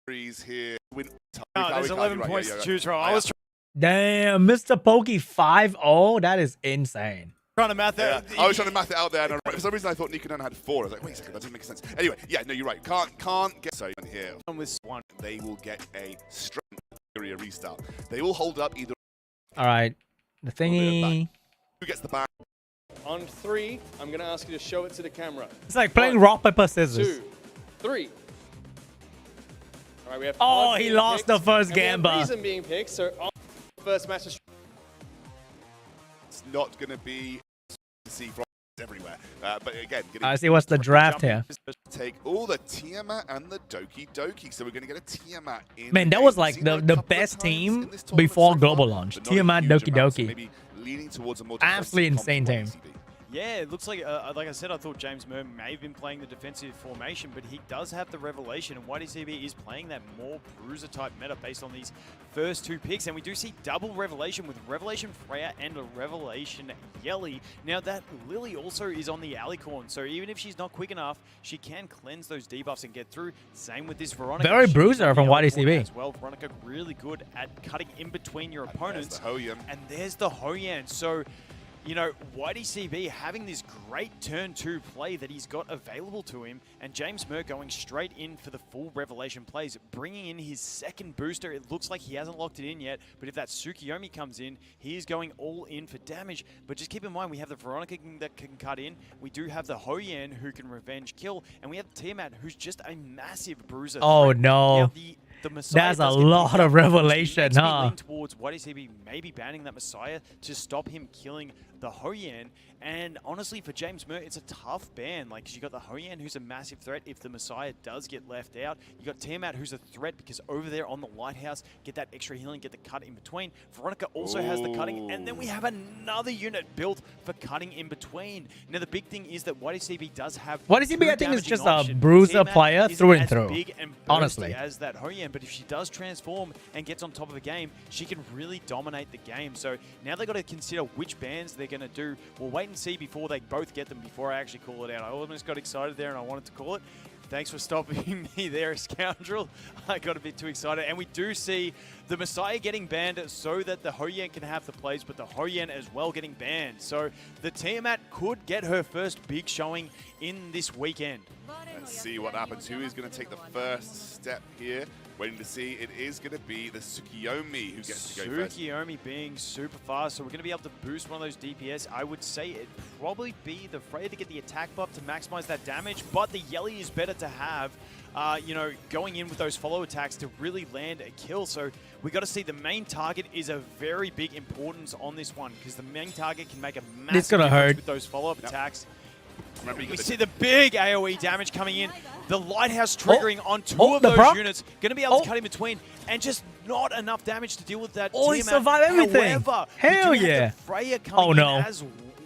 Here. There's 11 points to choose from. I was Damn, Mr. Pokey 5-0. That is insane. trying to math Yeah, out. I was trying to math it out there, and for some reason I thought Nikonana had 4. I was like, wait a second, that doesn't make sense. Anyway, yeah, no, you're right. Can't get so here. With one, they will get a strong Etheria Restart. They will hold up either. All right, the thingy. Who gets the back? On 3, I'm going to ask you to show it to the camera. It's like playing rock, paper, scissors. 2, 3. All right, we have. Oh, he lost the first game. gamba. Reason being picked. So on first match. It's not going to be to see from everywhere. But again, I see what's the draft here. Take all the Tiamat and the Doki Doki. So we're going to get a Tiamat in. Man, that was like the best team before global launch. Tiamat, Doki Doki. Leaning towards a more absolutely insane team. Yeah, it looks like I said, I thought James Murr may have been playing the defensive formation, but he does have the Revelation, and YDCB is playing that more Bruiser-type meta based on these first 2 picks, and we do see double Revelation with Revelation Freya and a Revelation Yelly. Now, that Lily also is on the Alicorn, so even if she's not quick enough, she can cleanse those debuffs and get through. Same with this Veronica. Very Bruiser from YDCB. As well, Veronica really good at cutting in between your opponents. There's the Hoyan. And there's the Hoyan. So, you know, YDCB having this great turn 2 play that he's got available to him, and James Murr going straight in for the full Revelation plays, bringing in his second booster. It looks like he hasn't locked it in yet, but if that Tsukiyomi comes in, he is going all in for damage. But just keep in mind, we have the Veronica that can cut in, we do have the Hoyan who can revenge kill, and we have Tiamat who's just a massive bruiser. Oh no. Now, the Messiah that's a lot of Revelation, huh? Lean towards YDCB maybe banning that Messiah to stop him killing the Hoyan. And honestly, for James Murr, it's a tough ban. Like, 'cause you got the Hoyan, who's a massive threat if the Messiah does get left out. You got Tiamat, who's a threat because over there on the Lighthouse, get that extra healing, get the cut in between. Veronica also has the cutting, and then we have another unit built for cutting in between. Now, the big thing is that YDCB does have. YDCB, I think, is just a bruiser player through and through. Big and honestly, as that Hoyan, but if she does transform and gets on top of a game, she can really dominate the game. So now they've got to consider which bans they're going to do. We'll wait and see before they both get them, before I actually call it out. I almost got excited there and I wanted to call it. Thanks for stopping me there, scoundrel. I got a bit too excited. And we do see the Messiah getting banned so that the Hoyan can have the plays, but the Hoyan as well getting banned. So the Tiamat could get her first big showing in this weekend. Let's see what happens. Who is going to take the first step here? Waiting to see. It is going to be the Tsukiyomi who gets to go first. Tsukiyomi being super fast, so we're going to be able to boost one of those DPS. I would say it'd probably be the Freya to get the attack buff to maximize that damage, but the Yelly is better to have, you know, going in with those follow attacks to really land a kill. So we got to see the main target is a very big importance on this one, because the main target can make a massive difference with those follow-up attacks. Remember, We see the big AoE damage coming in. The Lighthouse triggering on two of the those proc. units. Going to be able to cut in between. And just not enough damage to deal with that. Oh, he Tiamat. survived everything. However, Hell we do yeah. have the Freya coming Oh, no. in as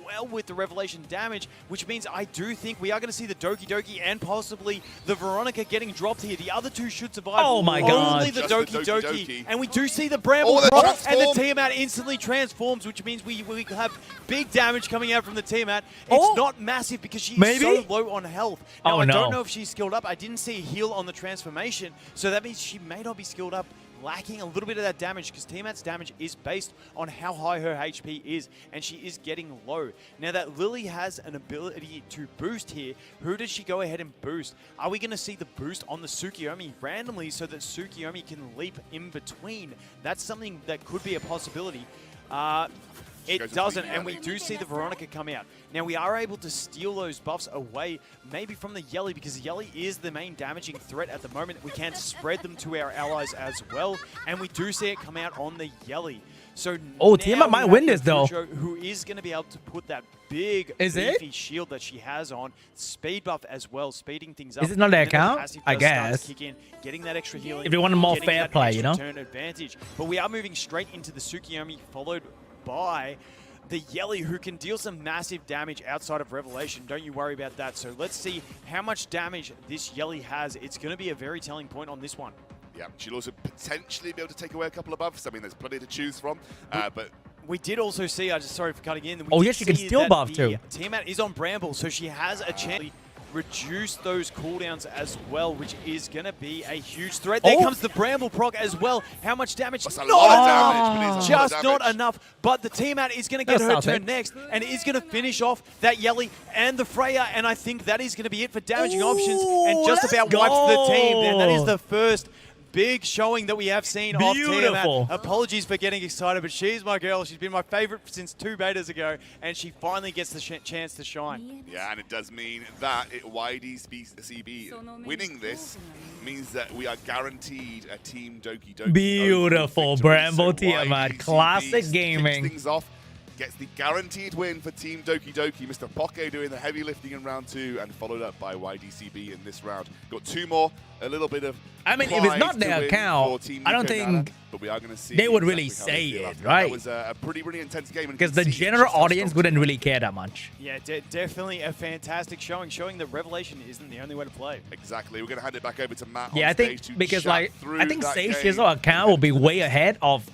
well with the Revelation damage, which means I do think we are going to see the Doki Doki and possibly the Veronica getting dropped here. The other two should survive. Oh my God. Only the Just Doki, the Doki Doki. Doki. And we do see the Bramble the proc, and the transform. Tiamat instantly transforms, which means we have big damage coming out from the Tiamat. It's Oh. not massive because she's Maybe? so low on health. Now, Oh, I no. don't know if she's skilled up. I didn't see a heal on the transformation, so that means she may not be skilled up, lacking a little bit of that damage because Tiamat's damage is based on how high her HP is, and she is getting low. Now that Lily has an ability to boost here, who does she go ahead and boost? Are we going to see the boost on the Tsukiyomi randomly so that Tsukiyomi can leap in between? That's something that could be a possibility. It doesn't, and we do see the Veronica come out. Now, we are able to steal those buffs away, maybe from the Yelly, because Yelly is the main damaging threat at the moment. We can spread them to our allies as well, and we do see it come out on the Yelly. So Oh, now Tiamat might we win have this, though. Fujo, who is going to be able to put that big, Is it? beefy shield that she has on, speed buff as well, speeding things up. Is it not their And then the account? passive I does start to guess. kick in, getting that extra healing. If you want a more getting fair that play, extra you know? turn advantage. But we are moving straight into the Tsukiyomi, followed by the Yelly, who can deal some massive damage outside of Revelation. Don't you worry about that. So let's see how much damage this Yelly has. It's going to be a very telling point on this one. Yeah, she'll also potentially be able to take away a couple of buffs. I mean, there's plenty to choose from, but we did also see, sorry for cutting in. Oh, yeah, she can steal buff too. Tiamat is on Bramble, so she has a chance to reduce those cooldowns as well, which is going to be a huge threat. There comes the Bramble proc as well. How much damage? That's a lot of damage, but it's a lot of Just not damage. enough. But the Tiamat is going to get That's her not turn it. next, and it is going to finish off that Yelly and the Freya, and I think that is going to be it for damaging options, and just let's about wipes the team. And that is go. the first big showing that we have seen of Beautiful. Tiamat. Apologies for getting excited, but she's my girl. She's been my favorite since 2 betas ago, and she finally gets the chance to shine. yeah, and it does mean that YDCB winning this means that we are guaranteed a Team Doki Doki. Beautiful, victory. Bramble So Tiamat. YDCB Classic kicks gaming. things off, gets the guaranteed win for Team Doki Doki. Mr. Poke doing the heavy lifting in round 2 and followed up by YDCB in this round. Got 2 more, a little bit of I mean, if it's not pride to their win account, for Team I don't Nico think Nana, but we are going to see they would really exactly how they say feel it, after that. right? That was a pretty, really intense game. and Because you the can see general just how audience strong wouldn't Team really care that much. Yeah, definitely a fantastic showing that Revelation isn't the only way to play. Exactly. We're going to hand it back over to Matt. Yeah, on I think stage to because chat like through I think that Sage game. Shizzle account will be way ahead of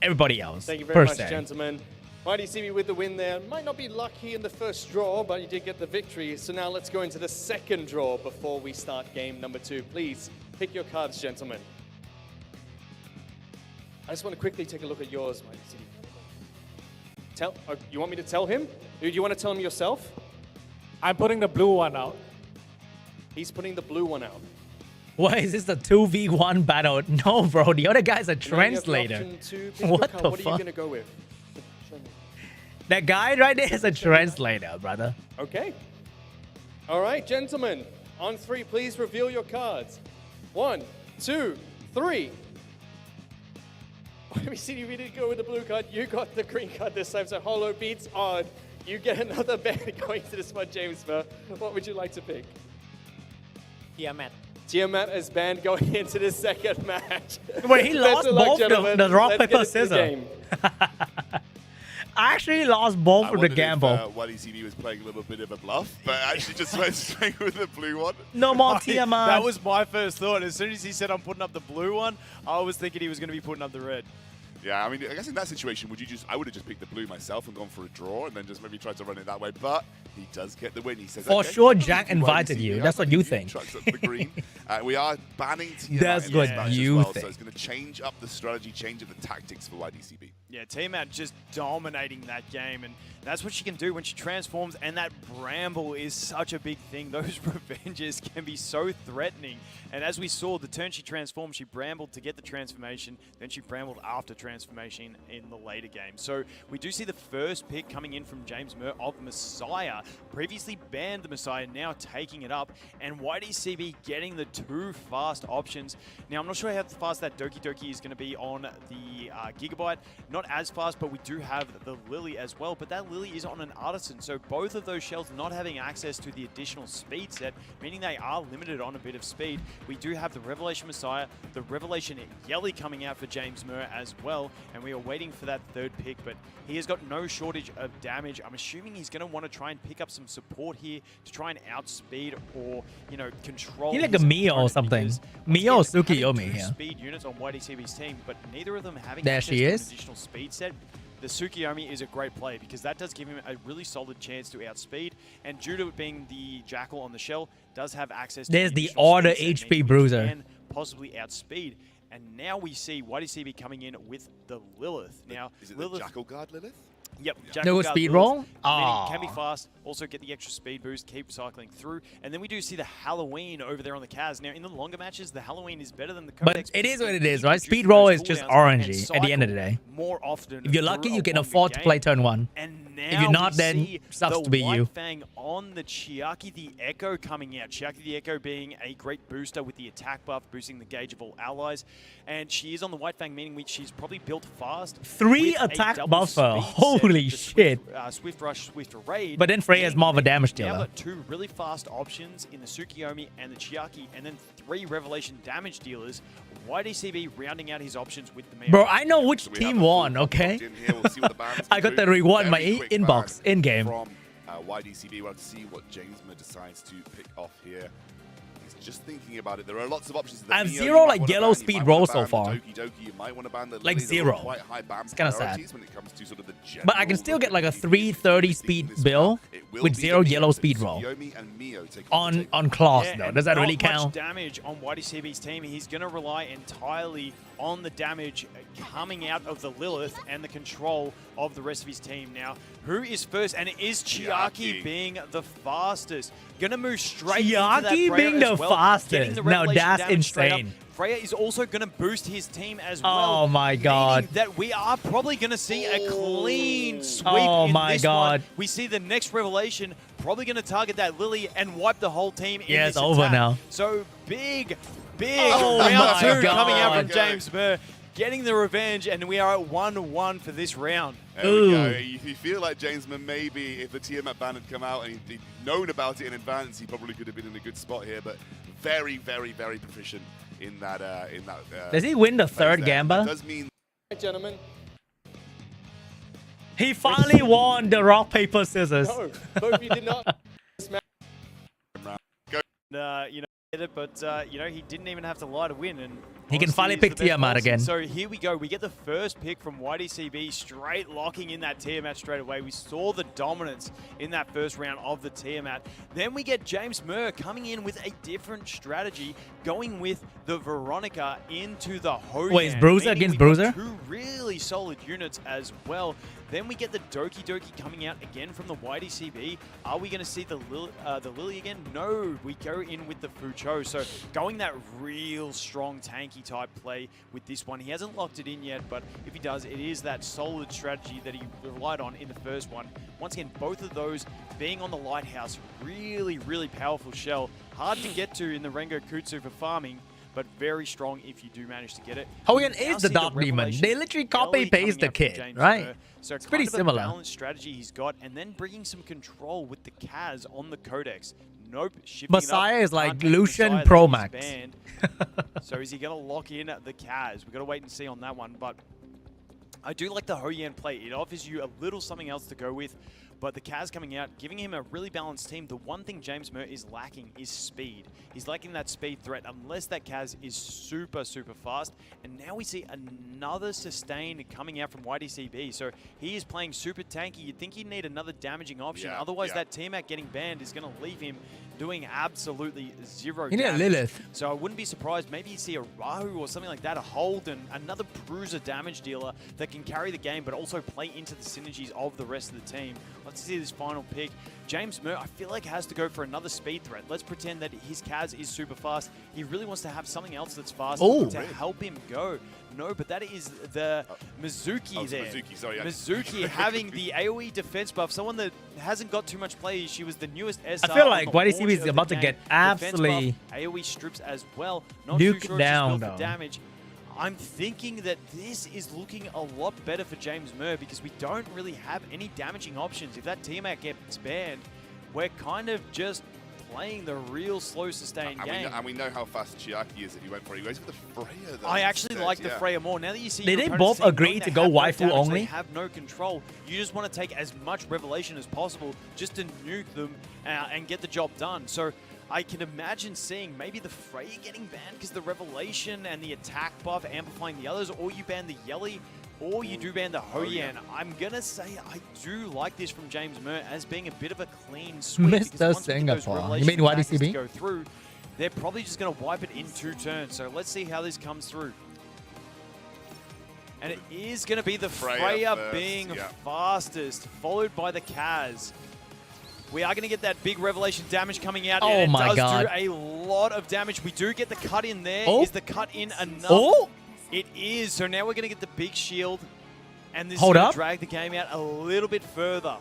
everybody else. Thank you per very much, se. gentlemen. YDCB with the win there. Might not be lucky in the first draw, but you did get the victory. So now let's go into the second draw before we start game number 2. Please pick your cards, gentlemen. I just want to quickly take a look at yours, YDCB. You want me to tell him? Do you want to tell him yourself? I'm putting the blue one out. He's putting the blue one out. Why is this a 2v1 battle? No, bro. The other guy's a And now you have the translator. option to pick your What card. the What are you fuck? going to go with? Show me. That guy right there is a translator, brother. Okay. All right, gentlemen. On 3, please reveal your cards. 1, 2, 3. Let me see. You didn't go with the blue card. You got the green card this time. So Holo beats on. You get another band going to this one, James. What would you like to pick? Tiamat. Tiamat as banned going into the second match. Wait, he Best lost of luck, both gentlemen. the rock, Let's get paper, into the scissors. game. I actually lost both I of the wondered gamble. if YDCB was playing a little bit of a bluff, but actually just went straight with the blue one. No more Tiamat. That was my first thought. As soon as he said I'm putting up the blue one, I was thinking he was going to be putting up the red. Yeah, I mean, I guess in that situation, I would have just picked the blue myself and gone for a draw and then just maybe tried to run it that way. But he does get the win. He says, For okay, sure, Jack YDCB, invited you. That's what you think. Trucks up the green. We are banning Tiamat That's in what this match you as well, think. so it's going to change up the strategy, change up the tactics for YDCB. Yeah, Tiamat just dominating that game, and that's what she can do when she transforms, and that Bramble is such a big thing. Those revenges can be so threatening, and as we saw, the turn she transformed, she brambled to get the transformation, then she brambled after transformation. transformation in the later game. So we do see the first pick coming in from James Mur of Messiah. Previously banned the Messiah, now taking it up. And YDCB getting the 2 fast options. Now, I'm not sure how fast that Doki Doki is going to be on the Gigabyte. Not as fast, but we do have the Lily as well. But that Lily is on an Artisan. So both of those shells not having access to the additional speed set, meaning they are limited on a bit of speed. We do have the Revelation Messiah, the Revelation Yelly coming out for James Mur as well. And we are waiting for that 3rd pick, but he has got no shortage of damage. I'm assuming he's going to want to try and pick up some support here to try and outspeed or, you know, control. He's like a Mio or something. Mio or Tsukiyomi here. Speed units on YDCB's team, but neither of them having There access she to an is. additional speed set. The Tsukiyomi is a great play because that does give him a really solid chance to outspeed, and due to it being the Jackal on the shell, does have access to There's the additional Order speed set, HP meaning Bruiser. he can possibly outspeed. And now we see YDCB coming in with the Lilith. Now, Is it Lilith, the Jackal Guard Lilith? Yep. No Guard speed Lilith, roll? meaning Aw. can be fast, also get the extra speed boost, keep cycling through. And then we do see the Halloween over there on the Kaz. Now, in the longer matches, the Halloween is better than the Codex. But it is what it is, because right? it Speed reduces roll those is just cooldowns and RNG at the end of the day. more often. If you're lucky, through you a can longer afford to game. play turn 1. And now If you're not, we then see sucks the to be you. White Fang on the Chiaki the Echo coming out. Chiaki the Echo being a great booster with the attack buff, boosting the gauge of all allies. And she is on the White Fang, meaning she's probably built fast. 3 with a attack double buffer. speed set, Holy the shit. Swift Rush, Swift Raid. But then Freya has more of a damage Now dealer. got 2 really fast options in the Tsukiyomi and the Chiaki, and then 3 Revelation damage dealers. YDCB rounding out his options with the Mayo. Bro, I know which So we team have a full won, block okay? in here. We'll see what the bands I can got do. the reward in my Very quick inbox ban in-game. From YDCB, we'll have to see what James Mur decides to pick off here. He's just thinking about it. There are lots of options. I have Neo, 0 you might like wanna yellow ban, speed you might roll wanna so ban the far. Doki Doki, you might want to ban the Like Lily. There are 0. quite high ban It's kinda sad. priorities when it comes to sort of the But I can general still get like a Doki 330 speed bill with 0 yellow speed roll. Tsukiyomi and Mio take On class Yeah, though. and Does that not really much count? damage on YDCB's team. He's going to rely entirely on the damage coming out of the Lilith and the control of the rest of his team. Now, who is first? And it is Chiaki being the fastest. Going to move straight into that Chiaki Freya being as the well, fastest. getting the Now Revelation that's damage straight up. insane. Freya is also going to boost his team as well. Oh my god. Meaning that we are probably going to see a clean sweep Oh in my this god. one. We see the next Revelation probably going to target that Lily and wipe the whole team in Yeah, this it's over attack. now. So big Oh round my 2 coming out God. from James Mur, getting the revenge, and we are at 1-1 for this round. There we go. You feel like James Mur, maybe if the Tiamat ban had come out and he'd known about it in advance, he probably could have been in a good spot here. But very, very, very proficient in that. Does he win the phase 3rd there. Gamba? That does mean. Gentlemen. He finally won the rock, paper, scissors. No, both of you did not. You know, get it, but you know, he didn't even have to lie to win, and He can honestly, finally he's pick the best Tiamat policy. again. So here we go. We get the first pick from YDCB, straight locking in that Tiamat straight away. We saw the dominance in that first round of the Tiamat. Then we get James Mur coming in with a different strategy, going with the Veronica into the Hogan. Wait, is Bruiser meaning against we got Bruiser? 2 really solid units as well. Then we get the Doki Doki coming out again from the YDCB. Are we going to see the Lily again? No, we go in with the Fucho. So going that real strong tanky type play with this one. He hasn't locked it in yet, but if he does, it is that solid strategy that he relied on in the first one. Once again, both of those being on the Lighthouse, really, really powerful shell. Hard to get to in the Rengo Kutsu for farming, but very strong if you do manage to get it. Hogan We now is the see Dark Demon. Revelation They literally Jelly copy-paste coming the out from kid, James right? Mur. So It's pretty kind of similar. a balanced strategy he's got, and then bringing some control with the Kaz on the Codex. Nope, shifting Messiah it up. is like Can't take Lucian Messiah, Pro that Max. is banned. So is he going to lock in the Kaz? We've got to wait and see on that one, but I do like the Hoyan play. It offers you a little something else to go with. But the Kaz coming out, giving him a really balanced team. The one thing James Mur is lacking is speed. He's lacking that speed threat unless that Kaz is super, super fast. And now we see another sustain coming out from YDCB. So he is playing super tanky. You'd think he'd need another damaging option. Yeah, Otherwise, yeah. that Tiamat getting banned is going to leave him doing absolutely zero You need a damage. Lilith. So I wouldn't be surprised. Maybe you see a Rahu or something like that, a Holden, another bruiser damage dealer that can carry the game, but also play into the synergies of the rest of the team. Let's see this final pick. James Mur, I feel like has to go for another speed threat. Let's pretend that his Kaz is super fast. He really wants to have something else that's fast Oh. to help him go. No, but that is the Mizuki there. Mizuki, sorry. Yeah. Mizuki having the AoE defense buff, someone that hasn't got too much play. She was the newest SR. I feel like on the YDCB launch is of the about to game. get Defense absolutely buff, AoE strips as well. Not too nuked sure down, if she's built though. for damage. I'm thinking that this is looking a lot better for James Murr because we don't really have any damaging options. If that Tiamat gets banned, we're kind of just playing the real slow sustained game. And we know how fast Chiaki is if you went for it. He goes for the Freya, though. I actually instead, like the Freya more. Now that you see Did your they opponent's both team agree knowing to they go have no waifu damage, only? They have no control. You just want to take as much Revelation as possible just to nuke them and get the job done. So I can imagine seeing maybe the Freya getting banned because the Revelation and the attack buff amplifying the others, or you ban the Yeli, or you do ban the Hoyan. I'm going to say I do like this from James Murr as being a bit of a clean sweep. Mr. Singapore. You mean YDCB? Go through, they're probably just going to wipe it in 2 turns. So let's see how this comes through. And it is going to be the Freya first, being yeah. fastest, followed by the Kaz. We are going to get that big Revelation damage coming out. Oh and my it does God. do a lot of damage. We do get the cut in there. Oh. Is the cut in enough? Oh. It is. So now we're going to get the big shield. And this Hold is going up. to drag the game out a little bit further.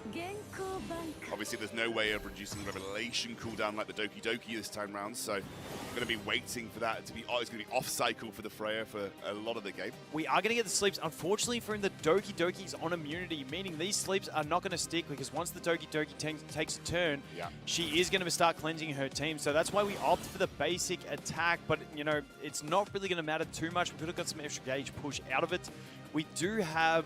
Obviously, there's no way of reducing Revelation cooldown like the Doki Doki this time round, so we're going to be waiting for that to be. Oh, it's going to be off cycle for the Freya for a lot of the game. We are going to get the sleeps. Unfortunately for him, the Doki Doki's on immunity, meaning these sleeps are not going to stick because once the Doki Doki takes a turn, she is going to start cleansing her team. So that's why we opt for the basic attack, but you know, it's not really going to matter too much. We could have got some extra gauge push out of it. We do have...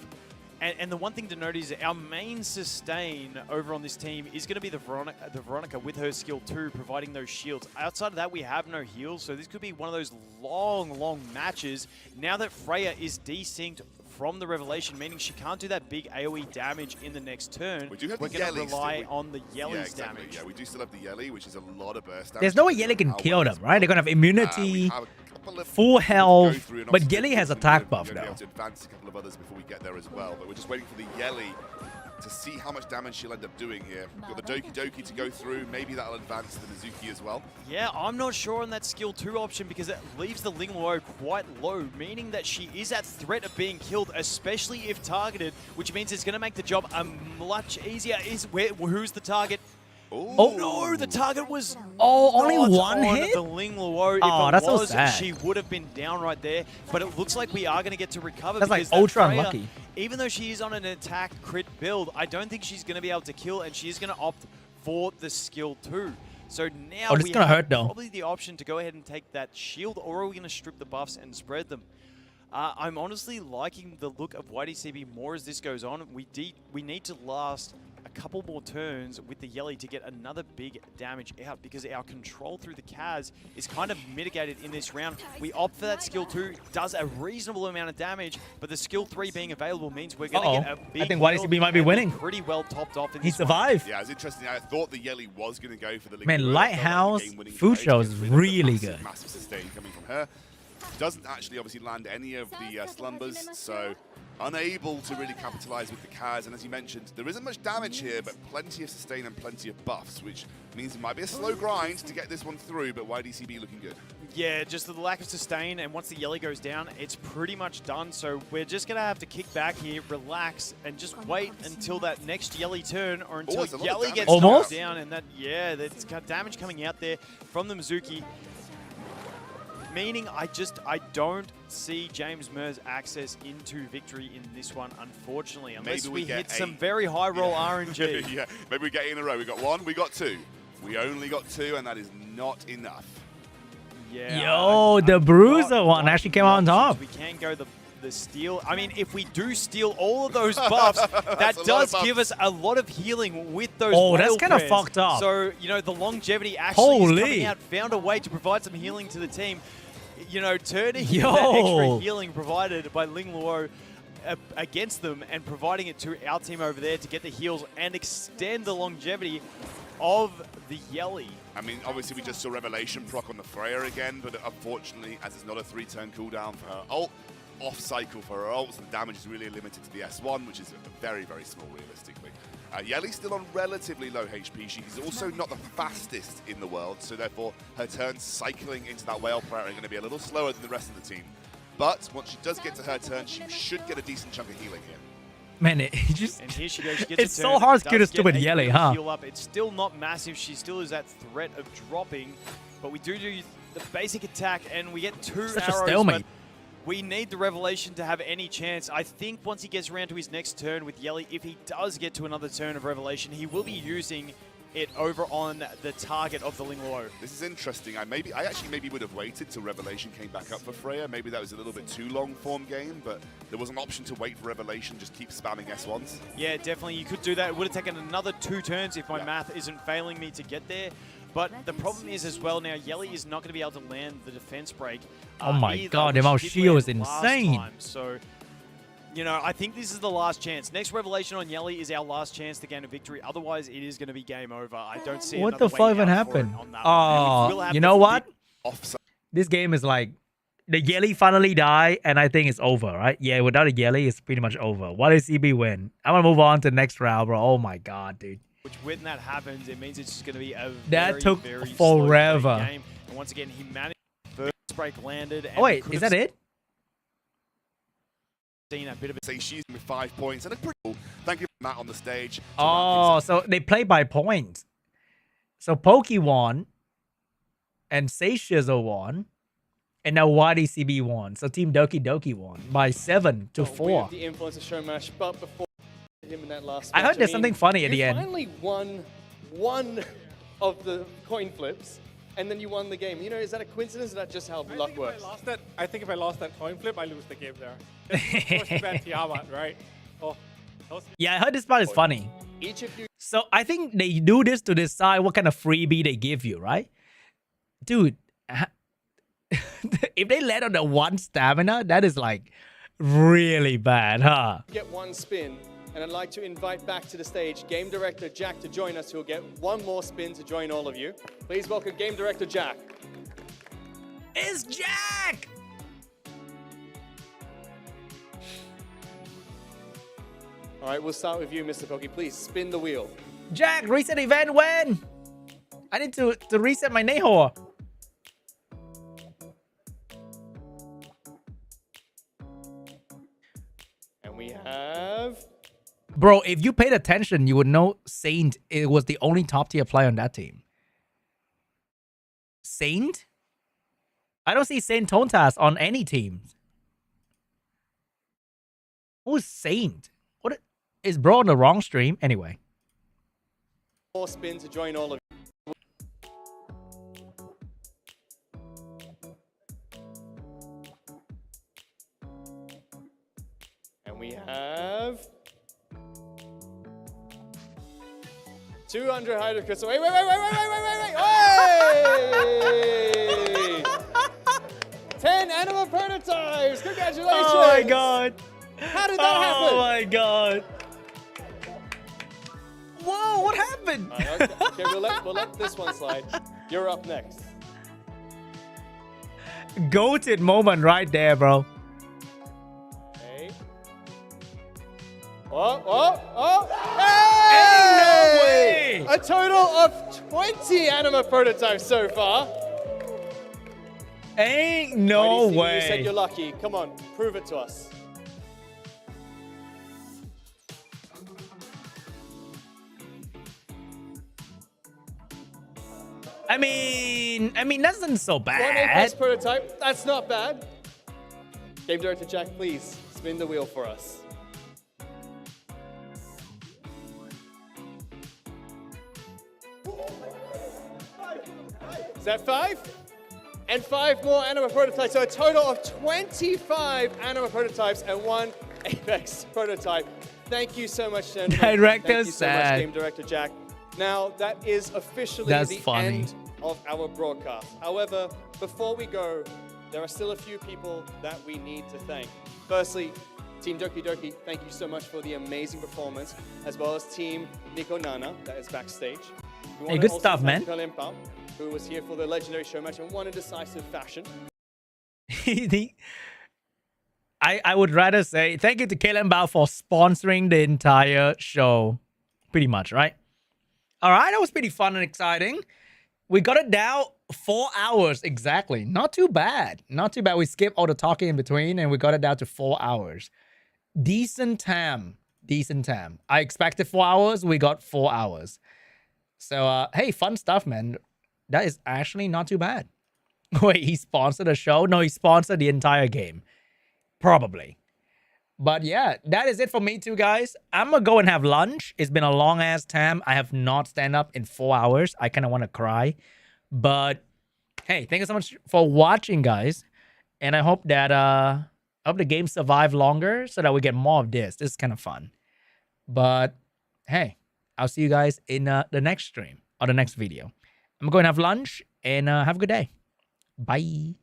And the one thing to note is our main sustain over on this team is going to be the Veronica with her skill 2, providing those shields. Outside of that, we have no heals, so this could be one of those long matches. Now that Freya is desynced from the Revelation, meaning she can't do that big AoE damage in the next turn, We do have we're the going to Yeli rely still. on the Yeli's Yeah, exactly. damage. Yeah, we do still have the Yeli, which is a lot of burst damage. There's no way Yeli can kill them, right? They're going to have immunity, have a couple of full go health, through, and but obviously Yeli has we're attack buff gonna be now. able to advance a couple of others before we get there as well, but we're just waiting for the Yeli to see how much damage she'll end up doing here. We've got the Doki Doki to go through. Maybe that'll advance the Mizuki as well. Yeah, I'm not sure on that skill 2 option because it leaves the Ling Luo quite low, meaning that she is at threat of being killed, especially if targeted, which means it's going to make the job much easier. Who's the target? Oh no, the target was only not one on hit? the Ling Luo. Oh, if it that's so was, sad. she would have been down right there. But it looks like we are going to get to recover. That's like because that ultra Freya, unlucky. Even though she is on an attack crit build, I don't think she's going to be able to kill, and she is going to opt for the skill 2. So now this we is gonna have hurt, though. probably the option to go ahead and take that shield, or are we going to strip the buffs and spread them? I'm honestly liking the look of YDCB more as this goes on. We need to last a couple more turns with the Yeli to get another big damage out because our control through the Kaz is kind of mitigated in this round. We opt for that skill 2, does a reasonable amount of damage, but the skill 3 being available means we're going to get a big I think kill YDCB might be and we're winning. pretty well topped off in He this one. survived. Yeah, it's interesting. I thought the Yeli was going to go for the Ling Man, Luo. Lighthouse Felt like the game-winning Fucho trade is gets rid of the really massive, good. Massive sustain coming from her. Doesn't actually obviously land any of the slumbers, so unable to really capitalize with the Kaz. And as you mentioned, there isn't much damage here, but plenty of sustain and plenty of buffs, which means it might be a slow grind to get this one through, but YDCB looking good. Yeah, just the lack of sustain, and once the Yeli goes down, it's pretty much done. So we're just going to have to kick back here, relax, and just wait until that next Yeli turn, or until it's a lot of Yeli damage. gets Almost? knocked down, and that's got damage coming out there from the Mizuki. Meaning I don't see James Murr's access into victory in this one, unfortunately, unless Maybe we get hit some 8. very high roll RNG. Yeah, maybe we get 8 in a row. We got 1, we got 2. We only got 2, and that is not enough. Yeah. Yo, the Bruiser one actually came out on top. We can go the steal. I mean, if we do steal all of those buffs, that That's a lot does of buffs. give us a lot of healing with those. Oh, that's whale kinda prayers. fucked up. So, you know, the longevity actually is Holy. coming out, found a way to provide some healing to the team. You know, turning Yo. that extra healing provided by Ling Luo against them and providing it to our team over there to get the heals and extend the longevity of the Yeli. I mean, obviously we just saw Revelation proc on the Freya again, but unfortunately, as it's not a 3-turn cooldown for her ult, off cycle for her ults, the damage is really limited to the S1, which is very, very small realistically. Yeli's still on relatively low HP. She's also not the fastest in the world, so therefore her turns cycling into that whale prayer are going to be a little slower than the rest of the team. But once she does get to her turn, she should get a decent chunk of healing here. Man, it just... And here she goes. She gets it's a so turn, hard to does get a stupid a Yelly, little huh? heal up. It's still not massive. She still is at threat of dropping. But we do the basic attack, and we get two Such a arrows. stalemate. But we need the Revelation to have any chance. I think once he gets around to his next turn with Yelly, if he does get to another turn of Revelation, he will be using it over on the target of the Ling Luo. This is interesting. I actually maybe would have waited till Revelation came back up for Freya. Maybe that was a little bit too long form game, but there was an option to wait for Revelation, just keep spamming S1s. Yeah, definitely. You could do that. It would have taken another 2 turns if my math isn't failing me to get there. But the problem is as well now, Yelly is not going to be able to land the defense break. Oh my either, god, the which amount she of did shield is land last insane. time. So, you know, I think this is the last chance. Next Revelation on Yelly is our last chance to gain a victory. Otherwise, it is going to be game over. I don't see What another the fuck way even out for it happened? on that one. And we will Oh, have you the know what? Offside. This game is like, the Yelly finally die, and I think it's over, right? Yeah, without a Yelly, it's pretty much over. What does CB win? I'm gonna move on to the next round, bro. Oh my god, dude. Which, when that happens, it means it's just going to be a That very, took very forever. slow game. And once again, he managed first break landed. And Oh wait, could is have that it? Seen a bit of Say she's with 5 points and a pretty cool. Thank you, Matt, on the stage. Oh, so they play by points. So Pokey won, and Seishizo won, and now YDCB won. So Team Doki Doki won by 7 to 4. The influence of Showmash, but before him in that last I match, heard there's something funny at you the end. finally won one of the coin flips, and then you won the game. You know, is that a coincidence or is that just how luck works? I think if I lost that coin flip, I lose the game there. It's supposed to be Tiamat, right? Oh, Yeah, I heard this part is funny. Each of you. So I think they do this to decide what kind of freebie they give you, right? Dude, if they land on the 1 stamina, that is like really bad, huh? Get 1 spin, and I'd like to invite back to the stage Game Director Jack to join us, who will get 1 more spin to join all of you. Please welcome Game Director Jack. It's Jack! All right, we'll start with you, Mr. Pokey. Please spin the wheel. Jack, reset event when? I need to reset my Nehor. And we have... Bro, if you paid attention, you would know Saint it was the only top tier player on that team. Saint? I don't see Saint Tontas on any teams. Who's Saint? What is bro on the wrong stream? Anyway. More spin to join all of you. And we have 200 Hydrocrystal. Wait! Hey! 10 animal prototypes. Congratulations! Oh my god. How did that happen? Oh my god. Whoa, what happened? Okay, we'll let this one slide. You're up next. Goated moment right there, bro. Okay. Oh! Hey! No way! A total of 20 anima prototypes so far. Ain't no YDC, way. You said you're lucky. Come on, prove it to us. I mean, that's not so One bad. Apex prototype. That's not bad. Game Director Jack, please spin the wheel for us. Is that 5? And 5 more anima prototypes. So a total of 25 anima prototypes and 1 Apex prototype. Thank you so much, gentlemen. Director Thank you so much, sad. Game Director Jack. Now, that is officially That's the funny. end of our broadcast. However, before we go, there are still a few people that we need to thank. Firstly, Team Doki Doki, thank you so much for the amazing performance, as well as Team Nico Nana, that is backstage. We Hey, wanna good also stuff, thank man. Nico Limpao, who was here for the legendary show match and won in decisive fashion. I would rather say thank you to Kalen Bao for sponsoring the entire show. Pretty much, right? All right, that was pretty fun and exciting. We got it down 4 hours exactly. Not too bad. Not too bad. We skipped all the talking in between and we got it down to 4 hours. Decent time. Decent time. I expected 4 hours. We got 4 hours. So, hey, fun stuff, man. That is actually not too bad. Wait, he sponsored a show? No, he sponsored the entire game. Probably. But yeah, that is it for me too, guys. I'm gonna go and have lunch. It's been a long ass time. I have not stand up in 4 hours. I kind of want to cry. But hey, thank you so much for watching, guys. And I hope that I hope the game survive longer so that we get more of this. This is kind of fun. But hey, I'll see you guys in the next stream or the next video. I'm going to have lunch and have a good day. Bye.